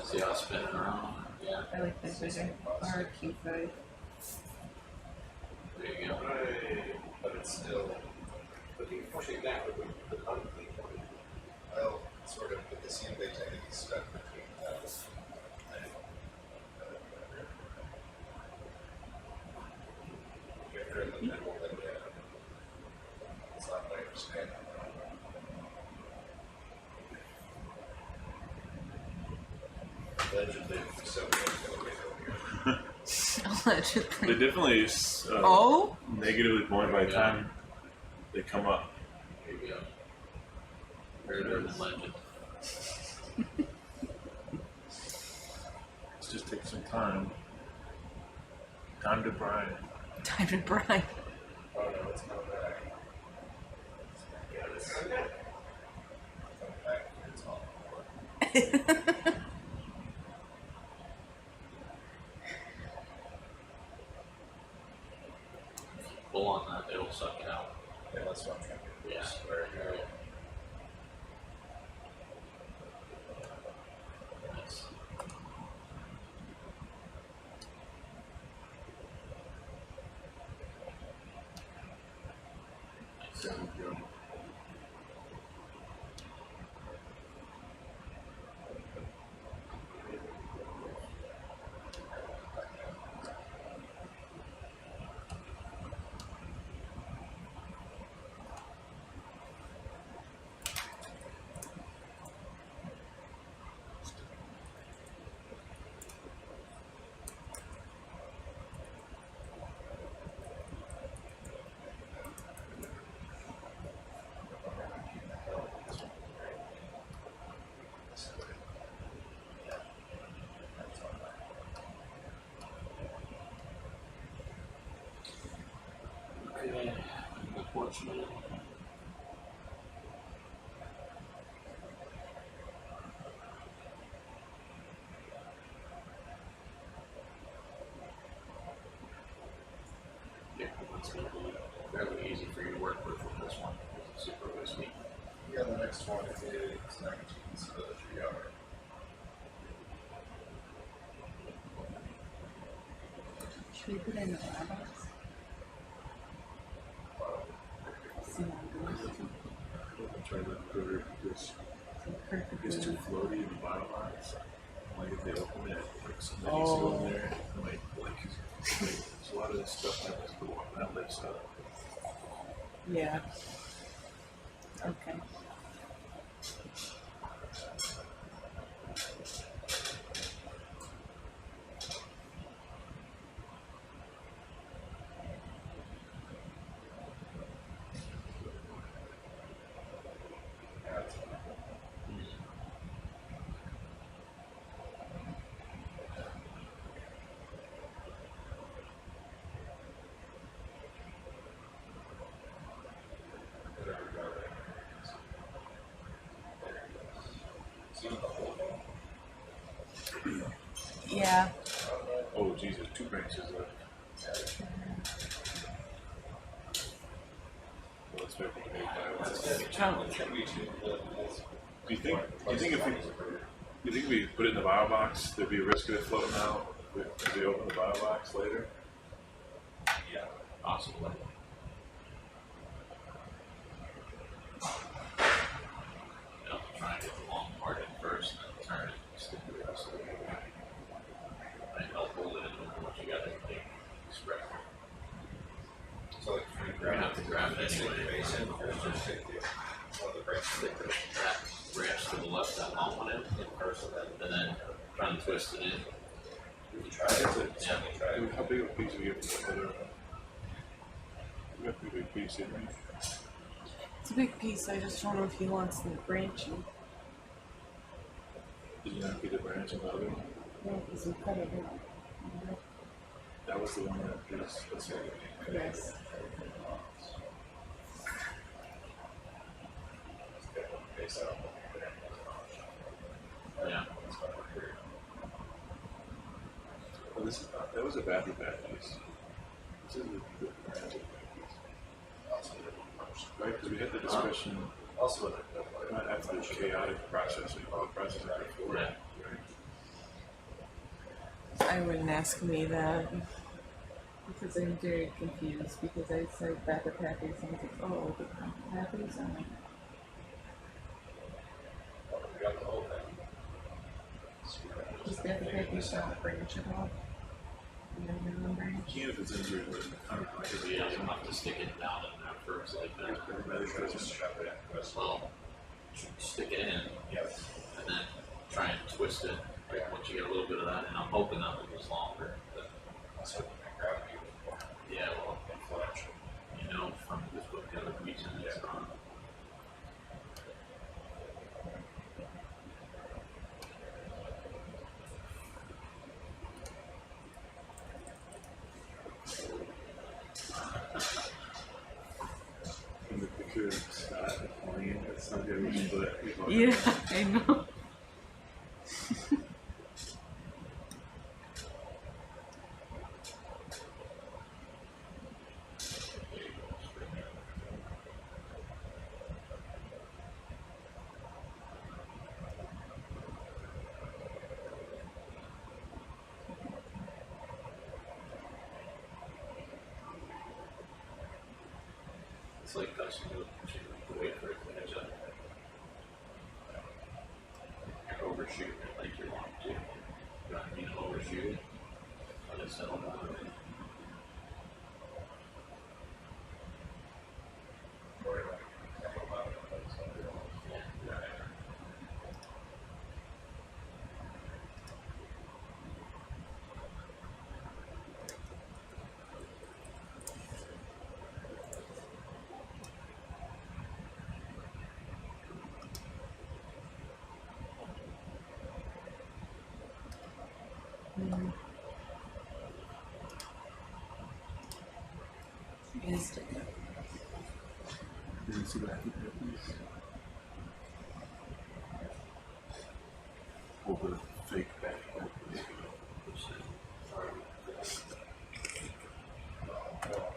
S7: See how it's spinning around? Yeah.
S10: I like that better. RQ5.
S7: There you go.
S14: But it's still, but you push it down with the unclean one. Well, sort of, but the seam they tend to get stuck between those. If you're in the middle, then it's not my understanding. Allegedly, somebody's gonna make over here.
S10: Allegedly.
S13: They definitely
S10: Oh?
S13: negatively point by the time they come up.
S7: There you go. Very urban legend.
S13: Let's just take some time. Time to brine.
S10: Time to brine.
S14: Oh no, it's not back. Yeah, it's come back, it's all.
S7: Pull on that, it'll suck it out.
S14: Yeah, that's what I'm trying to do.
S7: Yeah.
S14: Very good.
S7: Nice.
S13: There we go.
S7: Okay, unfortunately. Yeah, it's gonna be fairly easy for you to work with this one. It's super wispy.
S14: Yeah, the next one is 19, so the 3 hour.
S10: Should we put it in the lab box? See how it goes.
S13: I'm trying to cover this. It's too floaty in the bottom box. Like if they open it, like something needs to go in there. Like there's a lot of this stuff that has to go on that lifts up.
S10: Yeah. Okay. Yeah.
S13: Oh geez, there's 2 branches left. Well, let's wait for the Do you think if we put it in the bio box, there'd be a risk of it floating out if we open the bio box later?
S7: Yeah, possibly. You know, try and get the long part in first, and then turn it and stick the rest of it. Might help hold it in once you got everything spread.
S8: So like,
S7: You're gonna have to grab it anyway. That branch to the left, that long one in first, and then try and twist it in. Yeah.
S5: How big a piece do you have to put it? You got a pretty big piece, didn't you?
S10: It's a big piece. I just don't know if he wants the branching.
S5: Did you not get the branch on the other one?
S10: No, because we cut it out.
S5: That was the one that is, that's it.
S10: Yes.
S7: Yeah.
S5: Well, this is not, that was a bad piece. This is a good branch. Right, because we had the discussion not after the chaotic process, we call it processing before.
S7: Yeah.
S10: I wouldn't ask me that because I'm very confused because I said backup pappies and I was like, oh, the pappies? I'm like, does backup pappies not branch at all?
S5: You can if it's injured, but
S7: Yeah, you have to stick it down in there first, like that. Well, stick it in, and then try and twist it. Right, once you get a little bit of that, and I'm hoping that one was longer. But yeah, well, you know, from this book, the other reason it's on.
S5: in the picture of Scott playing, it's not good, but
S10: yeah, I know.
S7: It's like custom to wait for it to catch up. You're overshooting it like you want to. You don't need to overshoot it. Let it settle down.
S10: Yes.
S5: did you see what happened there, please? Oh, the fake back.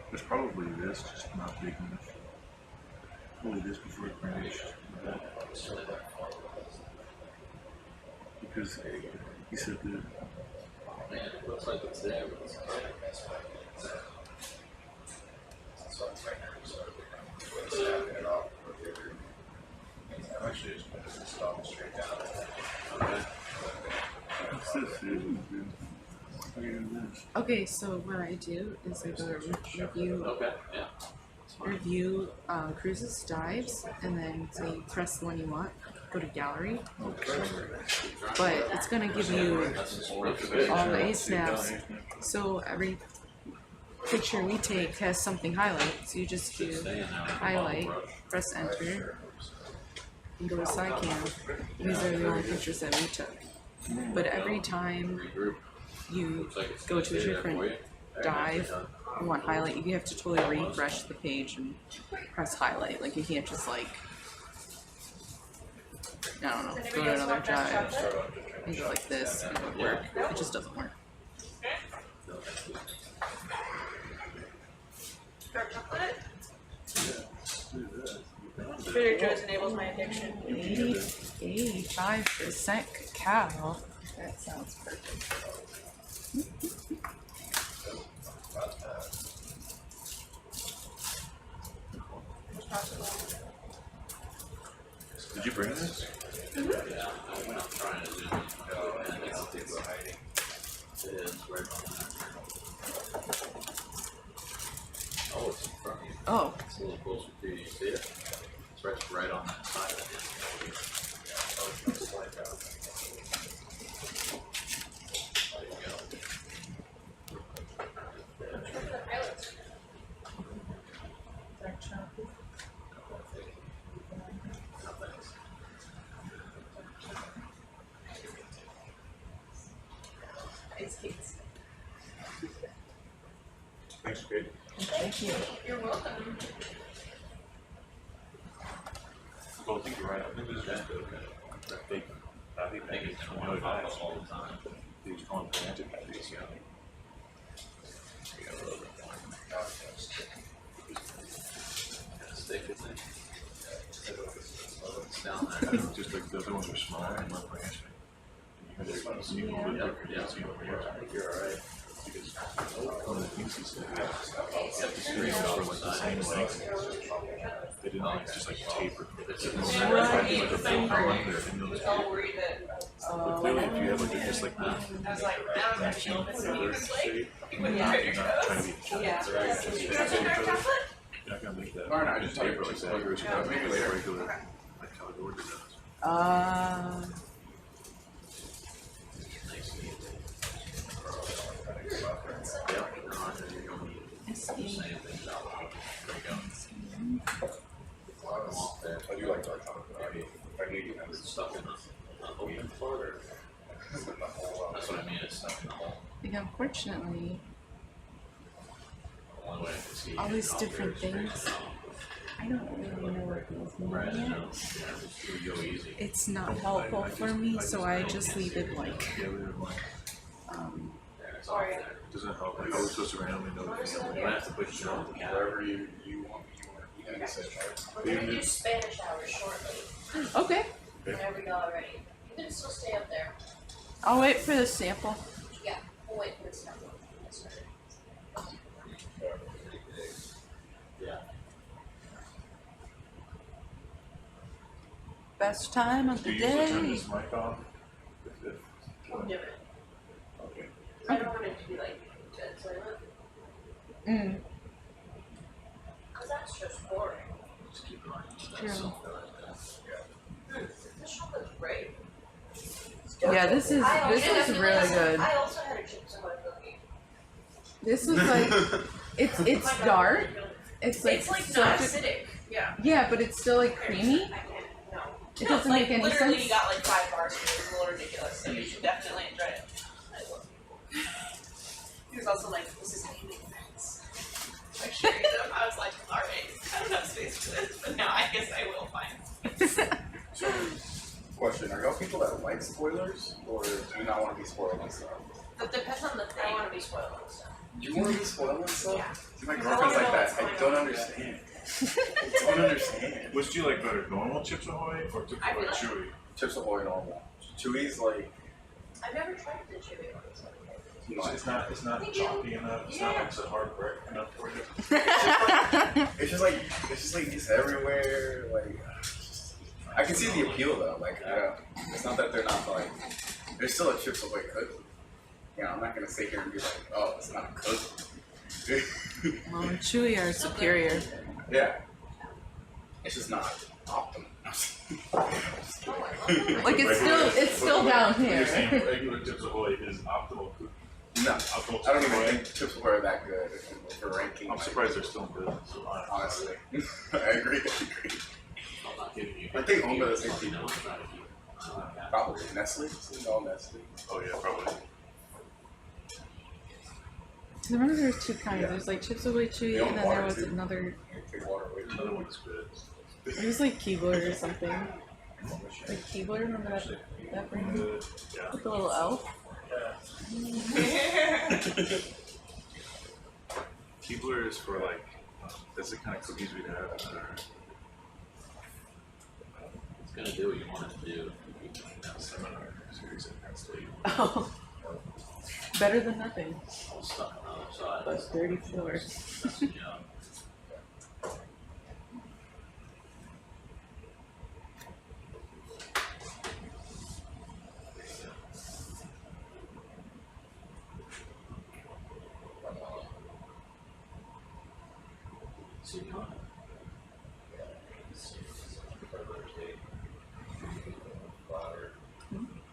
S5: There's probably this, just not big enough. Probably this before it vanished. Because he said that.
S7: Man, it looks like it's there, but it's
S8: Actually, it's stopping straight down.
S5: What's this? Dude?
S10: Okay, so what I do is I go to review,
S7: okay, yeah.
S10: review cruises, dives, and then say press the one you want, go to gallery. But it's gonna give you all the A snaps. So every picture we take has something highlighted. So you just do highlight, press enter, and go to SciCam. These are the only pictures that we took. But every time you go to a different dive, you want highlight, you have to totally refresh the page and press highlight. Like you can't just like, I don't know, go to another dive and go like this and it would work. It just doesn't work.
S11: Dark chocolate? Trader Joe's enables my addiction.
S10: 85% cacao. That sounds perfect.
S7: it's right on that. Oh, it's in front of you.
S10: Oh,
S7: It's a little closer to you. You see it? It's right on that side of it. Oh, it's gonna slide down. There you go.
S5: Thanks, Kate.
S10: thank you.
S11: You're welcome.
S5: Well, I think you're right. I think this is just a big, I think
S7: I think it's going to pop up all the time.
S5: he's going to Atlantic, I think, yeah.
S7: You got a little bit more. Stick it in. It's down there.
S5: Just like the other ones are smaller and not branching. You can see a little bit different, you can see over here.
S7: I think you're alright.
S5: Because one of the things he said, the strings were like the same length. They didn't like, just like taper. It's like a big one there, and those but clearly if you have like just like the matching reverse shape, you're not trying to be giant, right? Just you're not gonna make that.
S14: Alright, I just
S5: taper like that. You're just gonna make it like regular, like how Georgia does.
S7: Nice and easy. Yep, you're on there, you don't need it. Saying things out loud. There you go. Come off there.
S14: I do like dark chocolate. I need to have
S7: It's stuck in the open floor or? That's what I mean, it's stuck in the hole.
S10: Like, unfortunately,
S7: The one way I can see.
S10: all these
S7: out
S10: different
S7: there is
S10: things,
S7: straight
S10: I don't really know what these mean
S7: Right,
S10: yet.
S7: no, yeah, it would go easy.
S10: It's not helpful for me, so I just leave it like,
S5: Yeah, we were like,
S7: Yeah, it's off there.
S5: doesn't help, like, I was supposed to randomly know the
S7: You might have to put your own
S14: Wherever you want, you can say
S11: We're gonna do Spanish hours shortly,
S10: okay,
S11: whenever y'all are ready. You can still stay up there.
S10: I'll wait for the sample.
S11: Yeah, we'll wait for the sample. That's right.
S7: Yeah.
S10: Best time of
S5: do
S10: the
S5: you usually turn
S10: day.
S5: this mic off?
S11: We'll do it.
S5: Okay.
S11: I don't want it to be like dead silent,
S10: Mm,
S11: cause that's just boring.
S7: Just keep it on.
S10: True.
S11: This chocolate's great.
S10: yeah, this is really good.
S11: I also had a Chips Ahoy cookie.
S10: This is like, it's dark. It's like
S11: not
S10: such a-
S11: acidic. Yeah.
S10: yeah, but it's still like creamy.
S11: I can't, no.
S10: It doesn't make any
S11: literally
S10: sense.
S11: you got like 5 bars, it was a little ridiculous, so you should definitely enjoy it. I love it. He was also like, this is how you make friends. Like sharing them, I was like, alright, I don't have space for this, but now I guess I will find.
S14: Question, are y'all people that like spoilers, or do you not want to be spoiled and stuff?
S11: But depends on the thing. I want to be spoiled and stuff.
S14: You want to be spoiled and stuff?
S11: Yeah.
S14: See, my
S11: I
S14: girlfriend's
S11: wanna
S14: like
S11: know
S14: that,
S11: what's
S14: I
S11: going
S14: don't
S11: on.
S14: understand. I don't understand.
S5: Which do you like better, normal Chips Ahoy or Chips
S11: I
S5: Ahoy
S11: feel like-
S5: Chewy?
S14: Chips Ahoy normal. Chewy's like,
S11: I've never tried the chewy ones.
S14: you know,
S5: It's not
S11: Thank you.
S5: chalky enough, it's not
S11: Yeah.
S5: like it's a hard brick enough for you.
S14: it's just like it's everywhere. Like, I can see the appeal though. Like, it's not that they're not like, there's still a Chips Ahoy cookie. You know, I'm not gonna sit here and be like, oh, it's not a cookie.
S10: Well, Chewy are superior.
S14: Yeah, it's just not optimal.
S10: Like it's still down
S5: You're
S10: here.
S5: saying regular Chips Ahoy is optimal food.
S14: No,
S5: Optimal
S14: I don't
S5: Chips
S14: even
S5: Ahoy.
S14: think Chips Ahoy are that good for ranking.
S5: I'm surprised they're still in business.
S14: Honestly, I agree.
S7: I'm not kidding you.
S14: I think owned by the same people.
S7: I'm trying to keep.
S14: Probably Nestle. It's all Nestle.
S5: Oh yeah, probably.
S10: I remember there was two kinds. There's like Chips Ahoy Chewy, and then there was another.
S14: Take water away.
S5: Another one's good.
S10: It was like Keebler or something. Like Keebler, remember that brand?
S5: Good. Yeah.
S10: With the little elf.
S5: Keebler is for like, that's the kind of cookies we'd have.
S7: It's gonna do what you want it to do.
S5: You can have seminar series at Penn State.
S10: Oh. Better than nothing.
S7: All stuck on the other side.
S10: Those dirty floors.
S7: Messing you up. See you on. Okay.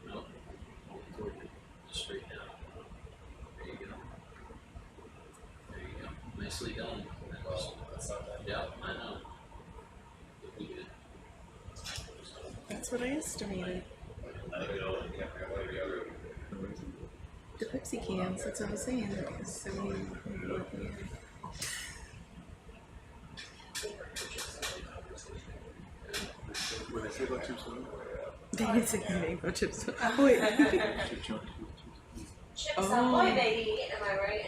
S7: No. Just straight down. There you go. There you go. Nicely done. That's not bad. Yeah, I know. Looking good.
S10: That's what I estimated.
S7: Let it go.
S10: The Pepsi cans, that's what I was saying. So
S13: What did I say about chips?
S10: they didn't say mango chips. Oh, wait.
S11: Chips
S10: Oh.
S11: Ahoy, baby, am I right?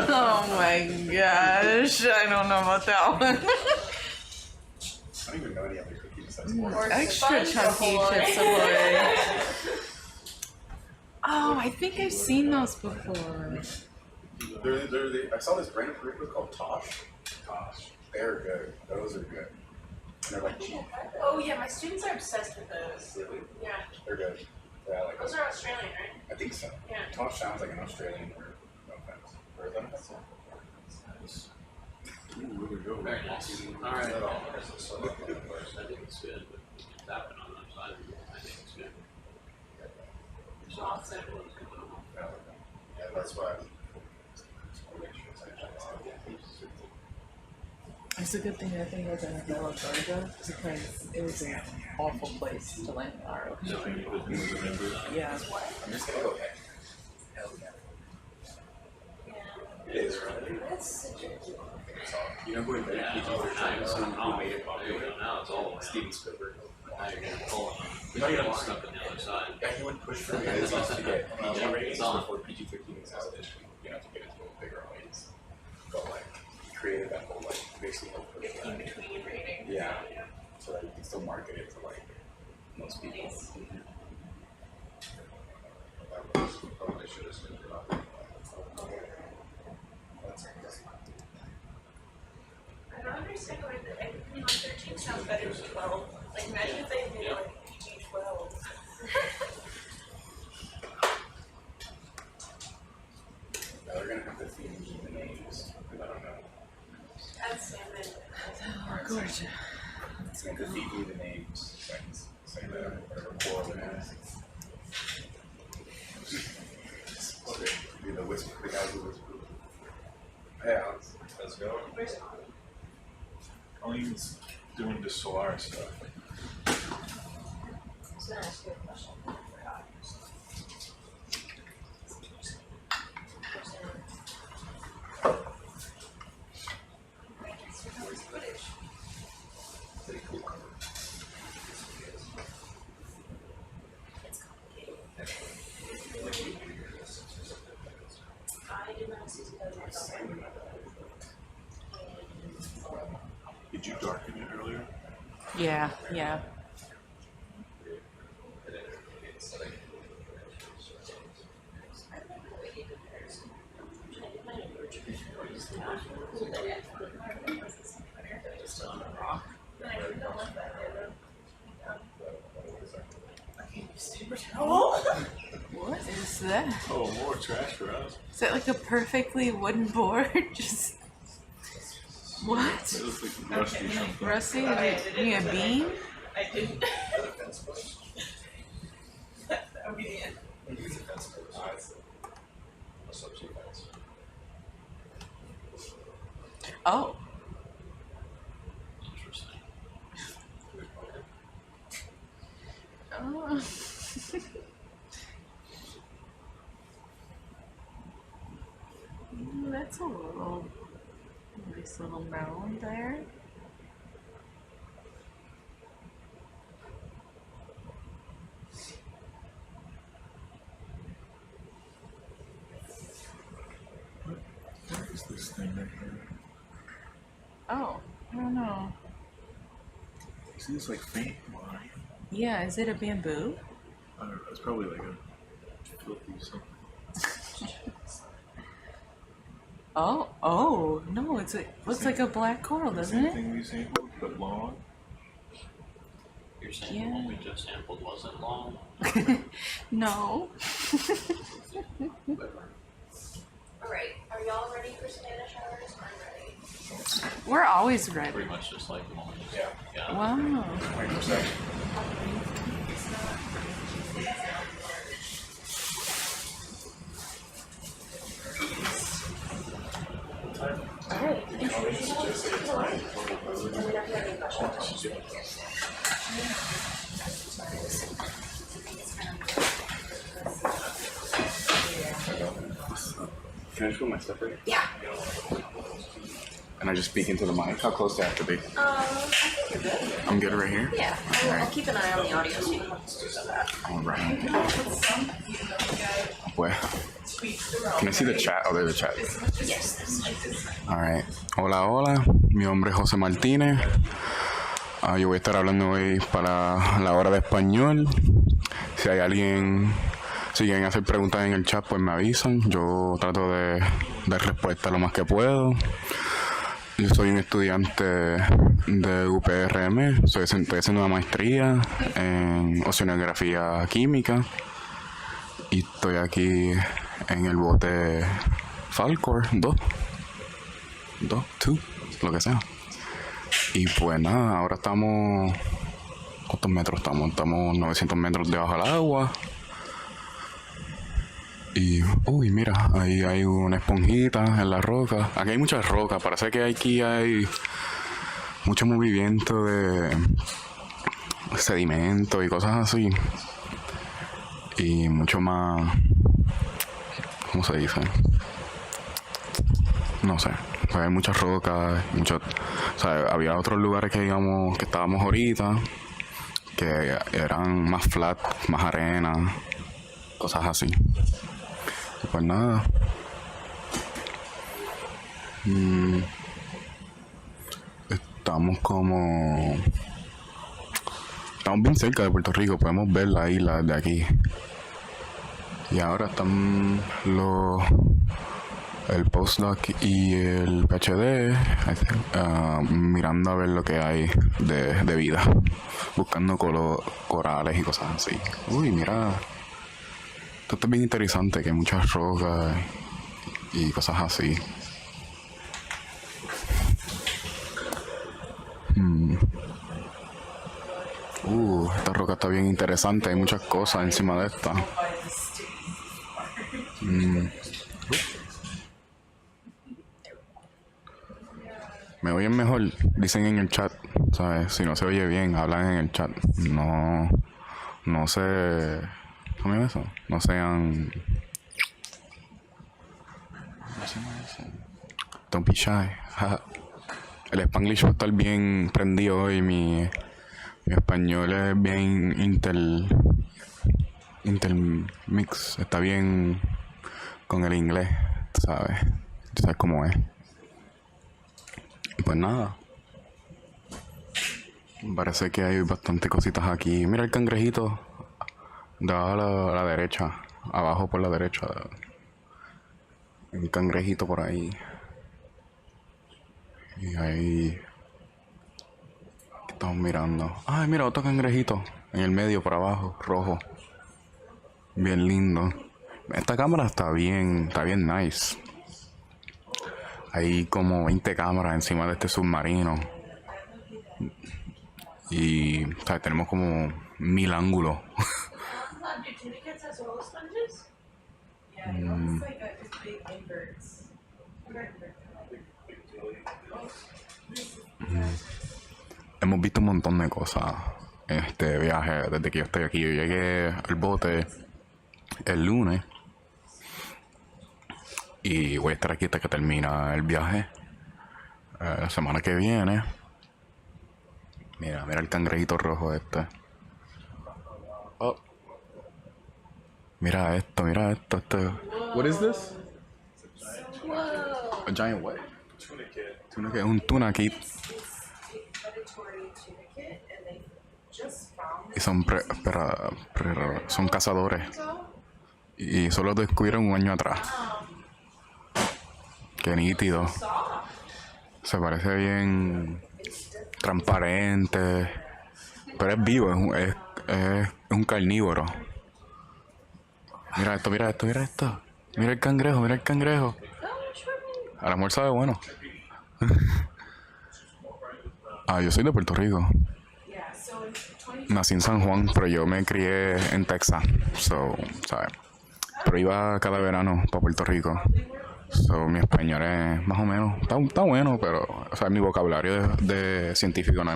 S10: Oh my gosh. I don't know about that one.
S4: I don't even know any other cookies besides
S11: Or
S10: Extra
S11: Sponge
S10: chunky
S11: Ahoy.
S10: chips Ahoy. Oh, I think I've seen those before.
S4: I saw this brand in Puerto Rico called Tosh. Tosh. They're good. Those are good. And they're like cheap.
S3: Oh yeah, my students are obsessed with those.
S4: Really?
S3: Yeah,
S4: They're good. Yeah, I like
S3: those
S4: those.
S3: are Australian, right?
S4: I think so.
S3: Yeah.
S4: Tosh sounds like an Australian word. No offense. Or is that offensive?
S13: Ooh, there we go.
S7: Very nice. All right. I think it's good, but tap it on the side. I think it's good. So I'll say what's going on.
S4: Yeah, that's why.
S10: It's a good thing I think I was in Atlanta, Georgia, because it was an awful place to land an ROV. Yeah.
S4: I'm just gonna go ahead. Hell yeah. It is, right?
S11: That's such a
S4: You know who invented
S7: Yeah,
S4: PG-13? Someone who made it
S7: There you
S4: popular.
S7: go. Now it's all around.
S4: Steven Spielberg.
S7: Now you're gonna pull it.
S4: No, you don't.
S7: Stuck on the other side.
S4: Yeah, he would push for movies to get PG ratings
S7: It's on.
S4: before PG-13 was out. You know, to get into a bigger audience. But like, he created that whole like basically whole push for
S3: In
S4: that.
S3: between rating.
S4: Yeah. So that you can still market it to like most people. Probably should have said it.
S3: I don't understand why the everything on 13 sounds better than 12. Like imagine if they made like PG-12.
S4: Now they're gonna have to feed me the names. I don't know.
S3: Add salmon.
S10: Oh, gorgeous.
S4: It's gonna defeat me the names. So I can say that whatever quarrel it is. Be the whisper, the guys who whisper. Hey Alex, how's it going?
S13: Colleen's doing the Solaris stuff.
S11: So I ask you a question.
S4: Pretty cool.
S11: It's complicated.
S3: I did not see the
S13: Did you darken it earlier?
S10: Yeah, yeah. What is that?
S13: Oh, more trash for us.
S10: Is that like a perfectly wooden board? Just what?
S13: It looks like rusty something.
S10: Rusty? Did you need a beam?
S3: I didn't. That would be the end.
S4: It's a fence post. A subsea fence.
S10: Oh.
S7: Interesting.
S10: Oh. That's a little nice little mound there.
S13: thing right here.
S10: Oh, I don't know.
S13: You see this like faint line?
S10: Yeah, is it a bamboo?
S13: I don't know. It's probably like a filthy something.
S10: Oh, no, it's looks like a black coral, doesn't
S13: Same
S10: it?
S13: thing we sampled, but long.
S6: You're saying the one we just sampled wasn't long?
S10: No.
S11: Alright, are y'all ready for Spanish hours? I'm ready.
S10: We're always ready.
S6: Pretty much just like the one we just got.
S10: Wow.
S13: Wait a second.
S15: Can I just put my slipper?
S11: Yeah.
S15: And I just speak into the mic? How close do I have to be?
S11: I think you're good.
S15: I'm good right here?
S11: Yeah, I'll keep an eye on the audio so you don't have to do that.
S15: Alright. Where? Can I see the chat? Oh, there's the chat.
S11: Yes.
S15: Alright. Hola, hola. Mi nombre es José Martínez. Yo voy a estar hablando hoy para la hora de español. Si hay alguien, si quieren hacer preguntas en el chat, pues me avisan. Yo trato de dar respuesta lo más que puedo. Yo soy un estudiante de UPRM. Estoy haciendo una maestría en oceanografía química. Y estoy aquí en el bote Falcor 2, lo que sea. Y pues nada, ahora estamos... ¿Cuántos metros estamos? Estamos 900 metros debajo del agua. Y... Uy, mira, ahí hay una esponjita en la roca. Aquí hay muchas rocas, parece que aquí hay mucho movimiento de sedimento y cosas así. Y mucho más... ¿Cómo se dice? No sé. Pues hay muchas rocas, o sea, había otros lugares que digamos que estábamos ahorita que eran más flat, más arena, cosas así. Y pues nada. Estamos bien cerca de Puerto Rico, podemos ver la isla de aquí. Y ahora están el postdoc y el PhD mirando a ver lo que hay de vida, buscando corales y cosas así. Uy, mira, esto está bien interesante, que hay muchas rocas y cosas así. Esta roca está bien interesante, hay muchas cosas encima de esta. ¿Me oyen mejor? Dicen en el chat, ¿sabes? Si no se oye bien, hablan en el chat. No se... ¿Cómo es eso? No sean... Don't be shy. El Spanglish va a estar bien prendido hoy. Mi español es bien intermix. Está bien con el inglés, ¿sabes? Tú sabes cómo es. Pues nada. Parece que hay bastante cositas aquí. Mira el cangrejito. De abajo a la derecha. Abajo por la derecha. Un cangrejito por ahí. Y ahí... ¿Qué estamos mirando? Ay, mira, otro cangrejito. En el medio, por abajo, rojo. Bien lindo. Esta cámara está bien nice. Hay como 20 cámaras encima de este submarino. Y, o sea, tenemos como 1000 ángulos. Hemos visto un montón de cosas en este viaje desde que yo estoy aquí. Yo llegué al bote el lunes y voy a estar aquí hasta que termina el viaje la semana que viene. Mira el cangrejito rojo este. Oh. Mira esto. What is this? A giant what? Tuna que es un tuna kit. Y son, son cazadores. Y solo lo descubrieron un año atrás. Qué nítido. Se parece bien transparente. Pero es vivo, es un carnívoro. Mira esto, mira esto, mira esto. Mira el cangrejo, mira el cangrejo. Al amor sabe bueno. Yo soy de Puerto Rico. Nací en San Juan, pero yo me crié en Texas. ¿Sabes? Pero iba cada verano para Puerto Rico. Mi español es más o menos, está bueno, pero mi vocabulario de científico no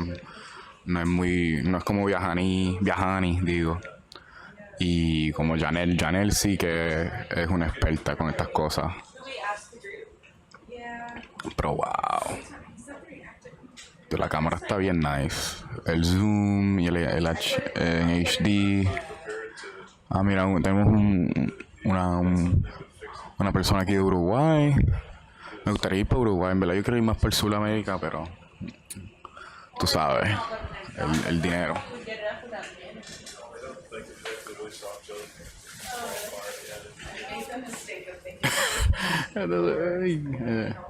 S15: es como Viajani, digo. Y como Janel sí que es una experta con estas cosas. Pero wow. La cámara está bien nice. El zoom y el en HD. Mira, tenemos una persona aquí de Uruguay. Me gustaría ir para Uruguay. En verdad yo quiero ir más por Sudamérica, pero tú sabes, el dinero.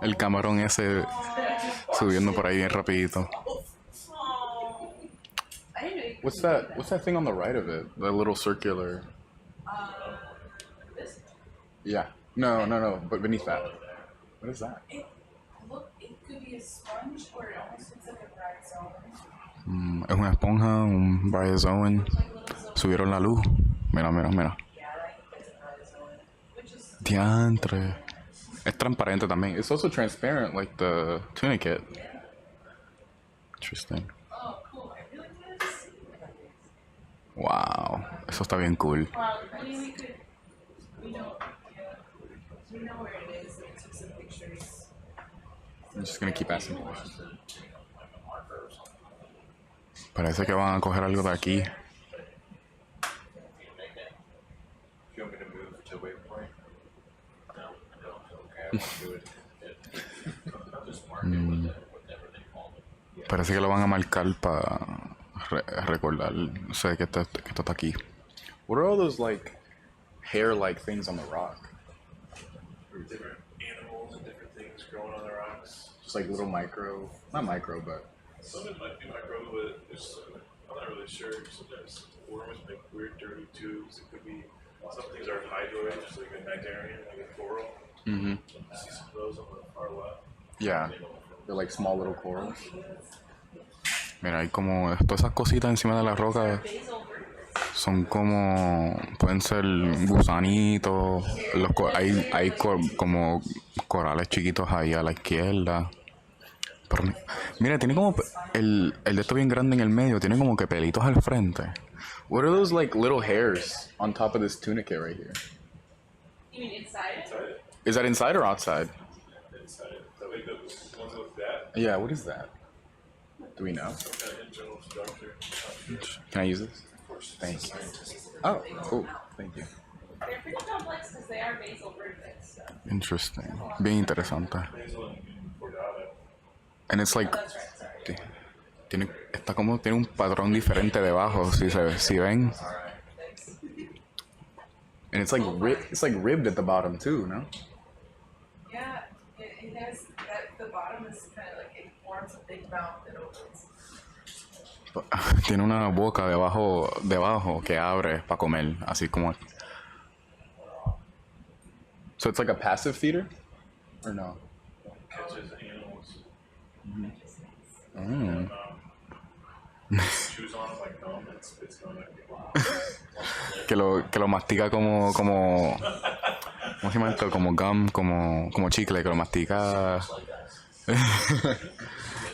S15: El camarón ese subiendo por ahí bien rapidito. What's that thing on the right of it? The little circular. Yeah. No. But beneath that. What is that?
S11: It could be a sponge or it almost looks like a bryozoan.
S15: Es una esponja, un bryozoan. Subieron la luz. Mira. Diantre. Es transparente también. It's also transparent like the tunicate. Interesting.
S11: Oh, cool. I really wanted to see that.
S15: Wow. Eso está bien cool.
S11: I mean, we know where it is. We took some pictures.
S15: I'm just gonna keep asking. Parece que van a coger algo de aquí. Parece que lo van a marcar para recordar, no sé, que esto está aquí. What are all those like hair-like things on the rock?
S5: Different animals and different things growing on the rocks.
S15: Just like little not micro, but
S5: Some of it might be micro, but I'm not really sure. Sometimes worms make weird dirty tubes. It could be, some things are hydroid, just like a cnidarian, like a coral.
S15: Mm-hmm.
S5: See some of those on the far left.
S15: Yeah, they're like small little corals. Mira, hay como todas esas cositas encima de la roca. Son como, pueden ser gusanitos. Hay como corales chiquitos ahí a la izquierda. Pero, mira, tiene como el de esto bien grande en el medio. Tiene como que pelitos al frente. What are those like little hairs on top of this tunicate right here?
S11: You mean inside?
S15: Is that inside or outside?
S5: Inside. That way the ones with that.
S15: Yeah, what is that? Do we know?
S5: Some kind of internal structure.
S15: Can I use this?
S5: Of course.
S15: Thanks. Oh, cool. Thank you.
S11: They're pretty complex because they are basal vertex. So.
S15: Interesting. Bien interesante. And it's like, tiene un patrón diferente debajo, si ven. And it's like ribbed at the bottom too, no?
S11: Yeah, it has that. The bottom is kind of like it forms a big mouth that opens.
S15: Tiene una boca debajo que abre para comer, así como. So it's like a passive feeder, or no?
S5: Catches animals.
S15: Mm.
S5: Chews on them like gum and spits gum like
S15: que lo mastica como ¿cómo se llama esto? Como gum, como chicle, que lo mastica.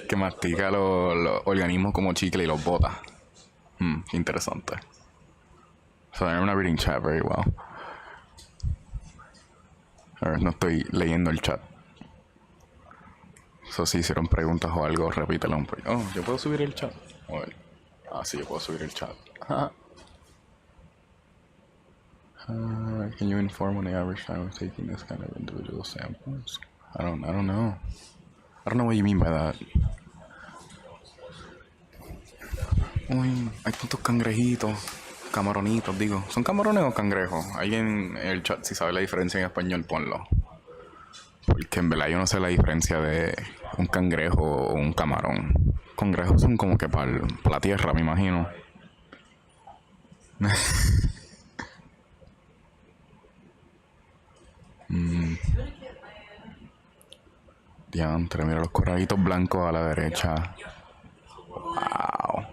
S15: Que mastica los organismos como chicle y los bota. Qué interesante. So I'm not reading chat very well. A ver, no estoy leyendo el chat. So, si hicieron preguntas o algo, repítelo un poco. Oh, ¿yo puedo subir el chat? A ver. Sí, yo puedo subir el chat. Can you inform on the average time of taking this kind of individual samples? I don't know. I don't know what you mean by that. Uy, hay tantos cangrejitos. Camaronitos, digo. ¿Son camarones o cangrejos? Alguien en el chat, si sabe la diferencia en español, ponlo. Porque en verdad yo no sé la diferencia de un cangrejo o un camarón. Cangrejos son como que para la tierra, me imagino. Diantre, mira los corralitos blancos a la derecha. Wow.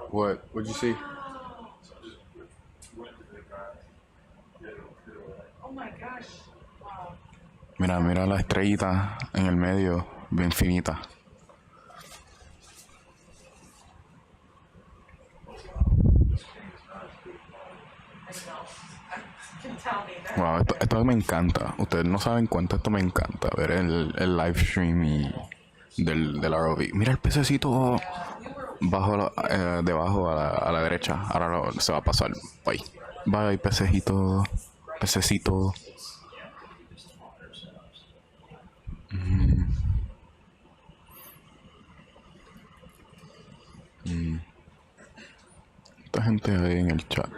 S15: What'd you see?
S11: Oh my gosh. Wow.
S15: Mira la estrellita en el medio, bien finita. Wow, esto me encanta. Ustedes no saben cuánto esto me encanta. Ver el live stream del ROV. Mira el pececito debajo a la derecha. Ahora se va a pasar. Ahí. Bye, pececito. Pececito. Esta gente ahí en el chat.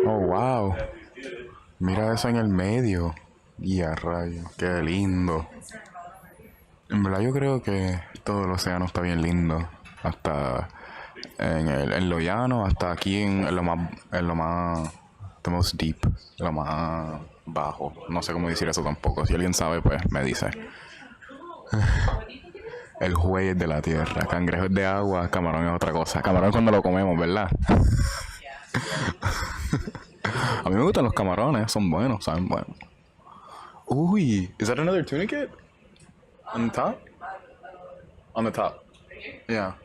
S15: Oh, wow. Mira eso en el medio. Y a rayos, qué lindo. En verdad yo creo que todo el océano está bien lindo. Hasta en lo llano, hasta aquí en lo más the most deep, lo más bajo. No sé cómo decir eso tampoco. Si alguien sabe, pues me dice. El juez de la tierra, cangrejo es de agua, camarón es otra cosa. Camarón cuando lo comemos, ¿verdad? A mí me gustan los camarones, son buenos, saben buenos. Uy, is that another tunicate? On the top? On the top. Yeah.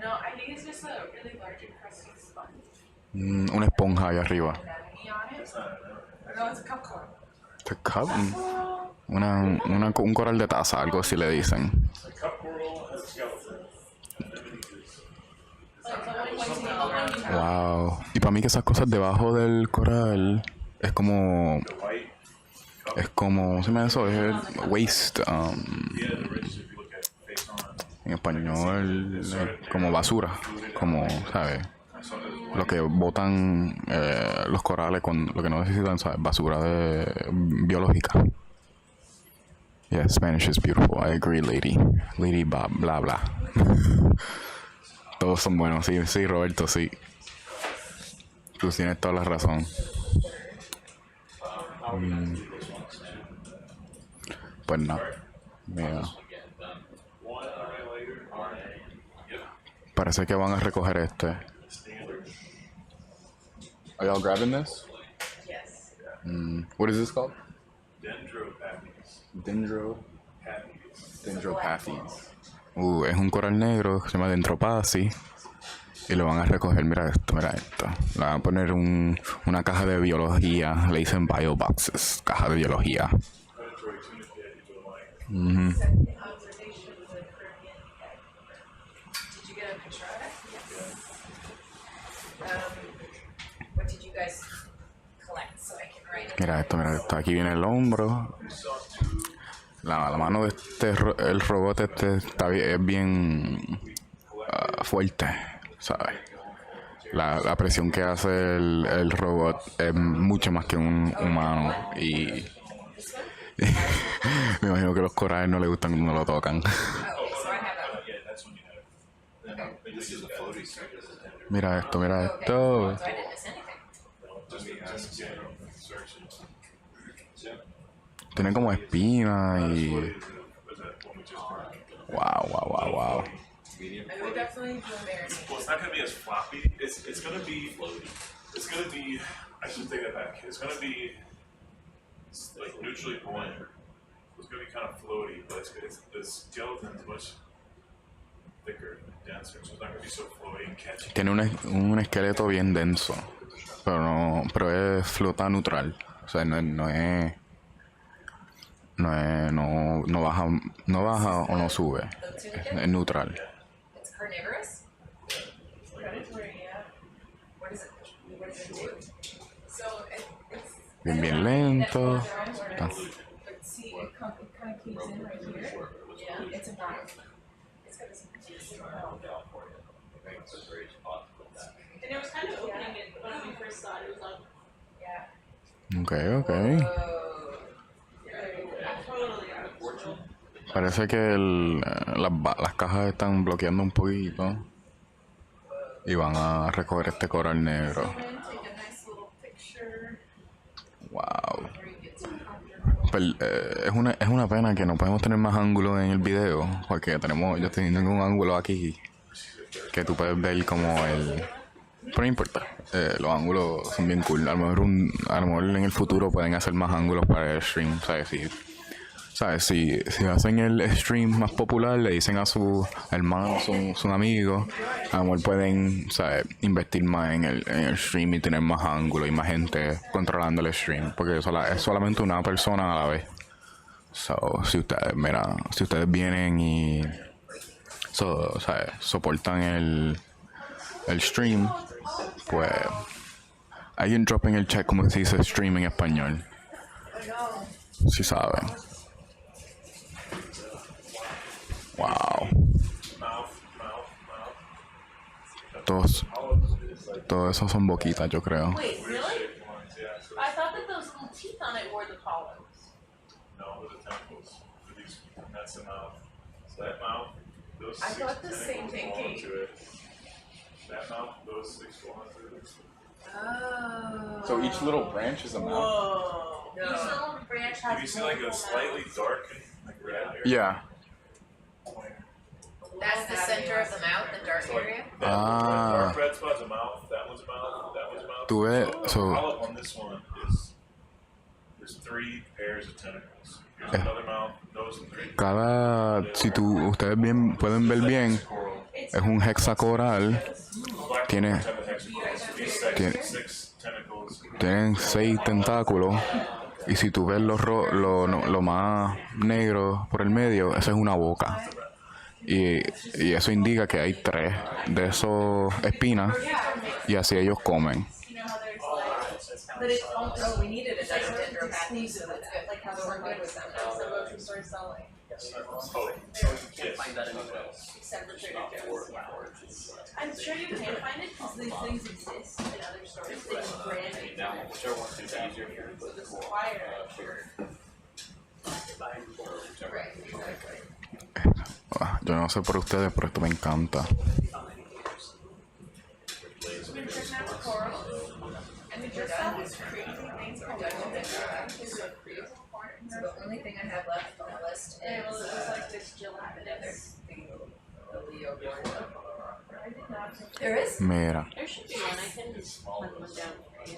S11: No, I think it's just a really large encrusted sponge.
S15: Una esponja ahí arriba.
S11: No, it's a cup coral.
S15: ¿Qué cup? Un coral de taza, algo así le dicen. Wow. Y para mí que esas cosas debajo del coral es como ¿cómo se llama eso? Es el waste. En español, como basura, como, ¿sabes? Lo que botan los corales con lo que no necesitan, ¿sabes? Basura biológica. Yeah, Spanish is beautiful. I agree, lady. Lady blah, blah, blah. Todos son buenos, sí, Roberto, sí. Tú tienes toda la razón. Pues no. Mira. Parece que van a recoger este. Are y'all grabbing this?
S11: Yes.
S15: What is this called?
S5: Dendropathes.
S15: Dendropathes. Es un coral negro que se llama Dendropathes. Y lo van a recoger, mira esto. Le van a poner una caja de biología. Le dicen bioboxes, caja de biología.
S11: Did you get a picture of it? Yes. What did you guys collect so I can write it?
S15: Mira esto. Aquí viene el hombro. La mano de el robot es bien fuerte, ¿sabes? La presión que hace el robot es mucho más que un humano y me imagino que los corales no les gustan cuando lo tocan. Mira esto. Tiene como espinas y... Wow.
S11: I would definitely do a marinade.
S5: Well, it's not going to be as floppy. It's going to be floaty. It's going to be, I should take that back. It's going to be like neutrally buoyant. It's going to be kind of floaty, but the skeleton is much thicker and denser, so it's not going to be so floaty and catchy.
S15: Tiene un esqueleto bien denso, pero es flota neutral. O sea, no baja o no sube. Es neutral.
S11: It's carnivorous? Predatory, yeah. What does it do? So
S15: bien lento.
S3: But see, it kind of caves in right here. Yeah, it's a back. It's got this. And it was kind of opening it when we first saw it. It was like, yeah.
S15: Ok. Parece que las cajas están bloqueando un poquito. Y van a recoger este coral negro. Wow. Es una pena que no podemos tener más ángulos en el video. Porque yo estoy teniendo un ángulo aquí que tú puedes ver como el... Pero no importa, los ángulos son bien cool. A lo mejor en el futuro pueden hacer más ángulos para el stream, ¿sabes? Si hacen el stream más popular, le dicen a su hermano, su amigo, a lo mejor pueden, ¿sabes? Invertir más en el stream y tener más ángulos y más gente controlando el stream. Porque es solamente una persona a la vez. Si ustedes vienen y ¿sabes? Soportan el stream, pues alguien drop en el chat como se dice stream en español. Si saben. Wow. Todos esos son boquitas, yo creo.
S11: Wait, really? I thought that those little teeth on it were the polyps.
S5: No, those are tentacles. That's the mouth. So that mouth, those
S11: I
S5: six
S11: thought the same
S5: tentacles
S11: thing,
S5: go
S11: Kate.
S5: onto it. That mouth, those six go onto it.
S11: Oh.
S15: So each little branch is a mouth?
S11: Whoa. Each little branch has
S5: If you see like a
S11: multiple
S5: slightly
S11: mouths.
S5: dark, like red area.
S15: Yeah.
S1: That's the center of the mouth, the dark
S5: So like
S1: area?
S5: that dark red spot's a mouth, that one's a mouth, that one's a mouth.
S15: Tú ves,
S5: The polyp on this one is there's 3 pairs of tentacles. Here's another mouth, those are 3.
S15: si ustedes pueden ver bien, es un hexacoral. Tienen 6 tentáculos. Y si tú ves lo más negro por el medio, esa es una boca. Y eso indica que hay 3 de esos espinas y así ellos comen.
S11: But it's also, we needed a dendropathy, so that's good. Like how we're good with them now. So grocery store selling.
S6: Can't find that anywhere else.
S11: Except for Trader Joe's. I'm sure you can find it because these things exist in other stores. They just brand it.
S6: Now, whichever one is easier for you.
S11: So this is wider.
S6: Right,
S11: exactly.
S15: Yo no sé por ustedes, pero esto me encanta.
S11: And the yourself is crazy things called
S1: So the only thing I have left on the list
S11: it was
S1: is
S11: just like this gelatinous.
S1: the Leo board.
S11: There is?
S15: Mira.
S11: There should be one. I can hunt one down for you.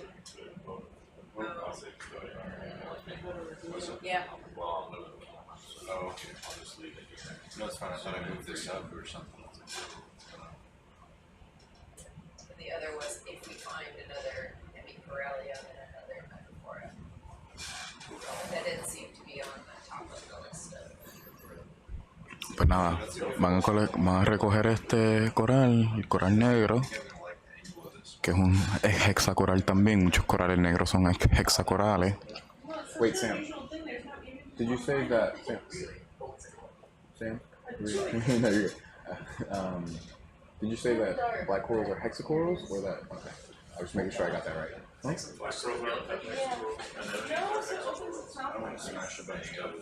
S1: Yeah.
S12: Oh, okay, I'll just leave it here. No, it's fine, I thought I moved this up or something.
S1: And the other was if we find another hemicorallia and another metaphora. That didn't seem to be on the top of the list of.
S15: Pues nada, van a recoger este coral, el coral negro, que es hexacoral también. Muchos corales negros son hexacorales. Wait, Sam. Did you say that? Sam? No, you're good. Did you say that black corals are hexacorals or that? Okay, I was making sure I got that right.
S5: Black corals are hexacorals, and then
S12: I want to smash a bunch of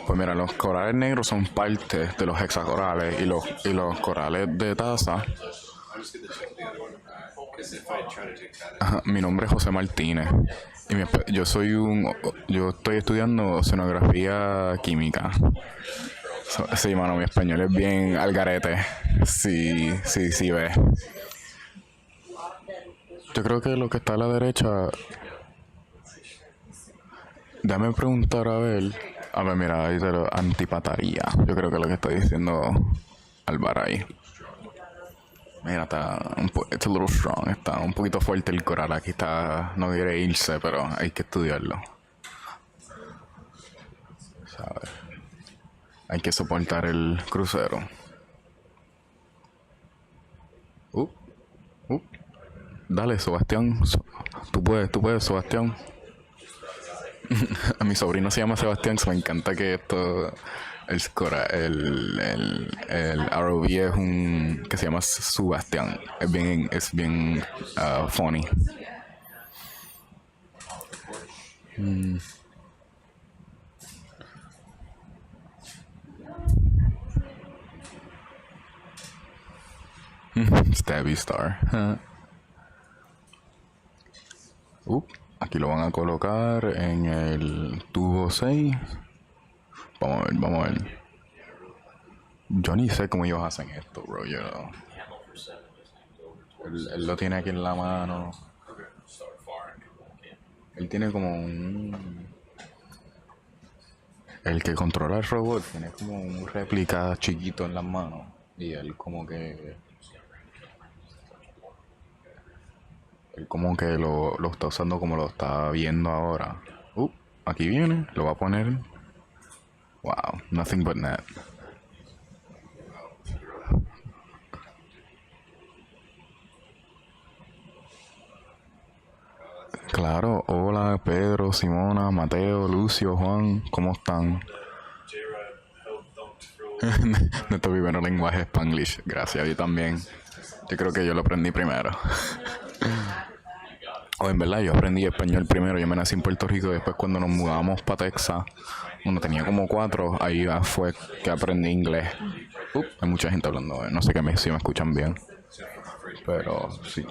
S15: Pues mira, los corales negros son parte de los hexacorales y los corales de taza. Mi nombre es José Martínez y yo estoy estudiando oceanografía química. Sí, mano, mi español es bien al garete. Sí, ves. Yo creo que lo que está a la derecha. Déjame preguntar a ver. A ver, mira, ahí te lo antipataría. Yo creo que es lo que está diciendo Álvaro ahí. Mira, it's a little strong. Está un poquito fuerte el coral. Aquí no quiere irse, pero hay que estudiarlo. ¿Sabes? Hay que soportar el crucero. Dale, Sebastián. Tú puedes, Sebastián. A mi sobrino se llama Sebastián, me encanta que esto. El ROV es un que se llama SuBastian. Es bien funny. Stabby Star. Aquí lo van a colocar en el tubo 6. Vamos a ver. Yo ni sé cómo ellos hacen esto, bro. Él lo tiene aquí en la mano. Él tiene como un... El que controla el robot tiene como un réplica chiquito en las manos. Y él como que lo está usando como lo está viendo ahora. Aquí viene, lo va a poner. Wow, nothing but net. Claro, hola Pedro, Simona, Mateo, Lucio, Juan, ¿cómo están? Nuestro primer lenguaje es Spanglish, gracias, yo también. Yo creo que yo lo aprendí primero. En verdad, yo aprendí español primero, yo me nací en Puerto Rico y después cuando nos mudamos para Texas, cuando tenía como 4, ahí fue que aprendí inglés. Hay mucha gente hablando, no sé si me escuchan bien, pero sí.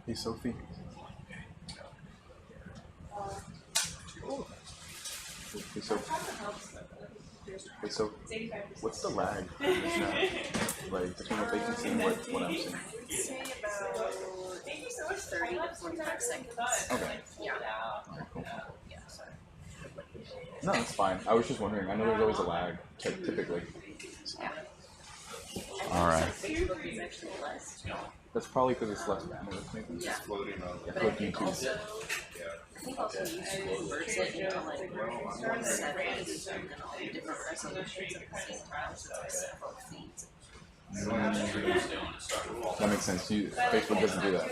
S15: Hey, Sophie. Hey, so what's the lag? Like between what they can see and what I'm seeing?
S11: Say about 30 to 45 seconds.
S15: Okay.
S11: Yeah.
S15: Alright, cool.
S11: Yeah, sorry.
S15: No, that's fine. I was just wondering. I know there's always a lag, typically. Alright.
S11: Facebook is actually less.
S15: That's probably because it's less bandwidth, maybe.
S11: Yeah.
S15: Floating on
S11: But I think also, I think also YouTube converts it into like settings and all the different resolutions at the same time, so it's like several feeds.
S15: That makes sense. Facebook doesn't do that.
S11: I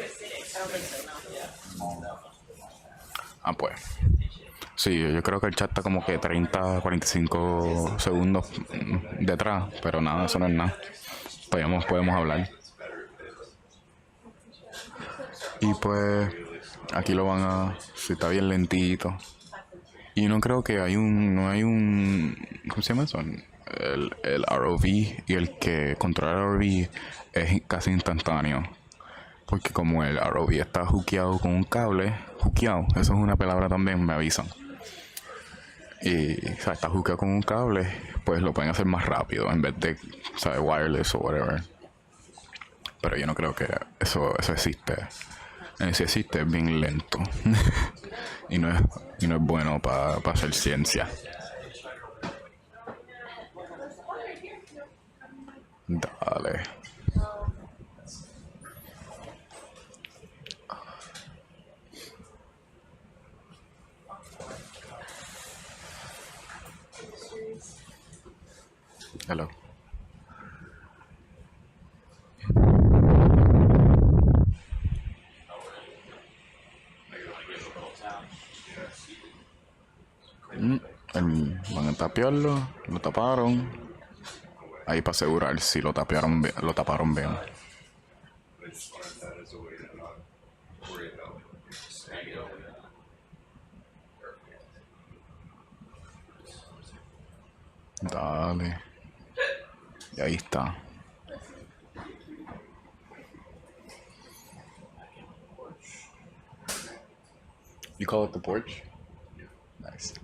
S11: don't think so, no.
S15: Pues. Sí, yo creo que el chat está como que 30, 45 segundos detrás, pero nada, eso no es nada. Podemos hablar. Y pues aquí lo van a... Sí, está bien lentito. Y no creo que no hay un... ¿Cómo se llama eso? El ROV y el que controla el ROV es casi instantáneo. Porque como el ROV está hookeado con un cable, eso es una palabra también, me avisan. Y o sea, está hookeado con un cable, pues lo pueden hacer más rápido en vez de, ¿sabes? Wireless o whatever. Pero yo no creo que eso existe. Si existe es bien lento. y no es bueno para hacer ciencia. Dale. Hello. Van a tapiarlo, lo taparon. Ahí para asegurar si lo taparon bien. Dale. Y ahí está. You call it the porch? Nice.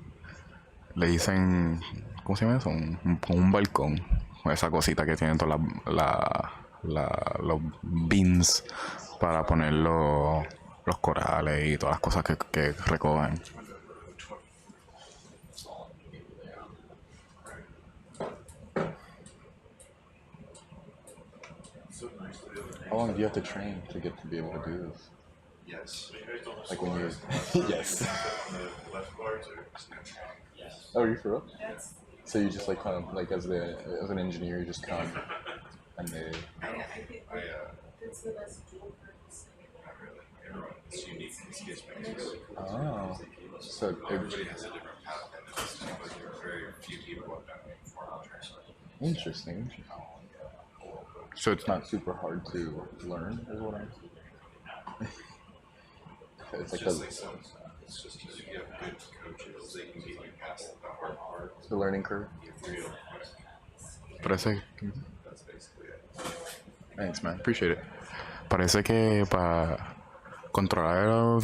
S15: Le dicen, ¿cómo se llama eso? Un balcón. Esa cosita que tienen todas los bins para poner los corales y todas las cosas que recogen. How long do you have to train to be able to do this?
S5: Yes. So you guys don't
S15: Like when you yes.
S5: on the left guards or?
S15: Oh, are you for real? So you just like kind of like as an engineer, you just come and they.
S3: It's the less dual purpose thing.
S5: Not really. Everyone's unique in sketch bases.
S15: Oh. So
S5: Everybody has a different path, and it's just because there are very few people have done formal training.
S15: interesting. So it's not super hard to learn, is what I'm. It's like
S5: Just like some stuff. It's just if you have good coaches, they can get you past the hard part.
S15: the learning curve.
S5: Real.
S15: Parece.
S5: That's basically it.
S15: Thanks, man. Appreciate it. Parece que para controlar el ROV,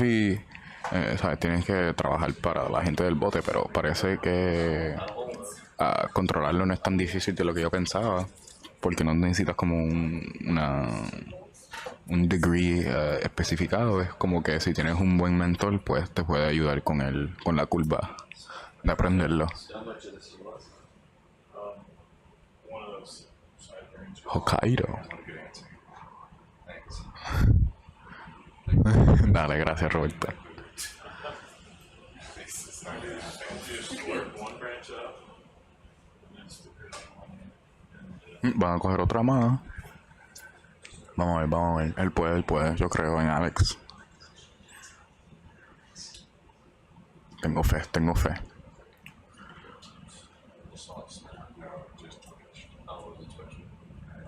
S15: ¿sabes? Tienes que trabajar para la gente del bote, pero parece que controlarlo no es tan difícil de lo que yo pensaba, porque no necesitas como un degree especificado. Es como que si tienes un buen mentor, pues te puede ayudar con la curva de aprenderlo.
S5: One of those side range.
S15: Hokkaido.
S5: Not a good answer. Thanks.
S15: Dale, gracias, Roberto.
S5: It's not good. You just work one branch up, and then stick it on.
S15: Van a coger otra más. Vamos a ver. Él puede. Yo creo en Alex. Tengo fe.
S5: No,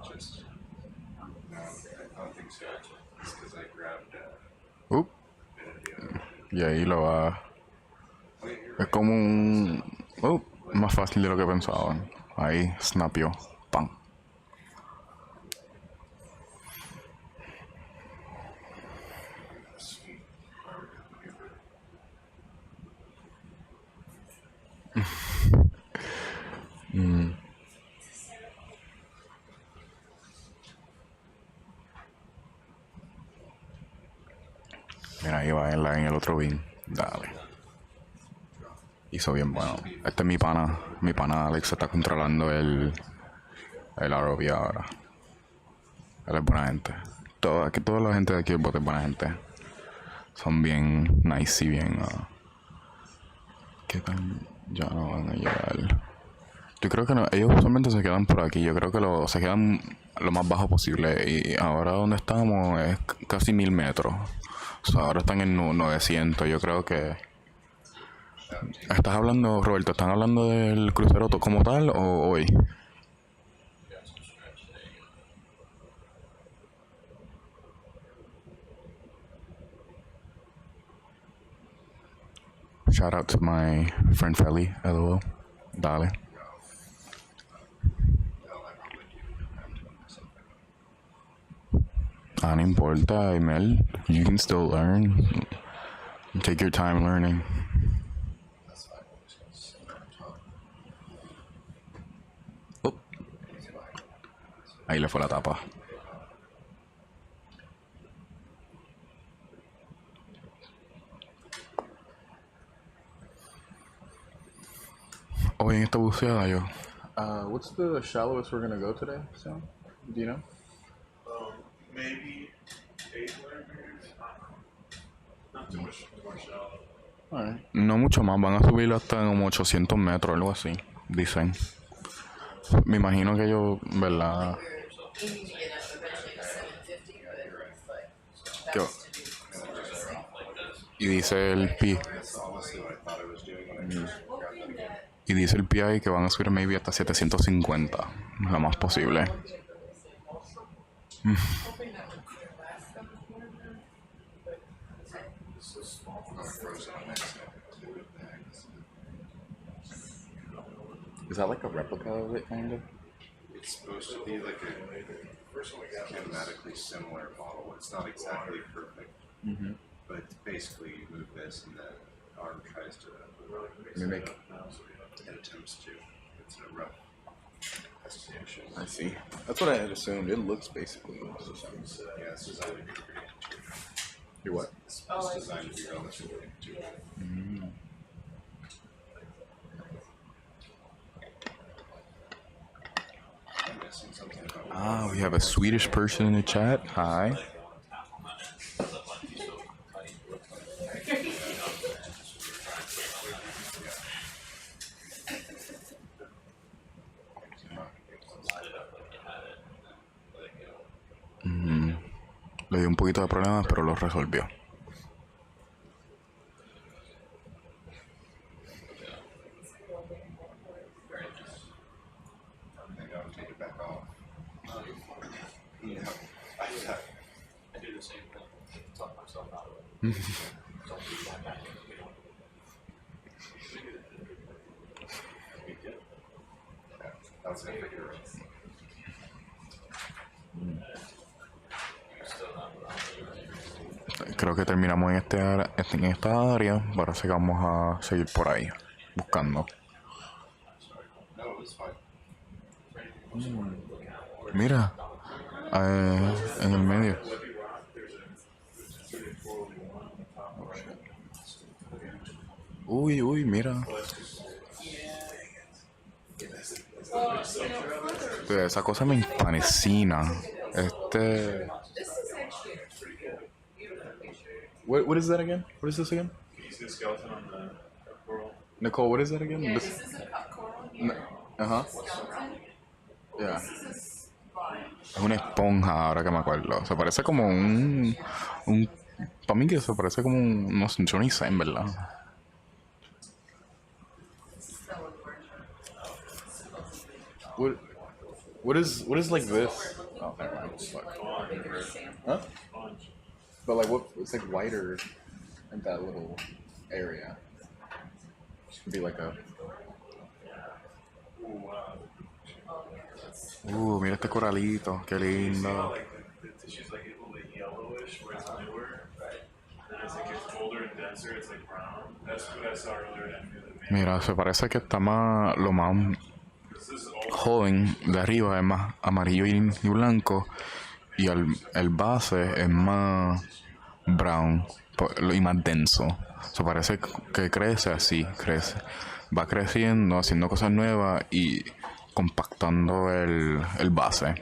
S5: just no, I don't think so. It's because I grabbed
S15: Y ahí lo va. Es como más fácil de lo que pensaba. Ahí, snapió. Pam. Mira, ahí va en el otro bin. Dale. Hizo bien bueno. Este es mi pana. Mi pana Alex está controlando el ROV ahora. Él es buena gente. Toda la gente de aquí del bote es buena gente. Son bien nice y bien... ¿Qué tal? Ya no van a llegar. Yo creo que no, ellos usualmente se quedan por aquí. Yo creo que se quedan lo más bajo posible. Y ahora donde estamos es casi 1000 metros. O sea, ahora están en 900. Yo creo que... ¿Estás hablando, Roberto? ¿Están hablando del crucero como tal o hoy? Shout out to my friend Feli, LOL. Dale. No importa, Mel. You can still learn. Take your time learning. Ahí le fue la tapa. Hoy en esta buceada yo. What's the shallowest we're gonna go today, Sam? Do you know?
S5: maybe 800 meters. Not too much more shallow.
S15: Alright. No mucho más, van a subir hasta como 800 metros, algo así, dicen. Me imagino que ellos, ¿verdad? Y dice el PI. Y dice el PI que van a subir maybe hasta 750, lo más posible. Is that like a replica of it, kind of?
S5: It's supposed to be like a kinematically similar model. It's not exactly perfect, but basically you move this and the arm tries to
S15: Mimic.
S5: It attempts to. It's a rough estimation.
S15: I see. That's what I had assumed. It looks basically the same.
S5: Yeah, it's designed to be pretty
S15: You're what?
S5: It's designed to be relatively intuitive. I'm missing something about
S15: We have a Swedish person in the chat. Hi. le dio un poquito de problemas, pero lo resolvió.
S6: I do the same thing. Talk myself out of it. Don't do that.
S15: Creo que terminamos en en esta área. Parece que vamos a seguir por ahí, buscando. Mira, en el medio. Uy, mira. Esa cosa me empanecina. What is that again? What is this again?
S5: Can you see the skeleton on the coral?
S15: Nicole, what is that again?
S11: Yeah, this is a cup coral here.
S15: Ajá.
S11: Skeleton.
S15: Yeah.
S11: This is a sponge.
S15: Es una esponja, ahora que me acuerdo. Se parece como un para mí que se parece como un... No sé, yo ni sé, en verdad. What is like this? Oh, never mind. Huh? But like what? It's like whiter in that little area. It could be like a. Mira este coralito, qué lindo.
S5: The tissue's like a little bit yellowish where it's newer. And as it gets colder and denser, it's like brown. That's what I saw earlier.
S15: Mira, se parece que está más lo más joven de arriba es más amarillo y blanco y el base es más brown y más denso. Se parece que crece así, va creciendo, haciendo cosas nuevas y compactando el base.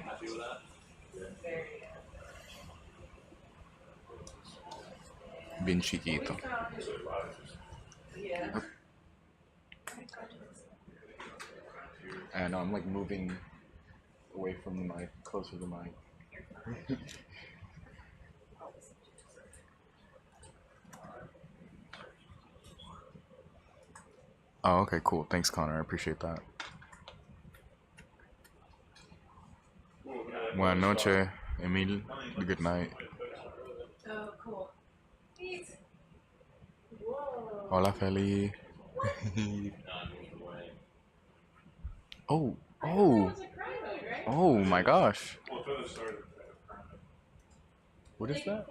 S15: Bien chiquito. And I'm like moving away from the mic, closer to the mic. Oh, okay, cool. Thanks, Connor. I appreciate that. Buenas noches, Emil. Good night.
S11: Oh, cool. Neat. Whoa.
S15: Hola, Feli. Oh. Oh my gosh. What is that?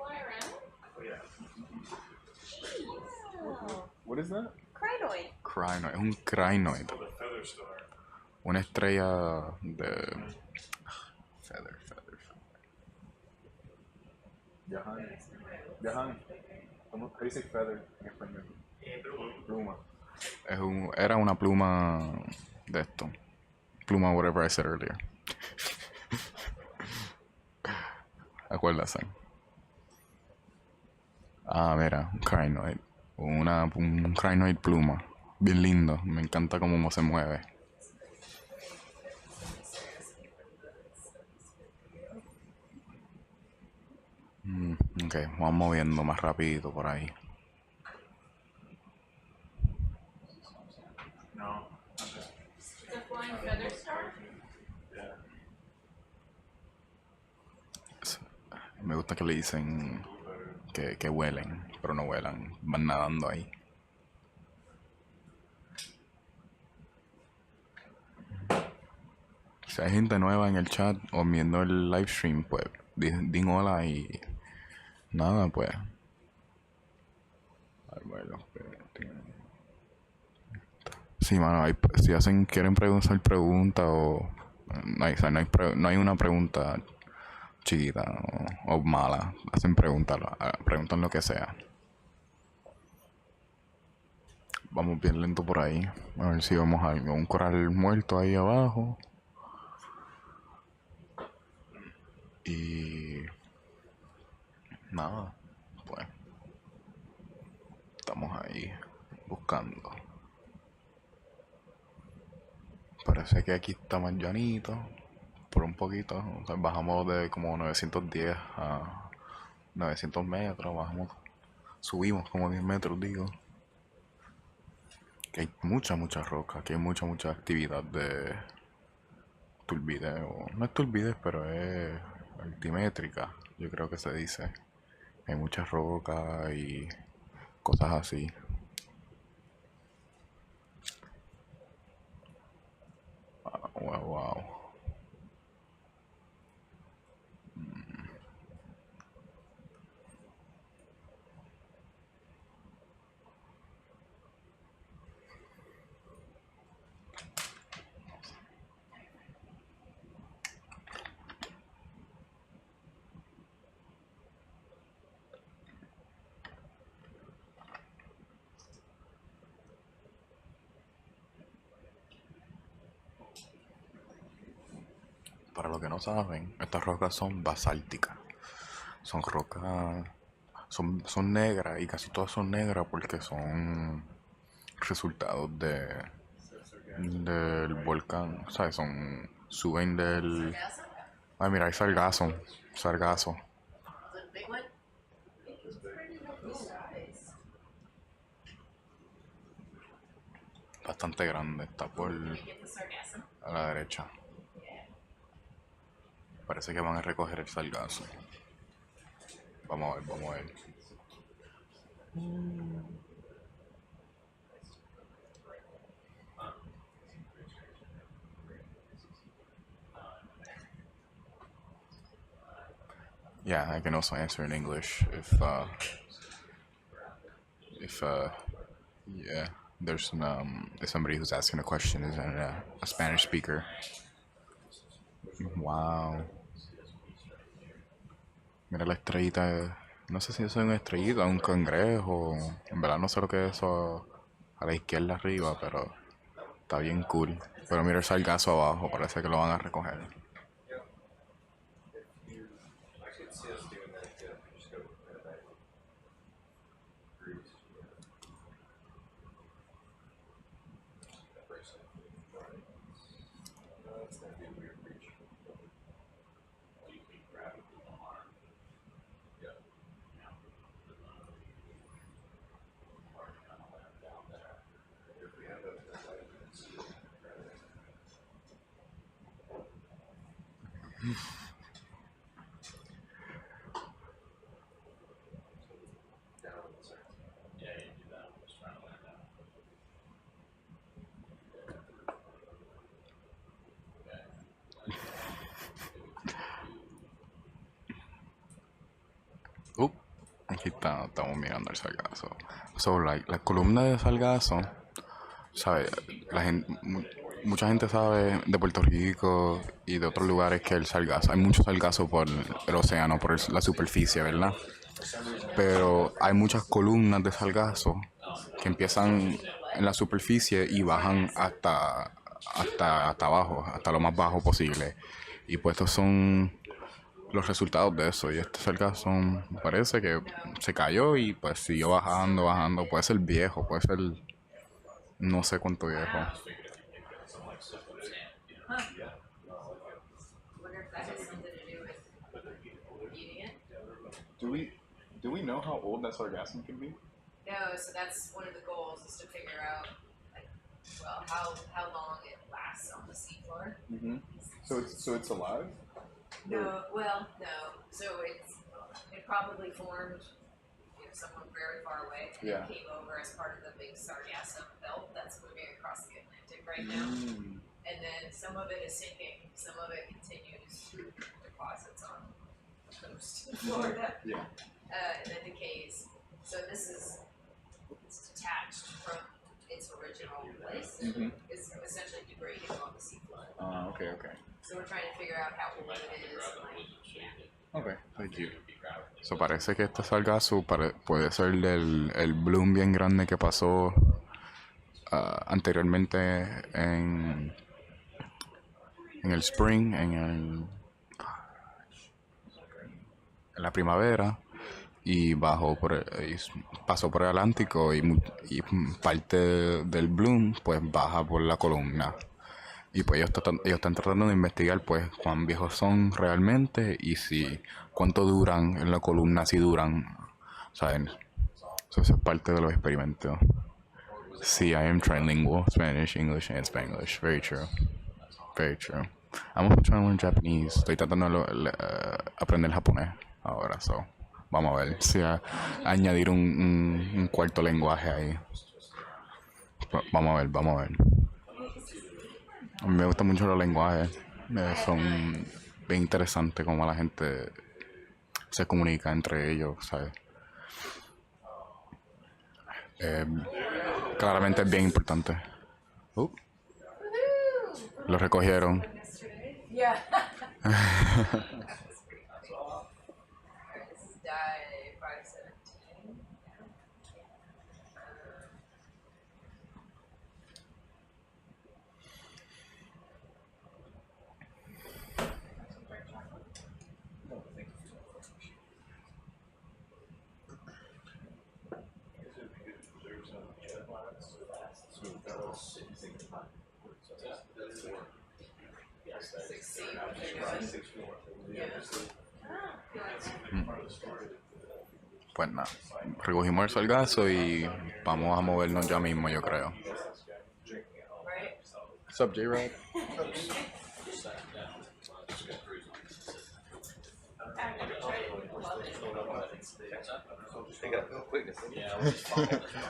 S15: What is that?
S11: Crinoid.
S15: Crinoid. Es un crinoid. Una estrella de... Feather. Jahan. ¿Cómo se dice feather en español? Pluma. Era una pluma de esto. Pluma, whatever I said earlier. Acuérdase. Ah, mira, un crinoid. Un crinoid pluma. Bien lindo. Me encanta cómo se mueve. Ok, vamos moviendo más rápido por ahí.
S5: No.
S11: The flying feather star?
S15: Me gusta que le dicen que huelen, pero no huelan, van nadando ahí. Si hay gente nueva en el chat o viendo el live stream, pues din hola y nada, pues. Sí, mano, si quieren hacer preguntas o no hay una pregunta chiquita o mala, hacen preguntan lo que sea. Vamos bien lento por ahí, a ver si vemos algo, un coral muerto ahí abajo. Y nada, pues estamos ahí buscando. Parece que aquí está más llanito, por un poquito. O sea, bajamos de como 910 a 900 metros, bajamos, subimos como 10 metros, digo. Que hay mucha roca, que hay mucha actividad de turbidez, o no es turbidez, pero es altimétrica, yo creo que se dice. Hay muchas rocas y cosas así. Wow. Para los que no saben, estas rocas son basálticas. Son rocas, son negras, y casi todas son negras porque son resultados del volcán. ¿Sabes? Suben del... Ay, mira, hay sargazo. Bastante grande, está por a la derecha. Parece que van a recoger el sargazo. Vamos a ver. Yeah, I can also answer in English if yeah, there's somebody who's asking a question is a Spanish speaker. Wow. Mira la estrellita. No sé si eso es una estrellita, un cangrejo. En verdad no sé lo que es eso a la izquierda arriba, pero está bien cool. Pero mira el sargazo abajo, parece que lo van a recoger. Aquí estamos mirando el sargazo. La columna de sargazo, ¿sabe? Mucha gente sabe de Puerto Rico y de otros lugares que el sargazo, hay mucho sargazo por el océano, por la superficie, ¿verdad? Pero hay muchas columnas de sargazo que empiezan en la superficie y bajan hasta abajo, hasta lo más bajo posible. Y pues estos son los resultados de eso. Y este sargazo parece que se cayó y pues siguió bajando. Puede ser viejo, puede ser no sé cuánto viejo. Do we know how old that sargassum can be?
S1: No, so that's one of the goals is to figure out, like, well, how long it lasts on the seafloor.
S15: Mm-hmm. So it's alive?
S1: No, well, no. So it probably formed, somewhere very far away, and it came over as part of the big sargassum belt that's moving across the Atlantic right now. And then some of it is sinking, some of it continues deposits on the coast of Florida. And then decays. So this is detached from its original place. It's essentially degrading on the seafloor.
S15: Okay.
S1: So we're trying to figure out how old it is.
S15: Okay, thank you. So parece que este sargazo puede ser el bloom bien grande que pasó anteriormente en el spring, en la primavera, y pasó por el Atlántico y parte del bloom pues baja por la columna. Y pues ellos están tratando de investigar pues cuán viejos son realmente y si cuánto duran en la columna, si duran, ¿saben? So, eso es parte de los experimentos. Sí, I am trilingual, Spanish, English, and Spanglish. Very true. Very true. I'm also trying to learn Japanese. Estoy tratando de aprender japonés ahora, so vamos a ver si añadir un cuarto lenguaje ahí. Vamos a ver, vamos a ver. A mí me gustan mucho los lenguajes. Son bien interesantes cómo la gente se comunica entre ellos, ¿sabes? Claramente es bien importante. Lo recogieron.
S11: Yeah.
S15: Pues nada, recogimos el sargazo y vamos a movernos ya mismo, yo creo. What's up, J-Rod?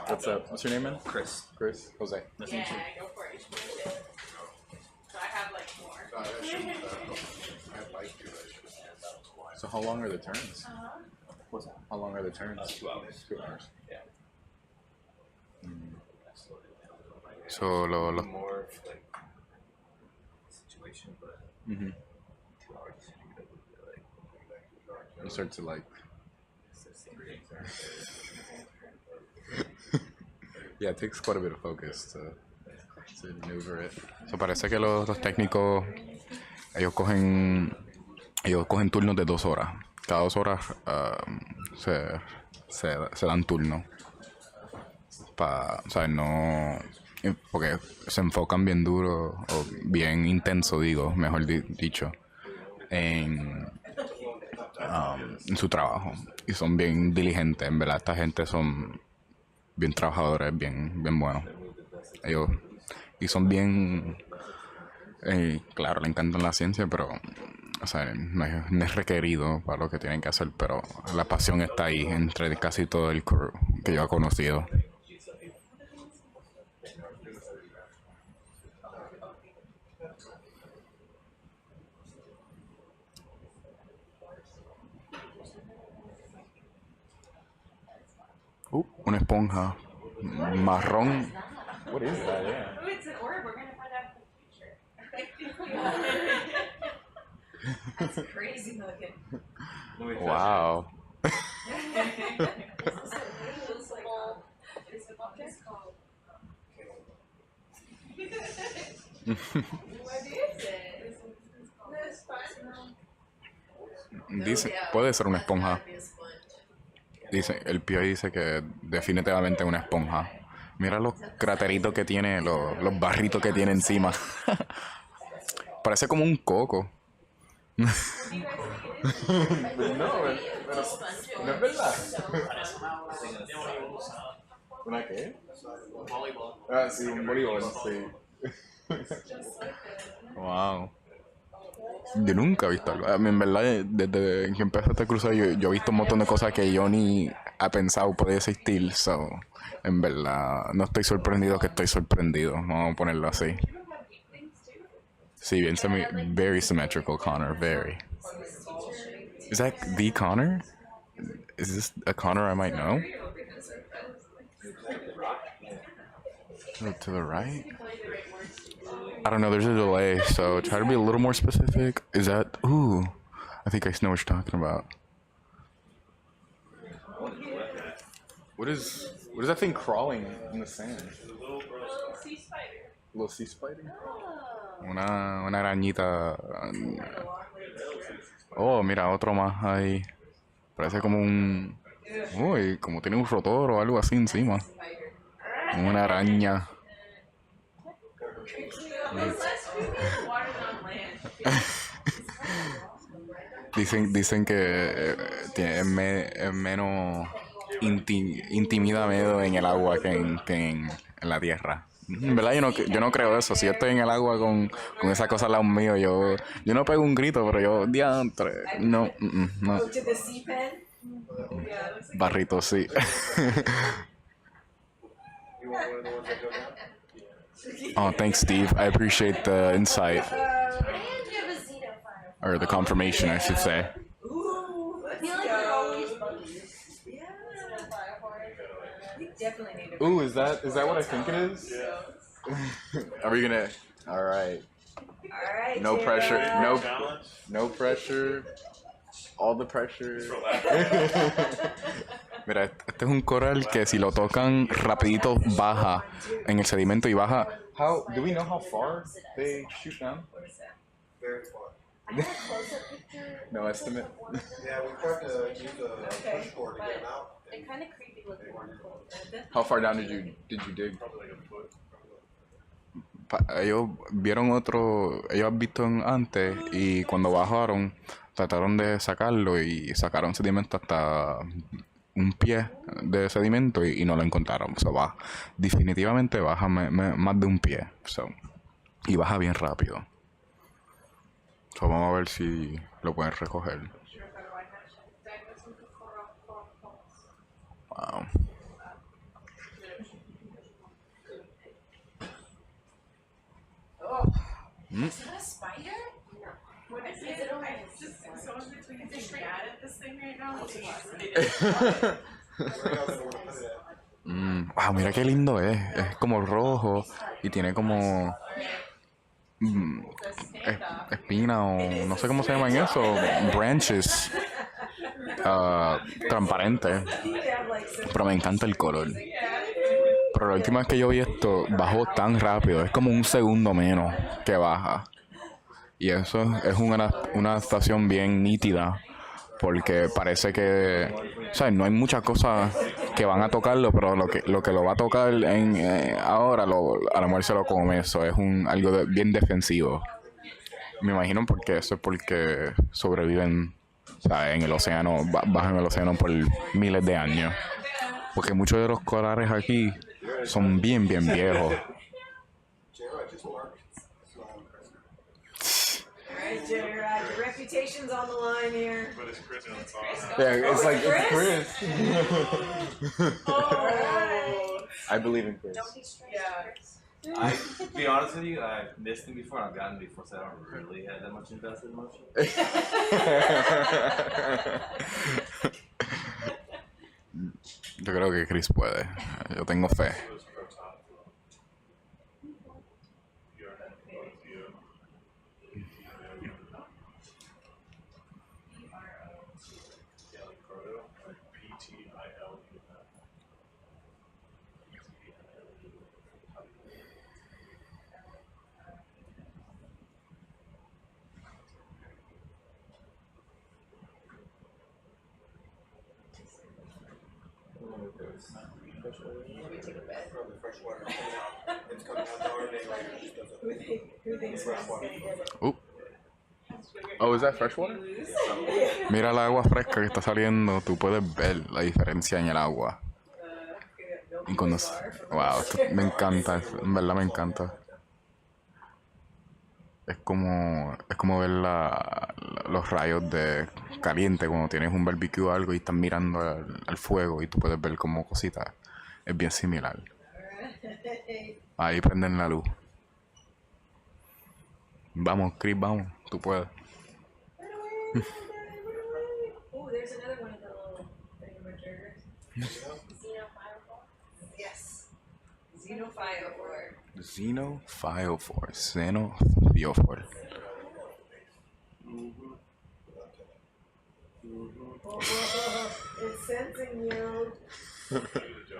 S15: What's up? What's your name, man? Chris. Chris? Jose. Nice to meet you.
S11: Go for it. So I have like more.
S15: So how long are the turns? What's that? How long are the turns? 2 hours. 2 hours. Yeah. So
S12: more like situation, but 2 hours
S15: you start to like. Yeah, it takes quite a bit of focus to maneuver it. So parece que los técnicos ellos cogen turnos de 2 horas. Cada 2 horas se dan turnos. ¿Sabes? No, porque se enfocan bien duro o bien intenso, digo, mejor dicho, en su trabajo. Y son bien diligentes, en verdad. Esta gente son bien trabajadores, bien buenos. Ellos, y son bien, claro, le encantan la ciencia, pero o sea, no es requerido para lo que tienen que hacer, pero la pasión está ahí entre casi todo el crew que yo he conocido. Una esponja marrón. What is that? Yeah.
S11: Oh, it's an orb. We're gonna find out in the future. That's crazy looking.
S15: Wow. Dice, puede ser una esponja. Dice, el PI dice que definitivamente es una esponja. Mira los crateritos que tiene, los barritos que tiene encima. Parece como un coco. No, pero no es verdad. ¿Una qué?
S6: Un voleibol.
S15: Ah, sí, un voleibol, sí. Wow. Yo nunca he visto algo. A mí, en verdad, desde que empecé este crucero, yo he visto un montón de cosas que yo ni he pensado podía existir. So, en verdad, no estoy sorprendido que estoy sorprendido. Vamos a ponerlo así. Sí, bien very symmetrical, Connor. Very. Is that the Connor? Is this a Connor I might know? To the right? I don't know, there's a delay, so try to be a little more specific. Is that... Ooh, I think I know what you're talking about. What is that thing crawling in the sand?
S11: Little sea spider.
S15: Little sea spider? Una arañita. Oh, mira, otro más ahí. Parece como un... Uy, como tiene un rotor o algo así encima. Una araña. Dicen que es menos intimida miedo en el agua que en la tierra. En verdad yo no creo eso. Si yo estoy en el agua con esa cosa al lado mío, yo no pego un grito, pero yo, diantre, no, no. Barrito, sí. Oh, thanks, Steve. I appreciate the insight. Or the confirmation, I should say. Ooh, is that what I think it is? Yeah. Are we gonna? All right. No pressure. No pressure. All the pressure. Mira, este es un coral que si lo tocan rapidito baja en el sedimento y baja. Do we know how far they shoot down?
S8: Very far.
S15: No estimate.
S8: Yeah, we tried to use a push cord to get them out.
S11: It kind of creepy looking.
S15: How far down did you dig? Ellos vieron ellos han visto antes y cuando bajaron trataron de sacarlo y sacaron sedimento hasta un pie de sedimento y no lo encontraron. Definitivamente baja más de un pie. Y baja bien rápido. Vamos a ver si lo pueden recoger. Wow.
S11: Is that a spider?
S3: What is it? It's just someone's between being mad at this thing right now.
S15: Wow, mira qué lindo es. Es como rojo y tiene como espina o no sé cómo se llaman eso. Branches. Transparentes. Pero me encanta el color. Pero la última vez que yo vi esto, bajó tan rápido. Es como un segundo menos que baja. Y eso es una adaptación bien nítida. Porque parece que, ¿sabes? No hay muchas cosas que van a tocarlo, pero lo que lo va a tocar ahora, a lo mejor se lo come. Eso es algo bien defensivo. Me imagino porque eso es porque sobreviven, ¿sabes? En el océano, bajan el océano por miles de años. Porque muchos de los corales aquí son bien viejos.
S11: Your reputation's on the line here.
S5: But it's Chris on top.
S15: Yeah, it's like it's Chris.
S11: Oh.
S15: I believe in Chris.
S11: Yeah.
S12: I, to be honest with you, I've missed him before and I've gotten him before, so I don't really have that much invested in motion.
S15: Yo creo que Chris puede. Yo tengo fe. Oh, is that freshwater? Mira la agua fresca que está saliendo. Tú puedes ver la diferencia en el agua. Y cuando, wow, me encanta. En verdad me encanta. Es como ver los rayos de caliente cuando tienes un barbecue o algo y estás mirando al fuego y tú puedes ver como cositas. Es bien similar. Ahí prenden la luz. Vamos, Chris, vamos. Tú puedes.
S11: Oh, there's another one of the little thingamajigers. Yes. Xenophyrophore.
S15: Xenophyrophore. Xenophyrophore.
S11: Oh, it's sensing you.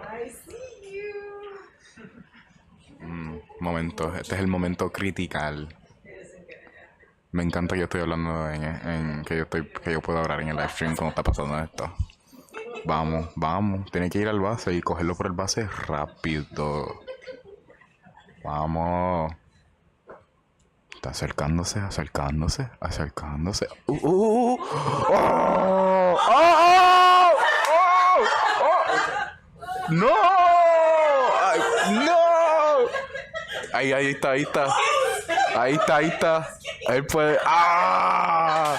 S11: I see you.
S15: Momento. Este es el momento critical. Me encanta que yo estoy hablando que yo puedo hablar en el live stream cuando está pasando esto. Vamos. Tiene que ir al base y cogerlo por el base rápido. Vamos. Está acercándose, acercándose, acercándose. ¡Oh! ¡Oh! ¡Oh! ¡No! ¡Ay, no! Ahí está, ahí está. Ahí está, ahí está. Él puede. ¡Ah!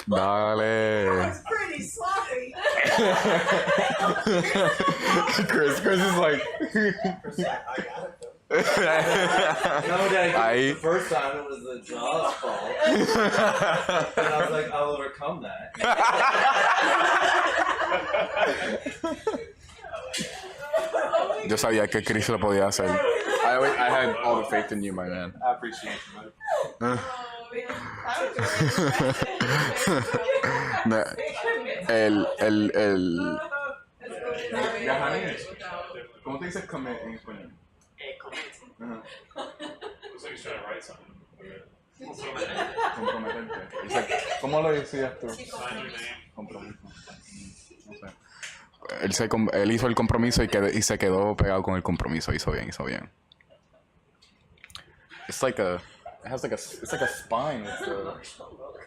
S15: Dale.
S11: Pretty sloppy.
S15: Chris is like.
S12: No, Dad,
S15: Ahí.
S12: the first time it was the jaw's fault. And I was like, I'll overcome that.
S15: Yo sabía que Chris lo podía hacer. I had all the faith in you, my man.
S12: I appreciate you, buddy.
S15: El.
S13: ¿Cómo te dices comer en español?
S5: Looks like he's trying to write something.
S15: Comprometerte. ¿Cómo lo decías tú?
S5: Sign your name.
S15: Compromiso. No sé. Él hizo el compromiso y se quedó pegado con el compromiso. Hizo bien, hizo bien. It's like a. It's like a spine with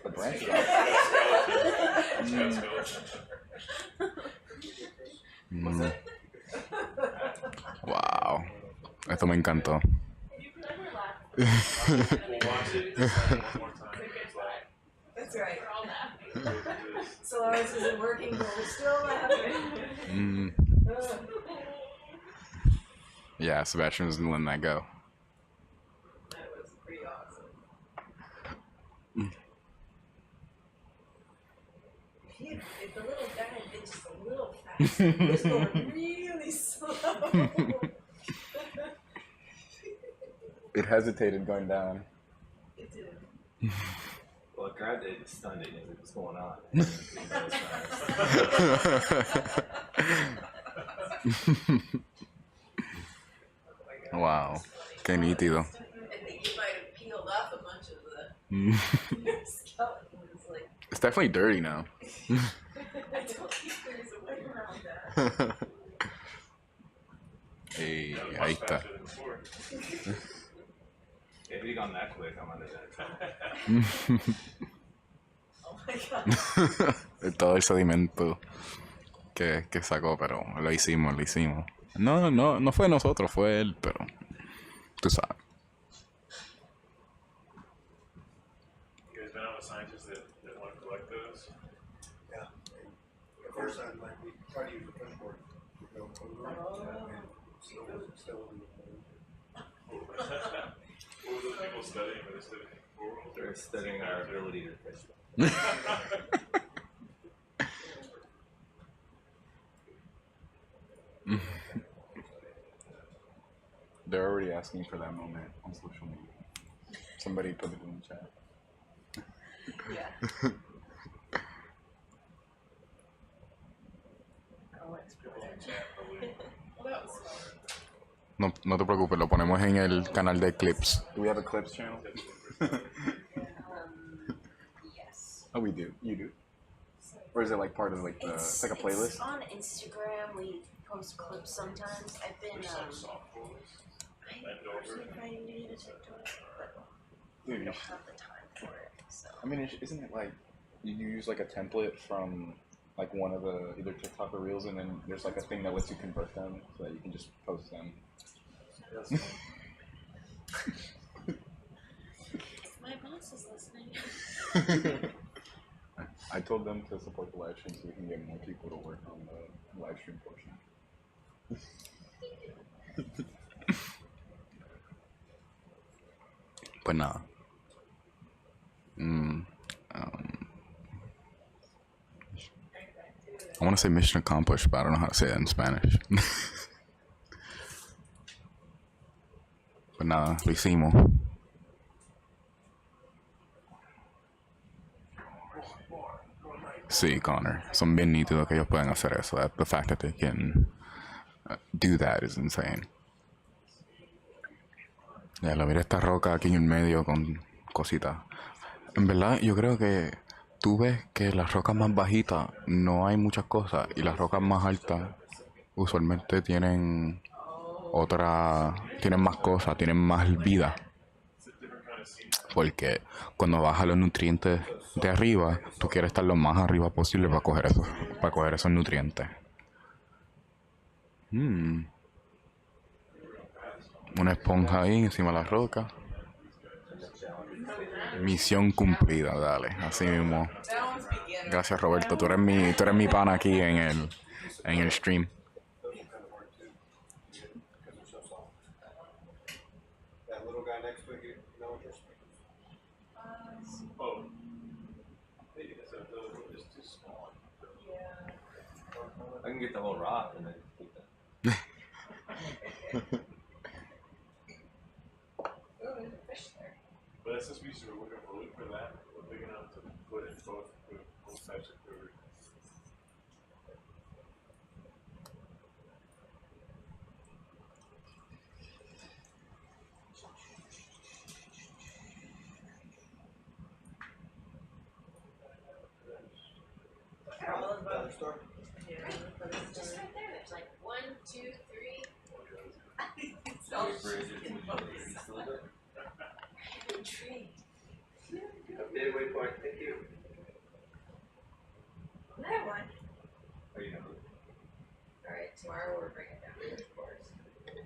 S15: the branches. Wow. Esto me encantó.
S11: That's right. Solaris isn't working, but we're still laughing.
S15: Yeah, Sebastian was letting that go.
S11: That was pretty awesome. If the little guy had been just a little faster, he was going really slow.
S15: It hesitated going down.
S11: It did.
S12: Well, it grabbed it and stunned it. It was what's going on.
S15: Wow. Qué nítido.
S11: I think you might have peeled off a bunch of the skeletons. Like,
S15: It's definitely dirty now.
S11: I don't think there's a way around that.
S15: Hey, ahí está.
S12: If he'd gone that quick, I'm under that.
S11: Oh my god.
S15: Todo el sedimento que sacó, pero lo hicimos. No fue nosotros, fue él, pero tú sabes.
S5: You guys been out with scientists that want to collect those?
S8: Yeah. The first time, like, we tried to use the push board. Still in the
S5: What were those people studying? Were they studying coral?
S12: They're studying our ability to fish.
S15: They're already asking for that moment on social media. Somebody put it in the chat.
S11: Yeah.
S15: No te preocupes, lo ponemos en el canal de clips. Do we have a clips channel?
S11: Yes.
S15: Oh, we do. You do? Or is it like part of like the? It's like a playlist.
S16: It's on Instagram. We post clips sometimes. I've been I personally trying to get a TikTok, but
S15: Dude,
S16: I don't have the time for it. So.
S15: I mean, isn't it like you use like a template from like one of the either TikTok or Reels, and then there's like a thing that lets you convert them so that you can just post them.
S16: My boss is listening.
S15: I told them to support the live stream so we can get more people to work on the live stream portion. But nah. I want to say mission accomplished, but I don't know how to say that in Spanish. But nada, lo hicimos. Sí, Connor. Son bien nítidos que ellos pueden hacer eso. The fact that they can do that is insane. Ya lo mira esta roca aquí en el medio con cositas. En verdad, yo creo que tú ves que las rocas más bajitas no hay muchas cosas y las rocas más altas usualmente tienen tienen más cosas, tienen más vida. Porque cuando bajas los nutrientes de arriba, tú quieres estar lo más arriba posible para coger esos nutrientes. Una esponja ahí encima de la roca. Misión cumplida, dale, así mismo. Gracias, Roberto, tú eres mi pana aquí en el stream.
S8: That little guy next to you, no interest.
S5: Oh. Maybe that's it's too small.
S12: I can get the whole rock and then keep that.
S5: But that's the species we're looking for that. We're big enough to put in both types of food.
S11: Just right there, there's like 1, 2, 3.
S12: It's all
S11: Tree.
S14: Midway point, thank you.
S11: That one.
S12: Oh, you know.
S11: Alright, tomorrow we're bringing down the course.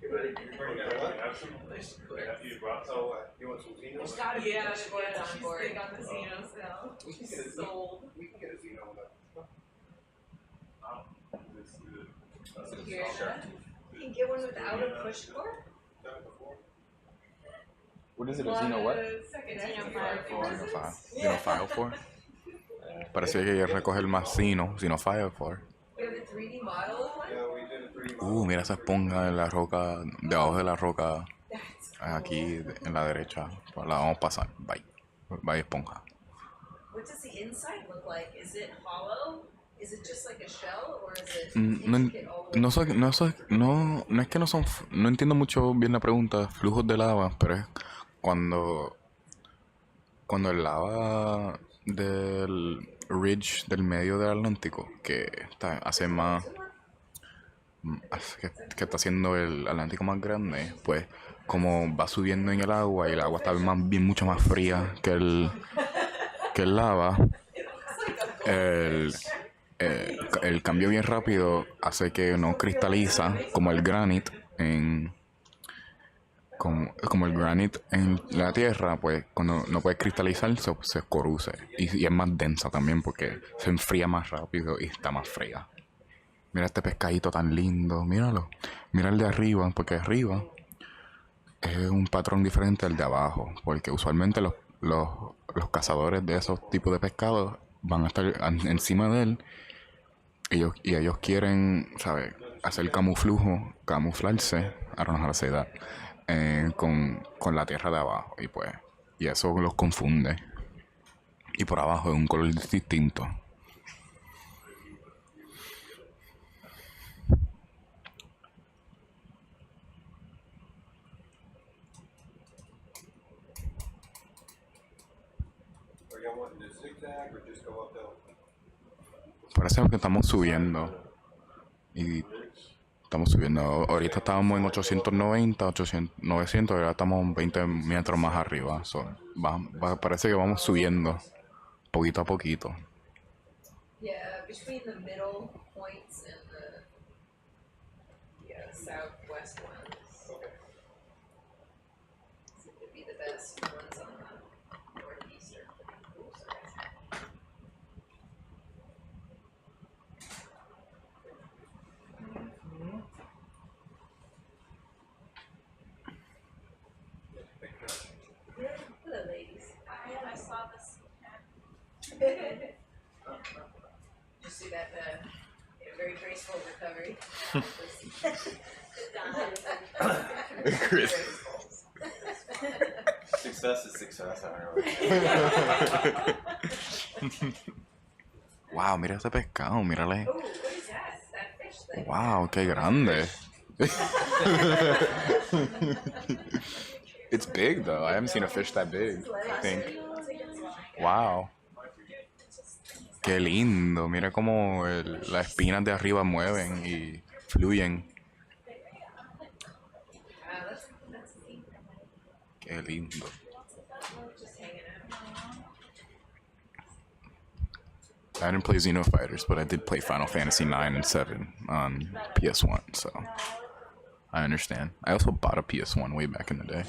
S14: You ready? You're bringing that what?
S5: Have some. Have you brought some?
S14: So, you want some Xeno?
S11: There's gotta be
S3: Yeah,
S11: push cords on
S3: she's
S11: board.
S3: big on the Xenos now.
S14: We can get a
S3: Sold.
S14: We can get a Xeno, but.
S11: Here. You can get one without a push cord?
S14: Done it before.
S15: What is it, a Xeno what? Xenophile 4. Parece que recoger más Xenophile 4.
S11: We have a 3D model of one?
S14: Yeah, we did a 3D.
S15: Mira esa esponja en la roca, debajo de la roca, aquí en la derecha. La vamos a pasar. Bye. Bye, esponja.
S11: What does the inside look like? Is it hollow? Is it just like a shell or is it
S15: No,
S11: intricate all the way?
S15: no es que no son, no entiendo mucho bien la pregunta, flujos de lava, pero es cuando el lava del ridge del medio del Atlántico, que hace más, que está haciendo el Atlántico más grande, pues como va subiendo en el agua y el agua está mucho más fría que el lava, el cambio bien rápido hace que no cristaliza como el granite como el granite en la tierra, pues cuando no puede cristalizar se escorruce y es más densa también porque se enfría más rápido y está más fría. Mira este pescadito tan lindo, míralo. Mira el de arriba, porque arriba es un patrón diferente al de abajo, porque usualmente los cazadores de esos tipos de pescados van a estar encima de él. Ellos quieren, ¿sabes? Hacer camuflarse, I don't know how to say that, con la tierra de abajo. Y eso los confunde. Y por abajo es un color distinto.
S8: Are y'all wanting to zigzag or just go uphill?
S15: Parece que estamos subiendo. Y estamos subiendo. Ahorita estábamos en 890, 900, ahora estamos 20 metros más arriba. Parece que vamos subiendo poquito a poquito.
S11: Yeah, between the middle points and the southwest ones.
S8: Okay.
S11: Seem to be the best ones on the northeastern pool side. Hello, ladies.
S3: I saw this.
S11: Did you see that very graceful recovery?
S15: Chris.
S12: Success is success, I don't know.
S15: Wow, mira ese pescado, mírale.
S11: Oh, what is that? That fish thing?
S15: Wow, qué grande. It's big though. I haven't seen a fish that big, I think. Wow. Qué lindo. Mira cómo las espinas de arriba mueven y fluyen. Qué lindo. I didn't play Xenofighters, but I did play Final Fantasy 9 and 7 on PS1, so I understand. I also bought a PS1 way back in the day.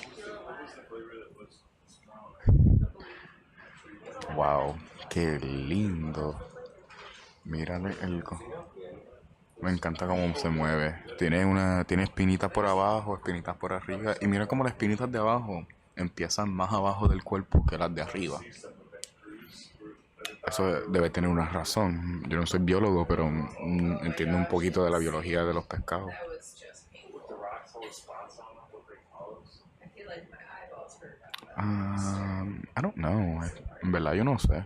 S15: Wow, qué lindo. Mírale me encanta cómo se mueve. Tiene espinitas por abajo, espinitas por arriba. Y mira cómo las espinitas de abajo empiezan más abajo del cuerpo que las de arriba. Eso debe tener una razón. Yo no soy biólogo, pero entiendo un poquito de la biología de los pescados. I don't know. En verdad yo no sé.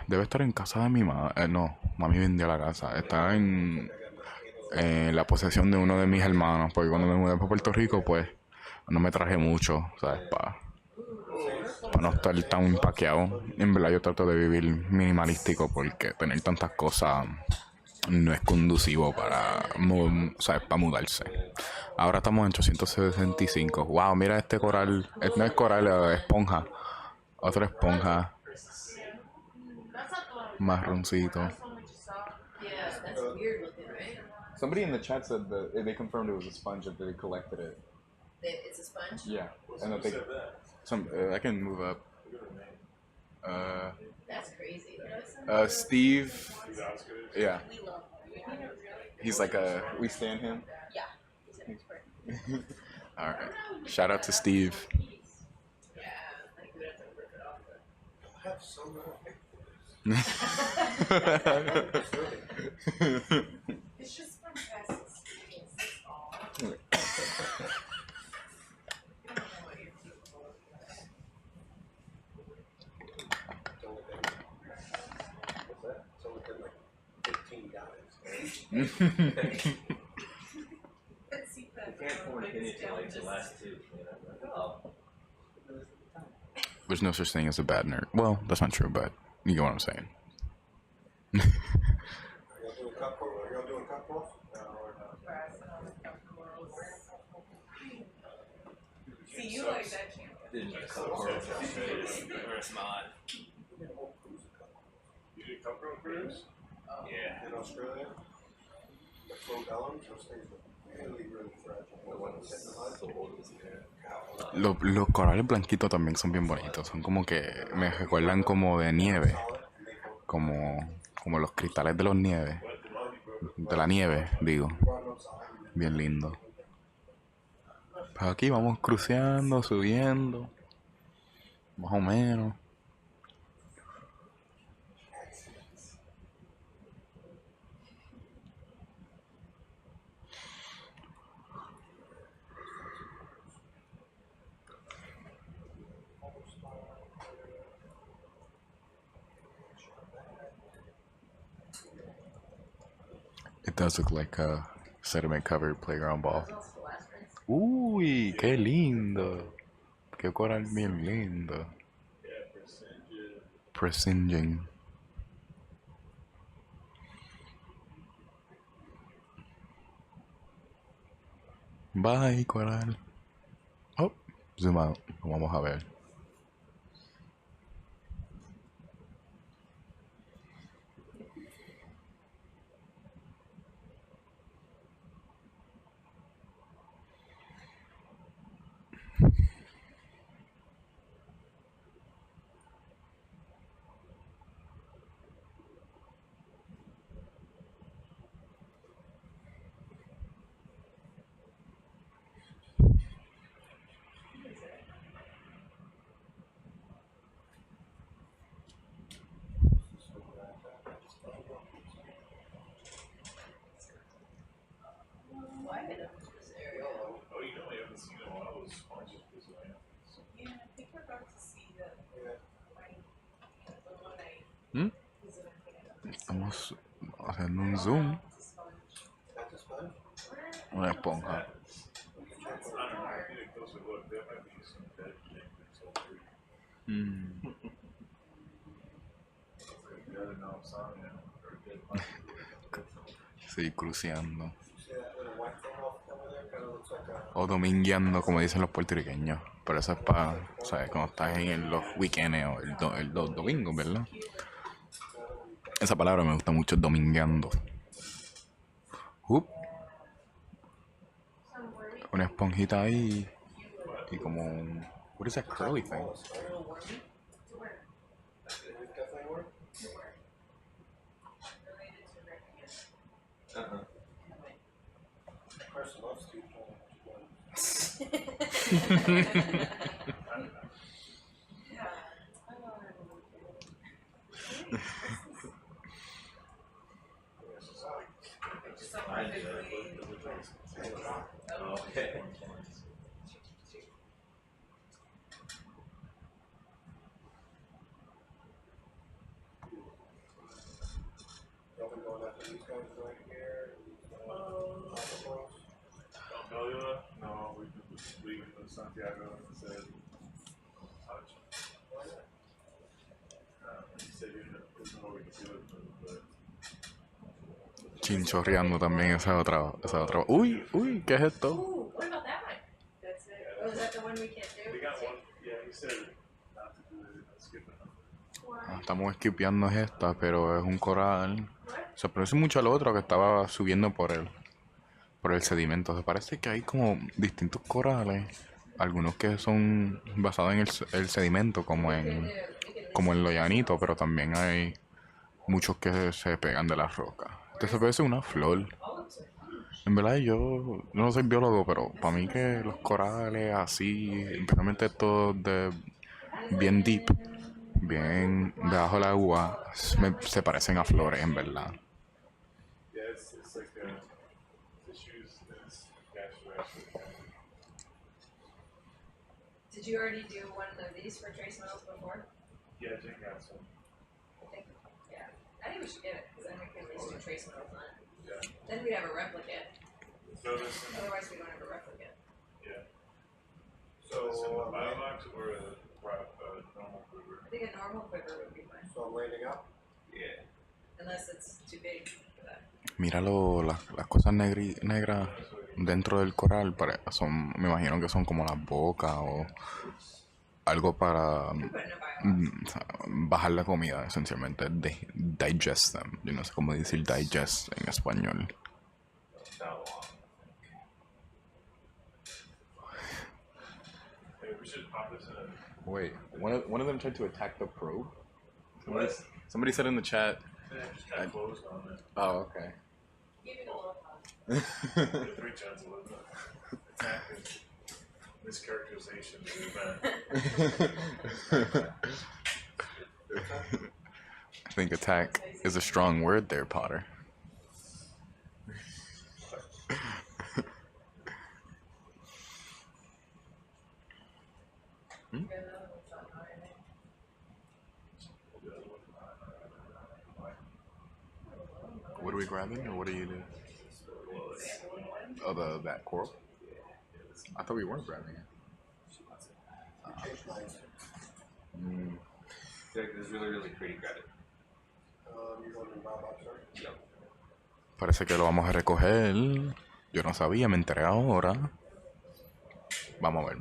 S15: Debe estar en casa de mi madre. No, mami vendió la casa. Está en la posesión de uno de mis hermanos. Porque cuando me mudé para Puerto Rico, pues no me traje mucho, ¿sabes? Para no estar tan empaqueado. En verdad yo trato de vivir minimalístico porque tener tantas cosas no es conducivo para, ¿sabes? Para mudarse. Ahora estamos en 865. Wow, mira este coral. No es coral, es esponja. Otra esponja. Marroncito.
S10: Somebody in the chat said that they confirmed it was a sponge that they collected it.
S1: It's a sponge?
S10: Yeah, and that they.
S15: I can move up.
S1: That's crazy.
S15: Steve. Yeah.
S1: We love him.
S15: He's like we stand him.
S1: Yeah. He's an expert.
S15: All right. Shout out to Steve.
S1: Yeah, like we have to rip it off.
S8: I have so
S3: It's just from past experience, that's all.
S8: It's only been like 15 guys.
S12: You can't form an opinion until like the last two. You know? Oh.
S15: There's no such thing as a bad nerd. Well, that's not true, but you get what I'm saying.
S8: Are y'all doing cup roll? Are y'all doing cup rolls?
S3: See, you like that channel.
S12: Didn't you cut corals? Or it's not.
S5: You did cup roll cruise?
S12: Yeah.
S8: In Australia? The flow gallons, those things are really, really fragile. The one that's sitting in the
S15: Los corales blanquitos también son bien bonitos. Son como que me recuerdan como de nieve. Como los cristales de los nieves. De la nieve, digo. Bien lindo. Pues aquí vamos cruceando, subiendo. Más o menos. It does look like a sediment covered playground ball. Uy, qué lindo. Qué coral bien lindo. Presinging. Bye, coral. Oh, zoom out. Vamos a ver.
S5: Oh, you know, I haven't seen a lot of those sponges this way.
S3: Yeah, I think we're about to see the one I
S15: ¿Mm? Estamos haciendo un zoom. Una esponja. Sí, cruceando.
S8: See that little white thing over there, kind of
S15: O domingueando, como dicen los puertorriqueños. Pero eso es para, ¿sabes? Cuando estás en los weekends o los domingos, ¿verdad? Esa palabra me gusta mucho, domingueando. Una esponjita ahí y como un... What is that curly thing?
S12: Okay.
S5: No, we could leave it to Santiago and said, he said there's no way to do it, but
S15: Chinchorreando también, esa otra. Uy, ¿qué es esto?
S11: What about that one? That's it. Oh, is that the one we can't do?
S5: we got one. Yeah, he said not to do it. Skip it.
S15: Estamos skipeando esta, pero es un coral. Se parece mucho al otro que estaba subiendo por el sedimento. Se parece que hay como distintos corales. Algunos que son basados en el sedimento, como en lo llanito, pero también hay muchos que se pegan de las rocas. Este se parece a una flor. En verdad yo no soy biólogo, pero para mí que los corales así, especialmente estos de bien deep, bien debajo del agua, se parecen a flores, en verdad.
S5: Yeah, it's like tissues that's gastric.
S1: Did you already do one of these for trace metals before?
S5: Yeah, Jane got some.
S1: I think we should get it, because then we can at least do trace metals on it.
S5: Yeah.
S1: Then we'd have a replicate.
S5: So this in,
S1: Otherwise, we don't have a replicate.
S5: yeah. So this in the biobox or a normal quiver?
S1: I think a normal quiver would be fine.
S8: So I'm landing up?
S5: Yeah.
S1: Unless it's too big for that.
S15: Míralo, las cosas negras dentro del coral, me imagino que son como las bocas o algo para bajar la comida, esencialmente, digest them. Yo no sé cómo decir digest en español.
S5: Hey, we should pop this in a...
S15: Wait, one of them tried to attack the probe? Somebody said in the chat.
S5: Yeah, just got closed on it.
S15: Oh, okay.
S11: Give it a little time.
S5: 3 chance of it. Attack is mischaracterization of the event.
S15: I think attack is a strong word there, Potter. What are we grabbing, or what do you do? Oh, that coral? I thought we weren't grabbing it.
S12: Like this really, really pretty credit.
S8: You're going to biobox, right?
S12: Yep.
S15: Parece que lo vamos a recoger. Yo no sabía, me enteré ahora. Vamos a ver.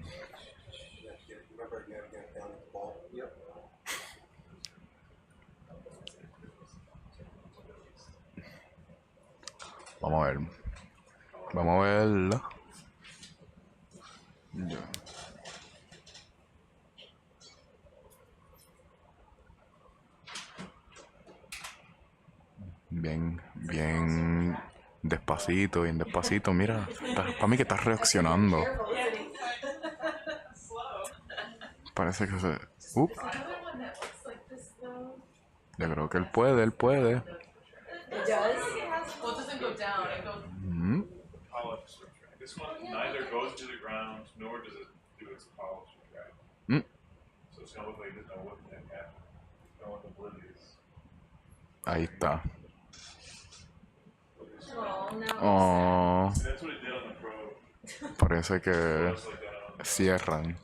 S8: Remember, you gotta get it down to the ball. Yep.
S15: Vamos a ver. Vamos a verlo. Ya. Bien despacito, bien despacito. Mira, para mí que está reaccionando. Parece que se... Yo creo que él puede.
S11: It does? Well, it doesn't go down, it goes...
S5: Polyps retract. This one neither goes to the ground nor does it do its polyps retract. So it's gonna look like it doesn't know what the heck happened. It's gonna look oblivious.
S15: Ahí está.
S1: Oh, no.
S15: Oh,
S5: See, that's what it did on the probe.
S15: parece que
S5: It's like that on
S15: cierran.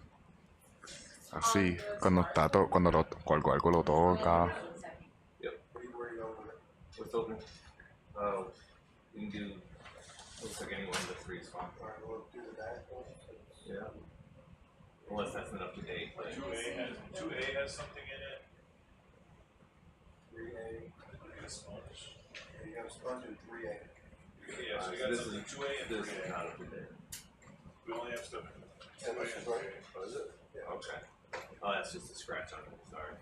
S15: Así, cuando algo lo toca.
S12: Yep. What's open? We can do Looks like any one of the three spots.
S8: Alright, we'll do that.
S12: Yeah. Unless that's not up to date, but.
S5: 2A has something in it.
S8: 3A,
S5: Like a sponge.
S8: you have a sponge in 3A.
S5: Yeah, so you got
S12: this
S5: something
S12: is
S5: 2A and
S12: this
S5: 3A.
S12: is not up to date.
S5: We only have stuff in 2A
S8: this
S5: and
S8: is right.
S5: 3A.
S12: Oh, is it?
S8: Yeah.
S12: Okay. Oh, that's just a scratch on it. Sorry.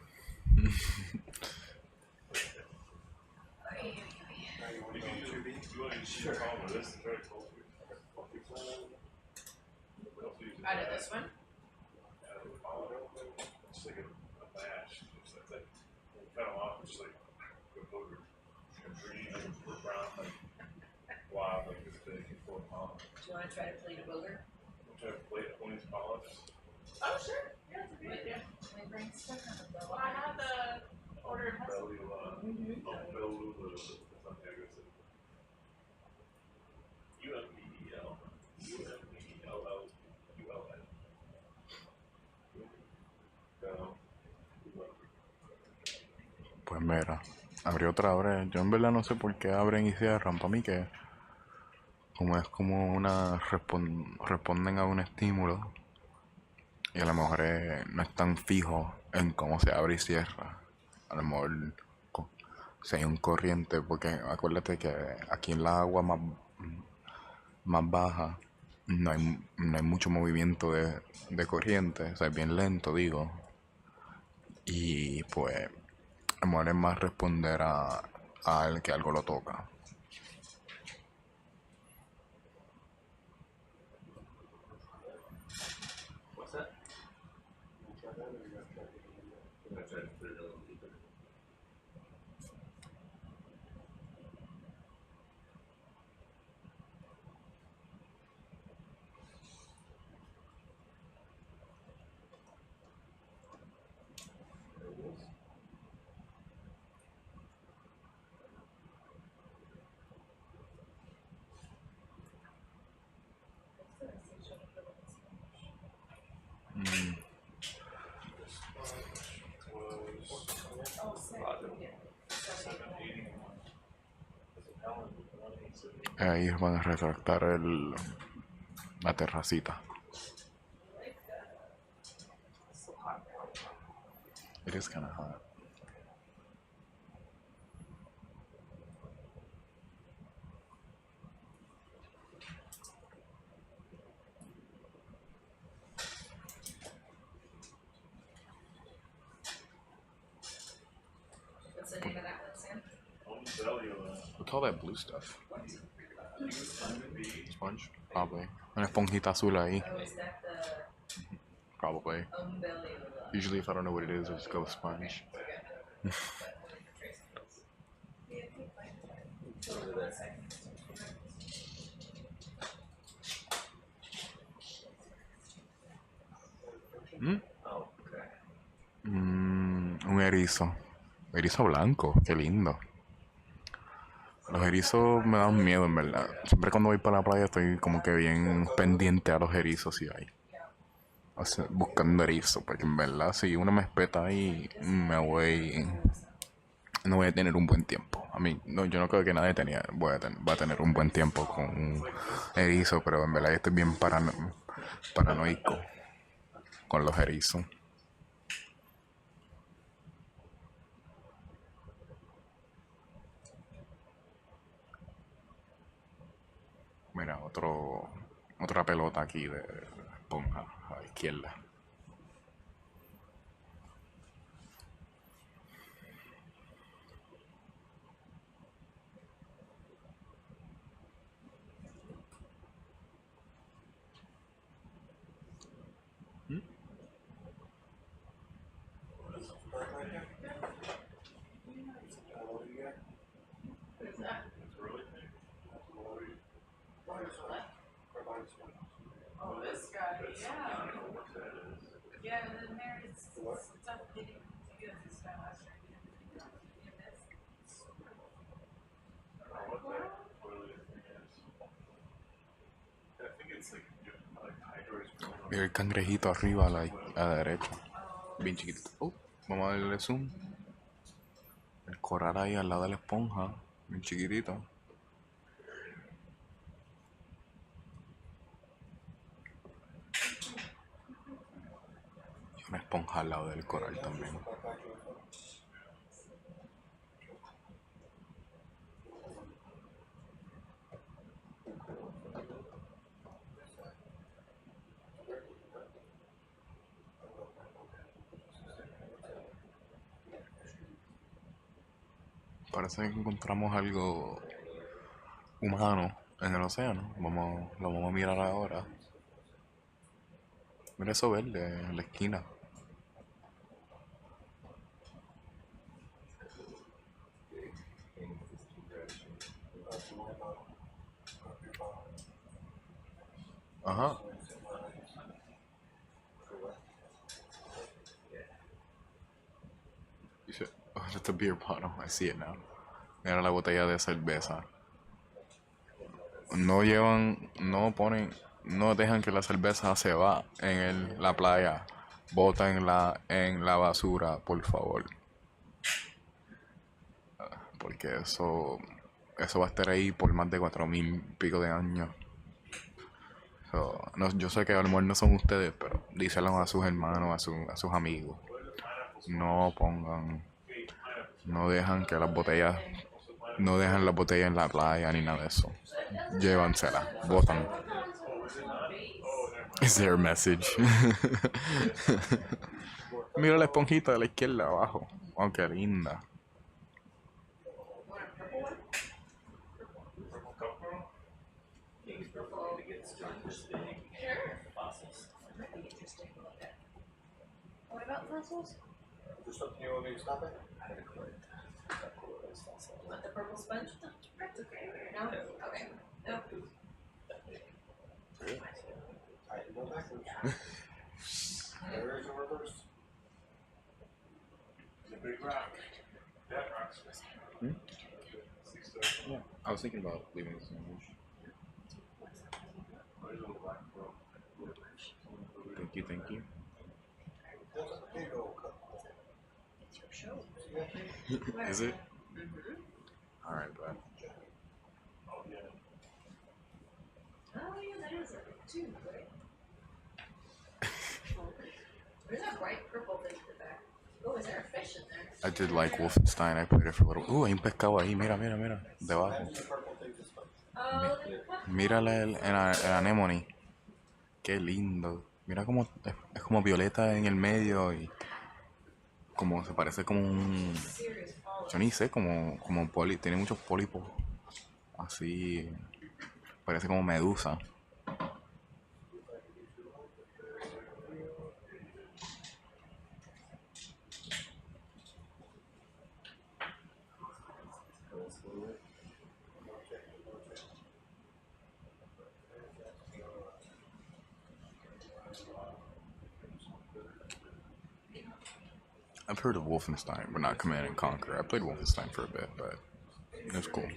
S8: Now you want to
S5: You
S8: go
S5: can do
S8: 2B?
S5: you want to use the column with this, it's very close to it.
S11: Out of this one?
S5: It's like a mash, it's like that, cut them off, it's like a booger. Green, like brown, like wild, like this big, full of pollen.
S11: Do you wanna try to plate a booger?
S5: I'm trying to plate one of these polyps.
S3: Oh, sure. Yeah, it's a great idea.
S11: Can we bring stuff on the bill?
S3: Well, I have the order of
S5: Bellula, Bellula, something I guess. UMBEL, UMBELL,
S15: Pues mira, abrió otra vez. Yo en verdad no sé por qué abren y cierran. Para mí que como es como una responden a un estímulo y a lo mejor no es tan fijo en cómo se abre y cierra. A lo mejor si hay un corriente, porque acuérdate que aquí en la agua más baja no hay mucho movimiento de corriente, o sea, es bien lento, digo. Y pues a lo mejor es más responder a que algo lo toca.
S12: What's that? I'm gonna try to put it a little deeper. There it is.
S15: Ahí van a retractar la terracita. It is kind of hot.
S11: What's the name of that one, Sam?
S15: Look at all that blue stuff. Sponge? Probably. Una esponjita azul ahí.
S11: Oh, is that the
S15: Probably.
S11: umbellula?
S15: Usually if I don't know what it is, I just go with sponge. ¿Mm?
S12: Oh, okay.
S15: Un erizo. Erizo blanco, qué lindo. Los erizos me dan miedo, en verdad. Siempre cuando voy para la playa estoy como que bien pendiente a los erizos si hay. O sea, buscando erizos, porque en verdad si uno me espeta ahí, no voy a tener un buen tiempo. A mí, no, yo no creo que nadie va a tener un buen tiempo con un erizo, pero en verdad yo estoy bien paranoico con los erizos. Mira, otra pelota aquí de esponja a la izquierda.
S3: Oh, this guy, yeah. Yeah, and then there's stuff getting together this time last year.
S15: Mira el cangrejito arriba a la derecha. Bien chiquitito. Vamos a darle zoom. El coral ahí al lado de la esponja. Bien chiquitito. esponja al lado del coral también. Parece que encontramos algo humano en el océano. Lo vamos a mirar ahora. Mira eso verde en la esquina. Ajá. Oh, that's a beer bottle. I see it now. Mira la botella de cerveza. No dejan que la cerveza se va en la playa. Botan en la basura, por favor. Porque eso va a estar ahí por más de 4000 pico de años. No, yo sé que a lo mejor no son ustedes, pero díselo a sus hermanos, a sus amigos. No dejan las botellas en la playa ni nada de eso. Llévanselas, botan. Is there a message? Mira la esponjita de la izquierda abajo. Oh, qué linda.
S11: What about fossils?
S8: Is there something you want me to stop at?
S11: Want the purple sponge? That's okay. No? Okay. No.
S8: Alright, go backwards. There is a reverse.
S5: The big rock. That rock's
S15: Yeah, I was thinking about leaving this in the ocean. Thank you.
S8: That's a big old cup.
S11: It's your show.
S15: Is it?
S11: Mm-hmm.
S15: Alright, bud.
S11: Oh, yeah, that is a tube, right? There's a bright purple thing in the back. Oh, is there a fish in there?
S15: I did like Wolfenstein. I played it for a little. Hay un pescado ahí. Mira. Debajo. Mira el anemone. Qué lindo. Mira cómo es como violeta en el medio y como se parece como un... Yo ni sé, como tiene muchos pólipos. Así. Parece como medusa. I've heard of Wolfenstein, but not Command and Conquer. I played Wolfenstein for a bit, but it was cool.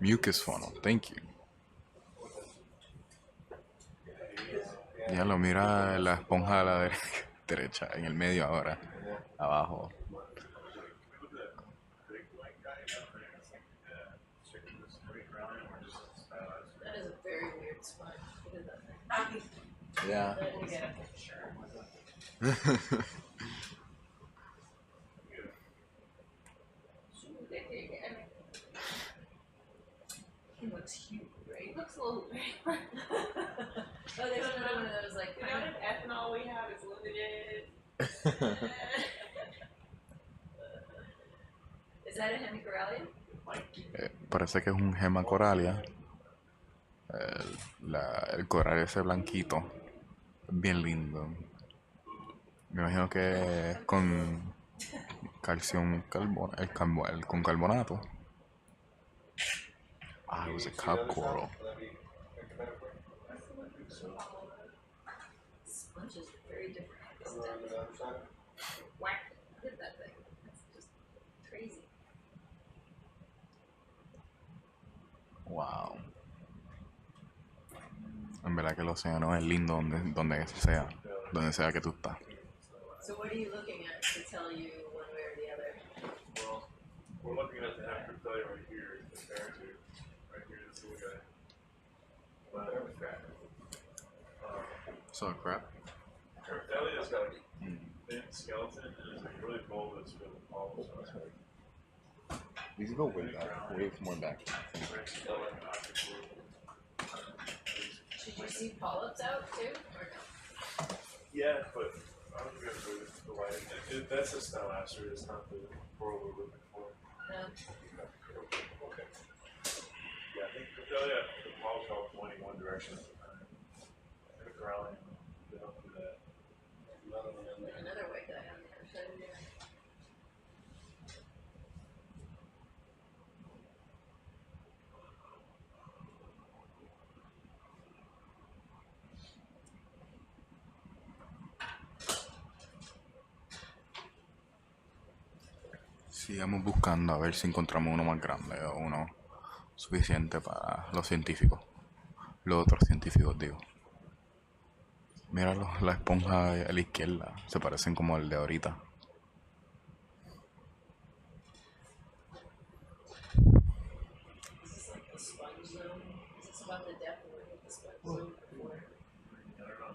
S15: Mucus funnel, thank you. Ya lo mira la esponja a la derecha, en el medio ahora, abajo.
S11: That is a very weird sponge. Look at that thing.
S15: Yeah.
S11: I didn't get a picture. He looks huge, right? He looks a little big. Oh, they should have one of those like.
S3: The amount of ethanol we have is limited.
S11: Is that a hemicoralia?
S15: Parece que es un hemacoralia. El coral ese blanquito. Bien lindo. Me imagino que es con calcio con carbonato. Ah, it was a cup coral.
S11: Sponges are very different. Whack! Look at that thing. That's just crazy.
S15: Wow. En verdad que el océano es lindo donde sea que tú estás.
S11: So what are you looking at to tell you one way or the other?
S5: Well, we're looking at the hemicrothalia right here compared to right here, this little guy.
S15: So crap.
S5: Hemicrothalia's got a
S13: thin skeleton, and it's like really bulbous with all
S15: These go way back, way more back.
S1: Did you see polyps out too, or no?
S13: Yeah, but I don't think that's the light. That's a stylaster, it's not the coral we're looking for.
S1: No.
S13: Okay. Yeah, I think the polyps all pointing one direction at the time. The corallium, they don't do that.
S1: Another white guy on the other side.
S15: Sigamos buscando a ver si encontramos uno más grande o uno suficiente para los científicos. Los otros científicos, digo. Mira la esponja a la izquierda, se parecen como el de ahorita.
S1: Is this like the sponge zone? Is this about the depth of the sponge zone? Or?
S13: I don't know.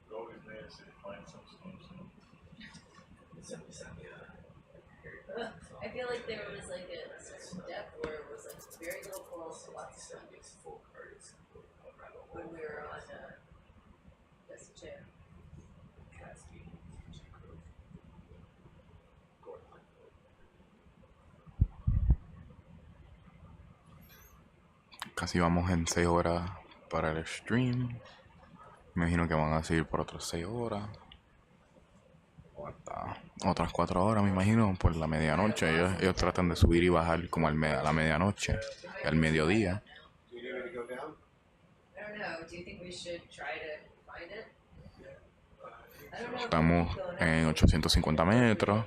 S13: We always manage to find some stones.
S1: I feel like there was like a certain depth where it was like very little corals, lots of sponges. When we were on this chair.
S15: Casi vamos en 6 horas para el stream. Me imagino que van a seguir por otras 6 horas. O hasta otras 4 horas, me imagino, por la medianoche. Ellos tratan de subir y bajar como a la medianoche, al mediodía.
S1: I don't know. Do you think we should try to find it? I don't know.
S15: Estamos en 850 metros.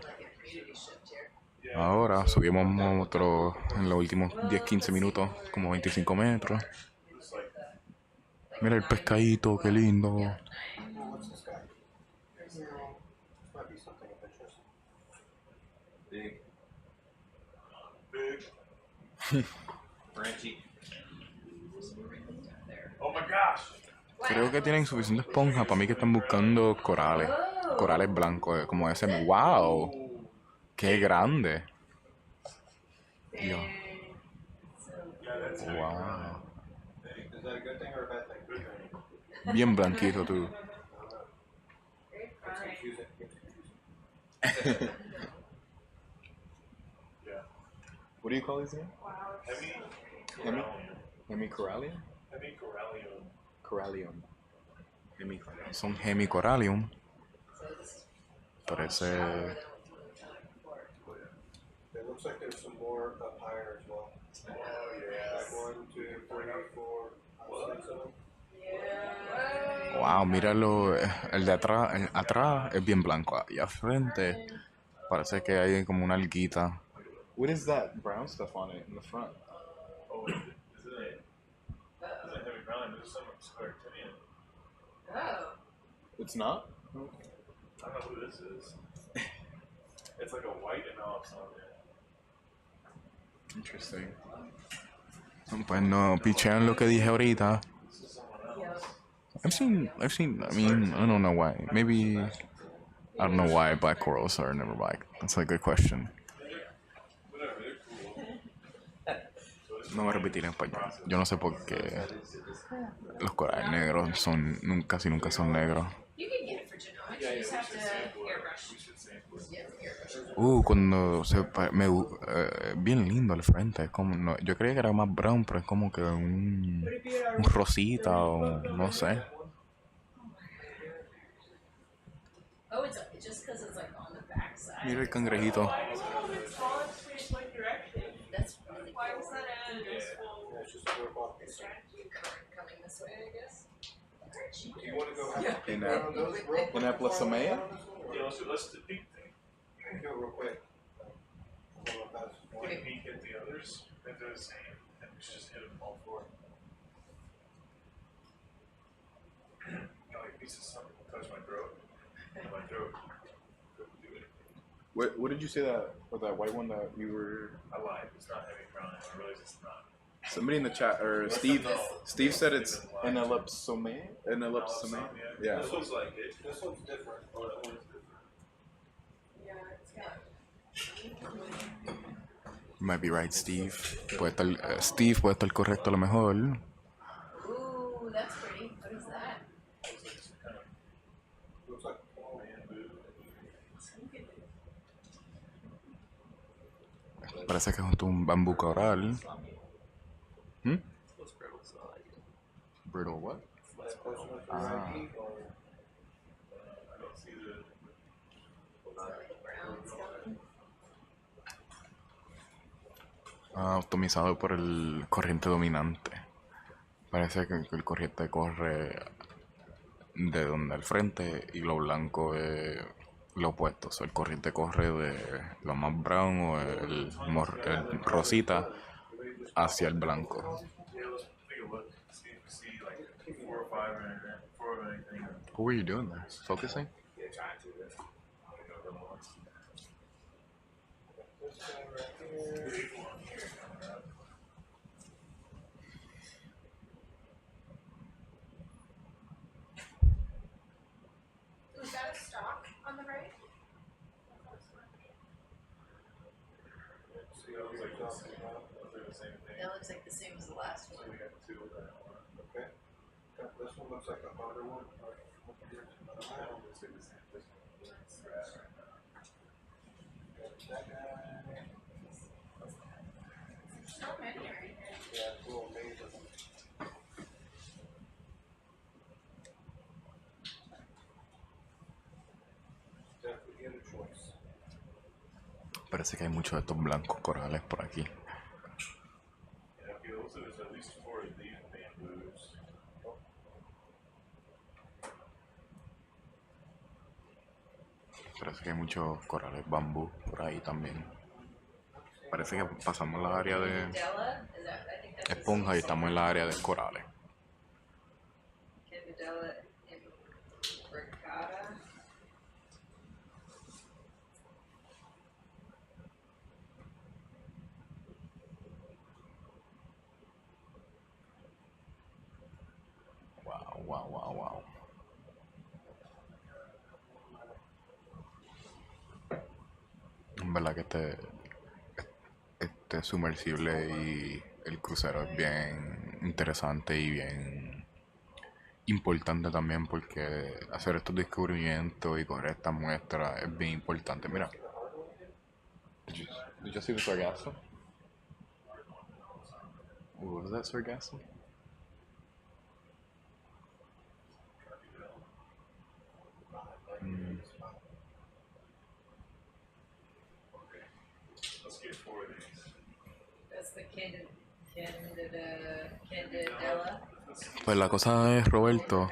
S15: Ahora subimos otro en los últimos 10-15 minutos, como 25 metros. Mira el pescadito, qué lindo.
S12: Big. Branchy.
S13: Oh my gosh!
S15: Creo que tienen suficiente esponja. Para mí que están buscando corales. Corales blancos, como ese. ¡Wow! ¡Qué grande! Dios. Wow. Bien blanquito tú.
S13: Yeah.
S15: What do you call these again? Hemicorallium?
S13: Hemicorallium.
S15: Corallium. Son hemicorallium. Parece.
S8: It looks like there's some more up higher as well.
S13: Oh yeah.
S8: Like 1, 2, 3, 4, 5, 6.
S15: Wow, míralo. El de atrás es bien blanco. Y al frente parece que hay como una alguita. What is that brown stuff on it in the front?
S13: Oh, is it hemicorallium? There's some sclerotinia.
S1: Oh.
S15: It's not?
S13: I don't know who this is. It's like a white anox on it.
S15: Interesting. Pues no pichean lo que dije ahorita. I've seen, I mean, I don't know why. Maybe, I don't know why black corals are never black. That's a good question. No voy a repetir en español. Yo no sé por qué los corales negros casi nunca son negros.
S1: You can get it for genomics. You just have to airbrush. Yeah, airbrush.
S15: Cuando bien lindo el frente. Es como, no, yo creía que era más brown, pero es como que un rosita o no sé.
S1: Oh, it's just because it's like on the back side.
S15: Mira el cangrejito.
S1: That's really
S3: Why
S1: cool.
S3: was that a useful
S1: Strategy coming this way, I guess.
S8: Do you want to go have a
S15: In
S8: peek around those real quick?
S13: Yeah, let's do the peak thing.
S8: Go real quick. Hold on, pass.
S13: Take a peek at the others. If they're the same, then we should just hit them all four. Like pieces of something will touch my throat. My throat. Couldn't do it.
S15: What did you say that with that white one that you were?
S13: I lied. It's not hemicorallium. I realize it's not.
S15: Somebody in the chat, or Steve said it's enelopsome. Enelopsome. Yeah.
S8: This one's like it. This one's different.
S3: Yeah, it's got.
S15: You might be right, Steve. Steve puede estar correcto a lo mejor.
S11: Ooh, that's pretty. What is that?
S8: Looks like
S15: Parece que es un bambú coral. ¿Hmm? Brittle what? Ah. Optimizado por el corriente dominante. Parece que el corriente corre de donde al frente y lo blanco es lo opuesto. O sea, el corriente corre de lo más brown o el rosita hacia el blanco. What were you doing there? Focusing?
S3: Was that a stock on the right?
S11: That looks like the same as the last one.
S8: okay. This one looks like a harder one.
S3: So many right here.
S8: Yeah, it's a little amazing. Definitely get a choice.
S15: Parece que hay muchos de estos blancos corales por aquí. Parece que hay muchos corales bambú por ahí también. Parece que pasamos la área de
S11: Candidella? Is that, I think that's the
S15: esponja y estamos en la área de corales.
S11: Candidella imbricata.
S15: Wow. En verdad que este sumersible y el crucero es bien interesante y bien importante también, porque hacer estos descubrimientos y coger estas muestras es bien importante. Mira, did you see the sargasso? What was that sargasso?
S11: That's the Candidella.
S15: Pues la cosa es, Roberto,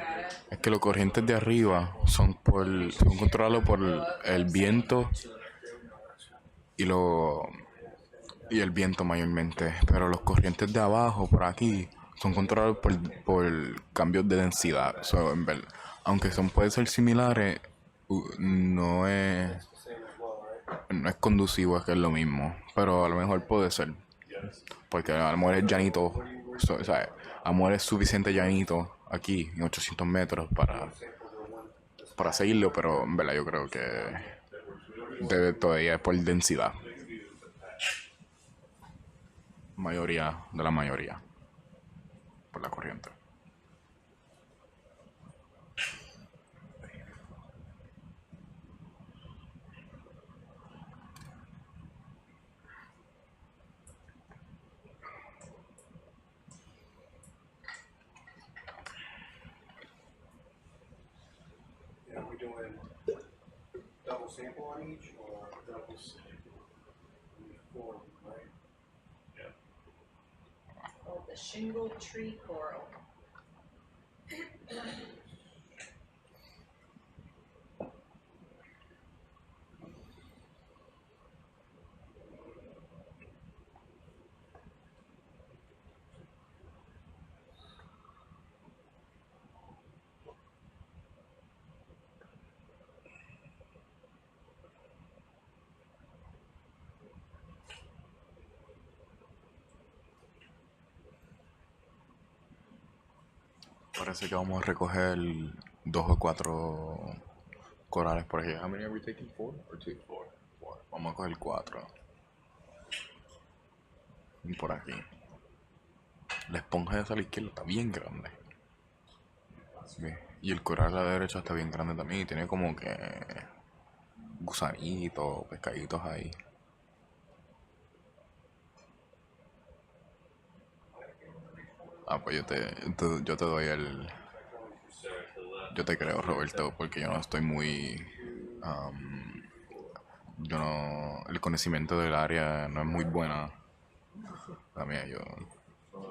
S15: es que los corrientes de arriba son controlados por el viento y el viento mayormente, pero los corrientes de abajo por aquí son controlados por cambios de densidad. So, aunque pueden ser similares, no es conducivo, es que es lo mismo, pero a lo mejor puede ser, porque a lo mejor es llanito, o sea, a lo mejor es suficiente llanito aquí en 800 metros para seguirlo, pero en verdad yo creo que debe todavía por densidad, mayoría de la mayoría por la corriente.
S8: Are we doing double sample on each or double sample? Four, right?
S11: Oh, the shingle tree coral.
S15: Parece que vamos a recoger 2 o 4 corales por aquí. How many are we taking? 4 or 2? 4. Vamos a coger 4. Y por aquí. La esponja de esa a la izquierda está bien grande. Bien. Y el coral a la derecha está bien grande también. Y tiene como que gusanitos, pescaditos ahí. Ah, pues yo te doy el... Yo te creo, Roberto, porque yo no estoy muy... yo no... El conocimiento del área no es muy buena. La mía, yo...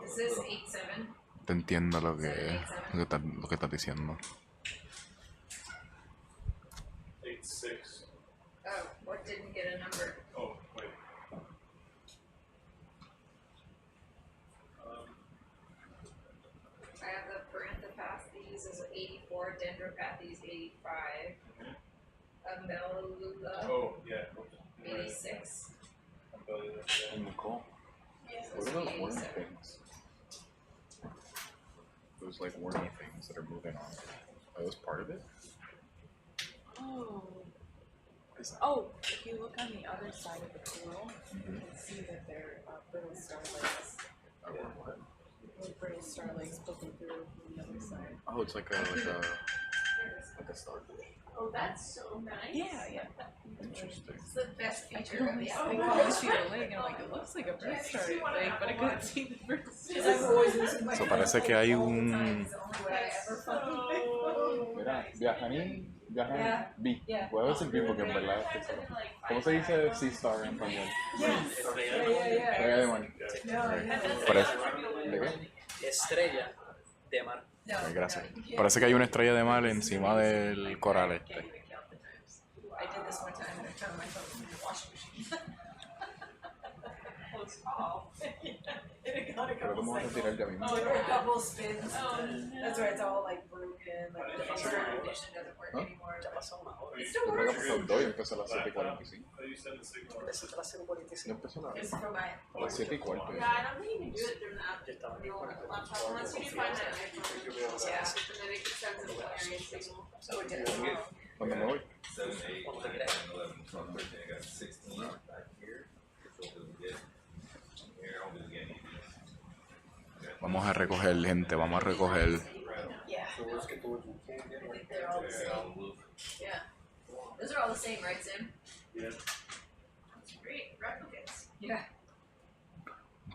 S1: Is this 8-7?
S15: Te entiendo lo que estás diciendo.
S5: 8-6.
S1: Oh, what didn't get a number?
S5: Oh, wait.
S1: I have the Paranthropathes as 84, Dendropathes 85, Amelula
S5: Oh, yeah.
S1: 86.
S15: Hey, Nicole.
S1: So
S15: What
S1: it's
S15: are those wormy
S1: 87.
S15: things? Those like wormy things that are moving on. Are those part of it?
S10: Oh. Oh, if you look on the other side of the coral, you can see that they're brittle starlights.
S15: What?
S10: Like brittle starlights poking through from the other side.
S15: Oh, it's like a starfish.
S3: Oh, that's so nice.
S10: Yeah.
S15: Interesting.
S1: It's the best
S10: I
S1: feature
S10: could
S1: of
S10: only
S1: the
S10: see
S1: album.
S10: the leg, and I'm like, it looks like a bird starlight leg, but I couldn't see the bird starlight.
S15: So parece que hay un...
S3: Mira,
S15: Viajarín,
S1: Yeah.
S15: B.
S1: Yeah.
S15: Puedo decir B porque en verdad es que ¿cómo se dice Sea Star en español? Estrella de mar. Parece... ¿De qué?
S9: Estrella de mar.
S15: Ok, gracias. Parece que hay una estrella de mar encima del coral este.
S1: I did this one time and I found my phone in the washing machine.
S3: oh, it's tall. It got a
S15: Pero lo
S3: couple
S15: vamos a retirar ya mismo.
S3: Oh,
S1: There were a couple of spins.
S3: Oh, no.
S1: That's why it's all like broken. Like the external edition doesn't work
S15: Huh?
S1: anymore.
S3: Ya pasó una hora.
S1: It
S15: Yo
S1: still
S15: creo que
S1: works.
S15: pasó 2 y empezó a las 7:45.
S5: Oh, you said the signal.
S3: Eso te la hacen por
S15: No empezó nada.
S1: It's from my.
S15: A las 7:15.
S3: Yeah, I don't think you can do it through an app. Laptop, unless you can find an iPhone.
S1: Yeah.
S3: And then it sends a hilarious signal.
S1: So it did it wrong.
S15: Cuando me voy.
S12: 7, 8, 9, 10, 11, 12, 13. I got 16 back here. Control doesn't get here. I'll just get anything.
S15: Vamos a recoger, gente, vamos a recoger.
S1: Yeah.
S8: So let's get the ones we can get.
S1: I think they're all the same. Yeah. Those are all the same, right, Sam?
S5: Yeah.
S1: That's great. Replicates. Yeah.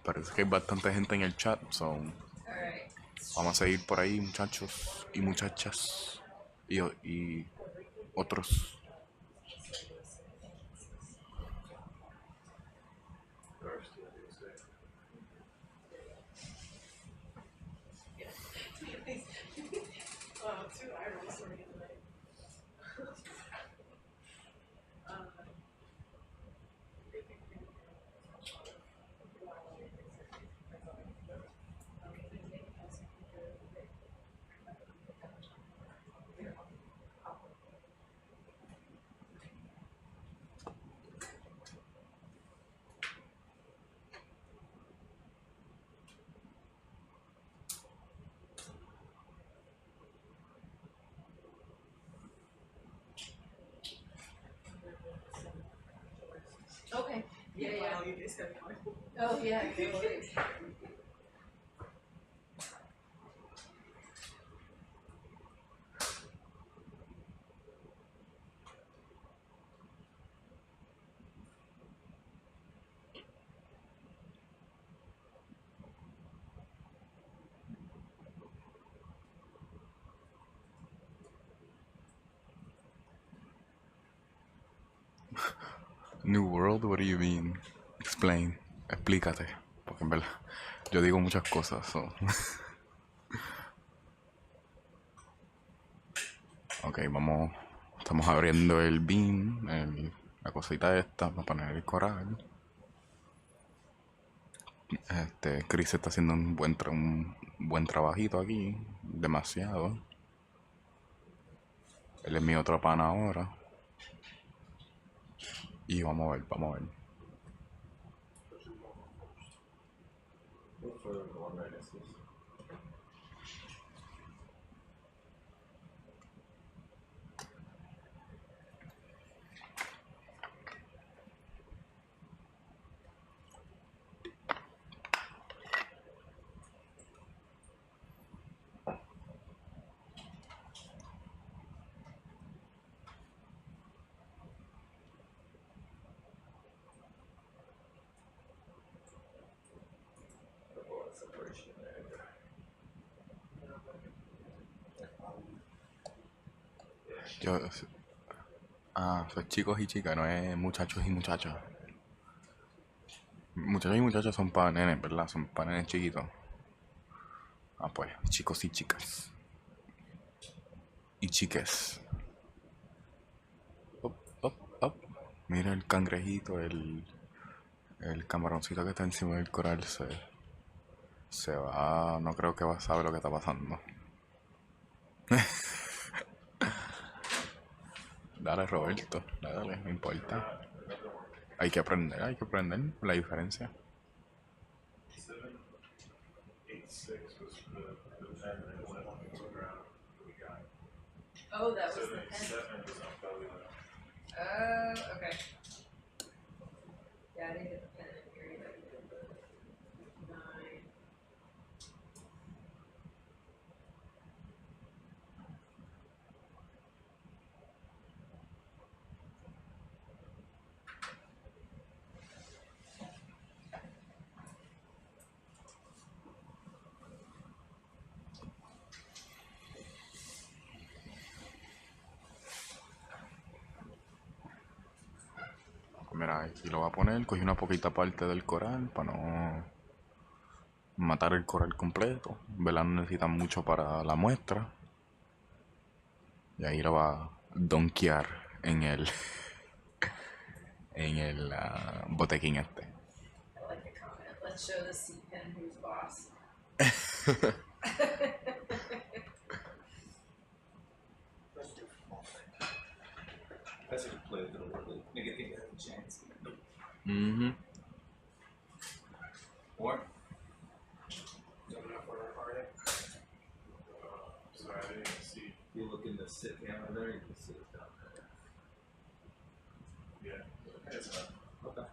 S15: Parece que hay bastante gente en el chat, so
S1: Alright.
S15: vamos a seguir por ahí, muchachos y muchachas y otros.
S3: Two iris are in the
S1: Okay. Yeah, yeah.
S3: you guys have one.
S1: Oh, yeah. No worries.
S15: New World, what do you mean? Explain, explícate, porque en verdad yo digo muchas cosas. So. Ok, estamos abriendo el beam, la cosita esta para poner el coral. Chris está haciendo un buen trabajito aquí, demasiado. Él es mi otro pana ahora. Y vamos a ver. Yo, son chicos y chicas, no es muchachos y muchachas. Muchachos y muchachas son para nenes, ¿verdad? Son para nenes chiquitos. Ah, pues, chicos y chicas. Y chiques. Up, up, up. Mira el cangrejito, el camaroncito que está encima del coral se va. No creo que va a saber lo que está pasando. Dale, Roberto, dale, no importa. Hay que aprender la diferencia.
S5: 786 was the time that it went on the program that we got.
S1: Oh, that was the pen.
S5: 7 was on belly level.
S1: Oh, okay. Yeah, I didn't get the pen in here either. 9.
S15: Mira, aquí lo voy a poner, cogí una poquita parte del coral para no matar el coral completo. ¿Verdad? No necesitan mucho para la muestra. Y ahí lo va a donkear en el botequín este.
S1: I like the comment. Let's show the C pen who's boss.
S12: That's a good play, it'll really make it think it has a chance.
S15: Mm-hmm.
S12: Or
S5: Sorry, I didn't even see.
S12: you look in the sit camera there, you can see it down there.
S5: Yeah, it's not.
S12: Okay.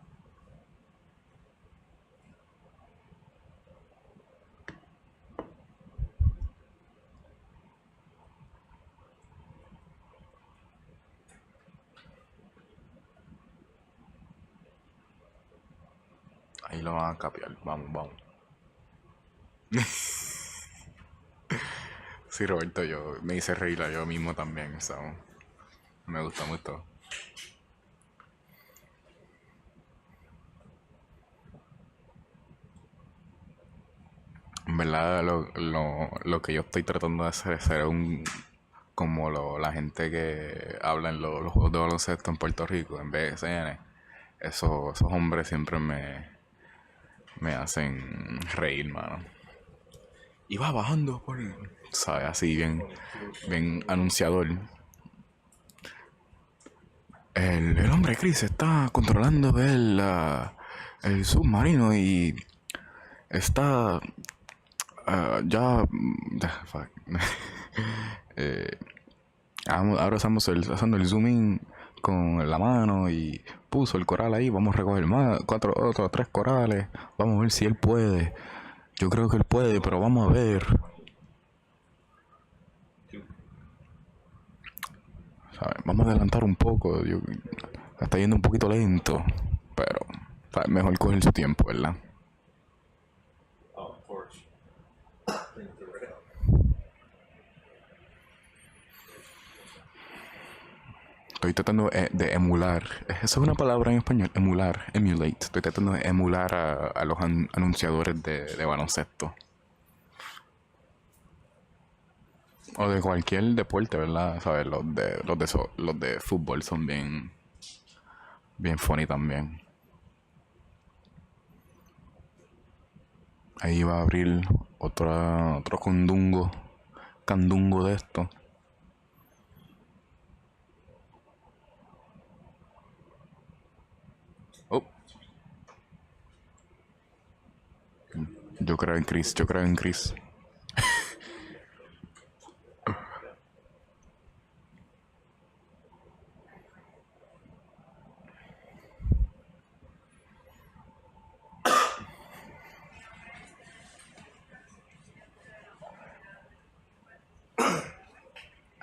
S15: Ahí lo van a capear, vamos. Sí, Roberto, yo me hice reír a yo mismo también, so, me gusta mucho. En verdad, lo que yo estoy tratando de hacer es ser como la gente que habla en los juegos de baloncesto en Puerto Rico, en BSN. Esos hombres siempre me hacen reír, mano. Y va bajando por, ¿sabes? Así bien anunciador. El hombre Chris está controlando el submarino y está ya fuck. Ahora estamos haciendo el zoom in con la mano y puso el coral ahí. Vamos a recoger más, 3 corales. Vamos a ver si él puede. Yo creo que él puede, pero vamos a ver. ¿Sabes? Vamos a adelantar un poco. Está yendo un poquito lento, pero ¿sabes? Mejor coger su tiempo, ¿verdad?
S12: Oh, forge. Bring the rail.
S15: Estoy tratando de emular. ¿Esa es una palabra en español? Emular, emulate. Estoy tratando de emular a los anunciadores de baloncesto. O de cualquier deporte, ¿verdad? ¿Sabes? Los de fútbol son bien funny también. Ahí va a abrir otro candungo de esto. Oh. Yo creo en Chris.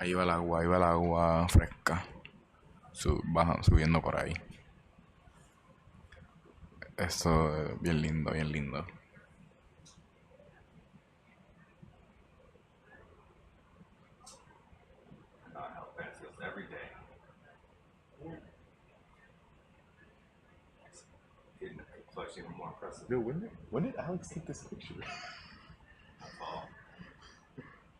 S15: Ahí va el agua fresca. Subiendo por ahí. Eso es bien lindo.
S12: Not how fast it's never actually even more impressive.
S13: Dude, when did Alex take this picture?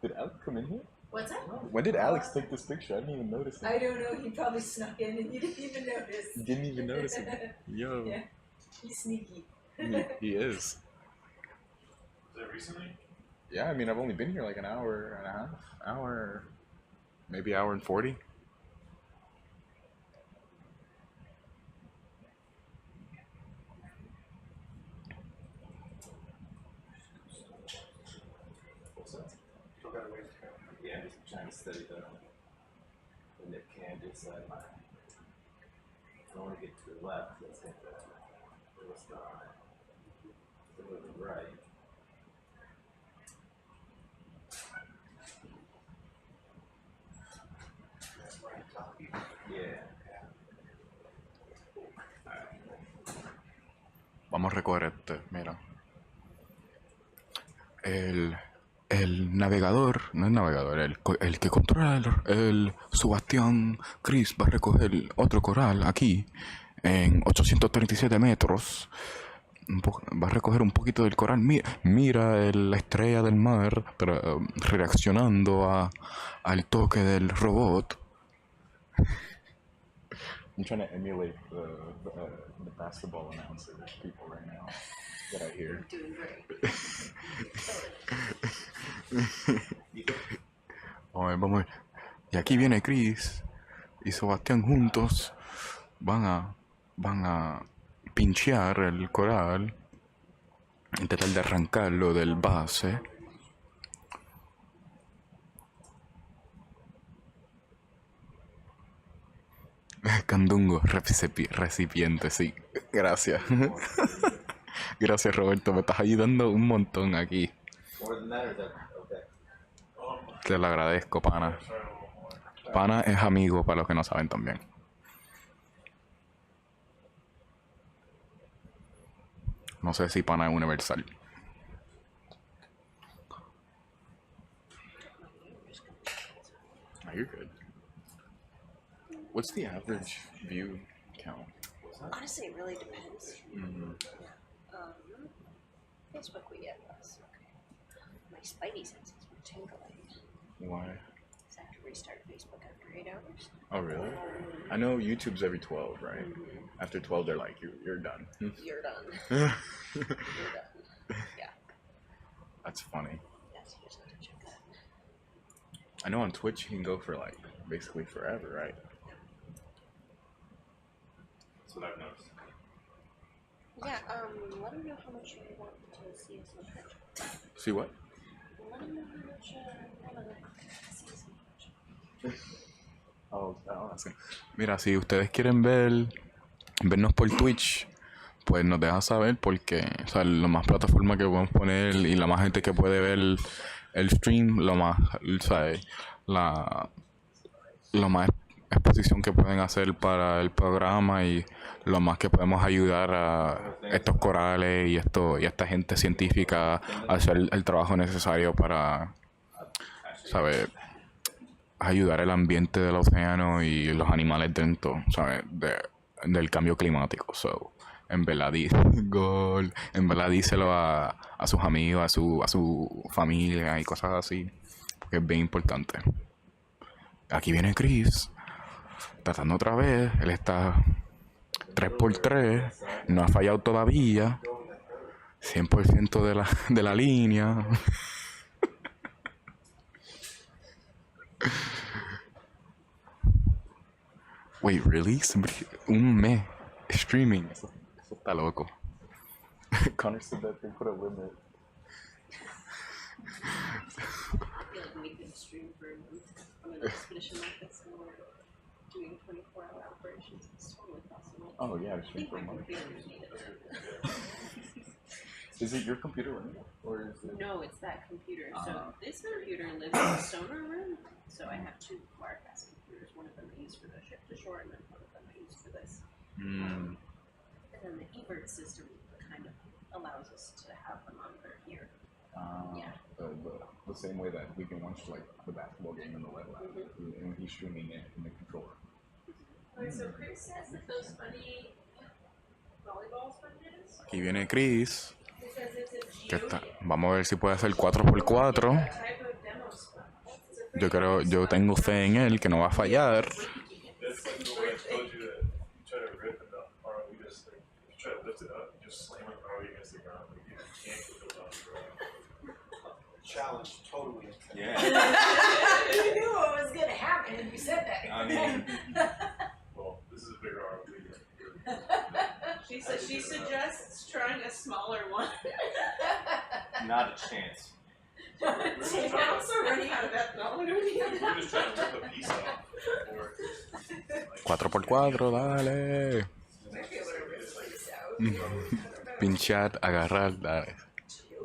S13: Did Alex come in here?
S11: What's that?
S13: When did Alex take this picture? I didn't even notice him.
S11: I don't know, he probably snuck in and you didn't even notice.
S13: Didn't even notice him. Yo.
S11: Yeah, he's sneaky.
S13: He is.
S5: Was that recently?
S13: Yeah, I mean, I've only been here like an hour and a half. Maybe hour and 40.
S5: What's that?
S14: Still got a ways to go.
S12: Yeah, just trying to study the left-handed side. I want to get to the left. Let's hit the right. Yeah.
S15: Vamos a recoger mira. El navegador, no el navegador, el que controla el SUBastian Chris va a recoger otro coral aquí en 837 metros. Va a recoger un poquito del coral. Mira la estrella del mar reaccionando al toque del robot.
S13: I'm trying to emulate the basketball announcer people right now that I hear.
S11: Doing great.
S15: Vamos. Y aquí viene Chris y Sebastián juntos. Van a pinchear el coral. Intentar de arrancarlo del base. Candungo, recipiente, sí. Gracias. Gracias, Roberto. Me estás ayudando un montón aquí.
S12: More than that, or is that okay?
S15: Te lo agradezco, pana. Pana es amigo, para los que no saben también. No sé si pana es universal.
S13: Oh, you're good. What's the average view count?
S16: Honestly, it really depends.
S13: Mm-hmm.
S16: Facebook we get less. Okay. My spidey senses were tingling.
S13: Why?
S16: I have to restart Facebook after 8 hours.
S13: Oh, really? I know YouTube's every 12, right? After 12, they're like, you're done.
S16: You're done. You're done. Yeah.
S13: That's funny.
S16: Yes, you just have to check that.
S13: I know on Twitch you can go for like basically forever, right?
S5: That's what I've noticed.
S16: Yeah, let them know how much you want to see us in touch.
S13: See what?
S16: Let them know how much you want to see us in touch.
S15: Mira, si ustedes quieren vernos por Twitch, pues nos dejan saber porque, o sea, lo más plataforma que podemos poner y la más gente que puede ver el stream, lo más, ¿sabes? Lo más exposición que pueden hacer para el programa y lo más que podemos ayudar a estos corales y esta gente científica a hacer el trabajo necesario para, ¿sabes? Ayudar el ambiente del océano y los animales dentro, ¿sabes? Del cambio climático. So, en verdad, díselo a sus amigos, a su familia y cosas así, porque es bien importante. Aquí viene Chris, tratando otra vez. Él está 3x3, no ha fallado todavía, 100% de la línea. Wait, really? Un mes streaming. Eso está loco.
S13: Connor said that they put a limit.
S11: I feel like we could stream for a month on an expedition like this and we're doing 24-hour operations. It's totally possible.
S13: Oh yeah,
S11: I
S13: stream
S11: think
S13: for a
S11: my
S13: month.
S11: computer would need it.
S13: Is it your computer running? Or is it?
S11: No, it's that computer. So this computer lives in the sonar room. So I have two Wirecast computers. One of them I use for the ship to shore, and then one of them I use for this. And then the eVert system kind of allows us to have the monitor here. Yeah.
S13: The same way that we can watch like the basketball game in the web lab, and he's streaming it in the controller.
S3: Okay, so Chris says that those funny
S15: Aquí viene Chris. Vamos a ver si puede hacer 4x4. Yo tengo fe en él que no va a fallar.
S5: That's like the way I told you that you try to rip the ROV, just like, if you try to lift it up, you just slam it ROV against the ground. Like, you can't get those off the ground.
S8: Challenge totally.
S12: Yeah.
S11: You knew what was gonna happen if you said that.
S12: I mean,
S5: Well, this is a bigger ROV.
S3: She said she suggests trying a smaller one.
S12: not a chance.
S3: She's also running out of ethanol.
S5: We're just trying to rip a piece off. Or,
S15: 4x4, dale. Pinchar, agarrar, dale.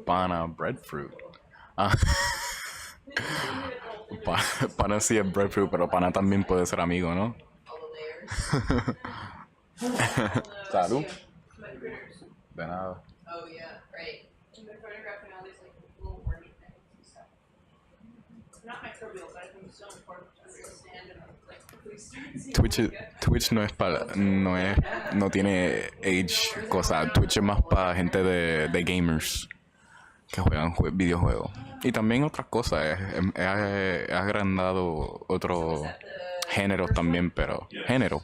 S15: Pana, breadfruit. Ah. Pana sí es breadfruit, pero pana también puede ser amigo, ¿no? Salud. De nada.
S11: Oh yeah, right. And they're photographing all these like little wormy things and stuff. Not microbials, I think it's so important to understand and like if we start seeing
S15: Twitch no tiene age cosa. Twitch es más para gente de gamers que juegan videojuegos. Y también otras cosas. Ha agrandado otros géneros también, pero género.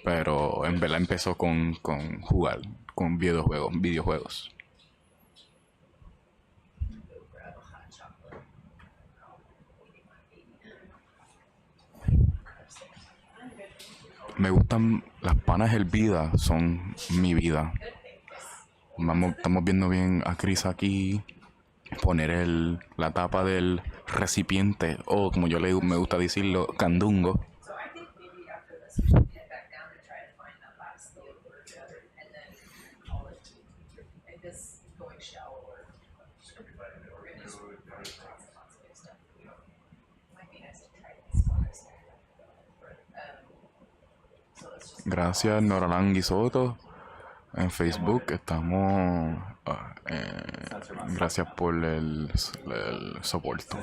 S15: Pero en verdad empezó con jugar con videojuegos. Me gustan las panas hervidas, son mi vida. Estamos viendo bien a Chris aquí poner la tapa del recipiente, o como me gusta decirlo, candungo.
S11: So I think maybe after this we should get back down and try to find that last field word together and then call it. I guess going shallower. We're gonna just lots of good stuff. Might be nice to try these spots. So let's just
S15: Gracias Noralangui Soto en Facebook. Estamos gracias por el soporte.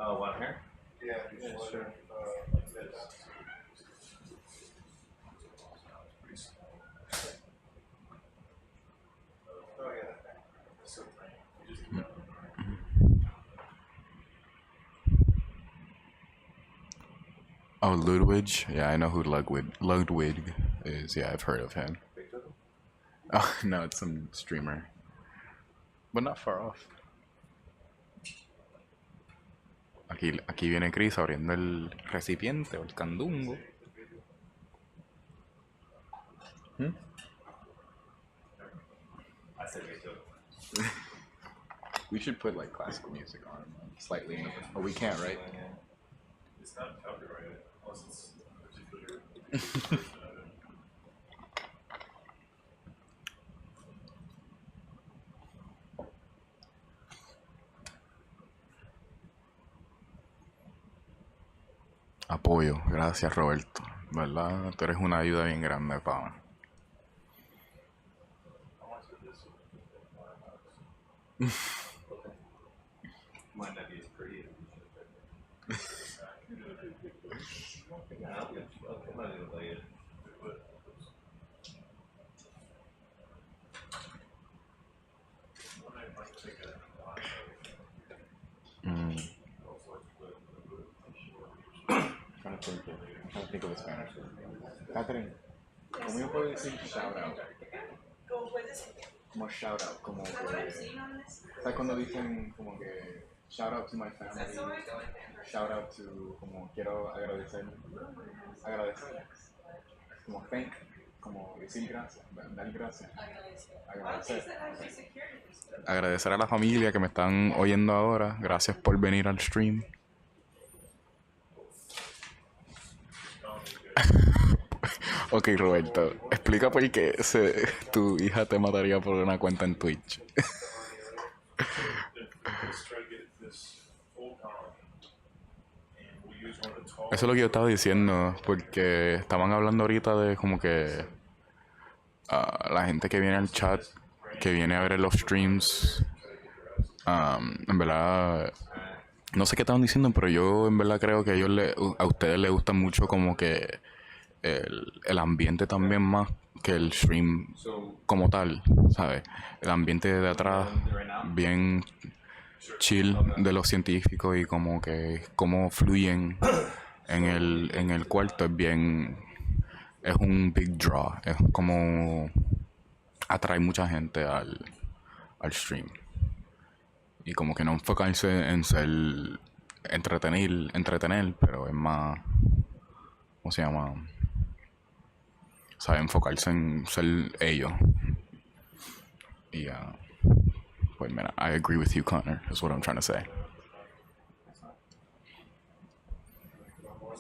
S12: Oh, one here?
S8: Yeah,
S12: Yeah, sure.
S8: like this. Oh, yeah.
S15: Oh, Ludwig? Yeah, I know who Ludwig is. Yeah, I've heard of him. Oh, no, it's some streamer. But not far off. Aquí viene Chris abriendo el recipiente o el candungo. We should put like classical music on slightly. Oh, we can't, right?
S5: it's not copyrighted unless it's particular.
S15: Apoyo, gracias Roberto, ¿verdad? Tú eres una ayuda bien grande para...
S12: Might not be as pretty. I'll come on in later.
S15: Trying to think of a Spanish word. Catherine, ¿cómo yo puedo decir shout out? Como shout out, como que... ¿Sabes cuando dicen como que shout out to my family? Shout out to, como quiero agradecer. Como thank, como decir gracias, dar gracias. Agradecer a la familia que me están oyendo ahora. Gracias por venir al stream. Ok, Roberto, explica por qué tu hija te mataría por una cuenta en Twitch.
S5: Let's try to get this full column. And we'll use one of the tall.
S15: Eso es lo que yo estaba diciendo, porque estaban hablando ahorita de como que la gente que viene al chat, que viene a ver los streams, en verdad, no sé qué estaban diciendo, pero yo en verdad creo que a ustedes les gusta mucho como que el ambiente también más que el stream como tal, ¿sabes? El ambiente de atrás, bien chill de los científicos y como que cómo fluyen en el cuarto es un big draw, es como atrae mucha gente al stream y como que no enfocarse en ser entretener, pero es más, ¿cómo se llama? Sabe enfocarse en ser ellos. Y pues mira, I agree with you, Connor, is what I'm trying to say.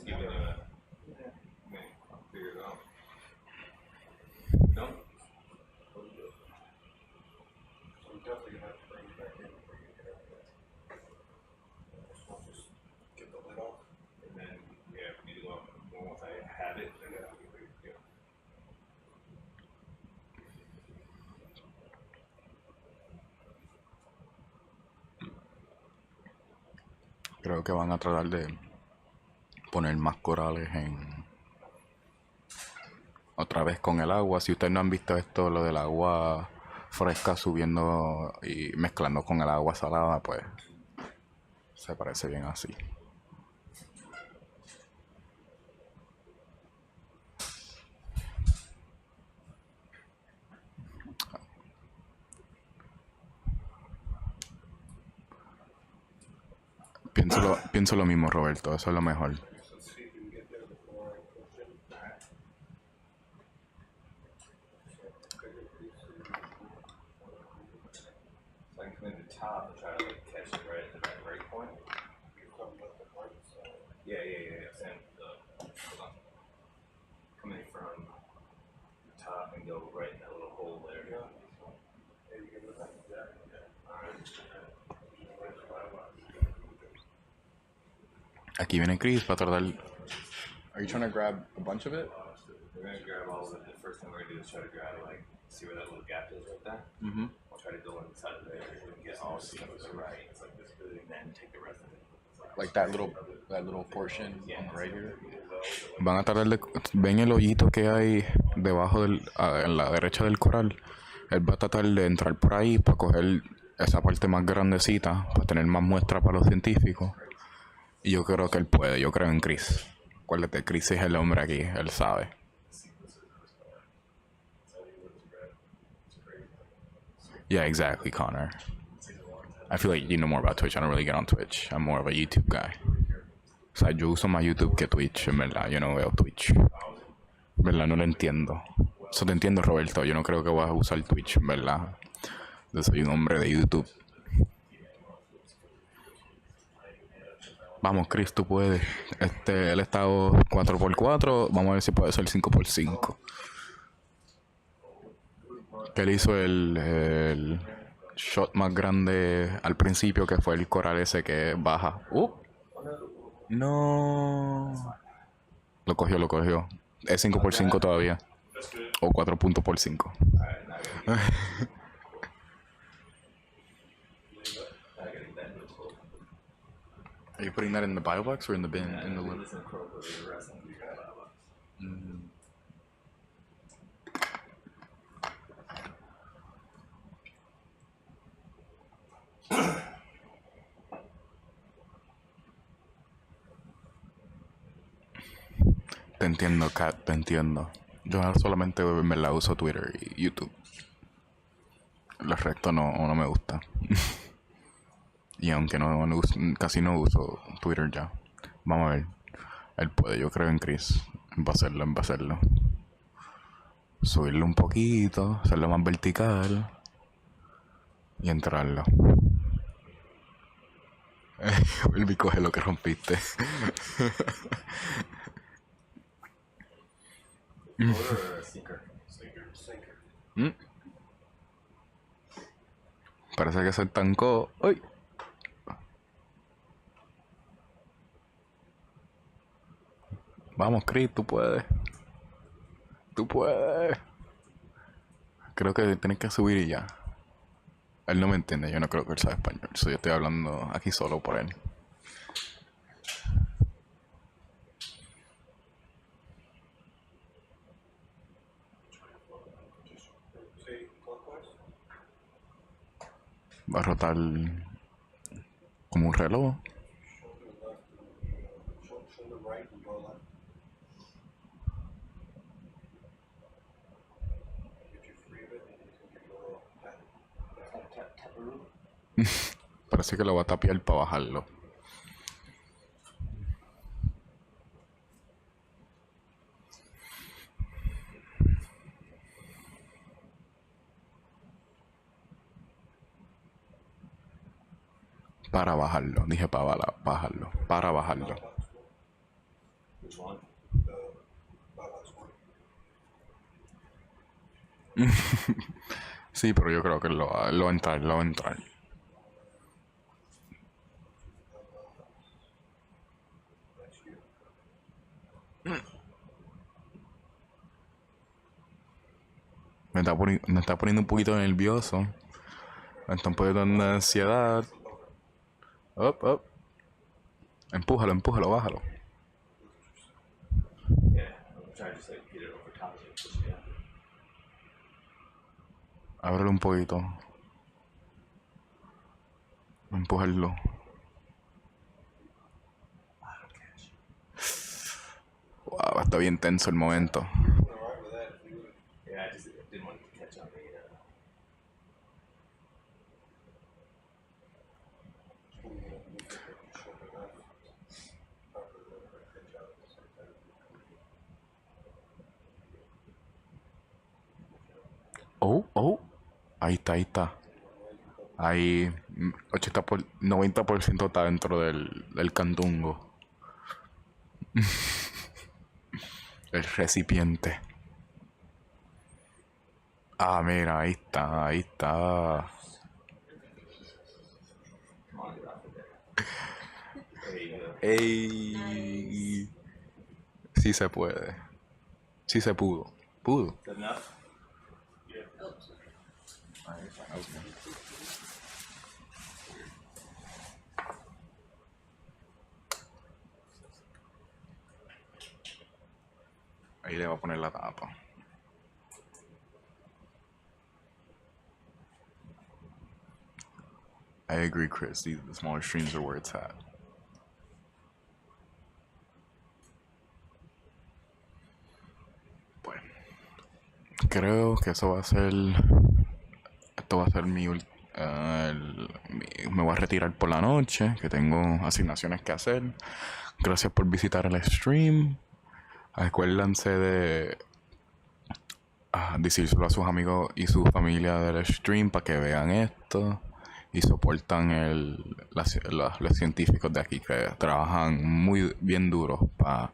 S12: Give it a figure it out. No?
S8: I'm definitely gonna have to bring it back in. Just get the lid off.
S12: And then, yeah, we need to go up. Once I have it, then I'll be ready to go.
S15: Creo que van a tratar de poner más corales otra vez con el agua. Si ustedes no han visto esto, lo del agua fresca subiendo y mezclando con el agua salada, pues se parece bien así. Pienso lo mismo, Roberto, eso es lo mejor.
S12: So I can come in the top and try to like catch it right at that break point. Yeah. Same. Hold on. Come in from the top and go right in that little hole there.
S15: Aquí viene Chris para tratar. Are you trying to grab a bunch of it?
S12: We're gonna grab all of it. The first thing we're gonna do is try to grab like see where that little gap is right there.
S15: Mm-hmm.
S12: We'll try to go inside of there and get all of it to the right. It's like this big, and then take the rest of it.
S15: Like that little portion on the right here. Van a tratar de... ¿Ven el hoyito que hay debajo en la derecha del coral? Él va a tratar de entrar por ahí para coger esa parte más grandecita, para tener más muestra para los científicos. Y yo creo que él puede, yo creo en Chris. Acuérdate, Chris es el hombre aquí, él sabe. Yeah, exactly, Connor. I feel like you know more about Twitch. I don't really get on Twitch. I'm more of a YouTube guy. O sea, yo uso más YouTube que Twitch, en verdad. Yo no veo Twitch. En verdad, no lo entiendo. Eso te entiendo, Roberto. Yo no creo que voy a usar Twitch, en verdad. Yo soy un hombre de YouTube. Vamos, Chris, tú puedes. Él está 4x4. Vamos a ver si puede ser 5x5. Que él hizo el shot más grande al principio, que fue el coral ese que baja. No. Lo cogió. Es 5x5 todavía. O 4.5. Are you putting that in the bio box or in the bin? In the lid? Te entiendo, Kat, te entiendo. Yo solamente me la uso Twitter y YouTube. El resto no me gusta. Y aunque casi no uso Twitter ya. Vamos a ver. Él puede, yo creo en Chris. Va a hacerlo. Subirlo un poquito, hacerlo más vertical. Y entrarlo. Vuelve y coge lo que rompiste.
S12: Floater or a sinker?
S15: Mm. Parece que se estancó. ¡Uy! Vamos, Chris, tú puedes. Tú puedes. Creo que tienes que subir y ya. Él no me entiende, yo no creo que él sabe español. So, yo estoy hablando aquí solo por él. Va a rotar como un reloj. Parece que lo va a tapiar para bajarlo. Para bajarlo, dije para bajarlo. Para bajarlo.
S12: Which one?
S15: Sí, pero yo creo que lo va a entrar, lo va a entrar. Me está poniendo un poquito nervioso. Me está poniendo una ansiedad. Up, up. Empújalo, empújalo, bájalo.
S12: Yeah, I'm trying to just like get it over top of it. Push it down.
S15: Ábrelo un poquito. Empújalo. Wow, está bien tenso el momento.
S12: Yeah, I just didn't want it to catch on me.
S15: Oh, oh. Ahí está, ahí está. Ahí 90% está dentro del candungo. El recipiente. Ah, mira, ahí está, ahí está. ¡Ey! Sí se puede. Sí se pudo. Pudo.
S12: Good enough?
S15: Ahí le va a poner la tapa. I agree, Chris. The smaller streams are where it's at. Bueno, creo que eso va a ser. Esto va a ser me voy a retirar por la noche, que tengo asignaciones que hacer. Gracias por visitar el stream. Acuérdense de decírselo a sus amigos y su familia del stream para que vean esto y soportan los científicos de aquí que trabajan muy bien duros para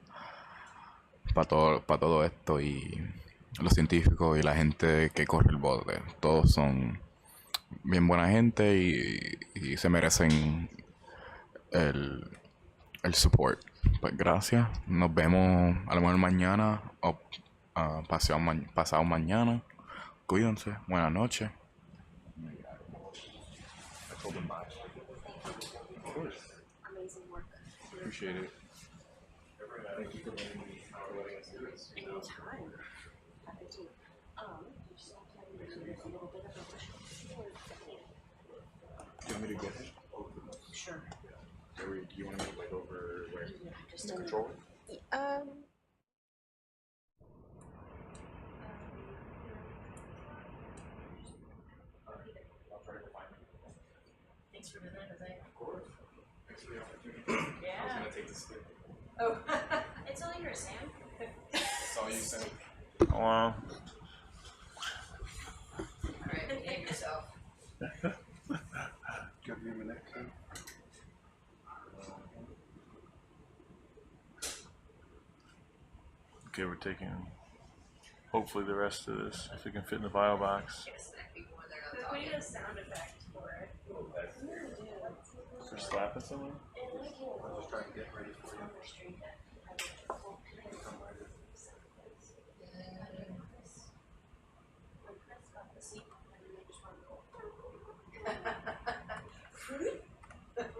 S15: todo esto, y los científicos y la gente que corre el bote. Todos son bien buena gente y se merecen el support. Pues gracias. Nos vemos a lo mejor mañana o pasado mañana. Cuídense. Buenas noches.
S16: Amazing work.
S15: Appreciate it.
S12: Thank you for letting me
S16: Anytime. Happy to. You just have to have a little bit of a rush.
S15: Do you want me to get it?
S16: Sure.
S15: Or do you want me to wait over where?
S16: Yeah, just
S15: The controller?
S11: Thanks for visiting, Jose.
S15: Of course. Thanks for the opportunity.
S11: Yeah.
S15: I was gonna take this skip.
S11: Oh, it's all yours, Sam.
S15: That's all you said.
S13: Oh, wow.
S11: Alright, behave yourself.
S8: Give me a minute, Ken.
S13: Okay, we're taking hopefully the rest of this, if it can fit in the bio box.
S11: We need a sound effect for it.
S13: For slapping someone?
S8: I was trying to get ready for you.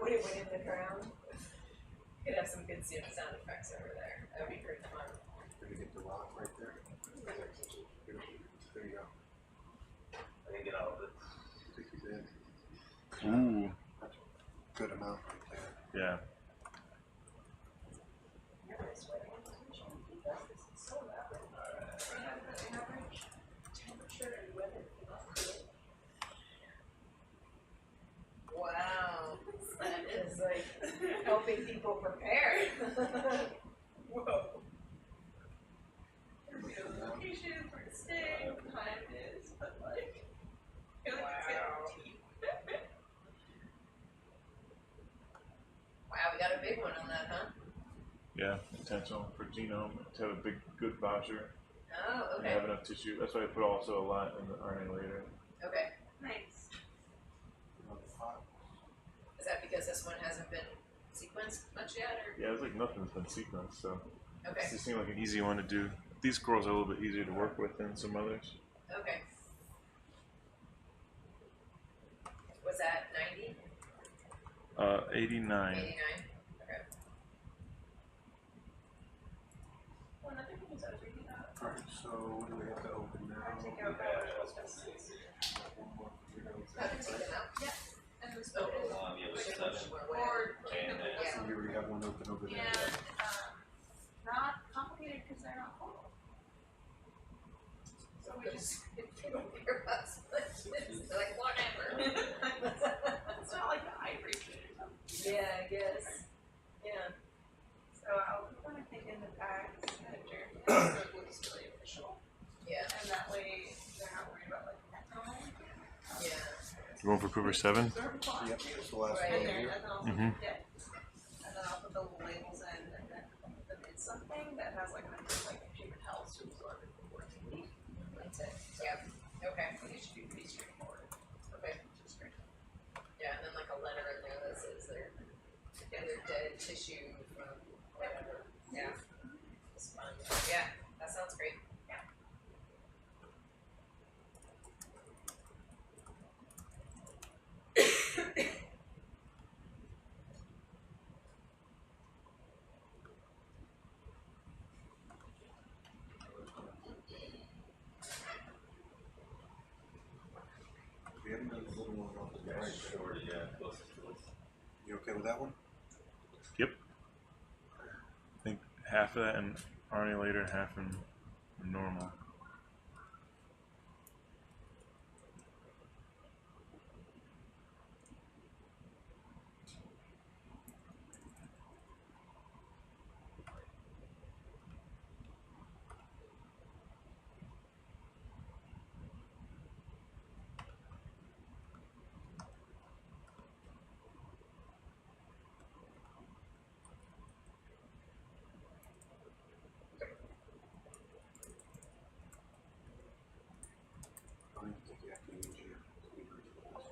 S11: When it went in the ground. Could have some good sound effects over there. That would be great fun.
S8: Gonna get the rock right there. There you go.
S12: I didn't get all of it.
S8: I think you did.
S13: Ooh.
S8: That's a good amount right there.
S13: Yeah.
S11: Wow, that is like helping people prepare. Whoa. Location, where to stay, what time it is, but like, I feel like it's getting deep. Wow, we got a big one on that, huh?
S13: Yeah, intentional for genome to have a big, good voucher.
S11: Oh,
S13: And
S11: okay.
S13: have enough tissue. That's why I put also a lot in the RNA later.
S11: Okay, nice. Is that because this one hasn't been sequenced much yet, or?
S13: Yeah, it's like nothing's been sequenced, so
S11: Okay.
S13: it seemed like an easy one to do. These corals are a little bit easier to work with than some others.
S11: Okay. Was that 90?
S13: 89.
S11: 89? Okay. Well, another thing is I was reading about.
S8: Alright, so what do we have to open now?
S11: Take out biological specimens. I can take them out. Yeah. And just open.
S12: Yeah, with 7.
S11: Or,
S12: And then,
S11: yeah.
S8: So you already have one open over there.
S11: And, not complicated because they're not full. So we just, they don't care about splits. They're like, whatever. It's not like the ivory thing or something. Yeah, I guess. Yeah. So I'll put them, I think, in the bag manager. So it looks really official. Yeah. And that way they're not worried about like ethanol. Yeah.
S13: You going for Cooper 7?
S8: Yep, that's the last
S11: Right
S8: one
S11: there,
S8: here.
S11: and then I'll
S13: Mhm.
S11: yeah. And then I'll put the little labels in, and then put them in something that has like human health to absorb it for 14 weeks. That's it. Yeah. Okay. I think it should be pretty straightforward. Okay. Just great. Yeah, and then like a letter in there that says they're dead tissue from whatever. Yeah. It's fun. Yeah, that sounds great. Yeah.
S8: We haven't done the little one off the right.
S12: short, yeah, closest to us.
S8: You okay with that one?
S13: Yep. I think half of that in RNA later and half in normal.
S8: I don't even think you have to use your cleaver for this.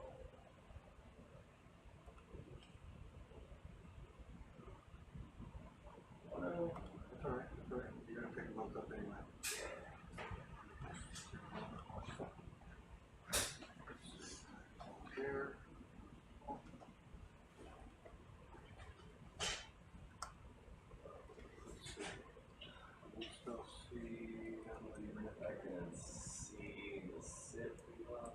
S8: No, it's alright, it's alright. You're gonna pick both up anyway. Here. Let's see. We still see how many minutes
S12: I can see the sit pretty well.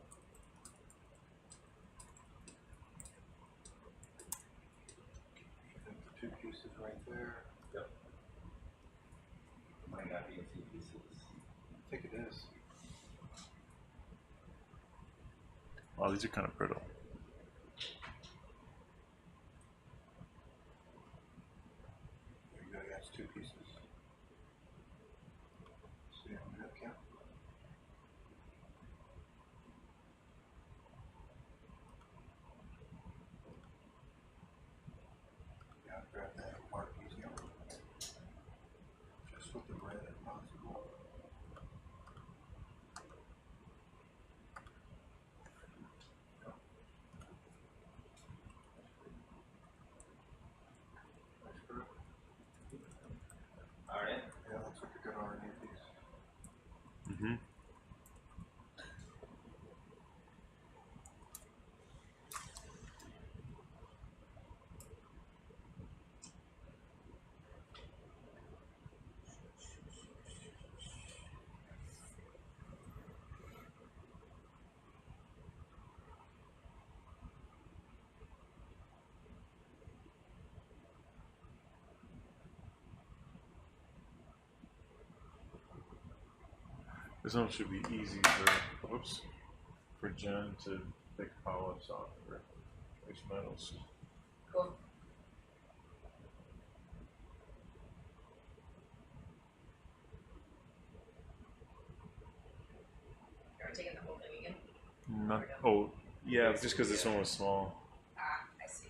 S8: I think the two pieces right there.
S12: Yep. Might not be in 2 pieces.
S8: I think it is.
S13: Wow, these are kind of brittle.
S8: There you go, that's two pieces. See how minute count? Yeah, grab that mark easy. Just with the red if possible.
S13: Mm-hmm. This one should be easy for Jen to pick polyps off for trace metals.
S11: Cool. Are we taking the whole thing again?
S13: Not, oh, yeah, just because this one was small.
S11: Ah, I see.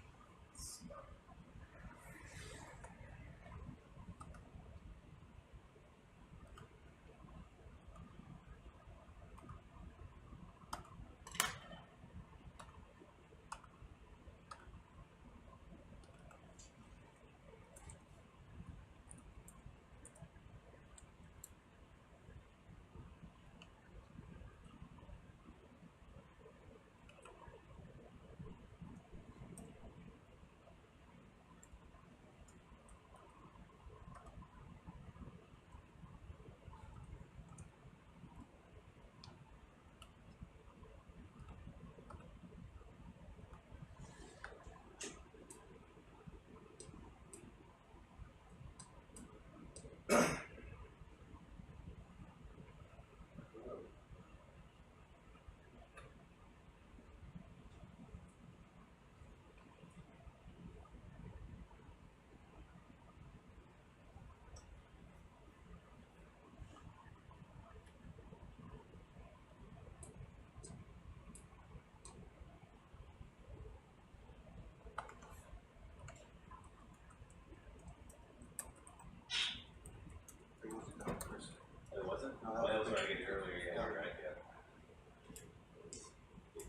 S12: It wasn't? No, that was what I get earlier, yeah, you're right,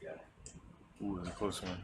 S12: yeah.
S13: Ooh, that's a close one.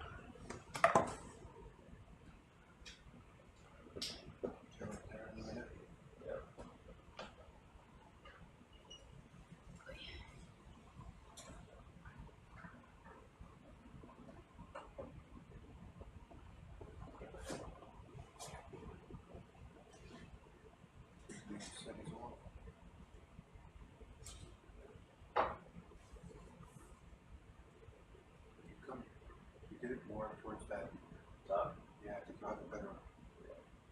S8: You get it more towards that top. Yeah, to drive it better.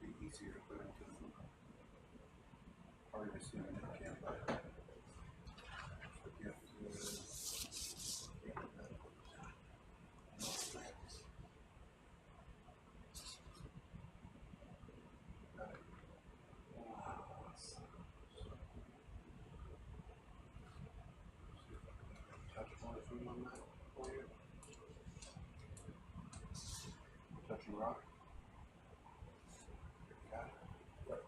S8: Be easier to put into the harder to see when it can, but you have to touch one food on that for you. Touching rock. Got it. Right.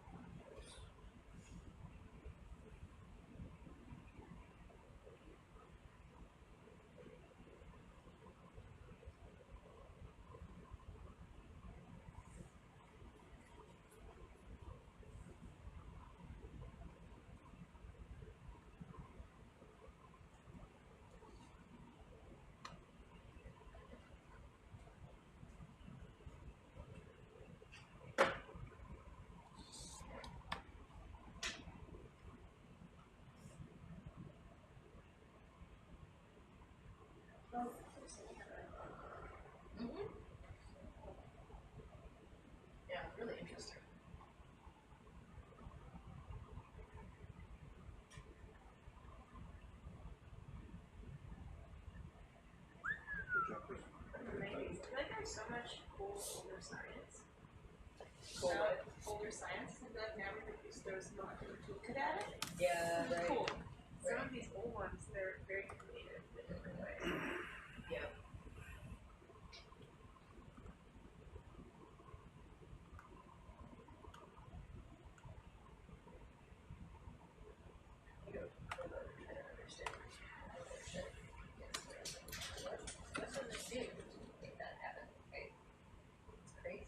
S11: Mm-hmm. Yeah, really interesting.
S3: Amazing. I feel like there's so much cool older science.
S11: Cool what?
S3: Older science. I feel like now we use those molecular toolkit at it.
S11: Yeah,
S3: Which is
S11: right.
S3: cool. Some of these old ones, they're very creative in a different way.
S11: Yeah. That's what they do to make that happen, right? It's crazy.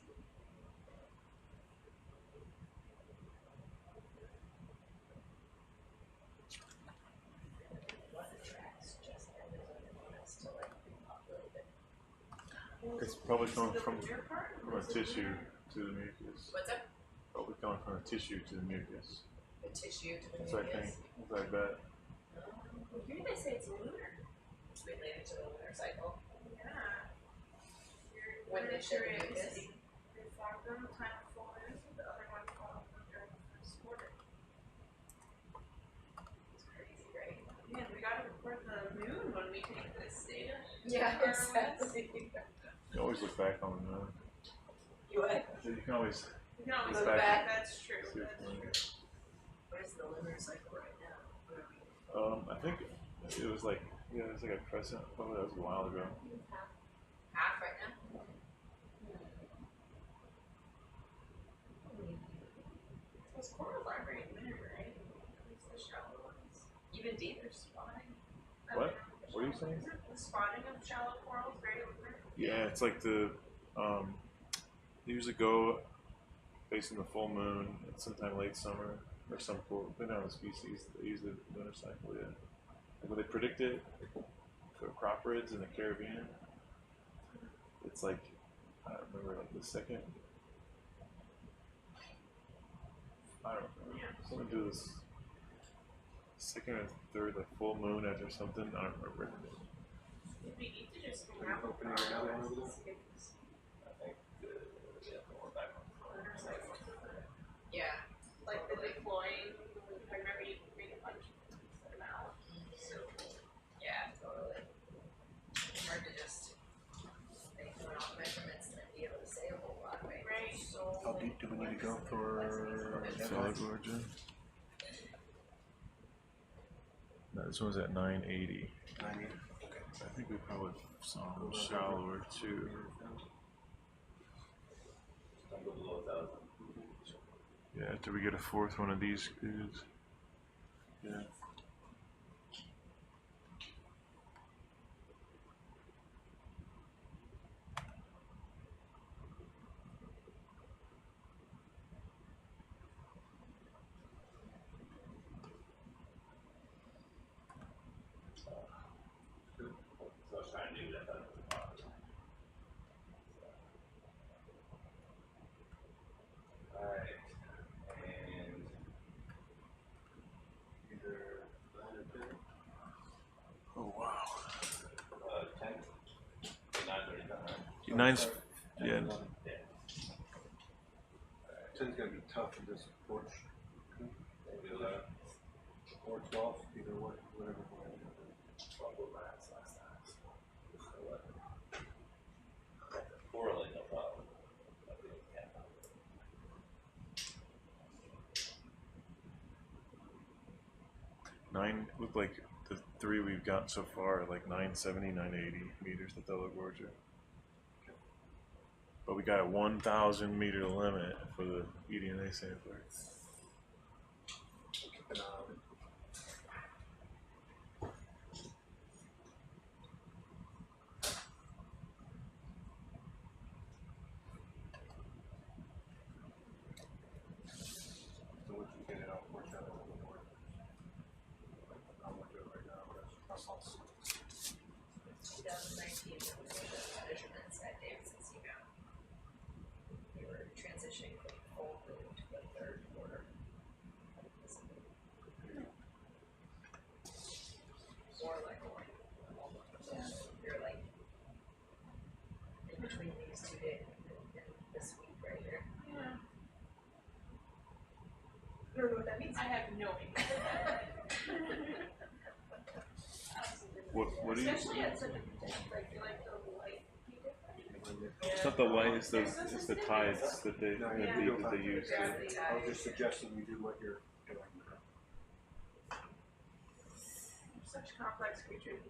S13: It's probably coming
S3: The
S13: from
S3: weird part?
S13: a tissue to the mucus.
S1: What's up?
S13: Probably coming from a tissue to the mucus.
S1: The tissue to the
S13: That's what I
S1: mucus.
S13: think. That's what I bet.
S1: Here they say it's lunar. It's related to the lunar cycle.
S3: Yeah.
S1: When they shed the mucus.
S3: They formed them time of full moon, the other one formed them during the first quarter.
S1: It's crazy, right?
S3: Man, we gotta record the moon when we take this data.
S1: Yeah,
S3: Or
S1: exactly.
S13: You always look back on the moon.
S1: You what?
S13: So you can always
S3: We can always
S13: look
S3: look
S13: back.
S3: back, that's true,
S13: See
S3: that's
S13: what's going
S3: true.
S1: Where's the lunar cycle right now? What are we?
S13: I think it was like, yeah, it was like a crescent. Oh, that was a while ago.
S1: Half right now?
S3: Those corals aren't very linear, right? At least the shallow ones.
S1: Even deeper.
S3: They're spotting.
S13: What? What are you saying?
S3: Isn't the spotting of shallow corals very linear?
S13: Yeah, it's like the they usually go facing the full moon at sometime late summer or some cool, depending on the species. They use the lunar cycle. Yeah, like when they predict it for crop rids in the Caribbean, it's like I don't remember, like the second. I don't remember. Something to do with this second or third, like full moon after something. I don't remember.
S3: We need to just
S8: Opening another one over there?
S12: I think we're back on.
S3: lunar cycle.
S1: Yeah.
S3: Like the deploying, I remember you could read a bunch of them out. So
S1: Yeah, totally. It's hard to just make one off measurements and then be able to say a whole lot, right?
S3: Right.
S1: So
S8: How deep do we need to go for
S13: Solid origin. No, this one's at 980.
S8: 90? Okay.
S13: I think we probably saw them shallower too.
S12: Don't go below 1,000.
S13: Yeah, after we get a fourth one of these screws. Yeah.
S12: So I was trying to do that. Alright, and either 9 or 10?
S13: Oh wow.
S12: 10? 9:39, right?
S13: Nine's yeah.
S12: Yeah.
S8: 10's gonna be tough in this porch.
S12: Maybe 11.
S8: Or 12, either one, whatever.
S12: 12 over my ass last time. So 11. Correlate, no problem. But we can't.
S13: Nine look like the three we've gotten so far are like 970, 980 meters that they'll look larger. But we got a 1,000 meter limit for the eDNA sampler.
S8: Keep an eye on it. So what you get it out for, Chad? I'm gonna do it right now, that's awesome.
S1: 2019 measurements at Davidson Seabound. We were transitioning from full moon to the third quarter. Or like one. Yeah, we were like in between these 2 days and this week right here.
S3: yeah. I don't know what that means. I have no idea.
S13: What do you?
S3: Especially at such a like the light be different.
S13: It's not the light, it's the tides that they that they use.
S8: I was just suggesting you do what you're doing.
S3: Such complex creatures.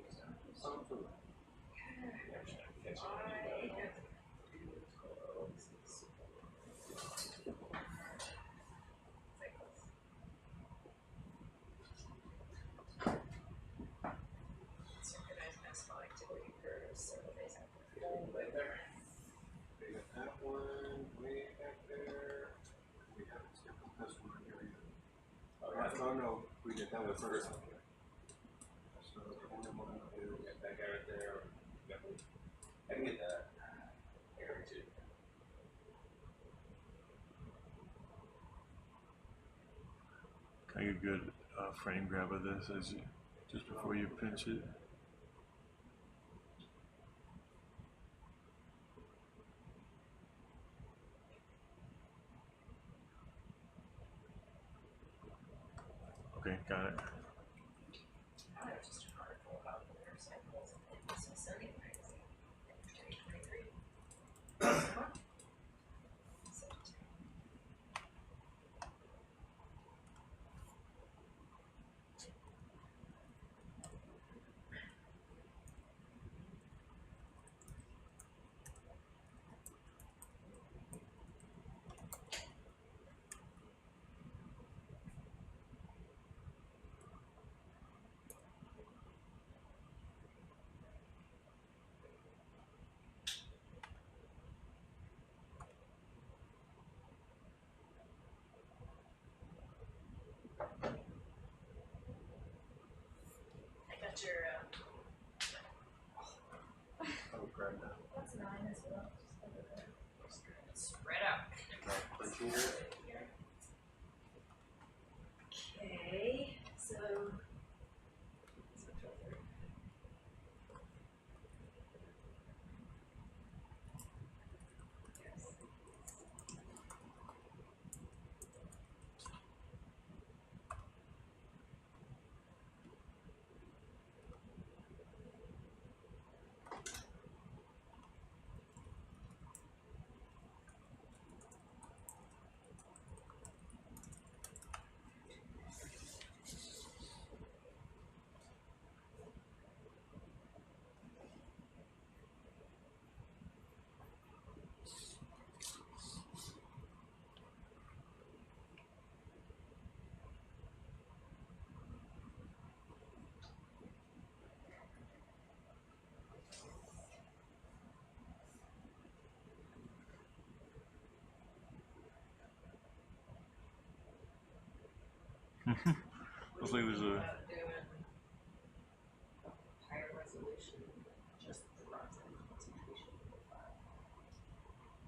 S1: Synchronized maximal activity curves, several days after cold weather.
S8: We got that one way back there. We haven't scheduled this one here yet. Oh, no, we did that one first. So the only one we do.
S12: Get that guy right there. I can get that.
S13: Make a good frame grab of this as you, just before you pinch it. Okay, got it.
S11: I was just an article about the water cycles in the Smithsonian magazine in 2023. I got your,
S8: I would grab that.
S3: That's 9 as well.
S11: spread out.
S8: Punching here.
S11: Okay, so. Yes.
S13: Looks like there's a
S11: Higher resolution, just the rocks and concentration profile.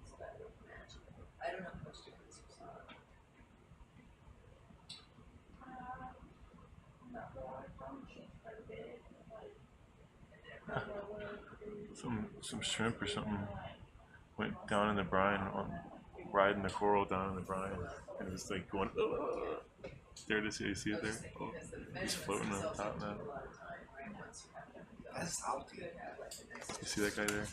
S11: So that would match. I don't know how much difference you saw.
S3: Not a lot of fun, quite a bit, like,
S13: some shrimp or something went down in the brine on riding the coral down in the brine and it was like going there to see, you see it there? Oh, it's floating on top now.
S8: That's salty.
S13: You see that guy there?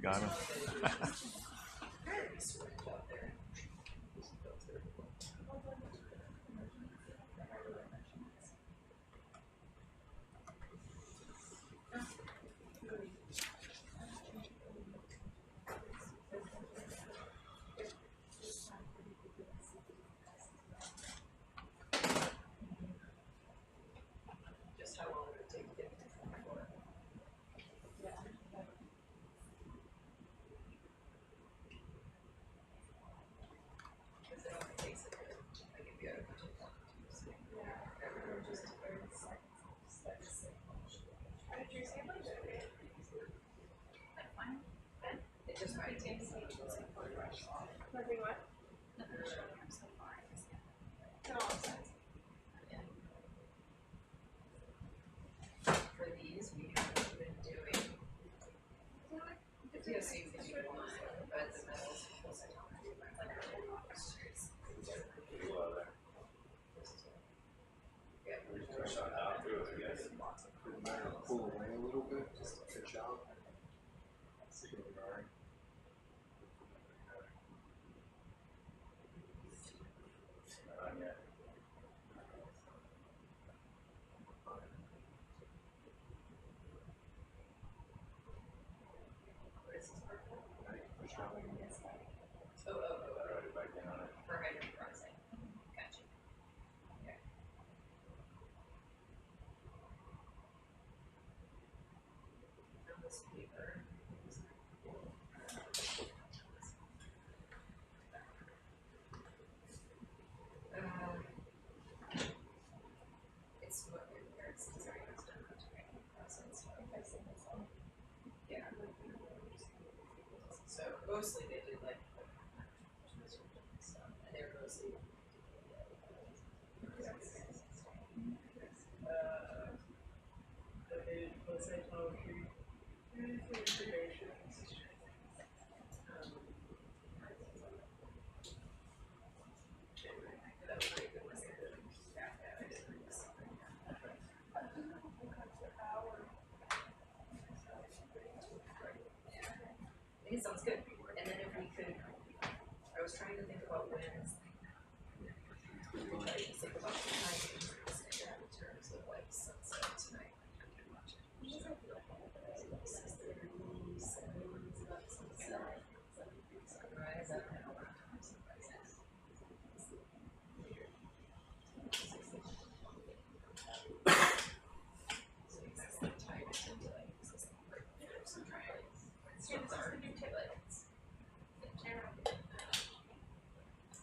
S13: Got him.
S11: Just how long it would take to get to 24. Yeah. Because it only takes like a beautiful to
S3: yeah, everyone just 30 seconds. That's so much. How did your sampling go?
S11: Like fine. Then it just might take some
S3: Nothing what?
S11: nothing showing up so far.
S3: No, I'm sorry.
S11: Yeah. For these, we haven't been doing. Yeah, same thing you want, but the metals plus
S8: Pull away a little bit, just to pitch out. See where we are.
S11: For hydrogen. Gotcha. Okay. On this paper. It's what your parents consider as done process. Yeah. So mostly they did like stuff, and they were mostly I think it sounds good. And then if we could, I was trying to think about when we try to think about the timing of this thing in terms of like sunset tonight. Sunrise, I don't know.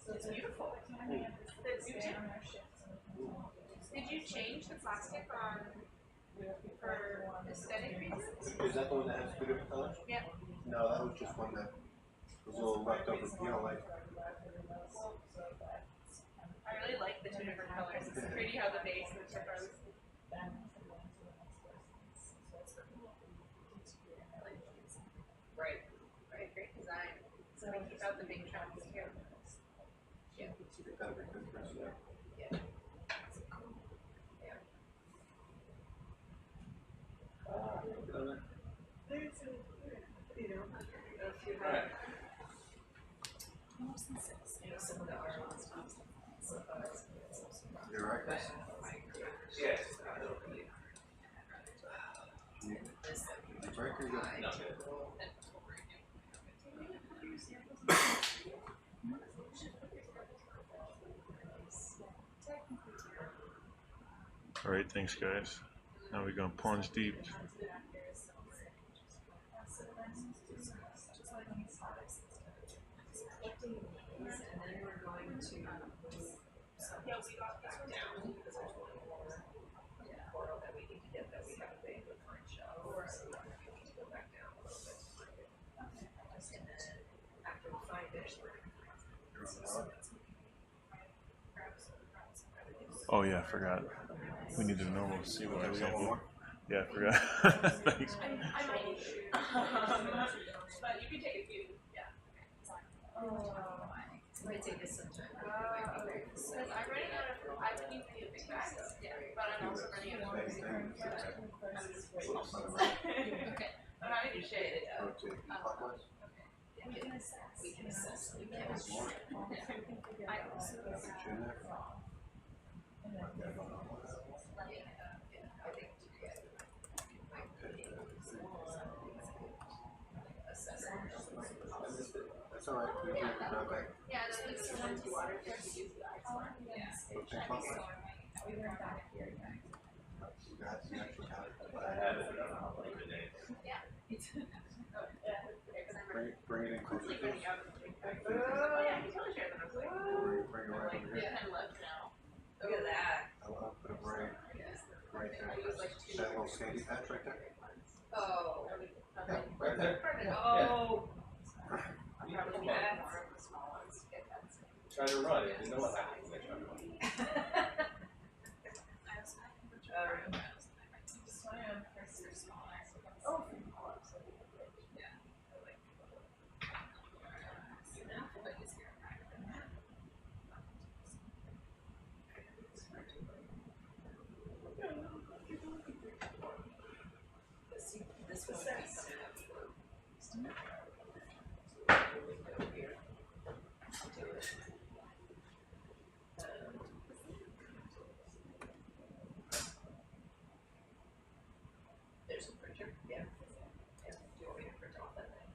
S11: So it's beautiful.
S3: Did you change the plastic on for aesthetic reasons?
S8: Is that the one that has two different colors?
S3: Yeah.
S8: No, that was just one that was a little left over, you know, like.
S3: I really like the two different colors. It's pretty how the base and the tip are.
S11: Right, right, great design.
S3: So we keep out the big chunks here.
S11: Yeah.
S8: That'd be good for us, yeah.
S11: Yeah. You know, some of the ROV stuff.
S8: You're right.
S14: Yes.
S8: The breaker,
S14: No.
S13: All right, thanks guys. Now we're gonna plunge deep.
S11: And then we're going to move some down because there's one more coral that we need to get that we haven't been able to find shallow. So we need to go back down a little bit. And then after we find it,
S13: Oh yeah, I forgot. We need to know see what example. Yeah, I forgot. Thanks.
S3: I might shoot. But you can take a few. Yeah.
S11: it might take us some time.
S3: Because I'm running out of, I've been using the big bags, but I'm also running out of more.
S11: Okay.
S3: I'm having to shade it.
S8: Rotate clockwise.
S11: We can assess the chemistry.
S3: I also.
S8: Have a chin there. That's all right. We can go back.
S3: Yeah, that's like someone's water there to use the ice one.
S8: Rotate clockwise.
S3: We were back here.
S8: You got the actual count.
S12: I have it, I don't know, like the name.
S3: Yeah.
S8: Bring it in closer.
S3: Oh, yeah, he totally shared them.
S8: Bring it right over here.
S3: Yeah, I love now.
S11: Look at that.
S8: I'll put it right there. That little sandy patch right there.
S11: Oh.
S8: Yeah, right there.
S11: Oh.
S3: Probably best.
S14: Try to run it, you know what happens when they try to run.
S3: Oh.
S11: This was there's a printer, yeah. Do you want me to print off that thing?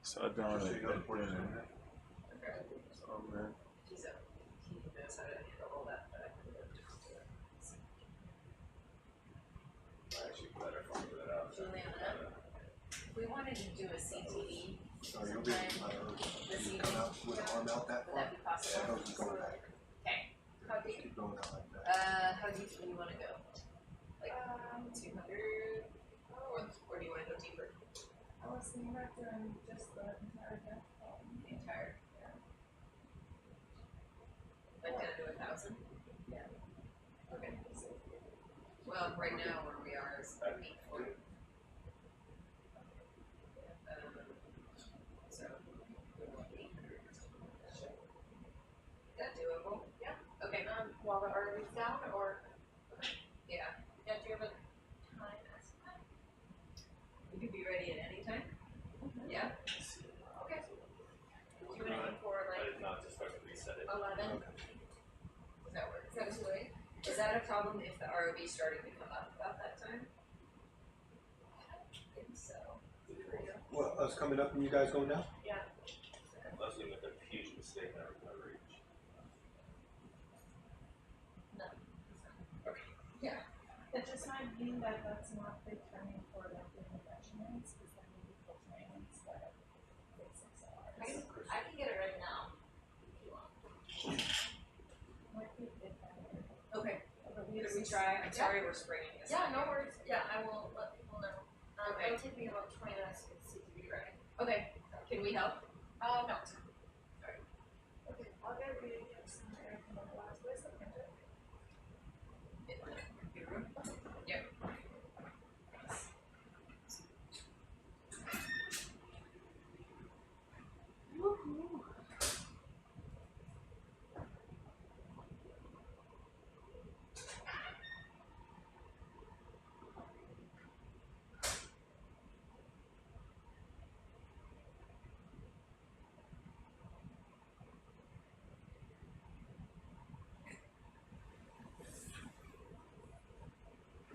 S13: Saw Don at dinner. Oh man.
S11: He knows how to handle all that, but I can do it.
S12: I actually better figure that out.
S11: Juliana, if we wanted to do a CTE
S8: So you'll be able to let her,
S11: This
S8: you
S11: evening.
S8: come out with an arm out that
S11: Would
S8: far?
S11: that be possible?
S8: Or just going back?
S11: Okay. How deep?
S8: Keep going out like that.
S11: How deep do you wanna go? Like 200? Or do you wanna go deeper?
S3: I was thinking about doing just the entire deck.
S11: The entire? Like down to 1,000?
S3: Yeah.
S11: Okay. Well, right now where we are is 840. So, we want 800. Is that doable?
S3: Yeah.
S11: Okay.
S3: While the ROV's down, or
S11: Yeah.
S3: yeah, do you have a time estimate?
S11: We could be ready at any time. Yeah.
S3: Okay. Do you wanna aim for like
S12: Not just start to reset it.
S3: 11?
S11: Does that work? Is that too late? Is that a problem if the ROV started to come up about that time? I think so.
S8: Well, us coming up and you guys going down?
S3: Yeah.
S12: Unless we make a huge mistake in our coverage.
S3: No.
S11: Yeah.
S3: It just might mean that that's not the timing for like the measurements, because then we put trains that take 6 hours.
S11: I can get it right now. If you want.
S3: Might be a bit better.
S11: Okay.
S3: But
S11: Could we try? I'm sorry we're springing this.
S3: Yeah,
S11: on
S3: no
S11: you.
S3: worries. Yeah, I will let people know.
S11: Okay.
S3: It'll take me about 20 minutes to see to be ready.
S11: Okay. Can we help?
S3: No. Okay, I'll get reading some air from the glass. Where's the printer?
S11: In the computer room? Yep.
S3: Woohoo.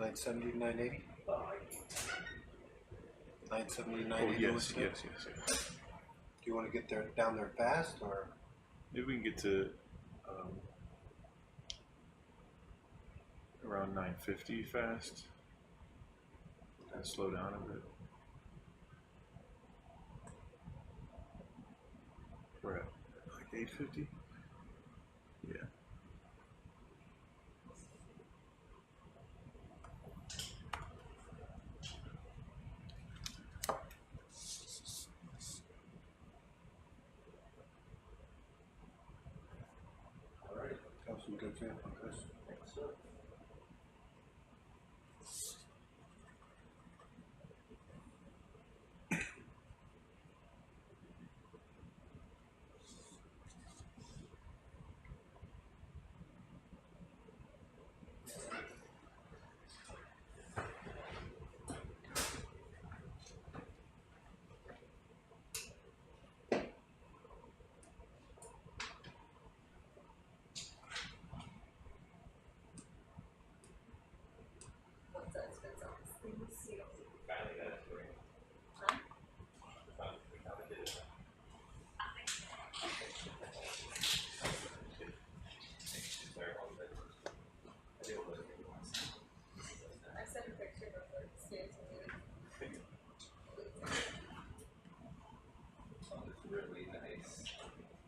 S8: $970, $980? $970, $980.
S13: Oh, yes, yes, yes, yes.
S8: Do you want to get there down there fast, or?
S13: Maybe we can get to around 950 fast and slow down a bit. We're at like 850? Yeah.
S8: Alright, have some good feedback on this. Thanks, sir.
S11: What's that expense on this thing? Seals.
S12: Finally got it for you.
S11: Huh?
S12: Finally did it. Sorry, all the I did what I once.
S11: I sent a picture of the scales and
S12: Oh, it's really nice.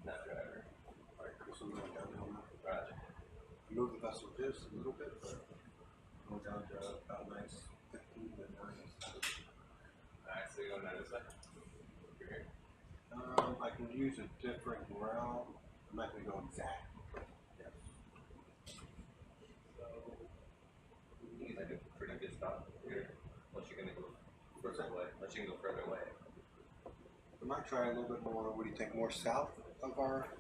S12: Not driver.
S8: Alright, Chris, I'm going down now.
S12: Roger.
S8: Move the vessel just a little bit, but go down to about 915 to 9.
S12: Alright, so you go down this way? Over here.
S8: I can use a different route. I'm not going to go exact. Yes.
S12: So, you can like a pretty good stop here. Unless you're gonna go further away. Unless you can go further away.
S8: I might try a little bit more. What do you think? More south of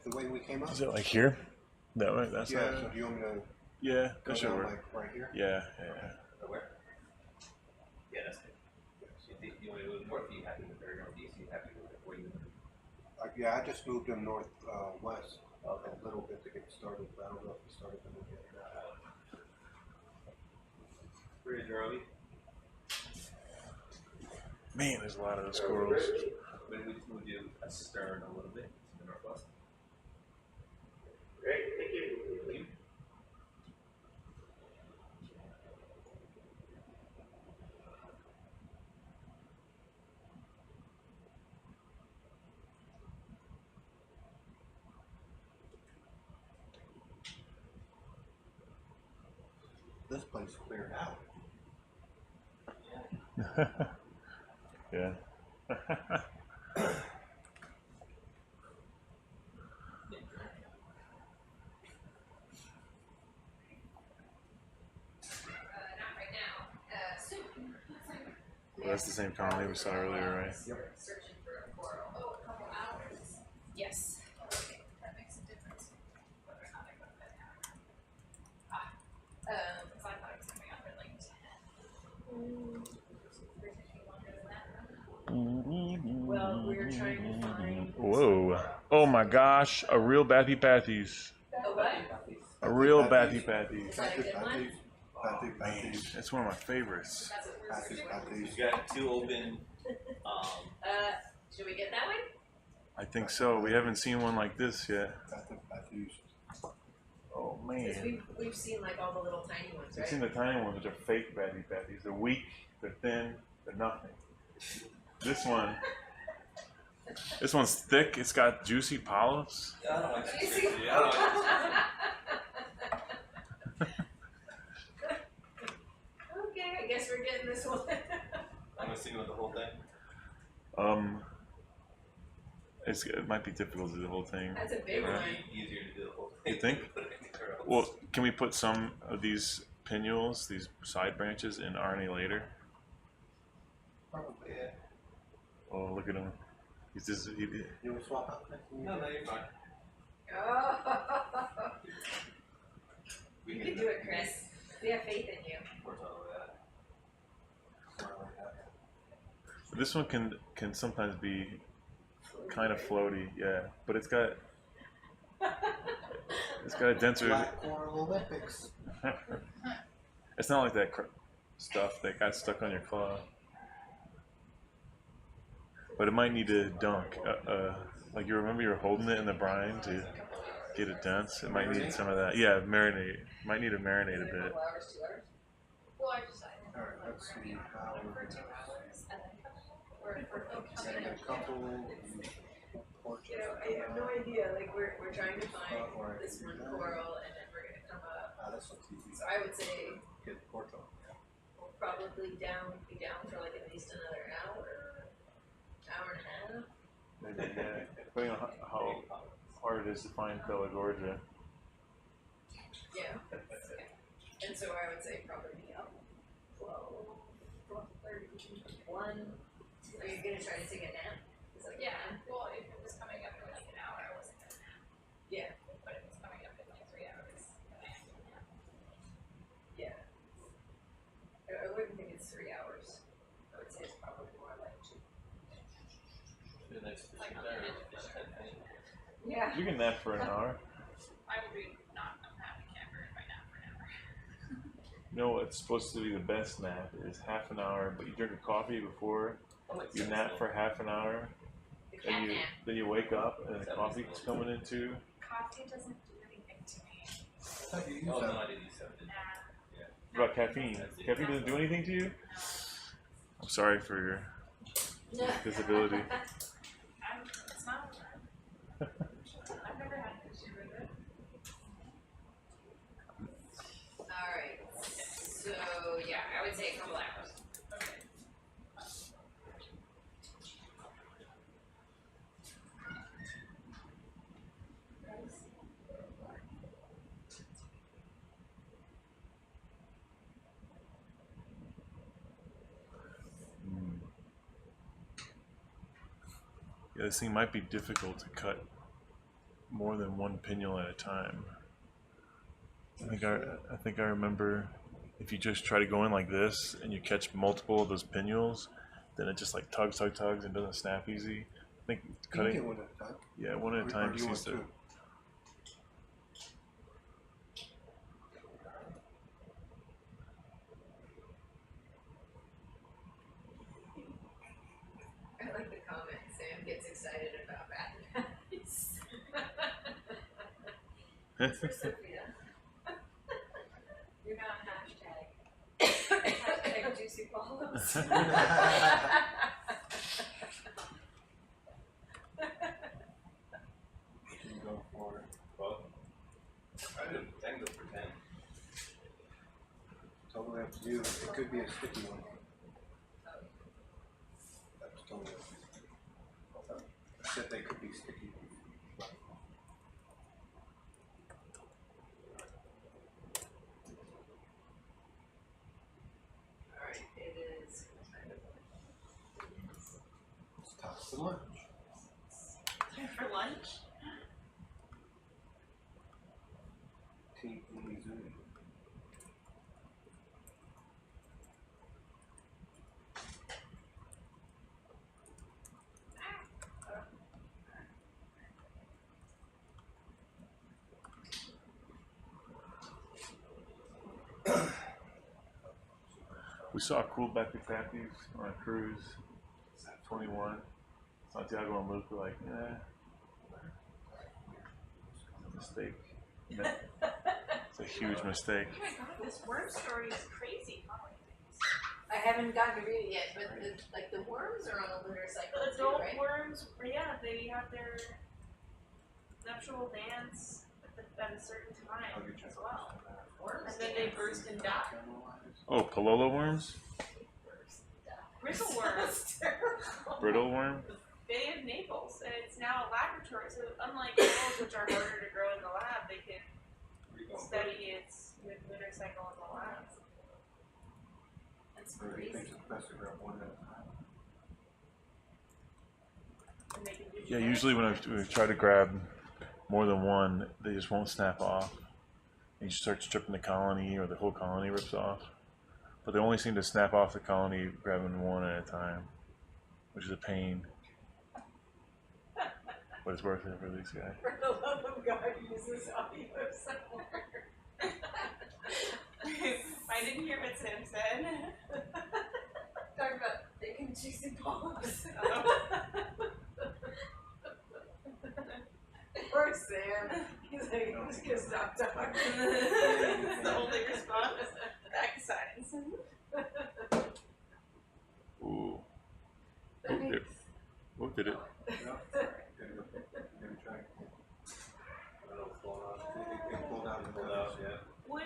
S8: the way we came up?
S13: Is it like here? That way? That's
S8: Yeah.
S13: not.
S8: So do you want me to
S13: Yeah,
S8: go
S13: that should
S8: down
S13: work.
S8: like right here?
S13: Yeah, yeah.
S12: Where? Yeah, that's good. So you want to go north, you happy with or northeast, you happy with where you
S8: Yeah, I just moved them north west
S12: Okay.
S8: a little bit to get started, but I don't know if we started them again.
S12: Where is your ROV?
S13: Man, there's a lot of those squirrels.
S12: Maybe we just move you astern a little bit to the northwest.
S2: Great, thank you.
S12: Thank you.
S8: This place cleared out.
S13: Yeah. Well, that's the same colony we saw earlier, right?
S8: Yep.
S11: Searching for a coral. Oh, a couple hours. Yes. Okay, that makes a difference. Whether or not I go to bed now. So I thought it was coming up at like 10. Well, we're trying to find.
S13: Whoa. Oh my gosh. A real Bathy Pathies.
S11: A what?
S13: A real Bathy Pathies.
S11: Is that a good one?
S13: Man, that's one of my favorites.
S12: He's got two open,
S11: Should we get that one?
S13: I think so. We haven't seen one like this yet. Oh
S11: Because
S13: man.
S11: we've seen like all the little tiny ones,
S13: I've
S11: right?
S13: seen the tiny ones, which are fake Bathy Pathies. They're weak, they're thin, they're nothing. This one's thick. It's got juicy polyps.
S12: I don't like
S11: Juicy
S12: to yeah, I don't like
S11: Okay, I guess we're getting this one.
S12: I'm gonna sing with the whole thing.
S13: It might be difficult to do the whole thing.
S11: That's a
S12: It
S11: big
S12: would
S11: one.
S12: be easier to do the whole thing.
S13: You think?
S12: Or else-
S13: Well, can we put some of these pinnules, these side branches, in RNA later?
S8: Probably, yeah.
S13: Oh, look at him. He's just.
S8: You want to swap out?
S12: No, you're fine.
S11: Oh. You can do it, Chris. We have faith in you.
S12: We're talking about that.
S13: This one can sometimes be kind of floaty, yeah, but it's got a denser.
S8: Black Coral Olympics.
S13: It's not like that stuff that got stuck on your claw, but it might need to dunk. Like you remember, you were holding it in the brine to get it dense. It might need some of that. Yeah, marinate. Might need to marinate a bit.
S11: Hours, 2 hours? Well, I decided.
S8: Alright, let's see how we're
S11: For 2
S8: gonna.
S11: hours and then or for
S8: I got a couple.
S11: You know, I have no idea. Like we're trying to find this one coral, and then we're gonna come up.
S8: That's what's easy.
S11: So I would say
S8: Get the porch on.
S11: we'll probably be down for like at least another hour and a half.
S13: Maybe, yeah, depending on how hard it is to find Pelagorgia.
S11: Yeah. And so I would say probably be up 12:30, 1. Are you gonna try to take a nap? It's like, yeah. Well, if it was coming up in like an hour, I wasn't gonna nap. Yeah. But if it's coming up in like 3 hours. Yeah. I wouldn't think it's 3 hours. I would say it's probably more like 2.
S12: The next
S11: Like
S12: fishing
S11: on the
S12: there.
S11: Yeah.
S13: You can nap for an hour.
S11: I would be not a happy camper if I nap for an hour.
S13: You know what's supposed to be the best nap is half an hour, but you drink a coffee before, you nap for half an hour, and then you wake up and the coffee's coming in too.
S11: Coffee doesn't do anything to me.
S12: Oh, no, I didn't use that.
S13: What about caffeine? Caffeine doesn't do anything to you? I'm sorry for your disability.
S11: It's not I've never had an issue with it. Alright, so yeah, I would say a couple hours. Okay.
S13: Yeah, this thing might be difficult to cut more than one pinule at a time. I think I remember if you just try to go in like this and you catch multiple of those pinnules, then it just like tugs and doesn't snap easy. I think cutting.
S8: You can get one at a time.
S13: Yeah, one at a time seems to.
S11: I like the comment, Sam gets excited about batteries. It's for Sophia. You're not hashtag juicy follows.
S8: You can go for
S12: 12. I did 10 go for 10.
S8: sticky one. That's totally. Said they could be sticky.
S11: Alright, it is.
S8: It's time for lunch.
S11: Time for lunch?
S8: Team Zoom.
S13: We saw a cool back to Cathy's on a cruise. 21. Santiago and Luke were like, nah. Mistake. It's a huge mistake.
S3: Oh my god, this worm story is crazy.
S11: I haven't gotten to read it yet, but the worms are on a lunar cycle
S3: The
S11: too,
S3: adult
S11: right?
S3: worms, yeah, they have their nuptial dance at a certain time as well. And then they burst and die.
S13: Oh, Palolo worms?
S3: Brittle worms.
S13: Brittle worm?
S3: Bay of Naples, and it's now a laboratory. So unlike corals, which are harder to grow in the lab, they can study its lunar cycle in the lab. That's crazy.
S8: It's best to grab one at a time.
S3: And they can do
S13: Yeah, usually when we try to grab more than one, they just won't snap off. You start stripping the colony or the whole colony rips off. But they only seem to snap off the colony grabbing one at a time, which is a pain. But it's worth it for these guys.
S11: For the love of God, use this audio somewhere.
S3: I didn't hear what Sam said.
S11: Talk about bacon juicy balls. Poor Sam. He's like, I'm just gonna stop talking.
S3: It's the only response. Back to science.
S13: Ooh. Oh, did, oh, did it?
S3: Would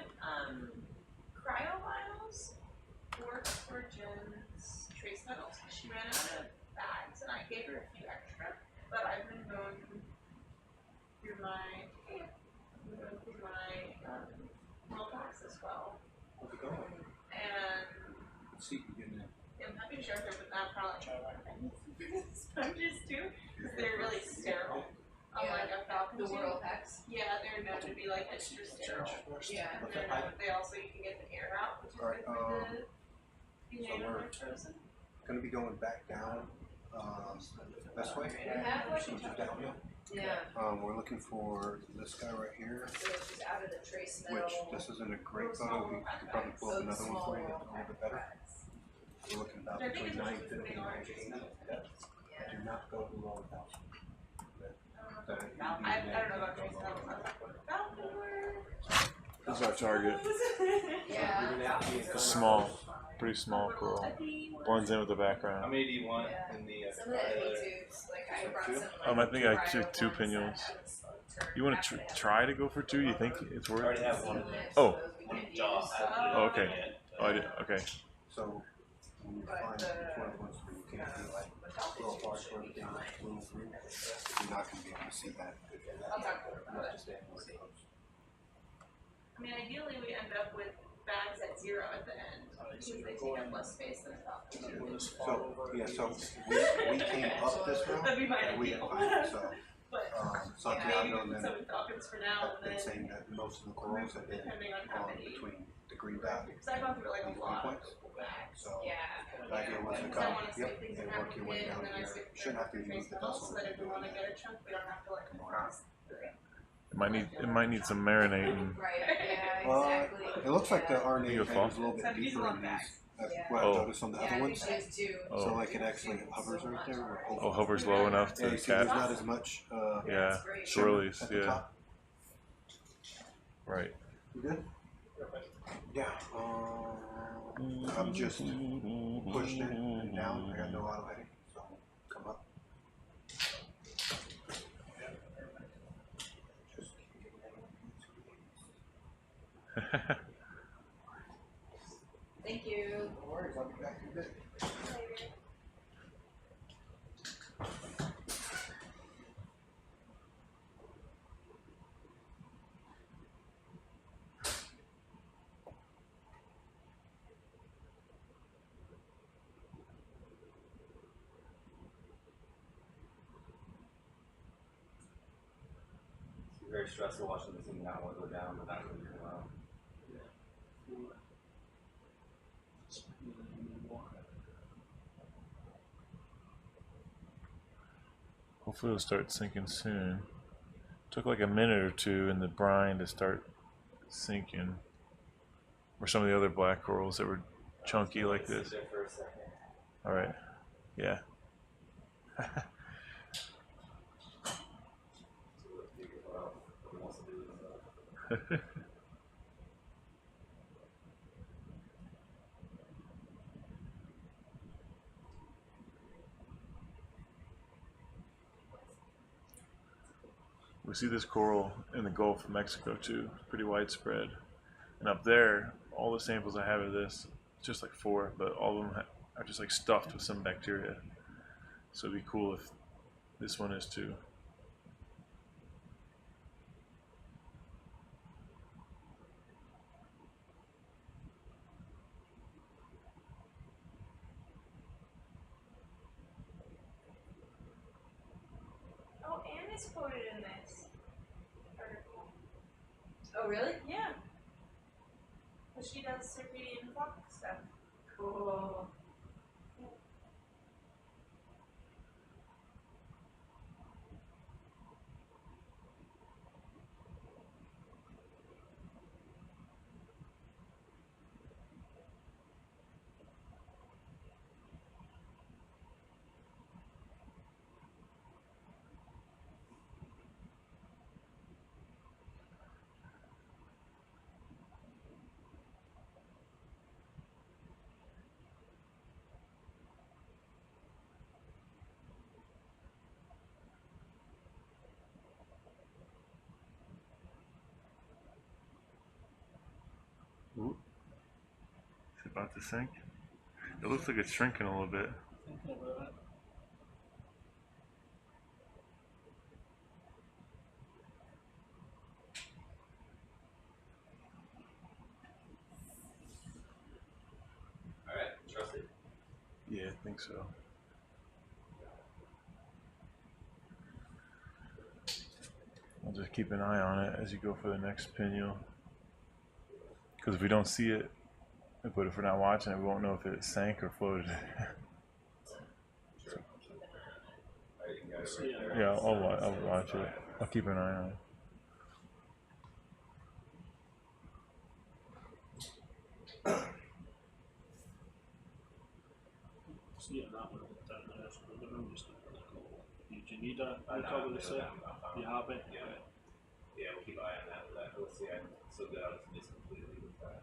S3: cryovials work for Jen's trace metals? She ran out of bags and I gave her a few extra, but I've been going through my world packs as well.
S8: How's it going?
S3: And
S8: Let's see if we can.
S3: I'm happy to share with her, but I'll probably try to sponges too, because they're really sterile. Unlike a falcon
S11: The
S3: tube.
S11: world hex.
S3: Yeah, they're known to be like extra sterile.
S11: Yeah.
S3: And they're known, they also, you can get the air out, which is
S8: Alright,
S3: good for the
S8: so we're gonna be going back down, this way. Procedure down here.
S11: Yeah.
S8: We're looking for this guy right here,
S11: So it's just out of the trace
S8: which
S11: metal.
S8: this isn't a great photo. We could probably pull up another one for you that's a little bit better. We're looking about between 950 and 980 depth. Do not go below 1,000.
S3: I don't know about trace metals, I was like, what about the
S13: This is our target.
S11: Yeah.
S13: Small, pretty small coral. Blends in with the background.
S2: How many do you want in the
S11: Some of the heavy tubes, like I brought some.
S13: I think I took 2 pinules. You want to try to go for 2? You think it's worth
S2: already
S13: it?
S2: have one in there.
S13: Oh.
S2: One jaw.
S13: Oh, okay. Oh, I did. Okay.
S8: So when you find which one wants to be, you can't be like real far for everything that's blue green. You're not gonna be able to see that.
S3: I'll talk to her about it. I mean, ideally we end up with bags at 0 at the end, because they take up less space than falcon tubes.
S8: So, yeah, so we came up this route
S3: That'd be my
S8: and we didn't
S3: ideal.
S8: find it, so.
S3: But
S8: Santiago and
S3: maybe
S8: then
S3: some falcons for now,
S8: have
S3: and
S8: been
S3: then
S8: saying that most of the corals have been
S3: depending on how many.
S8: between the green dot and
S3: Because I've gone through like a
S8: these
S3: lot of
S8: points.
S3: bags.
S8: So
S11: Yeah.
S8: the idea was to
S3: Because I
S8: come,
S3: want to
S8: yep,
S3: save things
S8: and
S3: in
S8: work your way
S3: Africa,
S8: down
S3: and then I
S8: here.
S3: save
S8: Shouldn't have to
S3: trace
S8: use the
S3: metals,
S8: vessel.
S3: so that if we want to get a chunk, we don't have to like cross.
S13: It might need some marinating.
S11: Right, yeah, exactly.
S8: It looks like the
S13: You
S8: RNA
S13: go
S8: is a
S13: fall?
S8: little bit deeper in these. That's what
S13: Oh.
S8: I noticed on the
S11: Yeah,
S8: other
S11: I
S8: ones.
S11: think she is too.
S13: Oh.
S8: So like it actually hovers right there.
S13: Oh, hovers low enough
S8: Yeah,
S13: to
S8: you see there's not
S13: catch.
S8: as much
S13: Yeah,
S8: shimmer
S13: swirlies.
S8: at the
S13: Yeah,
S8: top.
S13: right.
S8: You good? Yeah. I'm just pushed it and down. I got no automatic, so come up.
S11: Thank you.
S12: stressful watching the thing not want to go down, but not really go out.
S13: Hopefully it'll start sinking soon. Took like a minute or two in the brine to start sinking. Or some of the other black corals that were chunky like this. Alright. Yeah. We see this coral in the Gulf of Mexico too, pretty widespread. And up there, all the samples I have of this, just like 4, but all of them are just like stuffed with some bacteria. So it'd be cool if this one is too.
S3: Oh, Anne is quoted in this article.
S11: Oh, really?
S3: Yeah. But she does circadian clock stuff. Cool.
S13: Ooh. It's about to sink. It looks like it's shrinking a little bit.
S12: Alright, trust it.
S13: Yeah, I think so. I'll just keep an eye on it as you go for the next pinwheel. Because if we don't see it, but if we're not watching it, we won't know if it sank or floated. Yeah, I'll watch it. I'll keep an eye on it.
S4: Sí, andamos a eso, pero no me gusta. Y Janita, I cover this up. You have it?
S12: Yeah, we'll keep an eye on that. We'll see. I still got out of this completely with that.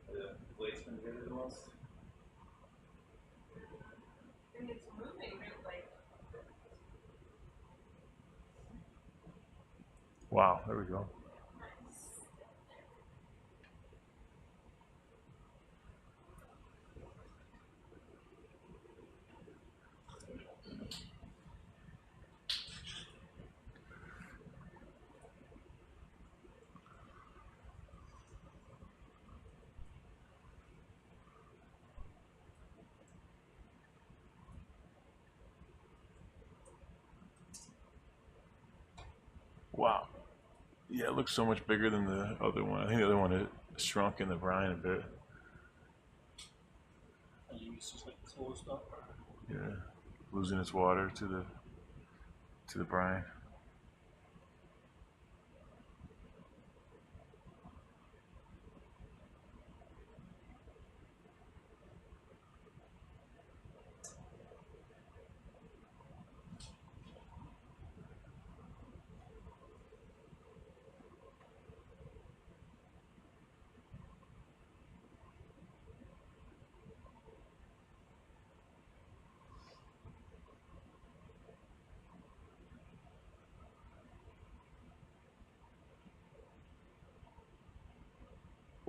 S12: The blade's been good the most.
S3: And it's moving, like.
S13: Wow, there we go. Wow. Yeah, it looks so much bigger than the other one. I think the other one had shrunk in the brine a bit.
S4: it's just like closed up.
S13: Yeah, losing its water to the brine.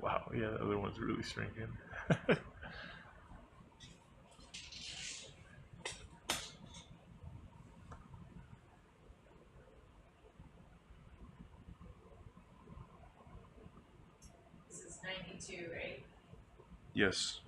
S13: Wow, yeah, the other one's really shrinking.
S1: This is 92, right?
S13: Yes.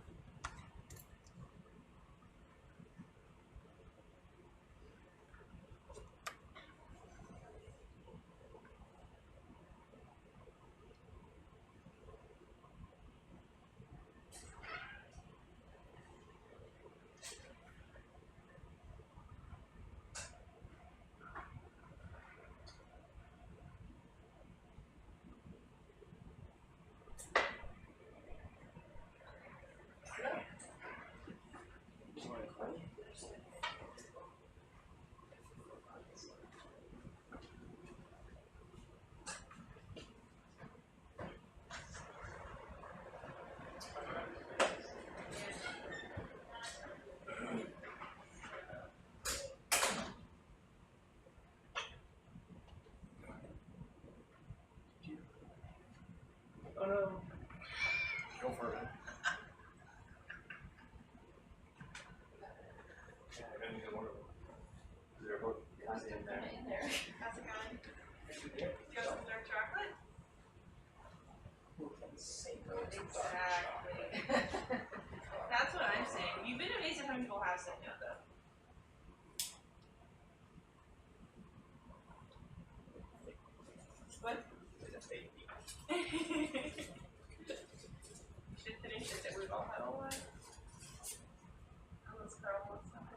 S14: Oh no. Go for it. Yeah, I gotta need one of them. They're both in there.
S3: In there. How's it going? You got some dark chocolate? Exactly. That's what I'm saying. You've been amazed at how many people have said no, though. What? Should finish it that we've all had a lot. Let's curl one side.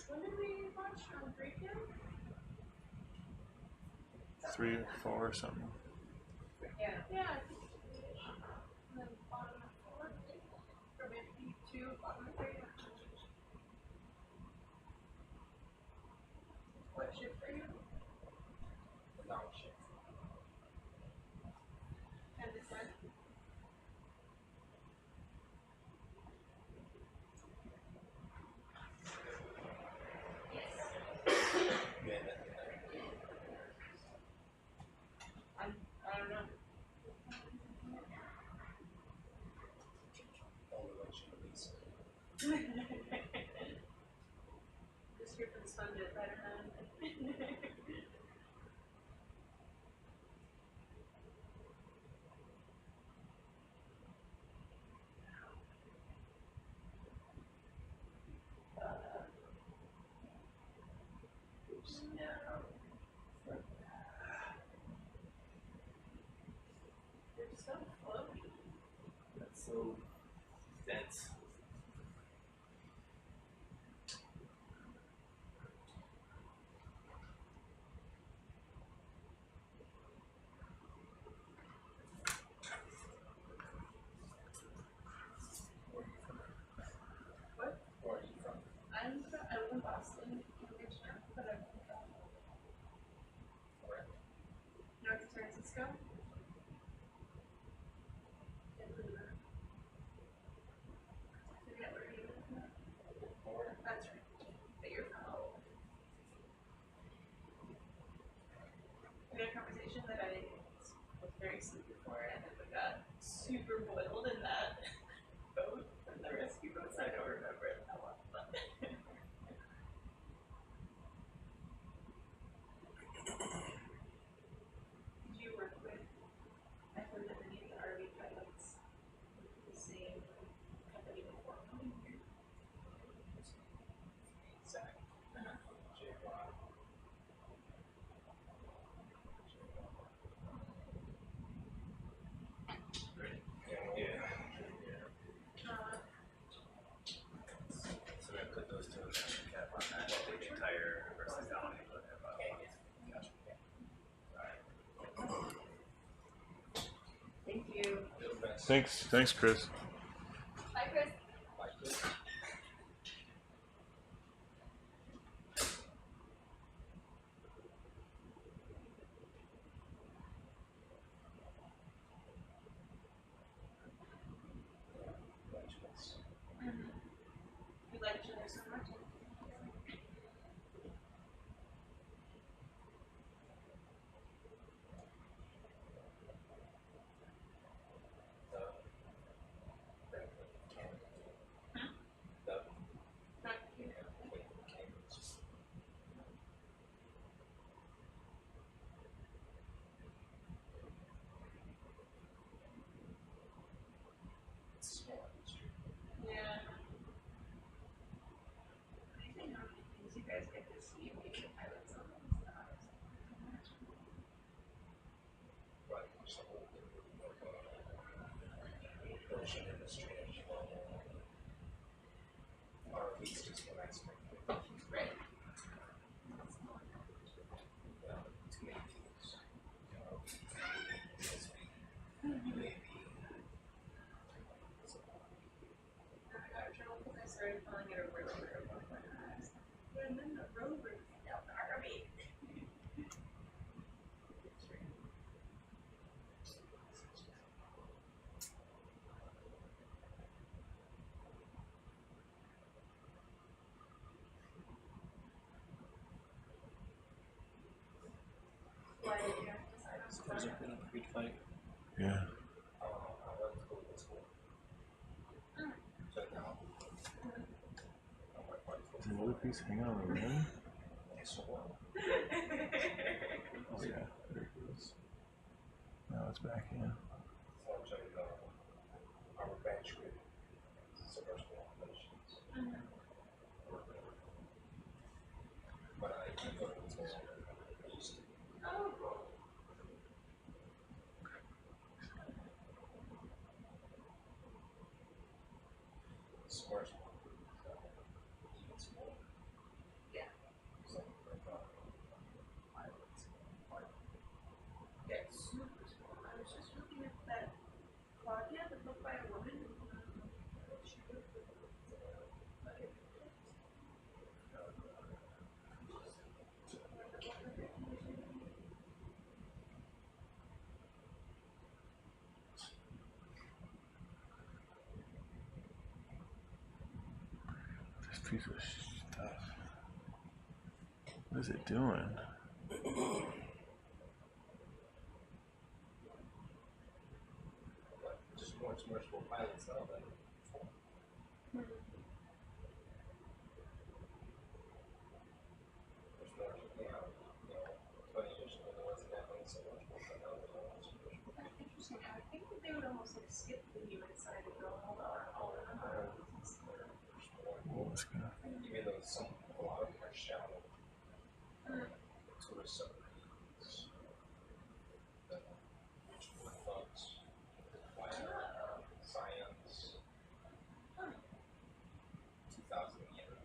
S3: When did we watch on Breakdown?
S13: 3 or 4 or something.
S3: Yeah. Yeah. And then bottom of 4, or maybe 2, bottom of 3. What shift for you? The down shift. And this one? I don't know. All the way she released.
S13: Thanks, Chris.
S3: Bye, Chris. We like each other so much. Yeah. I think how many things you guys get to see when you pilots on those stars.
S2: Ocean industry, ROVs just go nice.
S3: Right.
S2: Too many views.
S3: I started calling it a rover. And then the rover out the RV. Why did you have to decide on
S4: Suppose I've been a great fight.
S13: Yeah.
S2: I went to school with school. So now,
S13: Is the other piece hanging on the rim?
S2: so well.
S13: Oh yeah, there it goes. Now it's back in.
S2: So I'm showing our bench with submersible operations. But I go to used to.
S3: Oh.
S2: Submersible. Even smaller.
S3: Yeah.
S2: So pilots. Yes.
S3: I was just looking at that Claudia, the book by a woman.
S13: This piece of stuff. What is it doing?
S2: Just more submersible pilots now than before. There's more, 20 years ago there wasn't that many submersibles, but now there's a lot of submersibles.
S3: That's interesting. I think that they would almost like skip the view inside and go, hold on, hold on.
S13: What's gonna?
S2: Even though a lot of them are shallow. Sort of submarines. Thugs. Science. 2,000 meters.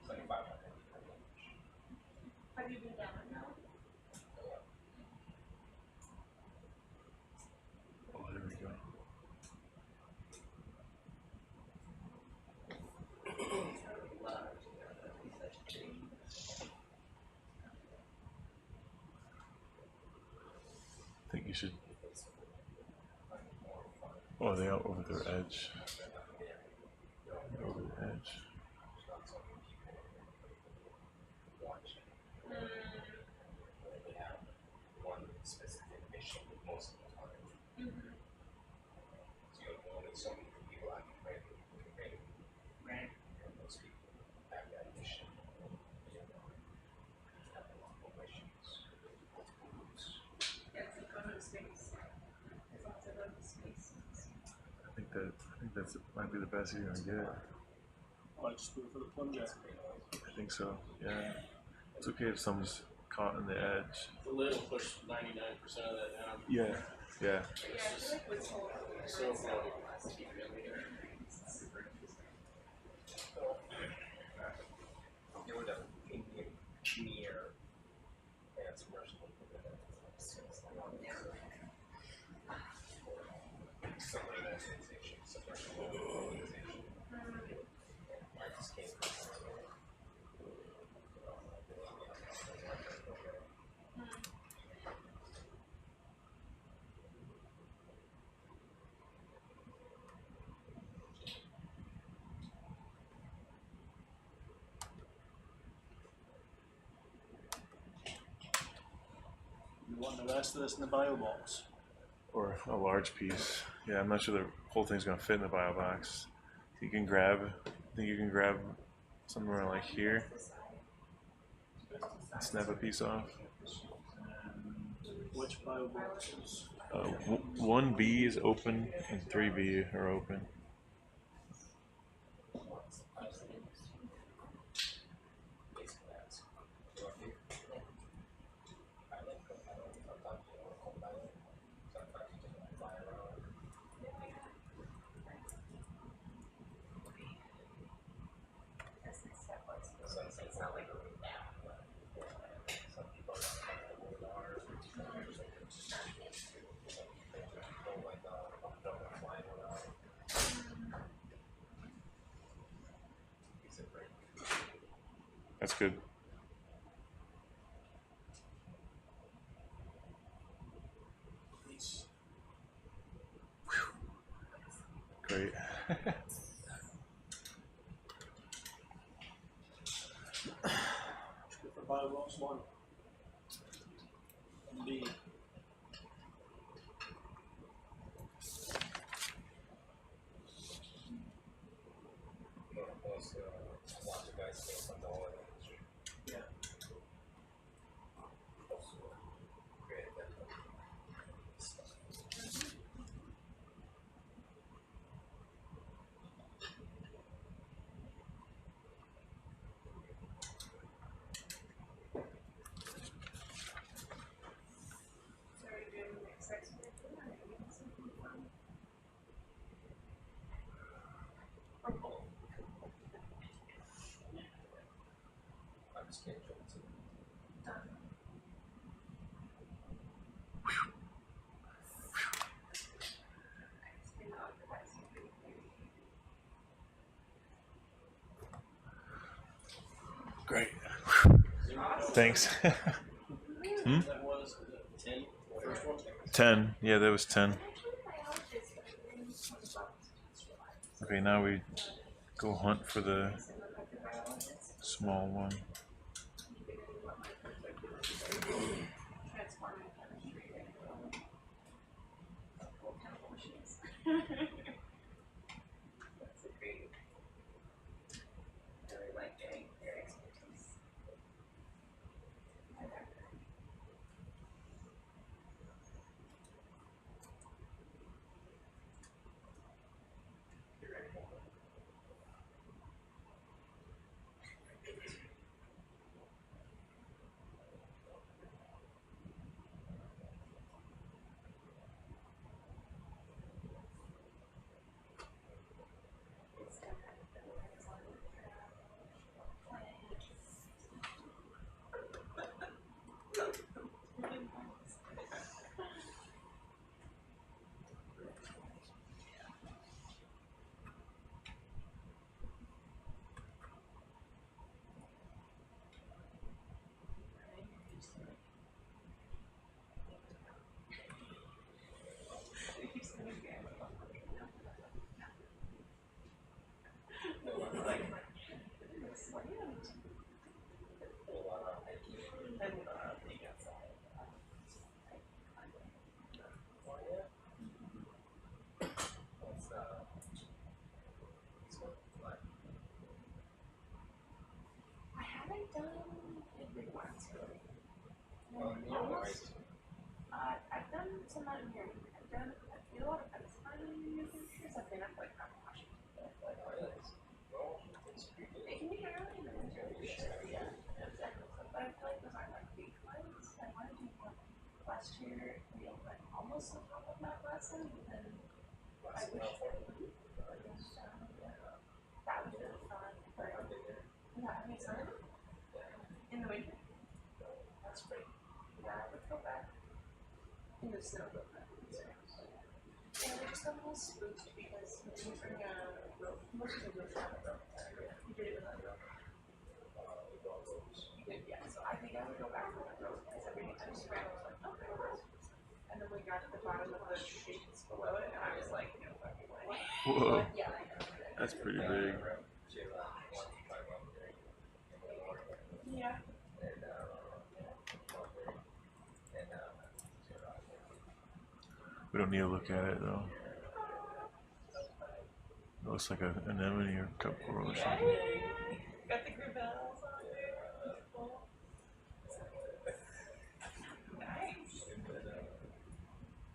S2: 2,500 meters.
S3: Have you been down now?
S13: Oh, there we go. I think you should. Oh, they are over their edge. They're over the edge.
S2: They have one specific mission most of the time. So you have only so many people I can bring.
S3: Right.
S2: And most people have that mission. Have multiple missions, multiple routes.
S3: Yeah, it's like going to space. As long as I go to space.
S13: I think that's might be the best you're gonna get.
S4: Oh, I just wait for the plunger.
S13: I think so. Yeah. It's okay if someone's caught in the edge.
S4: The lid will push 99% of that down.
S13: Yeah. Yeah.
S3: Yeah, I feel like with solar,
S4: So funny.
S2: It would have been near and submersible.
S4: the rest of this in the bio box.
S13: Or a large piece. Yeah, I'm not sure the whole thing's gonna fit in the bio box. You can grab, I think you can grab somewhere like here. Snap a piece off.
S4: Which bio boxes?
S13: 1B is open and 3B are open. That's good. Great.
S4: For bio box 1. B. Yeah.
S13: Great. Thanks. Hmm? 10. Yeah, that was 10. Okay, now we go hunt for the small one.
S11: I've done some mountaineering. I've done a lot of ice climbing in New Hampshire. I've been up like Mount Washington. It can be early in the winter for sure, yeah. Exactly. But I feel like those aren't like big climbs. I want to do one last year, you know, like almost on top of Mount Washington, and then I wish that was really fun. But yeah, I mean, summer in the winter. That's great. Yeah, I would go back. In the snow, but and we just got a little spooked because we didn't bring a rope. Most of the rope had a rope. We did it with a rope. You did, yeah. So I think I would go back with a rope because every time I swam, I was like, oh, no. And then we got to the bottom of the shapes below it, and I was like, no fucking way.
S13: Whoa.
S11: But, yeah,
S13: That's pretty big.
S11: Yeah.
S13: We don't need to look at it though. It looks like an anemone or cup coral or something.
S11: Got the gravels on there. Beautiful. Nice.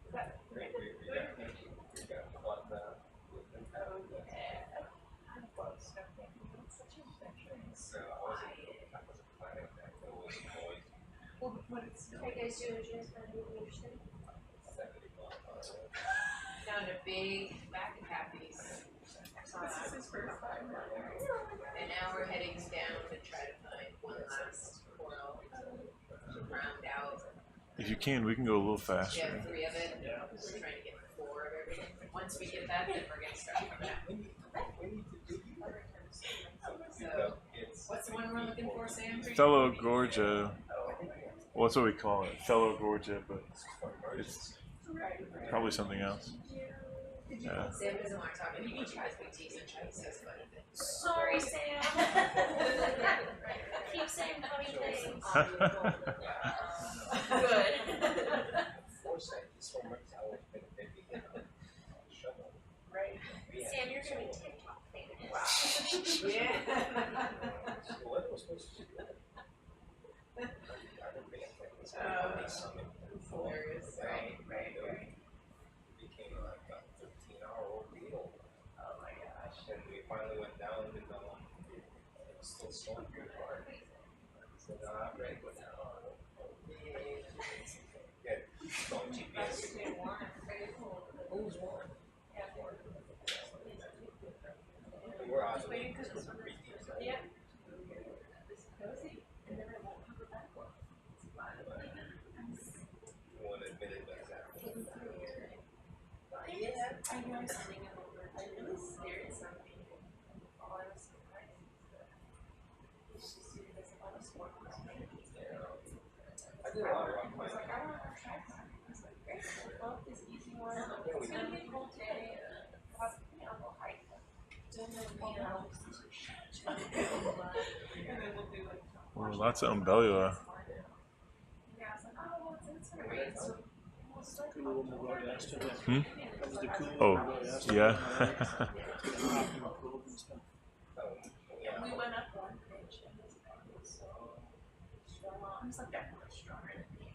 S11: Is that great? Oh, yeah. I love stuffing. It's such an adventure. Well, when it's
S1: Hey guys, do you guys understand? Found a big bag of happies.
S11: This is his first time.
S1: And now we're heading down to try to find one last coral to round out.
S13: If you can, we can go a little faster.
S1: Yeah, 3 of it. We're trying to get 4 of everything. Once we get that, then we're gonna start coming out. So, what's the one we're looking for, Sam?
S13: Phallogorgia. Well, that's what we call it, Phallogorgia, but it's probably something else. Yeah.
S1: Sam doesn't want to talk anymore because we tease and try to say funny things.
S16: Sorry, Sam. Keep saying funny things. Good.
S11: Right.
S16: Sam, you're gonna be TikTok famous.
S11: Wow.
S1: Yeah. Hilarious. Right.
S14: Became like a 15-hour ordeal. Oh my gosh. And we finally went down and it was still snowing pretty hard. So now I'm ready to go down. Yeah, going GPS. Who's warm? We're out of it because it's pretty deep.
S11: Yeah.
S14: You want to admit it, but exactly.
S11: Yeah, I know I'm sending it over. I'm really scared something. All I was surprised is she does a lot of sport.
S14: I did a lot of rock
S11: I was like,
S14: climbing.
S11: I want to try that. I was like, great, we'll go up this easy one. It's gonna be a cold day. We'll go hike. And then we'll do like.
S13: Well, lots of umbellula.
S11: Yeah, I was like, oh, well, it's great. So we'll start.
S13: Hmm?
S4: The cool
S13: Oh, yeah.
S11: We went up one pitch and it was so strong. I was like, definitely stronger than me.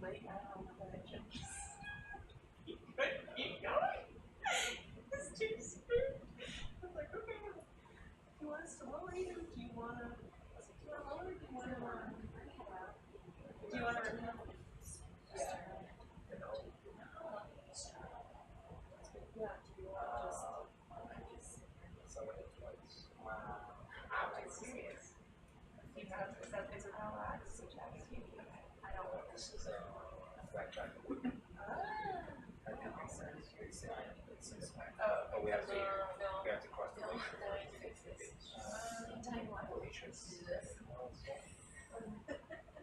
S11: Late out on the ledge and just keep going. It's too smooth. I was like, okay, do you want us to lower you? Do you want to? I was like, do you want to lower? Do you want to? Do you want to? Yeah, do you want to just? I'm serious. You know, it's a relax, I don't want this is a flat track.
S14: Oh, we have to cross the lake.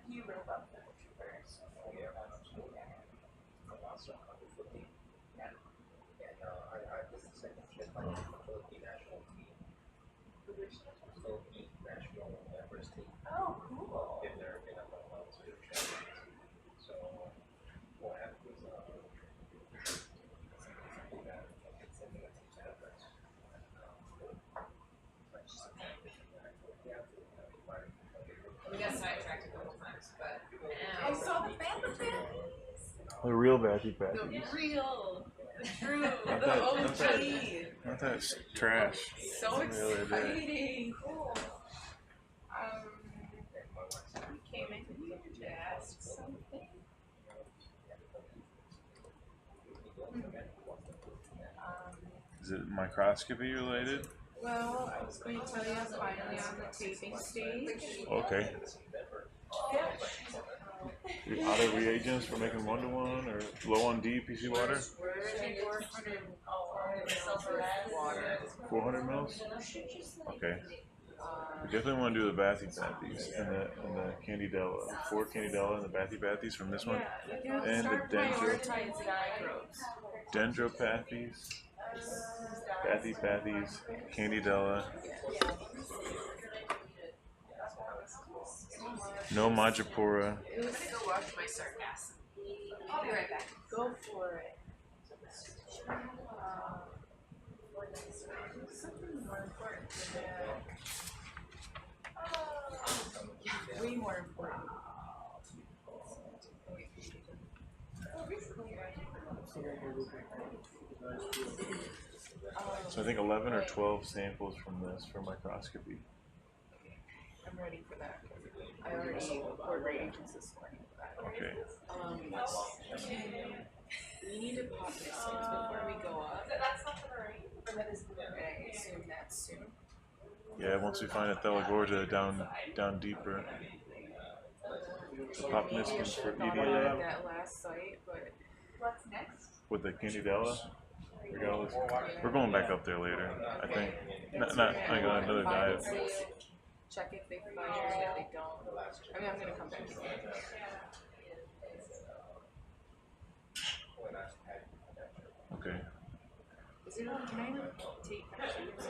S11: You rip up the troopers.
S14: Yeah. And this is the second trip by the Philippine national team. Philippine national members team.
S11: Oh, cool.
S14: If they're in a volunteer training. So what happened was sending a team to efforts.
S1: We got sidetracked a couple times, but
S11: I
S1: now
S11: saw the panda pants.
S13: The real bathy
S11: The
S13: bathies.
S11: real, the true,
S13: Not
S11: the
S13: that,
S11: OG.
S13: not that trash.
S11: So
S13: Really did.
S11: exciting. Cool. We came in to ask something.
S13: Is it microscopy related?
S10: Well, I was going to tell you I was finally on the taping stage.
S13: Okay.
S11: Yeah.
S13: Are out of reagents for making 1-to-1 or low on DPC water? 400 mils? Okay. We definitely want to do the bathy bathies and the candidella. 4 candidella and the bathy bathies from this one. And the dendropathies. Bathy bathies, candidella. No Madrepora.
S1: I'm gonna go wash my sargassum.
S11: I'll be right back.
S10: Go for it. Something more important than that. Yeah, way more important.
S13: So I think 11 or 12 samples from this for microscopy.
S10: I'm ready for that. I already poured reagents this morning for that.
S13: Okay.
S10: We need to pop this in before we go up.
S3: That's not for the rain?
S10: Or that is the I assume that's soon.
S13: Yeah, once we find a Thelagorgia down deeper. Pop Niskins for EDA
S10: That last site, but
S3: What's next?
S13: with the Candidella. We're going back up there later, I think. Not like on another dive.
S10: check if they fire, if they don't. I mean, I'm gonna come back.
S13: Okay.
S10: Is it on? Can I take pictures?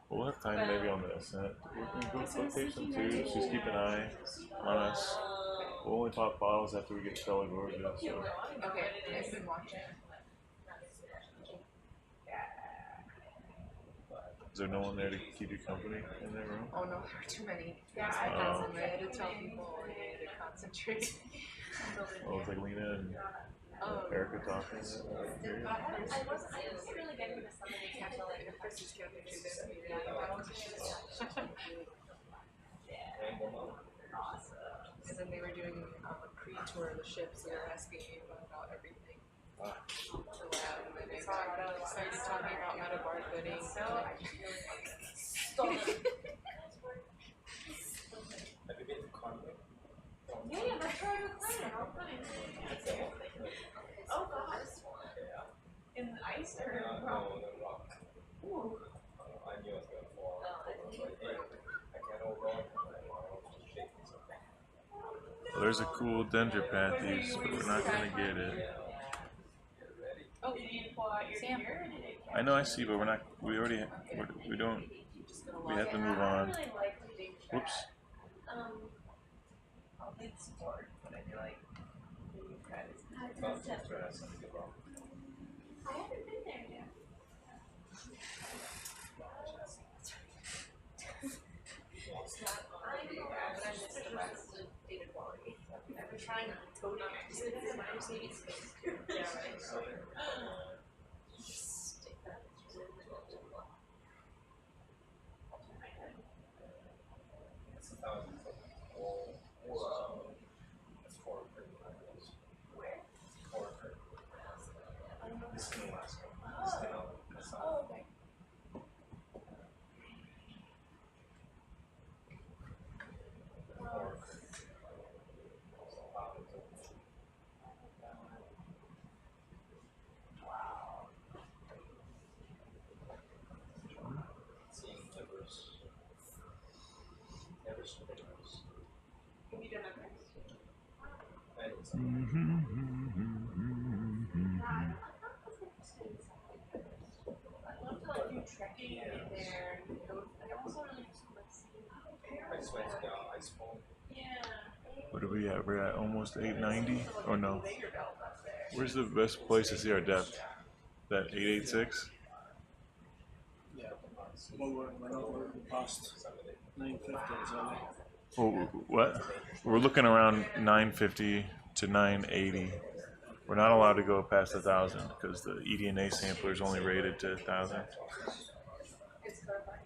S13: We'll have time maybe on the ascent. We'll take some too. Just keep an eye on us. We'll only pop bottles after we get Thelagorgia. So.
S10: Okay, I've been watching.
S13: Is there no one there to keep you company in that room?
S10: Oh no, there are too many. I had to tell people I needed to concentrate.
S13: Oh, it's like Lena and Erica talking.
S3: I wasn't really getting into some of these catalyze.
S10: If Chris is getting through this meeting, and then they were doing a pre-tour of the ship, so they were asking me about everything. The lab, and then they started talking about metabarcoding.
S3: Yeah, that's where I was playing. All fine. Oh gosh. In the ice or in the rock? Ooh.
S13: Well, there's a cool Dendropathes, but we're not gonna get it.
S3: Oh, did you pull out your gear?
S13: I know I see, but we're not. We already. We don't. We have to move on. Whoops.
S3: I'll need support, but I feel like you guys. I haven't been there yet. I missed the last data quality. I've been trying to tote on it. I just need space. Yeah, right. Stick that.
S14: This is the last one.
S3: Oh, okay. Have you done that next? I'd love to like do trekking there. I also really just want to see.
S14: I just went to the ice bowl.
S3: Yeah.
S13: What are we at? We're at almost 890. Or no? Where's the best place to see our depth? That 886?
S4: Yeah. Well, we're not past 950, so
S13: Well, what? We're looking around 950 to 980. We're not allowed to go past 1,000 because the eDNA sampler is only rated to 1,000.
S3: It's clarified.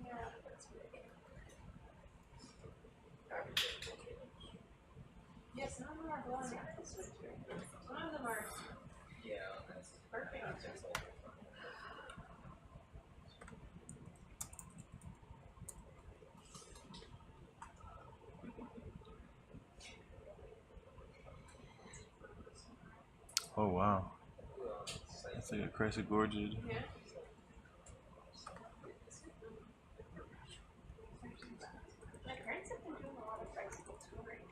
S3: Yeah. Yeah, some of them are going at this way too. Some of them are perfect.
S13: Oh wow. That's like a crassagorgid.
S3: Yeah. My parents have been doing a lot of bicycle touring.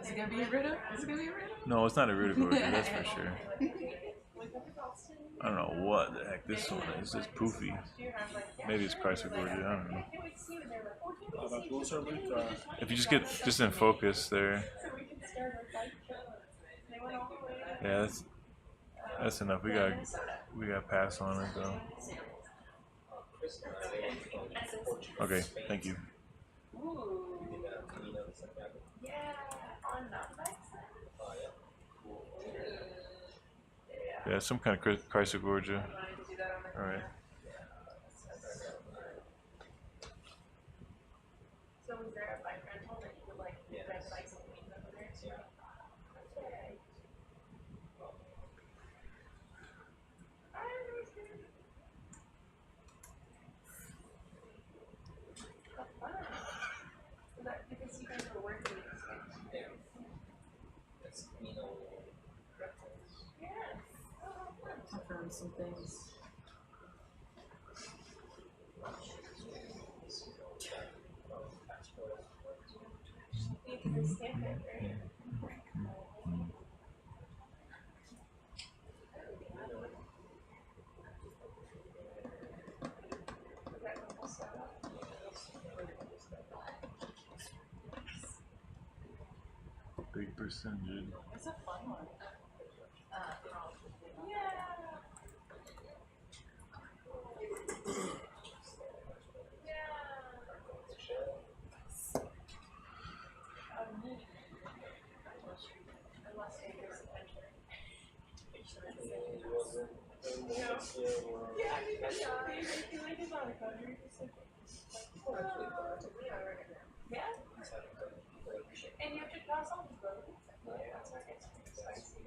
S10: Is it gonna be a Rita? Is it gonna be a Rita?
S13: No, it's not a rutagorgid, that's for sure.
S3: Like up in Boston,
S13: I don't know what the heck this one is. It's poofy. Maybe it's Chrysogorgia. I don't know. If you just get just in focus there. Yeah, that's enough. We got pass on it though. Okay, thank you. Yeah, some kind of Chrysogorgia. All right.
S3: So was there a bike rental that you would like rent bikes and leave them there too? Because you guys were working.
S9: Yeah. That's
S3: Yes.
S10: Confirm some things.
S3: You can stamp it, right?
S13: Big percentage.
S10: It's a fun one.
S3: Yeah. And you have to cross all the roads. That's where it gets spicy.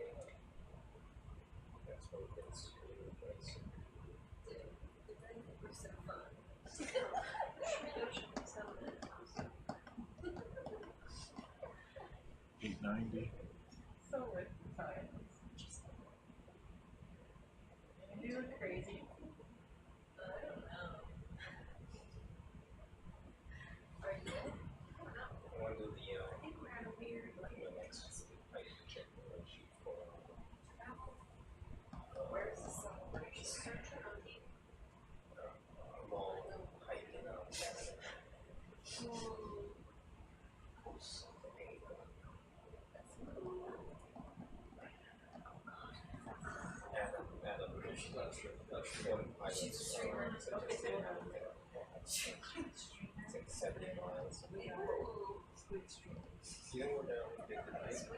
S13: $8.90.
S3: So worth the time. You look crazy. I don't know. Are you?
S9: I want to do the,
S3: I think we're at a weird, where's the sun?
S9: I'm all hiking out. Adam, she's a streamer. It's like 70 miles. You know where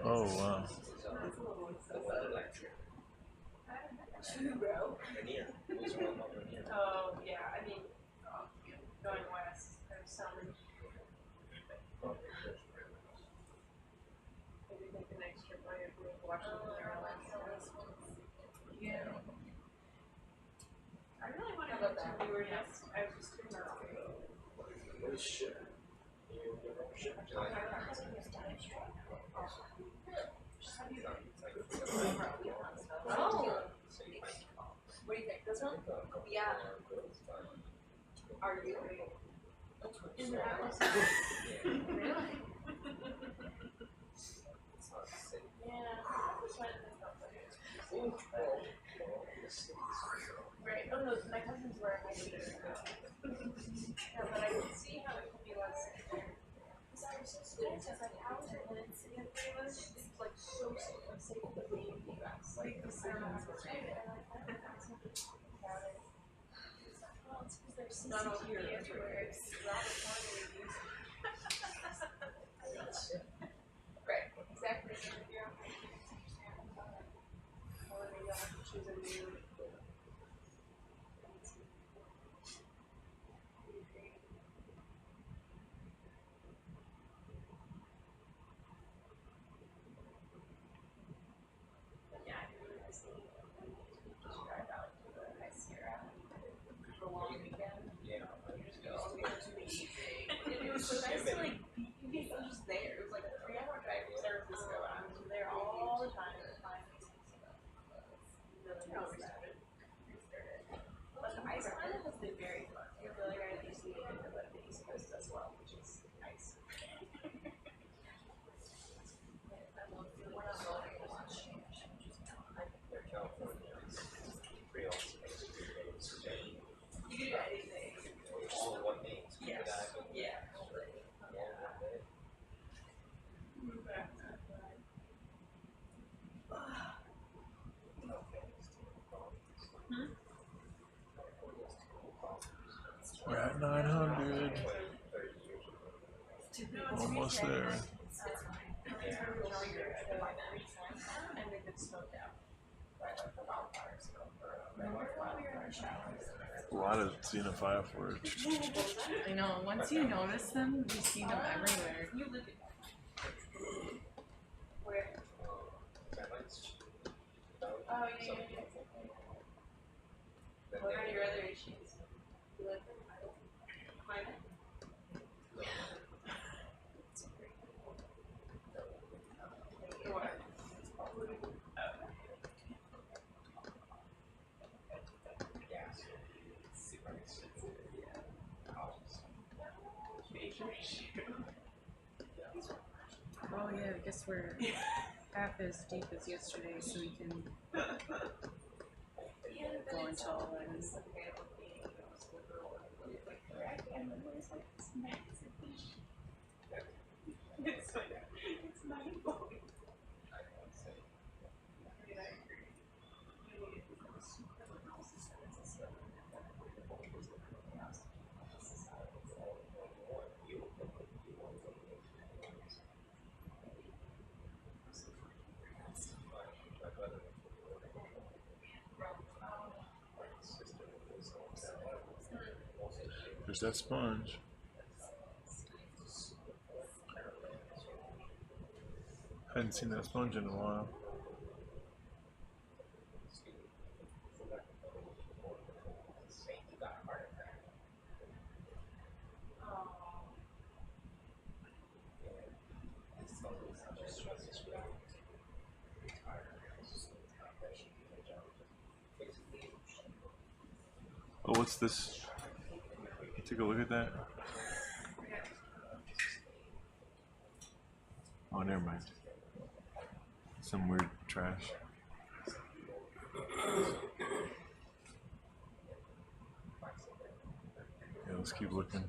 S13: Oh wow.
S9: the one electric.
S3: Bro.
S9: Rainier. Who's one about Rainier?
S3: Oh, yeah, I mean, going west, there's some. Maybe take the next trip by Washington or Alaska. Yeah. I really want to go to we were just, I was just thinking about it.
S9: What is ship? Ship.
S3: Oh. What do you think? This one? Yeah. Are you? In the atlas? Really? Yeah. Right. Oh no, my cousins were hiking. Yeah, but I could see how it could be less. Because I was so scared. Because like, how is it when it's in it's like so safe to be in the US. Like the sounds were right. And like, I don't know, it's not about it. Well, it's because there's not all here everywhere. It's rather hard to use. Right. Exactly. So if you're on hiking, it's understandable. Or maybe I'll have to choose a new. Yeah, I really just need to drive out to the High Sierra for a long weekend.
S9: Yeah,
S3: All the way to the
S13: 900. Almost there. A lot of xenophile.
S10: I know, once you notice them, you see them everywhere.
S11: Where? Oh, yeah. What are your other issues? You like them? Climate? What?
S10: Oh yeah, I guess we're half as deep as yesterday, so we can go until 11.
S13: There's that sponge. Hadn't seen that sponge in a while. Oh, what's this? Take a look at that. Oh, never mind. Some weird trash. Yeah, let's keep looking.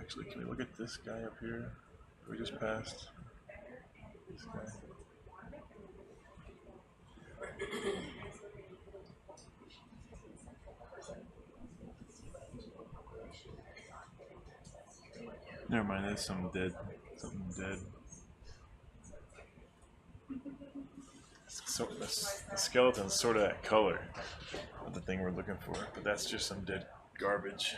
S13: Actually, can we look at this guy up here? We just passed. This guy. Never mind, that's something dead. Something dead. So the skeleton's sort of that color of the thing we're looking for, but that's just some dead garbage.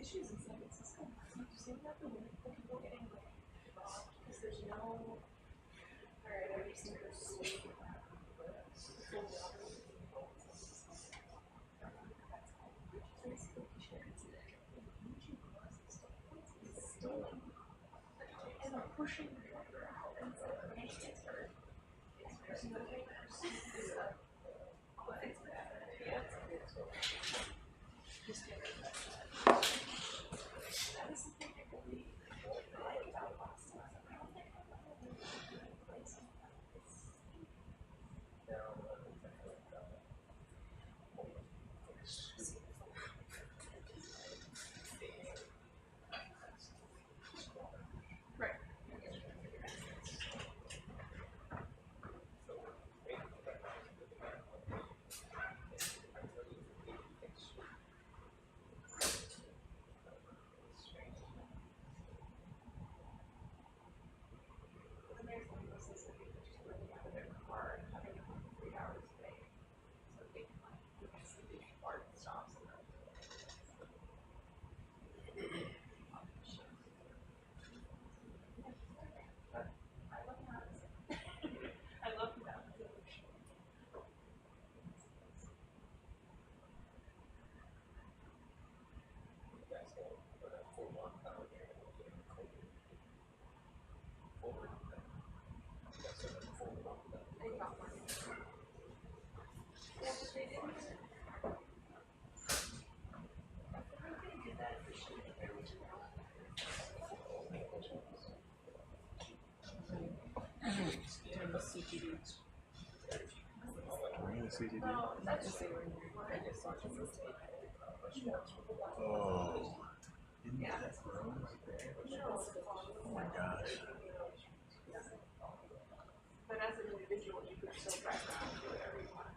S3: Issues in San Francisco. Don't you see that? The people getting because there's no. Alright, I just think there's sleep. And I'm pushing the water out and so it gets hurt.
S13: Bring the CTD.
S10: Not to say we're near.
S13: Oh. Oh my gosh.
S3: But as an individual, you could still back down to whatever you want.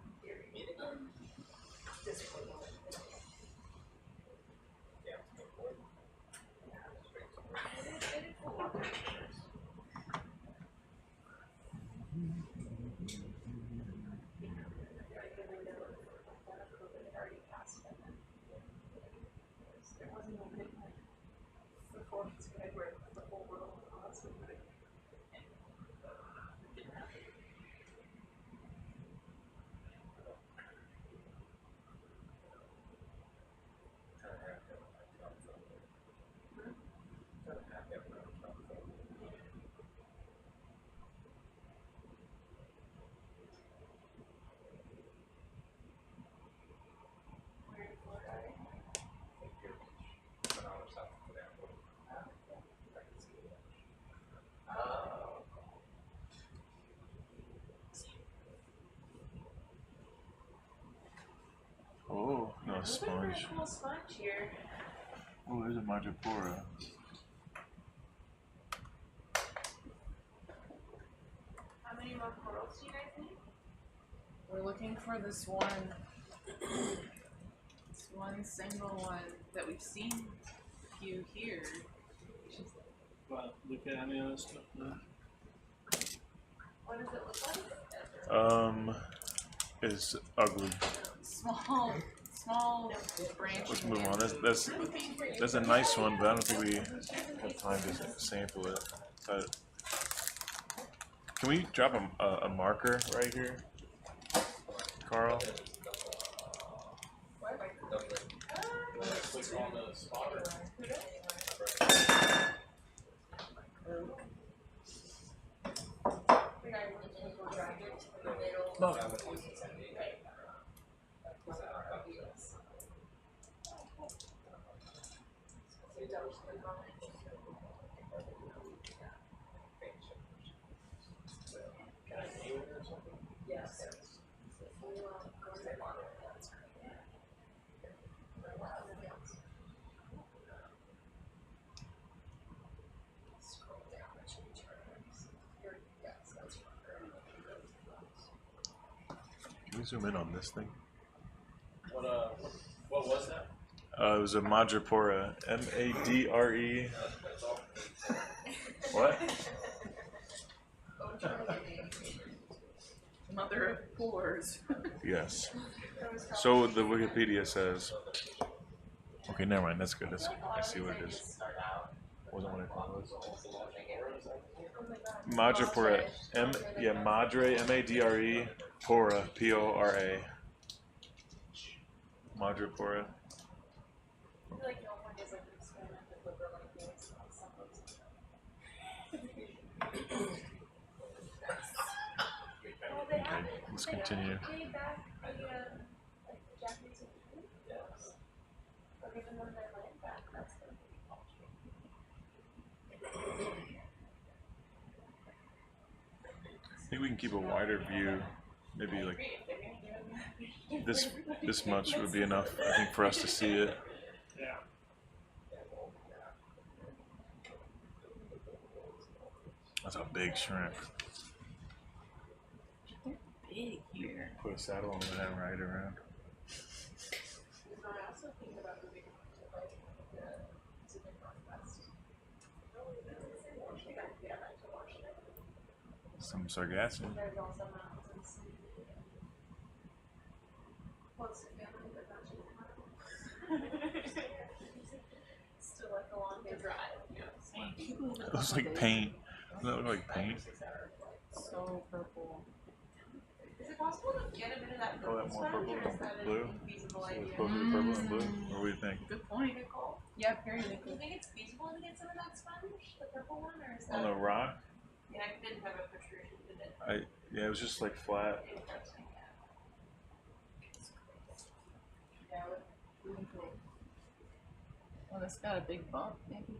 S13: Oh, no,
S3: There's a
S13: sponge.
S3: pretty cool sponge here.
S13: Oh, there's a Madrepora.
S3: How many more corals do you guys need?
S10: We're looking for this one single one that we've seen a few here.
S2: But look at any other stuff now.
S3: What does it look like?
S13: It's ugly.
S10: Small branch.
S13: Let's move on. That's a nice one, but I don't think we have time to sample it. Can we drop a marker right here, Carl?
S11: No.
S13: Can we zoom in on this thing?
S2: What was that?
S13: It was a Madrepora. M-A-D-R-E. What?
S10: Mother of pores.
S13: Yes. So the Wikipedia says. Okay, never mind. That's good. I see what it is. Wasn't what I thought it was. Madrepora. Madre. M-A-D-R-E. Pora. P-O-R-A. Madrepora.
S3: I feel like no one is like an experimental liver like this. Well, they have it.
S13: Let's
S3: They
S13: continue.
S3: have way back the like the Japanese and yes. Or even when they're land back, that's good.
S13: I think we can keep a wider view. Maybe like this much would be enough, I think, for us to see it.
S2: Yeah.
S13: That's a big shrimp.
S10: Big here.
S13: Put a saddle on that and ride around.
S3: I also think about moving to like the Pacific Northwest. I think I could get back to Washington.
S13: Some sargassum.
S3: There's also mountains. Close to family, but not too far. Still like a long way drive.
S13: It looks like paint. Doesn't that look like paint?
S10: So purple.
S3: Is it possible to get a bit of that
S13: Oh,
S3: purple
S13: that more
S3: sponge,
S13: purple
S3: or is that
S13: than blue?
S3: a feasible
S13: So
S3: idea?
S13: it's supposed to be purple and blue? Or what do you think?
S10: Good point.
S3: Nicole,
S10: Yeah, very
S3: do you
S10: good.
S3: think it's feasible to get some of that sponge, the purple one, or is that?
S13: On the rock?
S3: Yeah, I didn't have a protrusion, did it?
S13: Yeah, it was just like flat.
S3: Interesting, yeah.
S10: Yeah, really cool. Oh, that's got a big bump, maybe.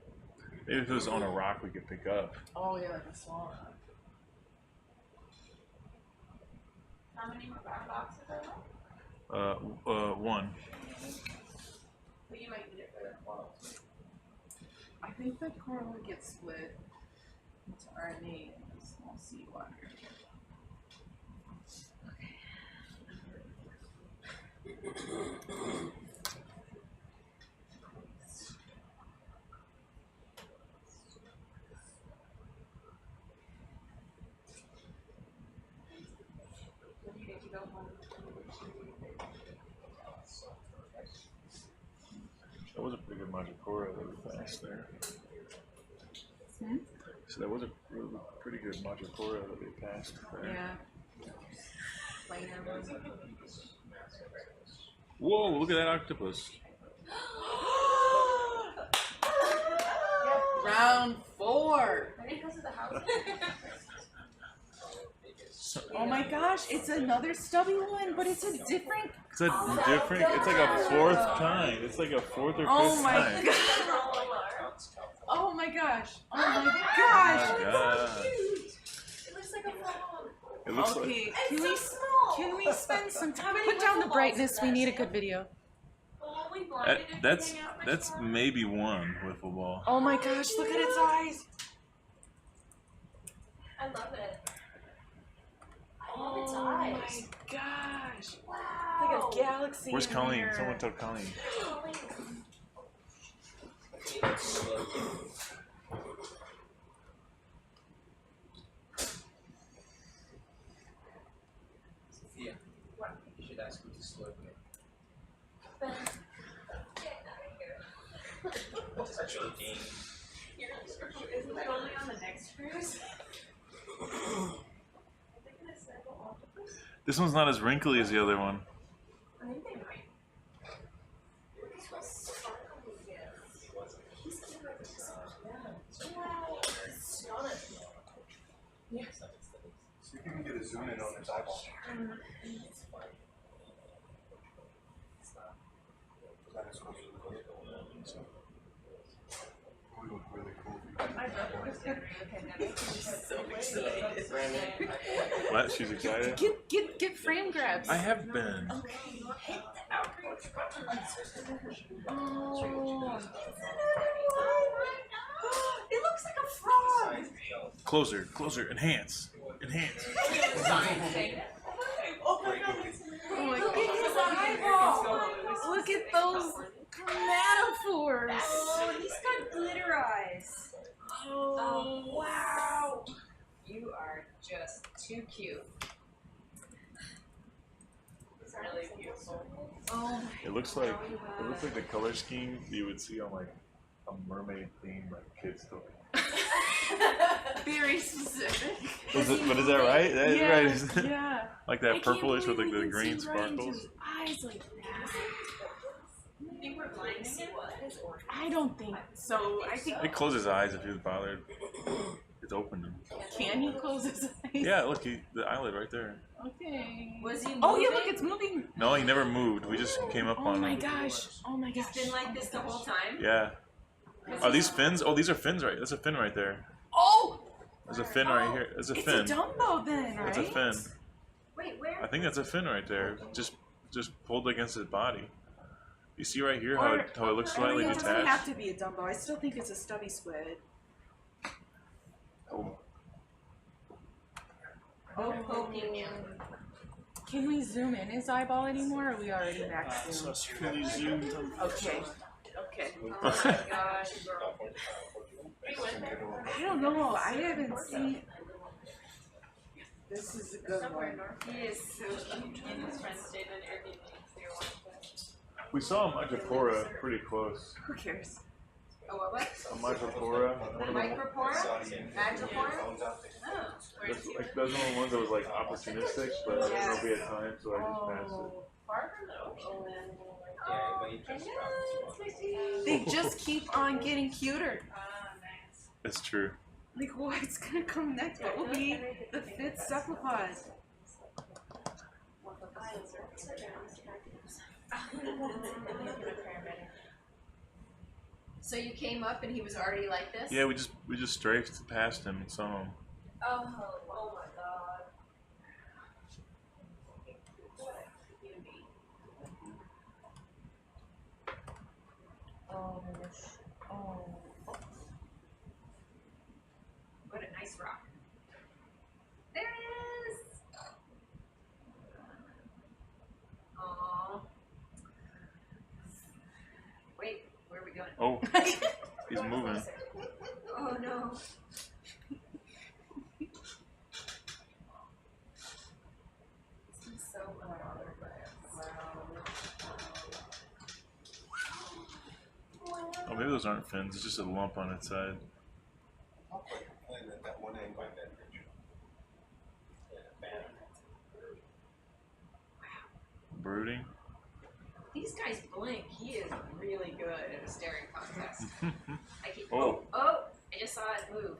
S13: Maybe if it was on a rock we could pick up.
S10: Oh yeah, like a small rock.
S3: How many more brown boxes are left?
S13: One.
S3: But you might need it for the coral.
S10: I think the coral would get split into RNA and small seawater.
S3: What do you need to go home?
S13: That was a pretty good Majapora that we passed there.
S10: Hmm?
S13: So that was a really pretty good Majapora that we passed there.
S10: Yeah.
S13: Whoa, look at that octopus.
S10: Round 4.
S3: I think this is the house.
S10: Oh my gosh, it's another stubby one, but it's a different.
S13: It's a different, it's like a fourth kind. It's like a fourth or
S10: Oh
S13: fifth
S10: my
S13: kind.
S10: gosh. Oh my gosh. Oh my
S13: Oh
S10: gosh.
S13: my god.
S3: It looks like a frog.
S13: It looks like,
S10: Okay,
S3: It's so small.
S10: can we spend some time? Put down the brightness. We need a good video.
S3: Oh, we blinded
S13: that's
S3: everything out.
S13: that's maybe one wiffle ball.
S10: Oh my gosh, look at its eyes.
S3: I love it. I love
S10: Oh
S3: its
S10: my
S3: eyes.
S10: gosh.
S3: Wow.
S10: Like a galaxy.
S13: Where's
S10: in
S13: Colleen?
S10: there.
S13: Someone tell Colleen.
S9: Sophia, you should ask him to slow down. Joking.
S3: Isn't that only on the next cruise?
S13: This one's not as wrinkly as the other one.
S3: I think they might.
S8: See if you can get a zoom in on its eyeball. That is supposed to look good. We look really cool.
S3: My brother was going through the pandemic.
S10: So excited.
S13: What? She's excited?
S10: Get frame grabs.
S13: I have been.
S3: Hit the outreach button.
S10: Oh.
S3: It looks like a frog.
S13: Closer, closer, enhance. Enhance.
S3: Oh my god.
S10: Oh my
S3: Look at his eyeball.
S10: Look at those chromatophores.
S3: Oh, he's got glitter eyes.
S10: Oh,
S3: wow.
S1: You are just too cute.
S3: It's really beautiful.
S10: Oh
S13: It looks like the color scheme you would see on like a mermaid theme like kids toy.
S10: very specific.
S13: But is that right? That is
S10: yeah,
S13: right. Isn't it?
S10: Yeah.
S13: Like
S10: I
S13: that
S10: can't
S13: purplish with like
S10: believe
S13: the
S10: we can
S13: green
S10: see right into
S13: sparkles.
S10: his eyes like that.
S3: I think we're blinding him.
S10: I don't think so. I think.
S13: It closes his eyes if he was bothered. It's opened him.
S10: Can he close his eyes?
S13: Yeah, look, the eyelid right there.
S10: Okay.
S1: Was he
S10: Oh yeah,
S1: moving?
S10: look, it's moving.
S13: No, he never moved. We just came up
S10: Oh
S13: on
S10: my
S13: him.
S10: gosh. Oh my gosh.
S1: Been like this the whole time?
S13: Yeah. Are these fins? Oh, these are fins, right? That's a fin right there.
S10: Oh!
S13: There's a fin right here. There's a
S10: It's
S13: fin.
S10: a Dumbo then, right?
S13: That's a fin.
S1: Wait, where?
S13: I think that's a fin right there. Just pulled against his body. You see right here how it looks slightly
S10: it doesn't have
S13: detached?
S10: to be a Dumbo. I still think it's a stubby squid.
S13: Oh.
S1: Oh, poking him.
S10: Can we zoom in his eyeball anymore, or are we already max zoom?
S13: It's fully zoomed.
S10: Okay. Okay.
S1: Oh my gosh.
S10: I don't know. I haven't seen. This is a good one.
S3: He is so cute. And his friends stayed in Airbnb. They were watching.
S13: We saw a Majapora pretty close.
S10: Who cares?
S1: Oh, what?
S13: A Majapora. One of the,
S1: Micropora? Magipora? Oh.
S13: that's one of the ones that was like opportunistic, but I didn't know if we had time, so I just passed it.
S3: Far from the ocean then.
S10: They just keep on getting cuter.
S3: Nice.
S13: It's true.
S10: Like, what's gonna come next? What will be the fifth cephalopod?
S1: So you came up and he was already like this?
S13: Yeah, we just strafed past him and saw him.
S3: Oh my god.
S13: Oh, he's moving.
S11: Oh no. He's so unbothered by it.
S13: Oh, maybe those aren't fins. It's just a lump on its side.
S8: And at that one angle, that picture.
S13: Brooding.
S1: These guys blink. He is really good at a staring contest. I keep.
S13: Oh.
S1: Oh! I just saw it move.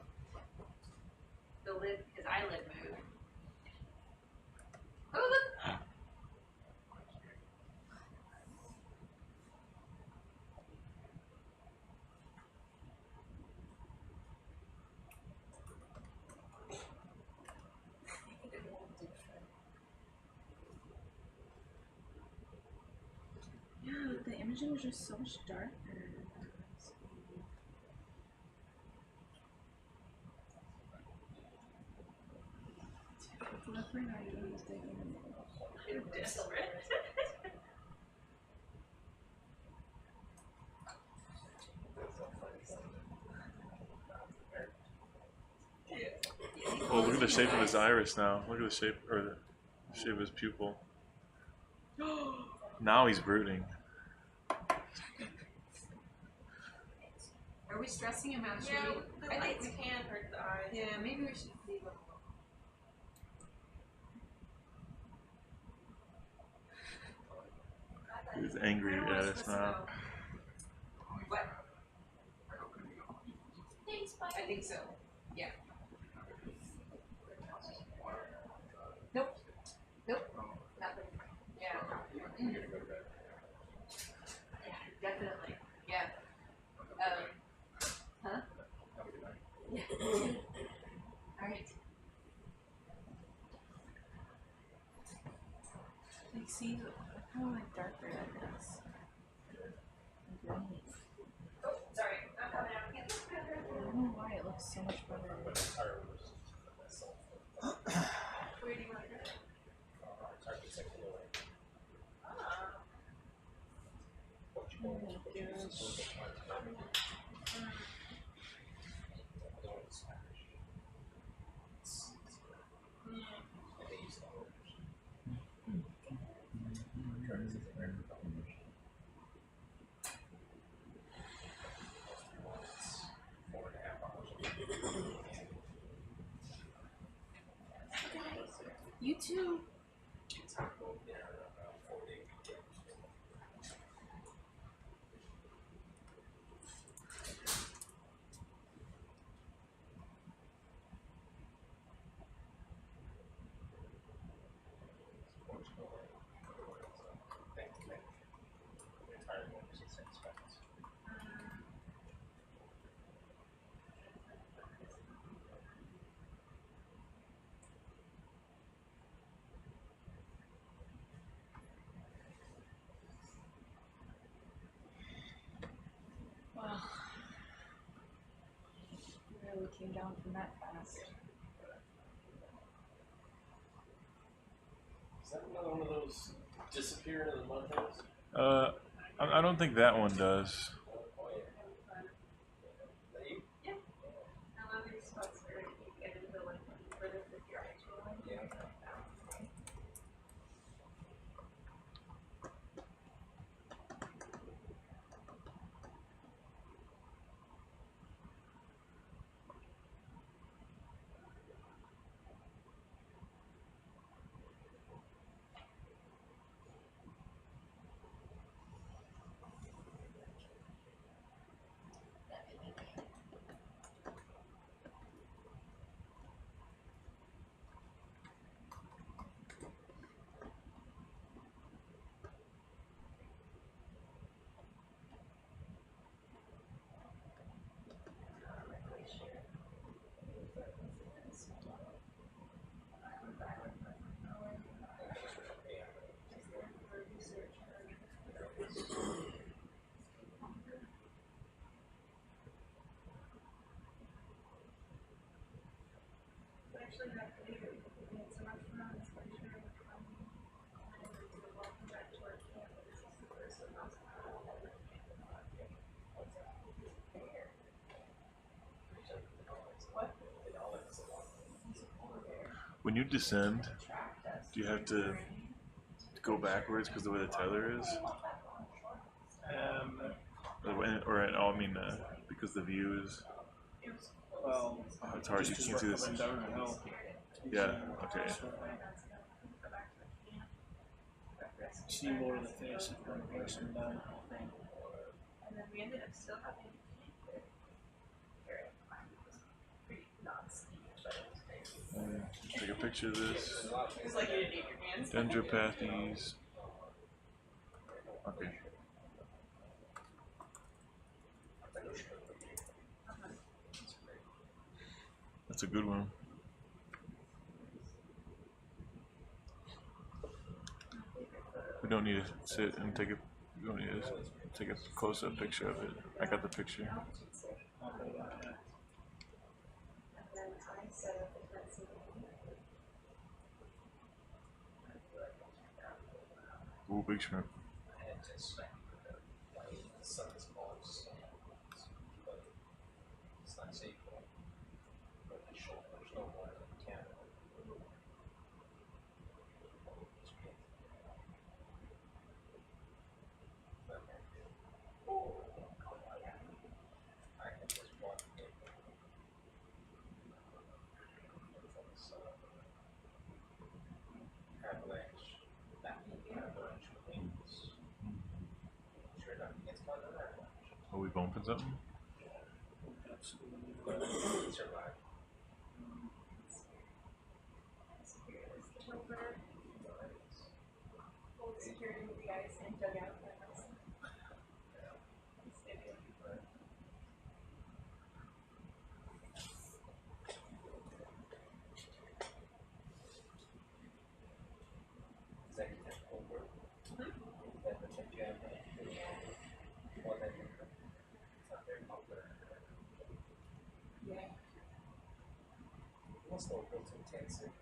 S1: The lid, his eyelid moved. Oh look!
S11: Yeah, the imaging was just so much darker. Look, we're not even mistaken.
S1: Desperate.
S13: Oh, look at the shape of his iris now. Look at the shape, or the shape of his pupil. Now he's brooding.
S1: Are we stressing him out? Should
S11: Yeah,
S1: we?
S11: the lights can hurt the eyes.
S1: Yeah, maybe we should leave him alone.
S13: He's angry at us now.
S1: What? I think so. Yeah. Nope. Nope. Nothing. Yeah. Yeah, definitely. Yeah. Huh? Yeah. All right.
S11: Like, see, how like darker that is.
S1: Oh, sorry. I'm coming out again.
S11: I don't know why it looks so much better.
S1: Where do you want to go?
S11: Oh my gosh. You too. Wow. Really came down from that fast.
S6: Is that another one of those disappear into the mud holes?
S13: I don't think that one does.
S3: Yeah. I love these spots where you get into like further with your actual line. Yeah. Actually, that video, we had so much fun, especially welcome back to our camp. This is the first of us.
S13: when you descend, do you have to go backwards because of the way the tether is? Because the view is.
S17: Well,
S13: Oh, it's hard. You can't see this. Yeah. Okay.
S17: See more of the face of one person down.
S3: And then we ended up still having pretty non-steep, but it was nice.
S13: Take a picture of this.
S3: It's like you didn't need your hands.
S13: Dendropathes. Okay. That's a good one. We don't need to sit and take a. We don't need to take a close-up picture of it. I got the picture. Ooh, big shrimp. Are we bumping something?
S3: Security with the guys and dug out.
S17: What's the Wilton Tent City?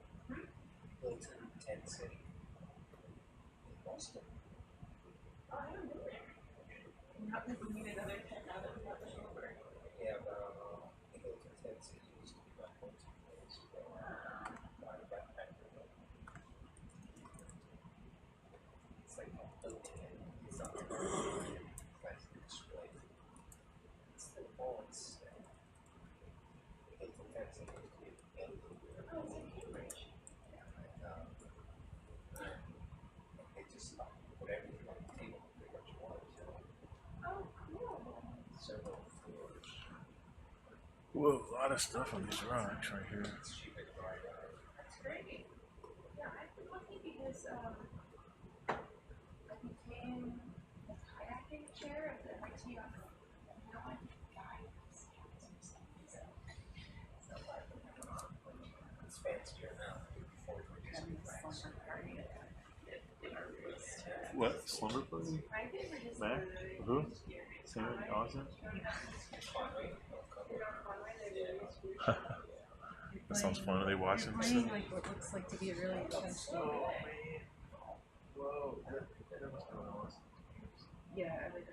S17: Wilton Tent City. Boston.
S3: Oh, I don't know. Not that we need another 10 now that we got the shoulder.
S17: Yeah, but Wilton Tent City used to be my go-to place. It's like a built-in. It's not a classic display. It's the bullets. Wilton Tent City used to be
S3: Oh, it's in Cambridge.
S17: they just put everything on the table, pick what you want.
S3: Oh, cool.
S17: Several floors.
S13: Whoa, a lot of stuff on these rocks right here.
S3: That's great. Yeah, I've been lucky because I became the kayaking chair of the MIT office. No one guides.
S17: It's fancier now. Before we were just
S13: What? Slumber Party? Mac? Who? Sam Austin? That sounds fun. Are they watching?
S10: Playing like what looks like to be a really intense game.
S17: Whoa.
S10: Yeah, I like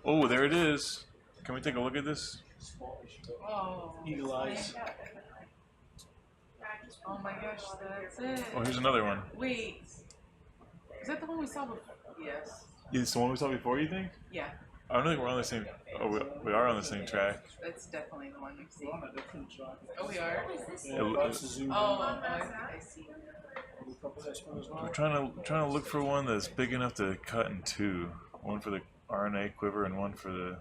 S13: Oh, there it is. Can we take a look at this?
S10: Oh.
S17: Eagle eyes.
S10: Oh my gosh, that's it.
S13: Oh, here's another one.
S10: Wait. Is that the one we saw before? Yes.
S13: Is the one we saw before, you think?
S10: Yeah.
S13: I don't think we're on the same. Oh, we are on the same track.
S10: That's definitely the one we've seen.
S17: We're on a different track.
S10: Oh, we are? I see.
S13: We're trying to look for one that's big enough to cut in two. One for the RNA quiver and one for the.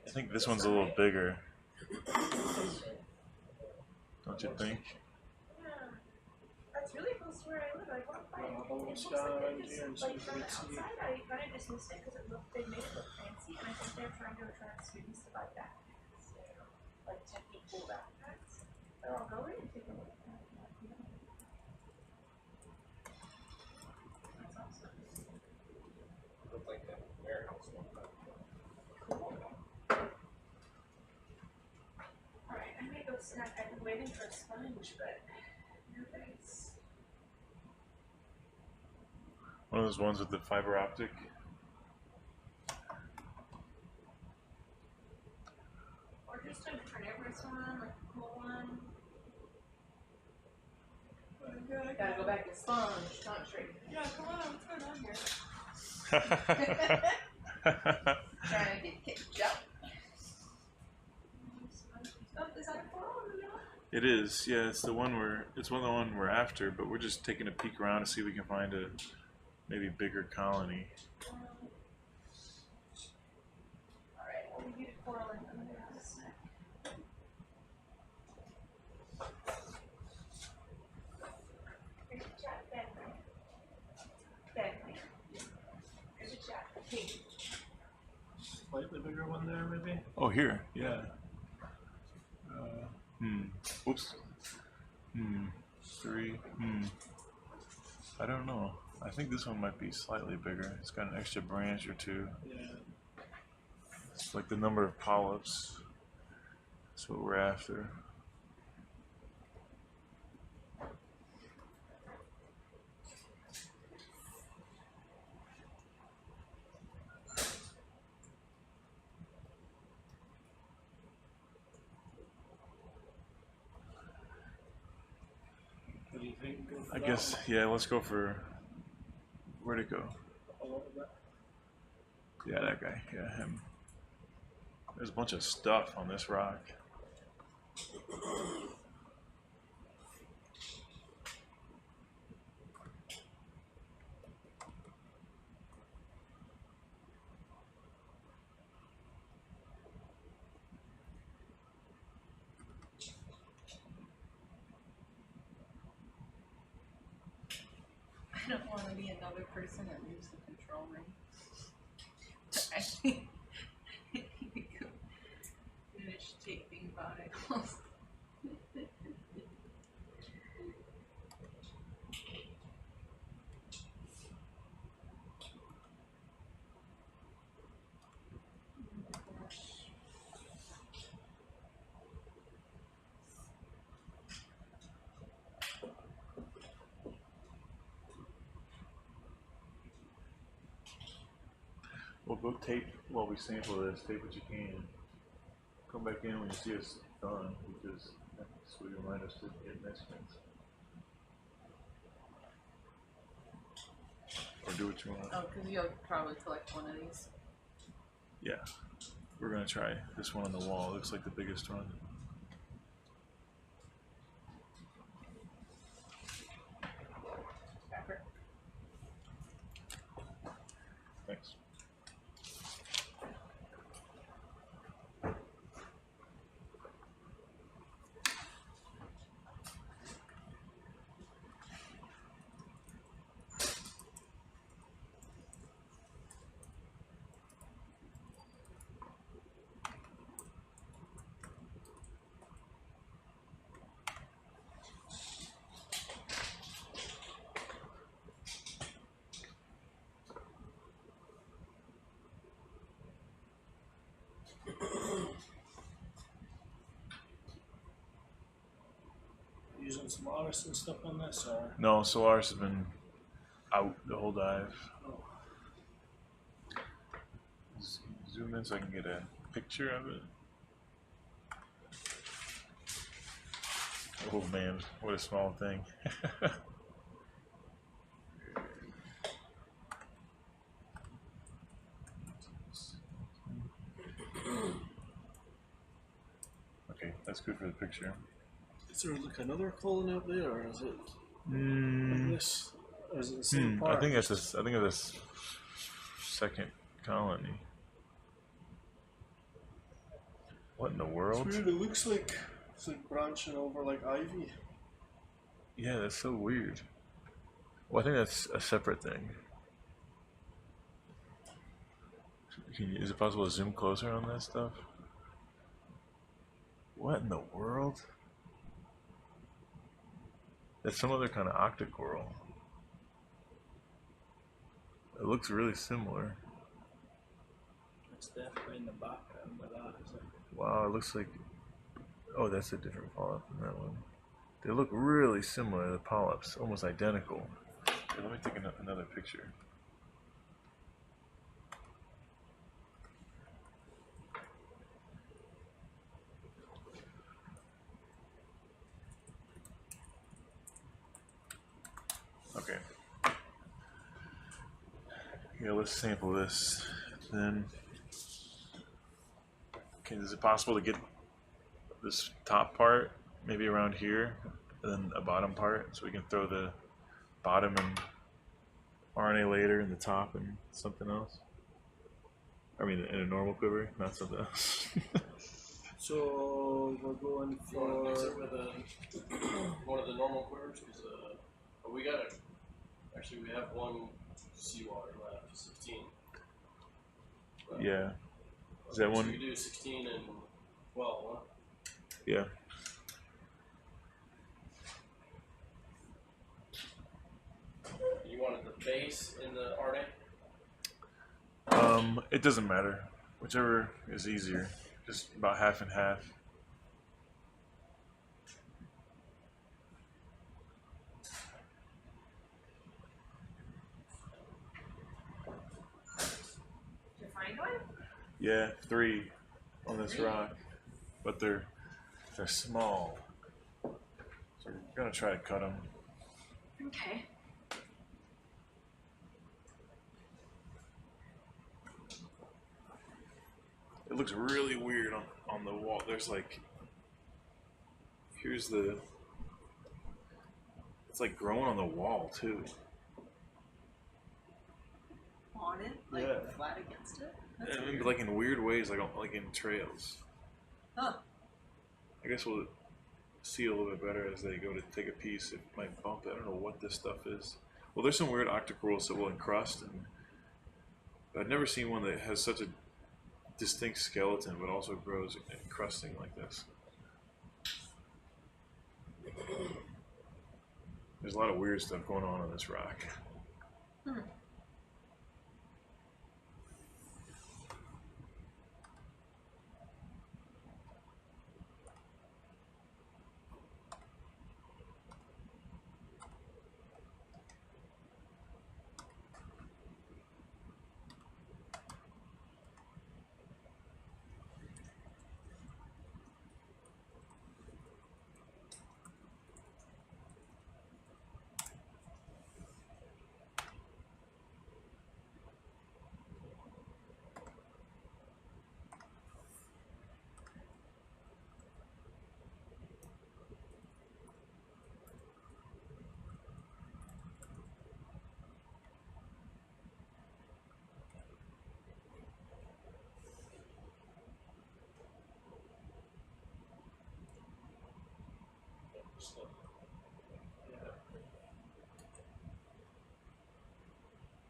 S13: I think this one's a little bigger. Don't you think?
S3: That's really close to where I live. I walk by it. It looks like they just, like, from the outside, I kind of dismissed it because it looked, they made it look fancy, and I think they're trying to attract students to buy backpacks. Like, technical backpacks. So I'll go in and take a look at that. That's awesome.
S17: Looked like that warehouse one.
S3: Cool. Alright, I may go snack. I've been waiting for a sponge, but no thanks.
S13: One of those ones with the fiber optic.
S3: Or just a carnivorous one, like a cool one.
S11: good.
S10: Gotta go back to sponge country.
S11: Yeah, come on, what's going on here?
S10: Trying to get kicked out.
S11: Oh, is that a coral in the middle?
S13: It is, yeah. It's the one we're after, but we're just taking a peek around to see if we can find a maybe bigger colony.
S11: Alright, well, we need a coral in the middle. Here's a chat, Ben. Ben. Here's a chat. Hey.
S13: Slightly bigger one there, maybe. Oh, here, yeah. Oops. 3. I don't know. I think this one might be slightly bigger. It's got an extra branch or two.
S4: Yeah.
S13: It's like the number of polyps. That's what we're after.
S4: What do you think? Go for
S13: I
S4: that
S13: guess,
S4: one?
S13: yeah, let's go for... Where'd it go?
S4: All over that.
S13: Yeah, that guy. Yeah, him. There's a bunch of stuff on this rock.
S10: I don't want to be another person that leaves the control room. I think we could finish taping barnacles.
S13: Well, go tape while we sample this. Tape what you can. Come back in when you see us done, because that's what you remind us to get next month. Or do what you want.
S10: Oh, because you'll probably collect one of these.
S13: Yeah. We're going to try this one on the wall. It looks like the biggest one.
S10: Pepper.
S13: Thanks.
S4: Using some SOLARIS and stuff on this, or?
S13: No, Solaris has been out the whole dive. Zoom in so I can get a picture of it. Oh man, what a small thing. Okay, that's good for the picture.
S4: Is there like another colon out there, or is it
S13: Mm.
S4: this? Or is it the same part?
S13: I think it's this. I think it's this second colony. What in the world?
S4: It's weird. It looks like it's like branching over like ivy.
S13: Yeah, that's so weird. Well, I think that's a separate thing. Is it possible to zoom closer on that stuff? What in the world? That's some other kind of octocoral. It looks really similar.
S4: It's definitely in the background of that, isn't it?
S13: Wow, it looks like... Oh, that's a different polyp than that one. They look really similar, the polyps, almost identical. Here, let me take another picture. Okay. Yeah, let's sample this. Then, okay, is it possible to get this top part maybe around here, and then a bottom part, so we can throw the bottom and RNA later and the top and something else? I mean, in a normal quiver, not something else.
S18: So we're going
S6: You want to mix it
S18: for
S6: with one of the normal quivers? Because we got actually we have one seawater left, 16. But,
S13: Yeah. Is that
S6: so
S13: one?
S6: you do 16 and 12, huh?
S13: Yeah.
S6: You wanted the base in the RNA?
S13: It doesn't matter. Whichever is easier. Just about half and half.
S11: Did you find one?
S13: Yeah, 3 on this rock, but they're small. So we're gonna try to cut them.
S11: Okay.
S13: It looks really weird on the wall. There's like, here's the, it's like growing on the wall too.
S11: On it? Like
S13: Yeah.
S11: flat against it? That's
S13: I mean,
S11: weird.
S13: but like in weird ways, like in trails.
S11: Huh.
S13: I guess we'll see a little bit better as they go to take a piece. It might bump. I don't know what this stuff is. Well, there's some weird octocorals that will encrust, and I've never seen one that has such a distinct skeleton, but also grows encrusting like this. There's a lot of weird stuff going on this rock.
S11: Hmm.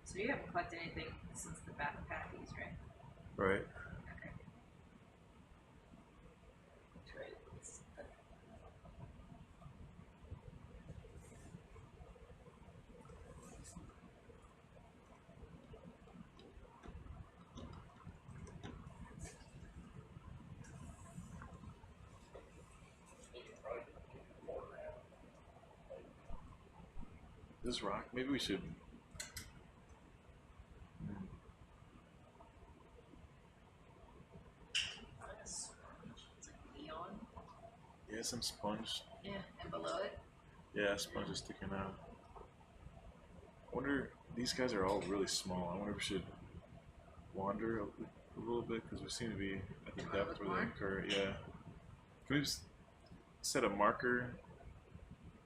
S11: So you haven't collected anything since the patties, right?
S13: Right.
S11: Okay. That's right.
S13: This rock, maybe we should.
S11: It's like neon.
S13: Yeah, some sponge.
S11: Yeah, and below it.
S13: Yeah, sponge is sticking out. I wonder, these guys are all really small. I wonder if we should wander a little bit, because we seem to be at the depth where they occur. Yeah. Can we just set a marker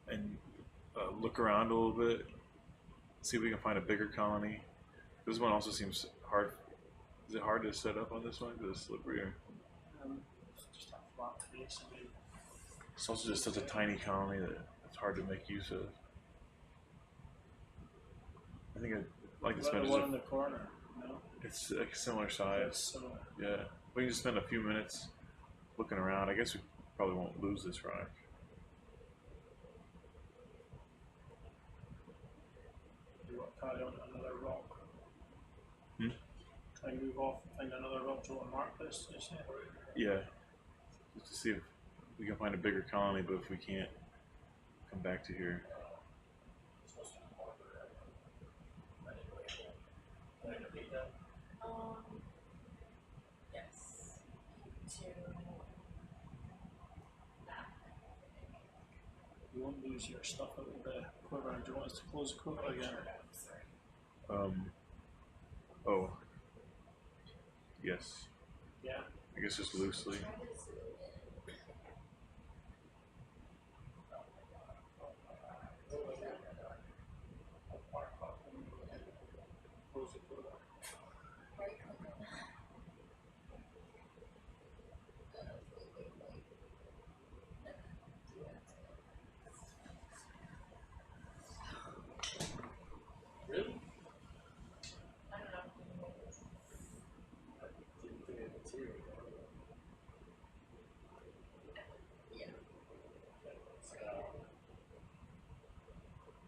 S13: and look around a little bit, see if we can find a bigger colony? This one also seems hard. Is it hard to set up on this one? Because it's slippery.
S18: it's just a flat face. I mean,
S13: It's also just such a tiny colony that it's hard to make use of. I think I'd like to
S18: what
S13: spend
S18: the
S13: just
S18: one in the corner, no?
S13: it's like similar size.
S18: Similar.
S13: Yeah. We can just spend a few minutes looking around. I guess we probably won't lose this rock.
S18: Do what, carry on another rock.
S13: Hmm?
S18: Try and move off, find another rock to mark this, you say?
S13: Yeah. Just to see if we can find a bigger colony, but if we can't, come back to here.
S11: Yes. To
S18: You won't lose use your stuff out of the quiver, and do you want us to close the quiver again?
S13: Oh. Yes.
S18: Yeah.
S13: I guess just loosely.
S18: Close the quiver.
S6: Really?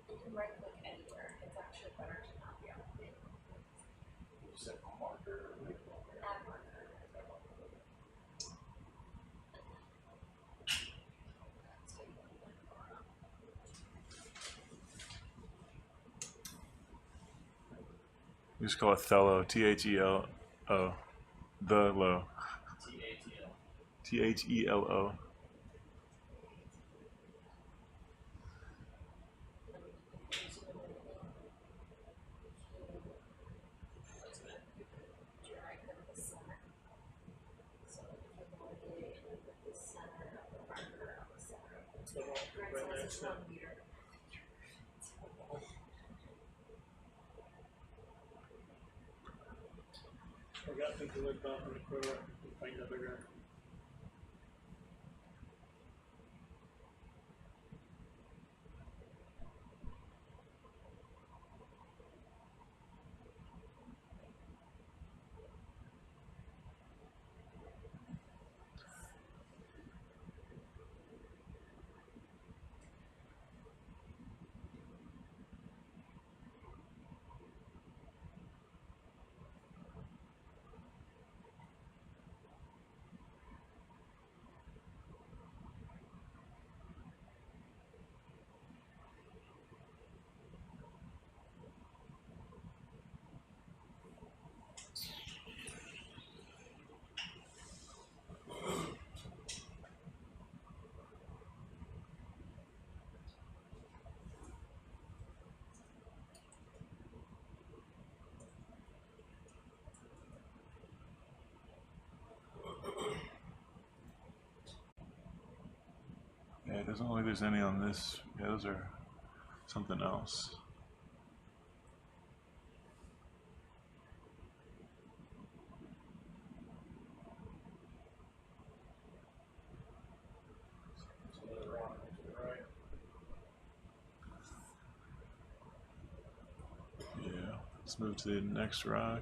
S11: You can right click anywhere. It's actually better to not be on the table.
S5: You said marker.
S11: Add marker.
S13: We just call it Thelo. Thelo. The low.
S6: TATL.
S13: Thelo.
S11: Drag them to the center. So if you want to put the center of the marker on the center.
S18: So
S11: Grid
S18: right
S11: size
S18: next
S11: is
S18: to it.
S11: 1 meter.
S18: Forgot to do it down on the quiver and find a bigger.
S13: Yeah, it doesn't look like there's any on this. Yeah, those are something else. Yeah, let's move to the next rock.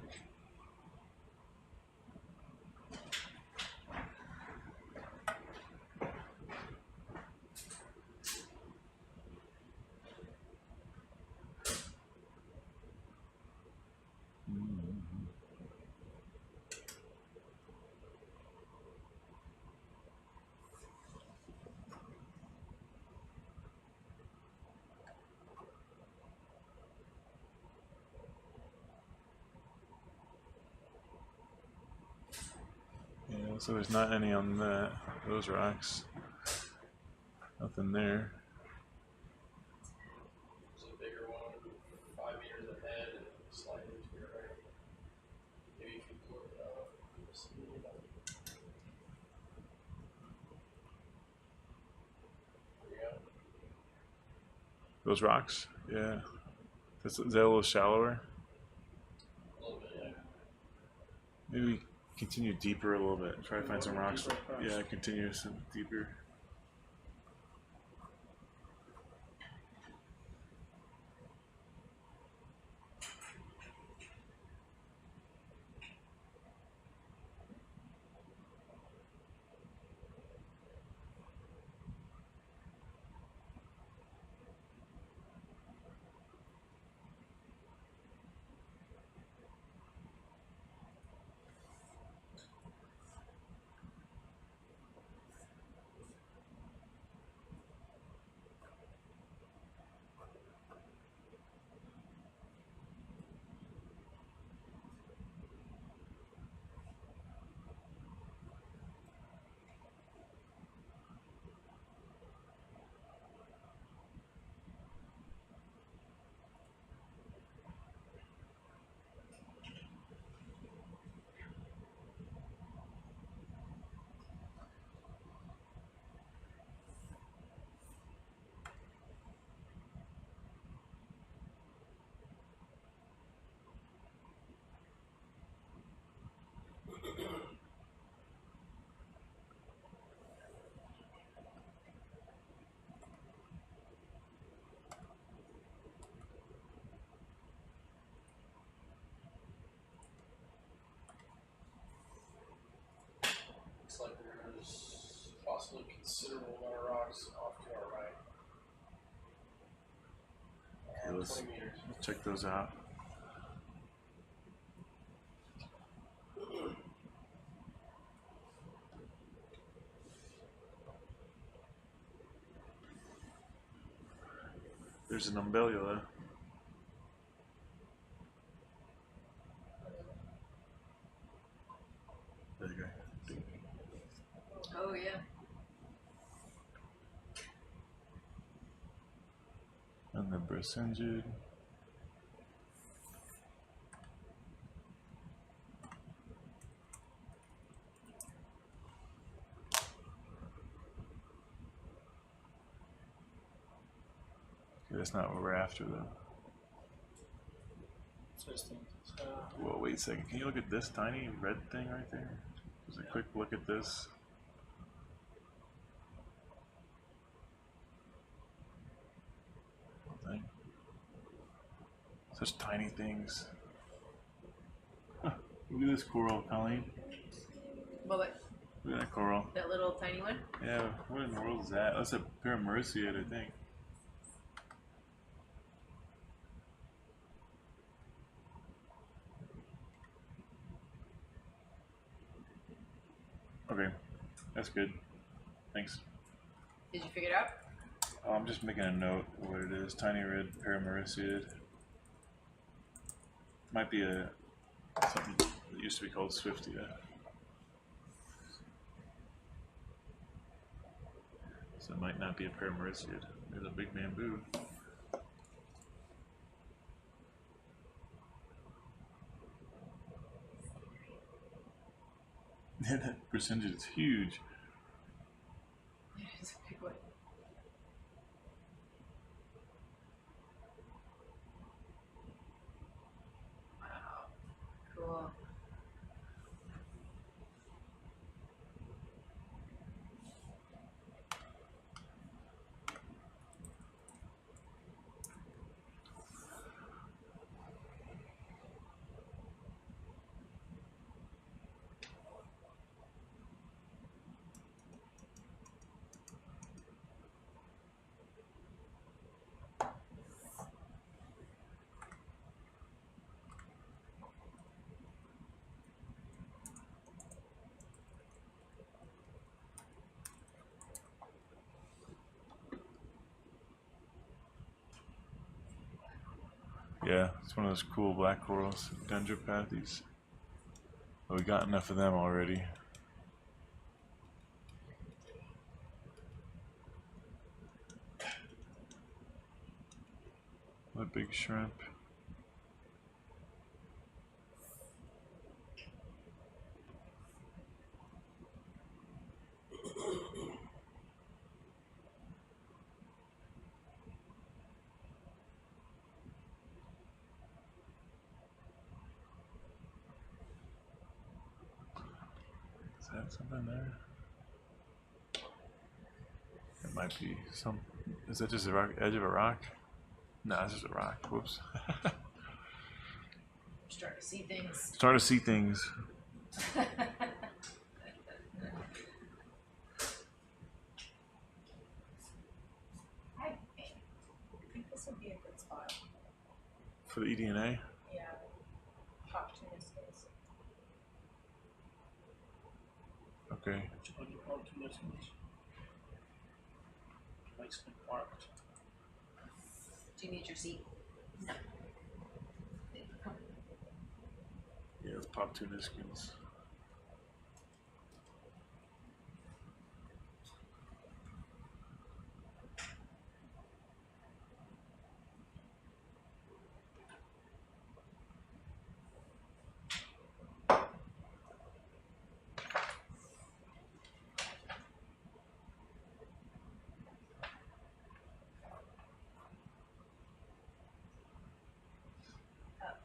S13: Yeah, so there's not any on those rocks. Nothing there.
S6: There's a bigger one, 5 meters ahead, and slightly to your right. Maybe if you pull it up, you'll see it. Yeah.
S13: Those rocks? Yeah. Is that a little shallower?
S6: A little bit, yeah.
S13: Maybe we continue deeper a little bit. Try to find some rocks. Yeah, continue some deeper. let's check those out. There's an umbellula. There you go.
S1: Oh yeah.
S13: And the Bracingid. Okay, that's not what we're after though. Whoa, wait a second. Can you look at this tiny red thing right there? Just a quick look at this. Thing. Such tiny things. Huh. Look at this coral, Colleen.
S1: What?
S13: Look at that coral.
S1: That little tiny one?
S13: Yeah, what in the world is that? That's a Paramericiid, I think. Okay, that's good. Thanks.
S1: Did you figure it out?
S13: Oh, I'm just making a note of what it is. Tiny red Paramericiid. Might be a something that used to be called Swiftia. So it might not be a Paramericiid. There's a big bamboo. Yeah, that percentage is huge.
S1: Yeah, it's a big one. Wow. Cool.
S13: Yeah, it's one of those cool black corals, Dendropathes. But we got enough of them already. What a big shrimp. Is that something there? It might be some. Is that just the rock, edge of a rock? No, it's just a rock. Whoops.
S1: Starting to see things.
S13: Starting to see things.
S3: I think this would be a good spot.
S13: For the eDNA?
S3: Yeah. Hot tuna skins.
S13: Okay.
S18: Mike's been parked.
S1: Do you need your seat? No.
S13: Yeah, let's pop two Niskins.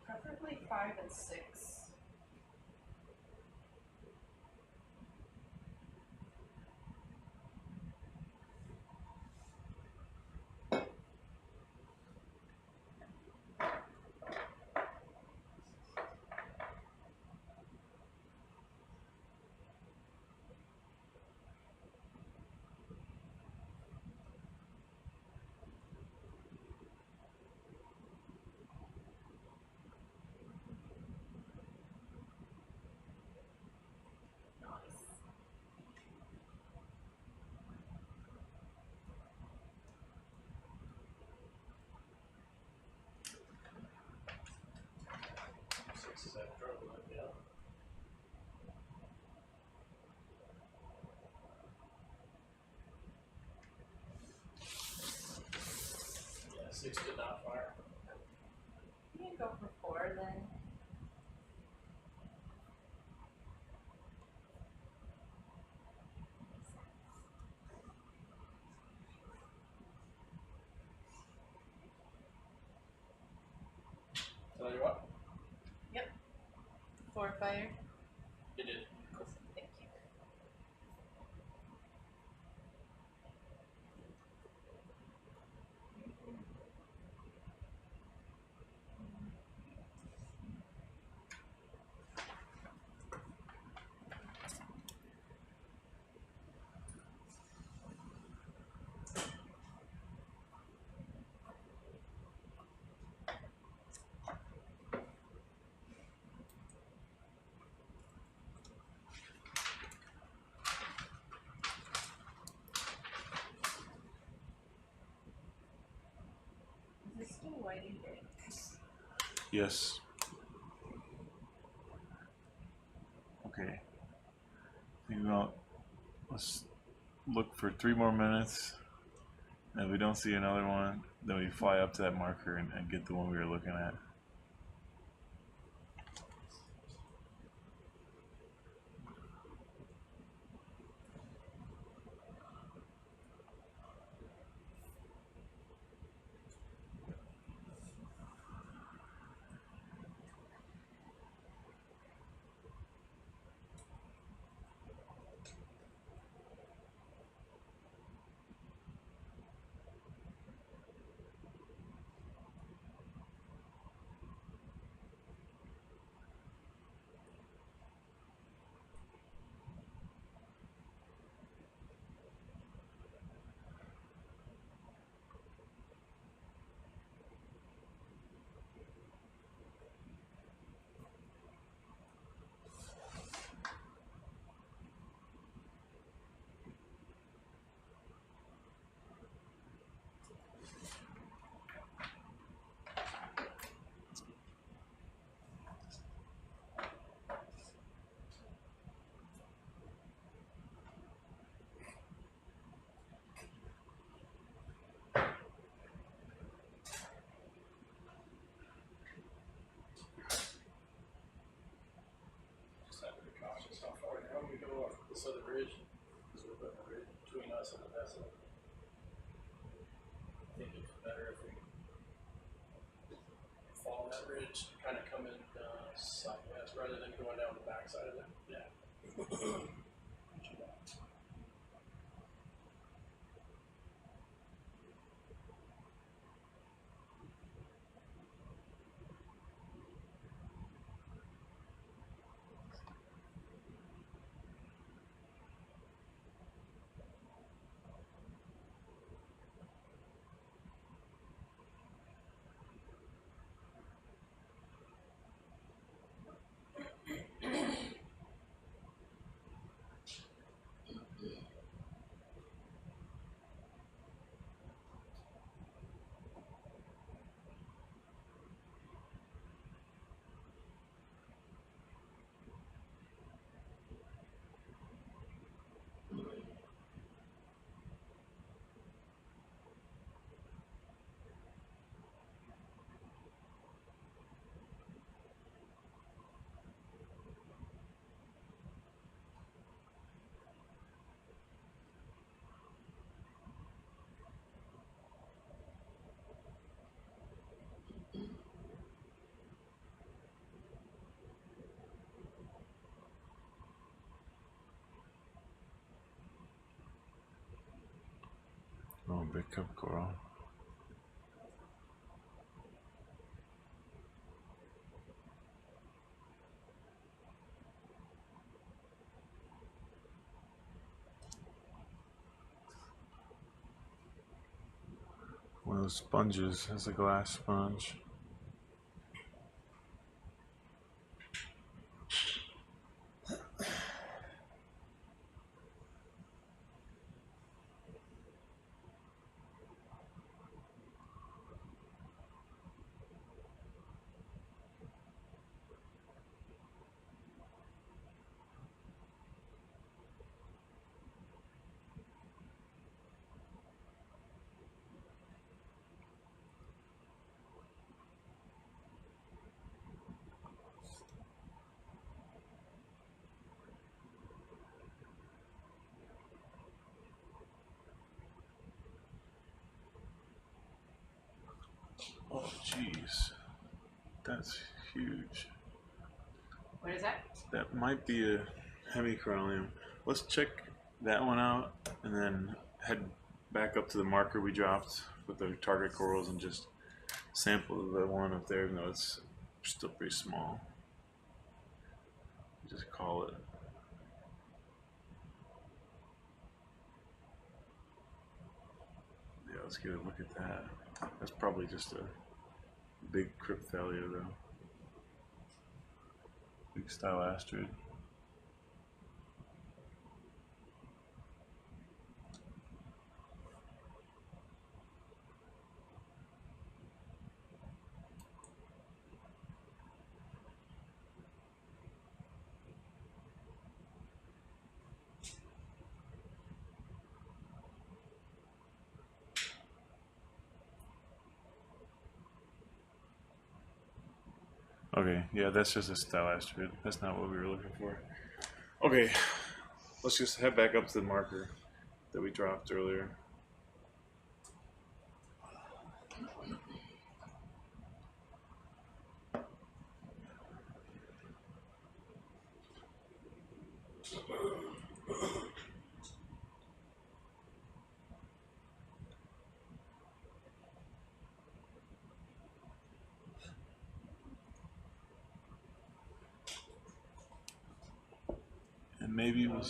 S3: Preferably 5 and 6.
S18: not fire.
S1: You can go for 4 then.
S18: Tell you what,
S10: 4 fire.
S18: you did.
S10: Thank you.
S1: Is this still whiting day?
S13: Yes. Okay. Let's look for 3 more minutes. And if we don't see another one, then we fly up to that marker and get the one we were looking at.
S18: Just have to be cautious how far down we go off this other ridge, because we're putting a ridge between us and the vessel. I think it's better if we follow that ridge, kind of come in southwest rather than going down the backside of it. Yeah.
S13: Oh, big cup coral. One of those sponges has a glass sponge. Oh, jeez. That's huge.
S1: What is that?
S13: That might be a hemicorallium. Let's check that one out and then head back up to the marker we dropped with the target corals and just sample the one up there, even though it's still pretty small. Just call it. Yeah, let's get a look at that. That's probably just a big crypthalia though. Big stylastrid. Okay, yeah, that's just a stylastrid. That's not what we were looking for. Okay, let's just head back up to the marker that we dropped earlier. And maybe we'll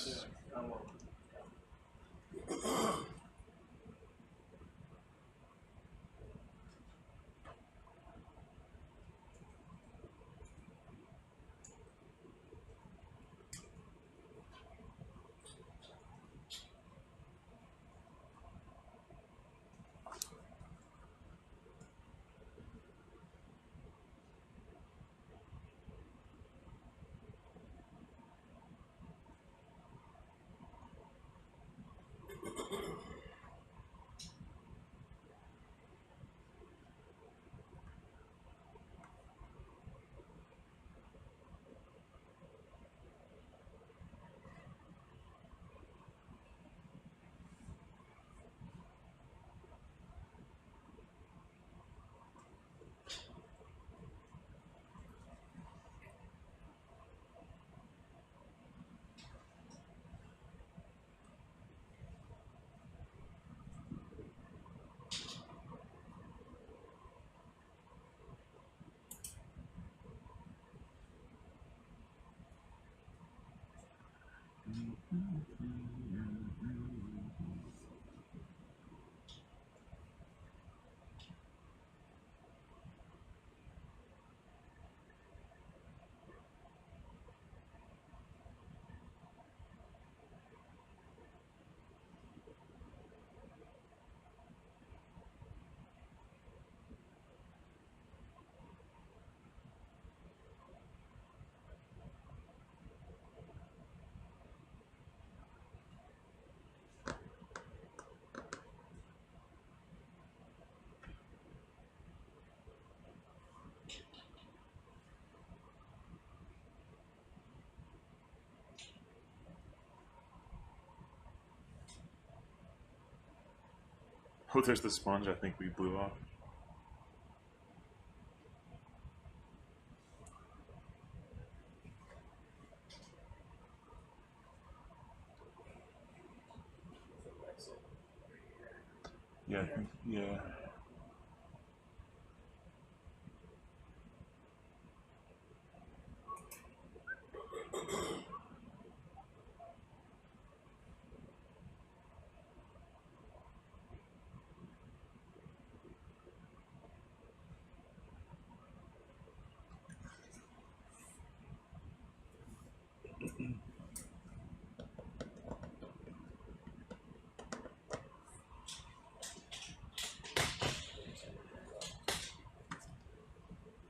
S13: Oh, there's the sponge I think we blew off. Yeah, I think, yeah.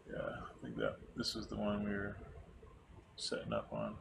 S13: Yeah, I think that this was the one we were setting up on.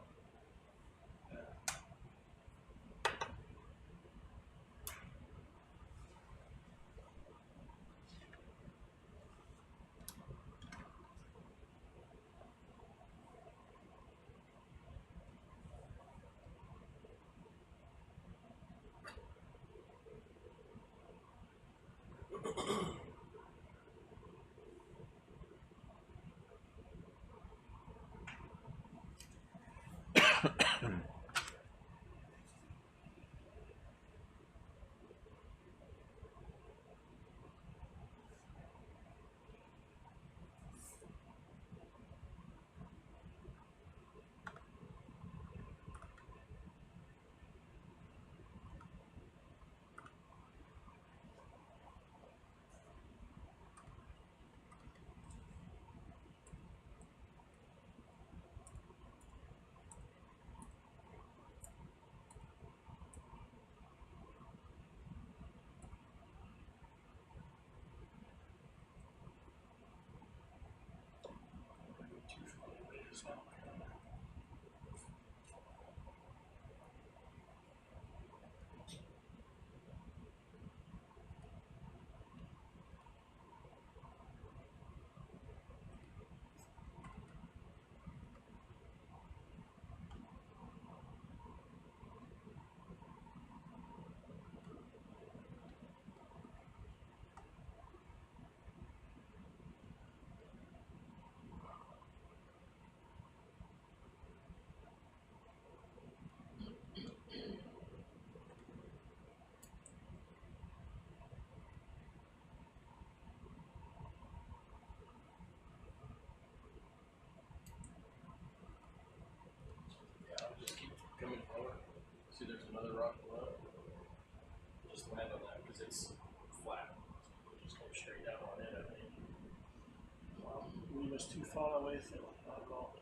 S18: was too far away from it, not at all.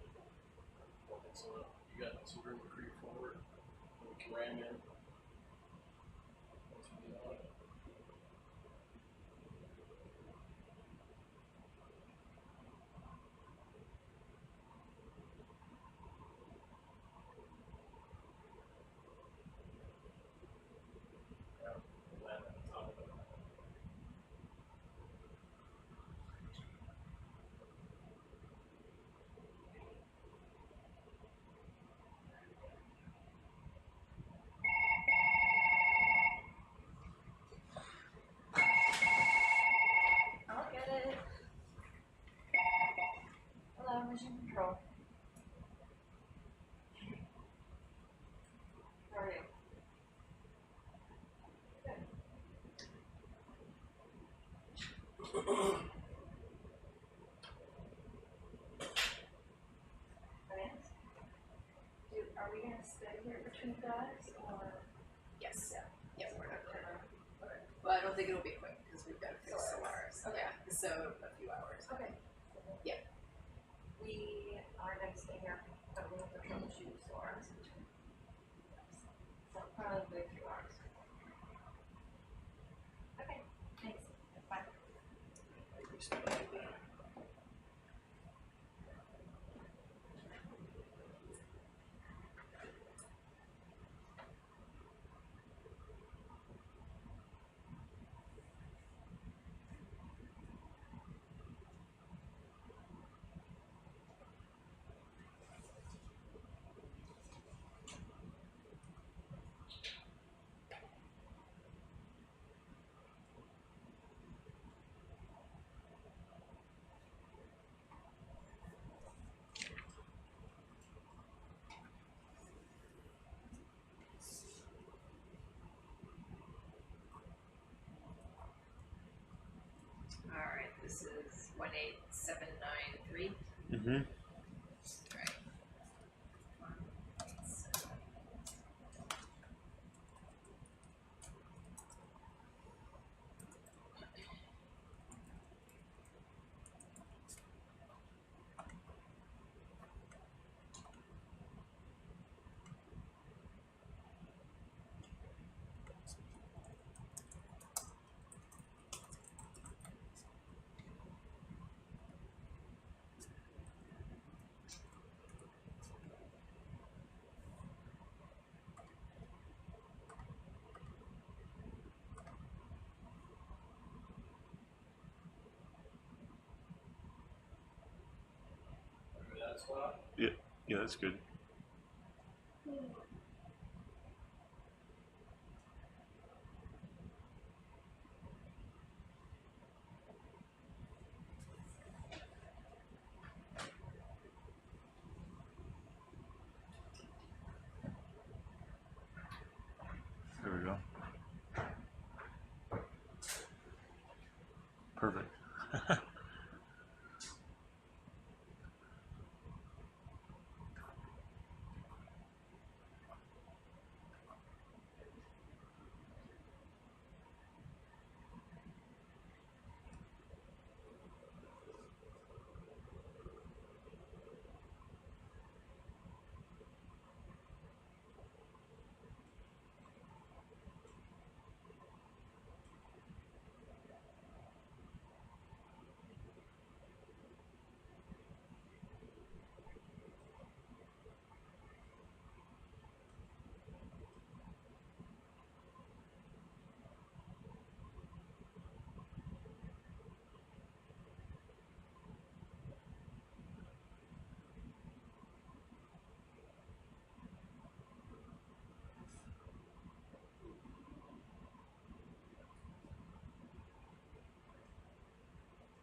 S18: So you got some room to creep forward, and we can ram in. Once we get on it. Yeah, land on top of it.
S3: I'll get it. Hello, mission control. How are you? Good. Thanks. Are we gonna stay here between guys or?
S11: Yes.
S3: Yeah.
S11: Yeah, we're not
S3: Okay.
S11: Okay. Well, I don't think it'll be quick because we've got to fix
S3: Solaris.
S11: Solaris.
S3: Okay.
S11: Yeah, so a few hours.
S3: Okay.
S11: Yeah.
S3: We are gonna stay here, but we have to troubleshoot Solaris. So probably a few hours. Okay, thanks. Bye.
S1: All right, this is 18793.
S13: Mm-hmm.
S1: Right.
S18: Remember that spot?
S13: Yeah, yeah, that's good. There we go. Perfect.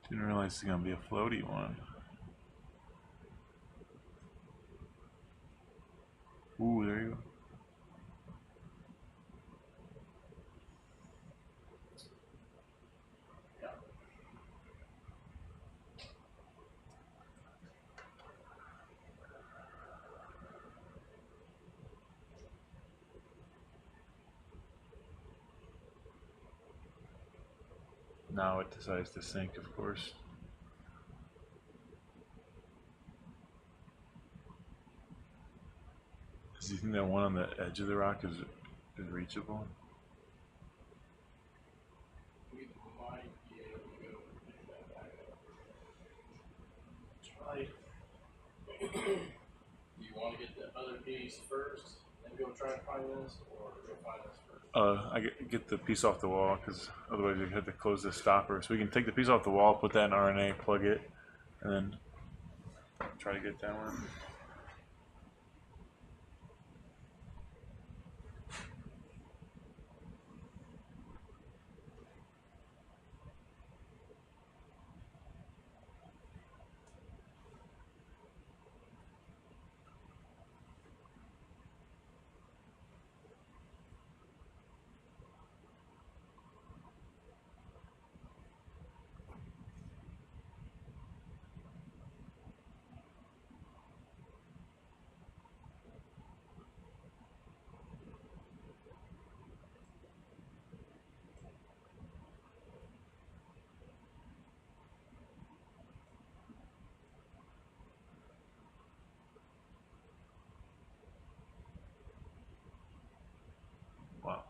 S13: Didn't realize it's gonna be a floaty one. Ooh, there you go. Now it decides to sink, of course. Do you think that one on the edge of the rock is reachable?
S18: We might be able to go pick that back up. Try. Do you want to get the other piece first, and go try and find this, or go find this first?
S13: I get the piece off the wall because otherwise we have to close this stopper. So we can take the piece off the wall, put that in RNA, plug it, and then try to get that one. Wow.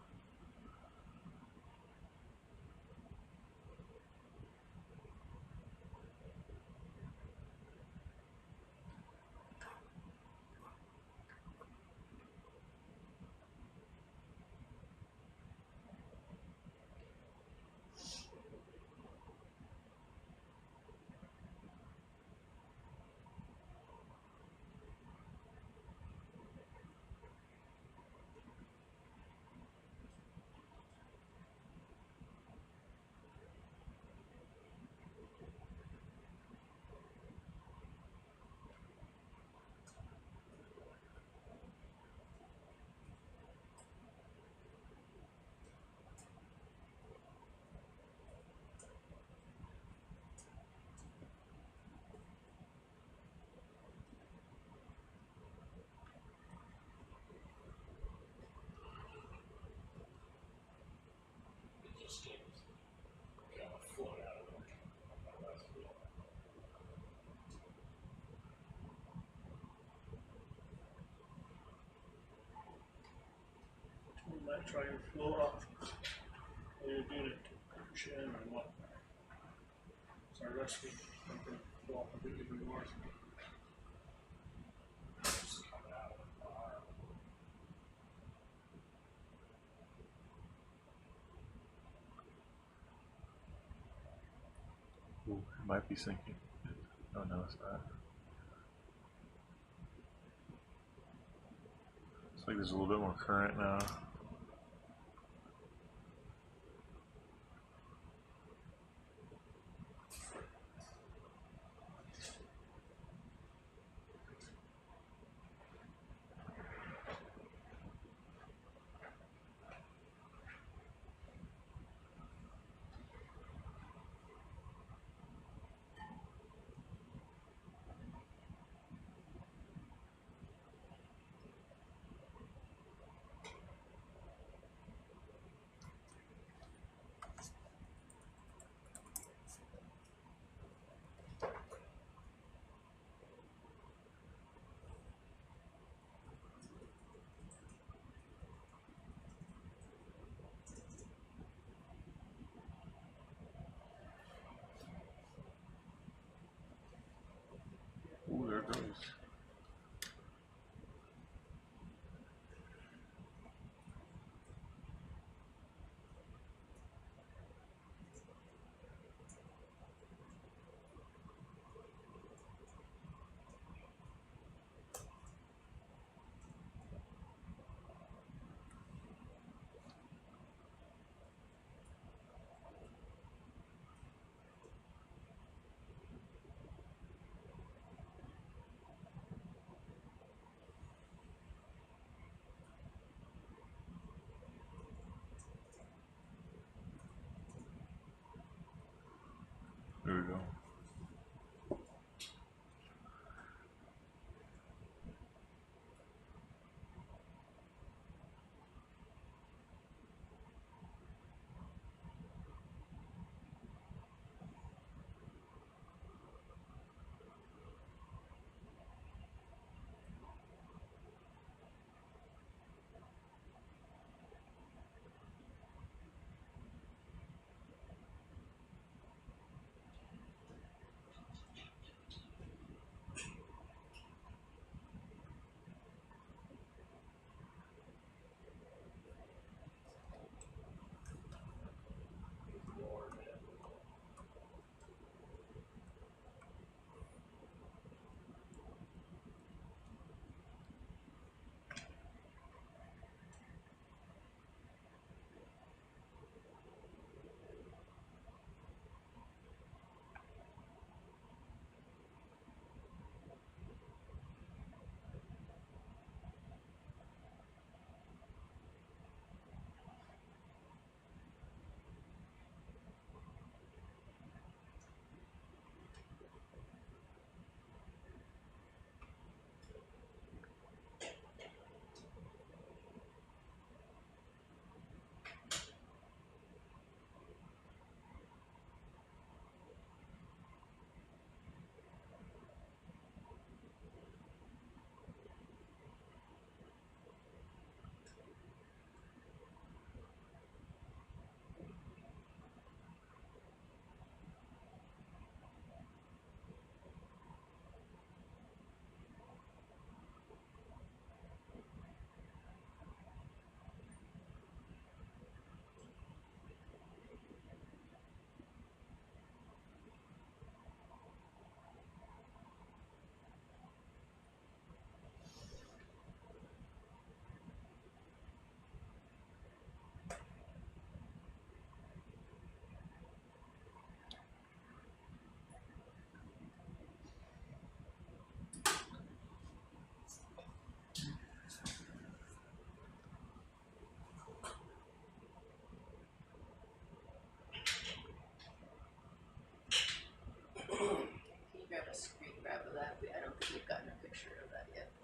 S18: It just seems kind of float out of it. That's cool. We might try and float off. Either doing it cushion or what. It's our rescue. Something go off a bit even more. Just coming out of the bar.
S13: Ooh, it might be sinking. Oh no, it's not. It's like there's a little bit more current now.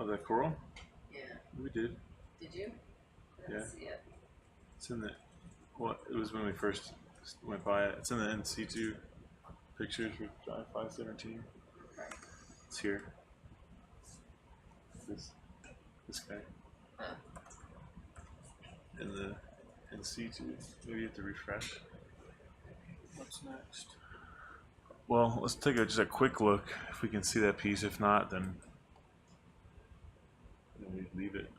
S13: Oh, that coral?
S1: Yeah.
S13: We did.
S1: Did you? I didn't
S13: Yeah.
S1: see it.
S13: It's in the. Well, it was when we first went by it. It's in the in-situ pictures with Drive 517.
S1: Okay.
S13: It's here. This guy.
S1: Huh.
S13: In the in-situ. Maybe you have to refresh.
S18: What's next?
S13: Well, let's take just a quick look if we can see that piece. If not, then we leave it.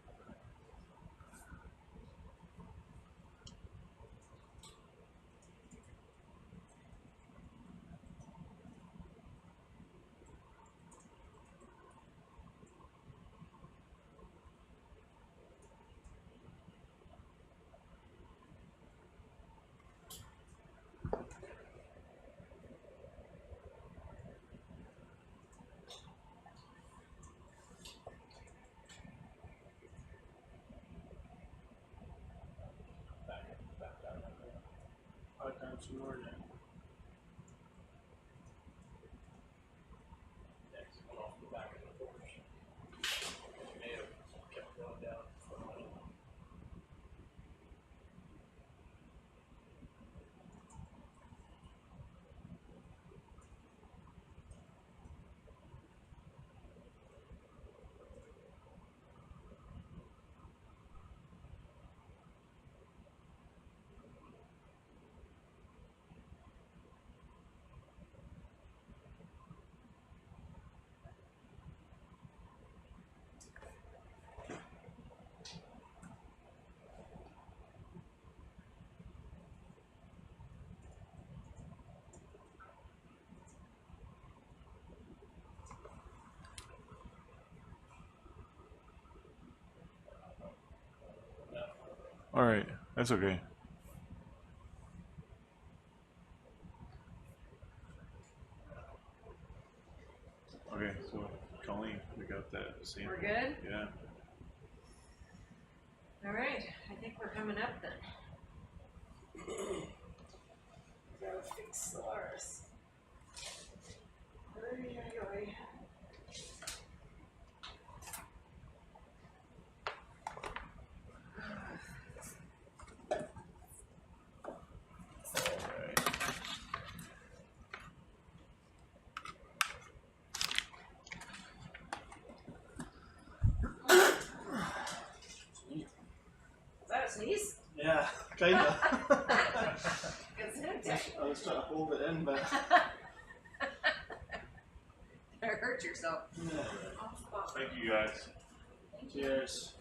S18: Back down some more then.
S13: All right, that's okay. Okay, so Colleen, we got that sample.
S1: We're good?
S13: Yeah.
S1: All right. I think we're coming up then. Gotta fix SOLARIS. Oy. Is that a sneeze?
S18: Yeah, kinda.
S1: It's empty.
S18: I was trying to hold it in, but.
S1: You hurt yourself.
S18: Yeah.
S13: Thank you guys.
S18: Cheers.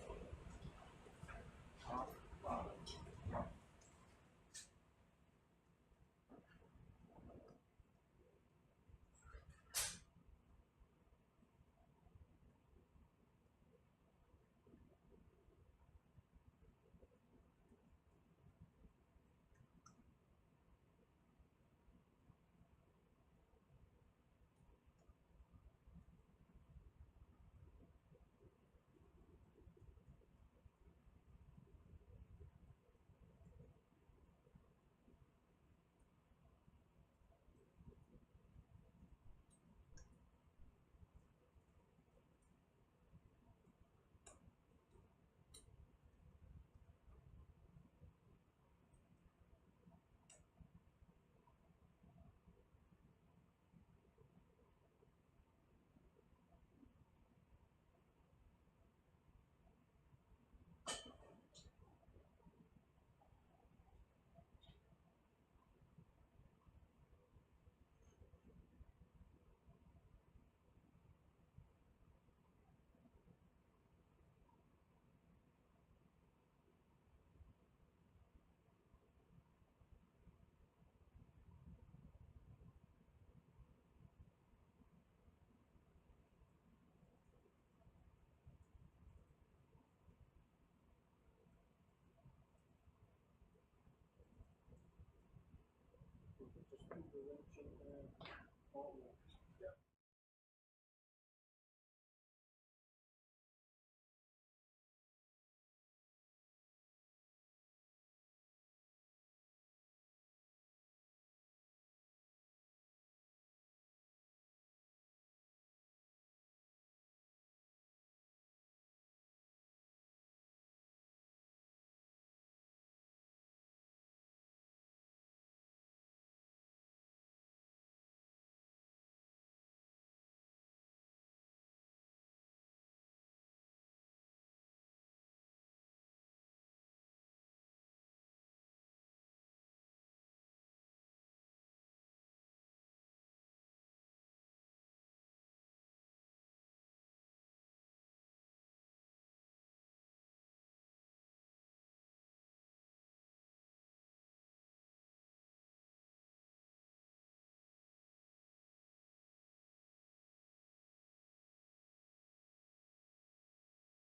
S18: Just put the wrench in there.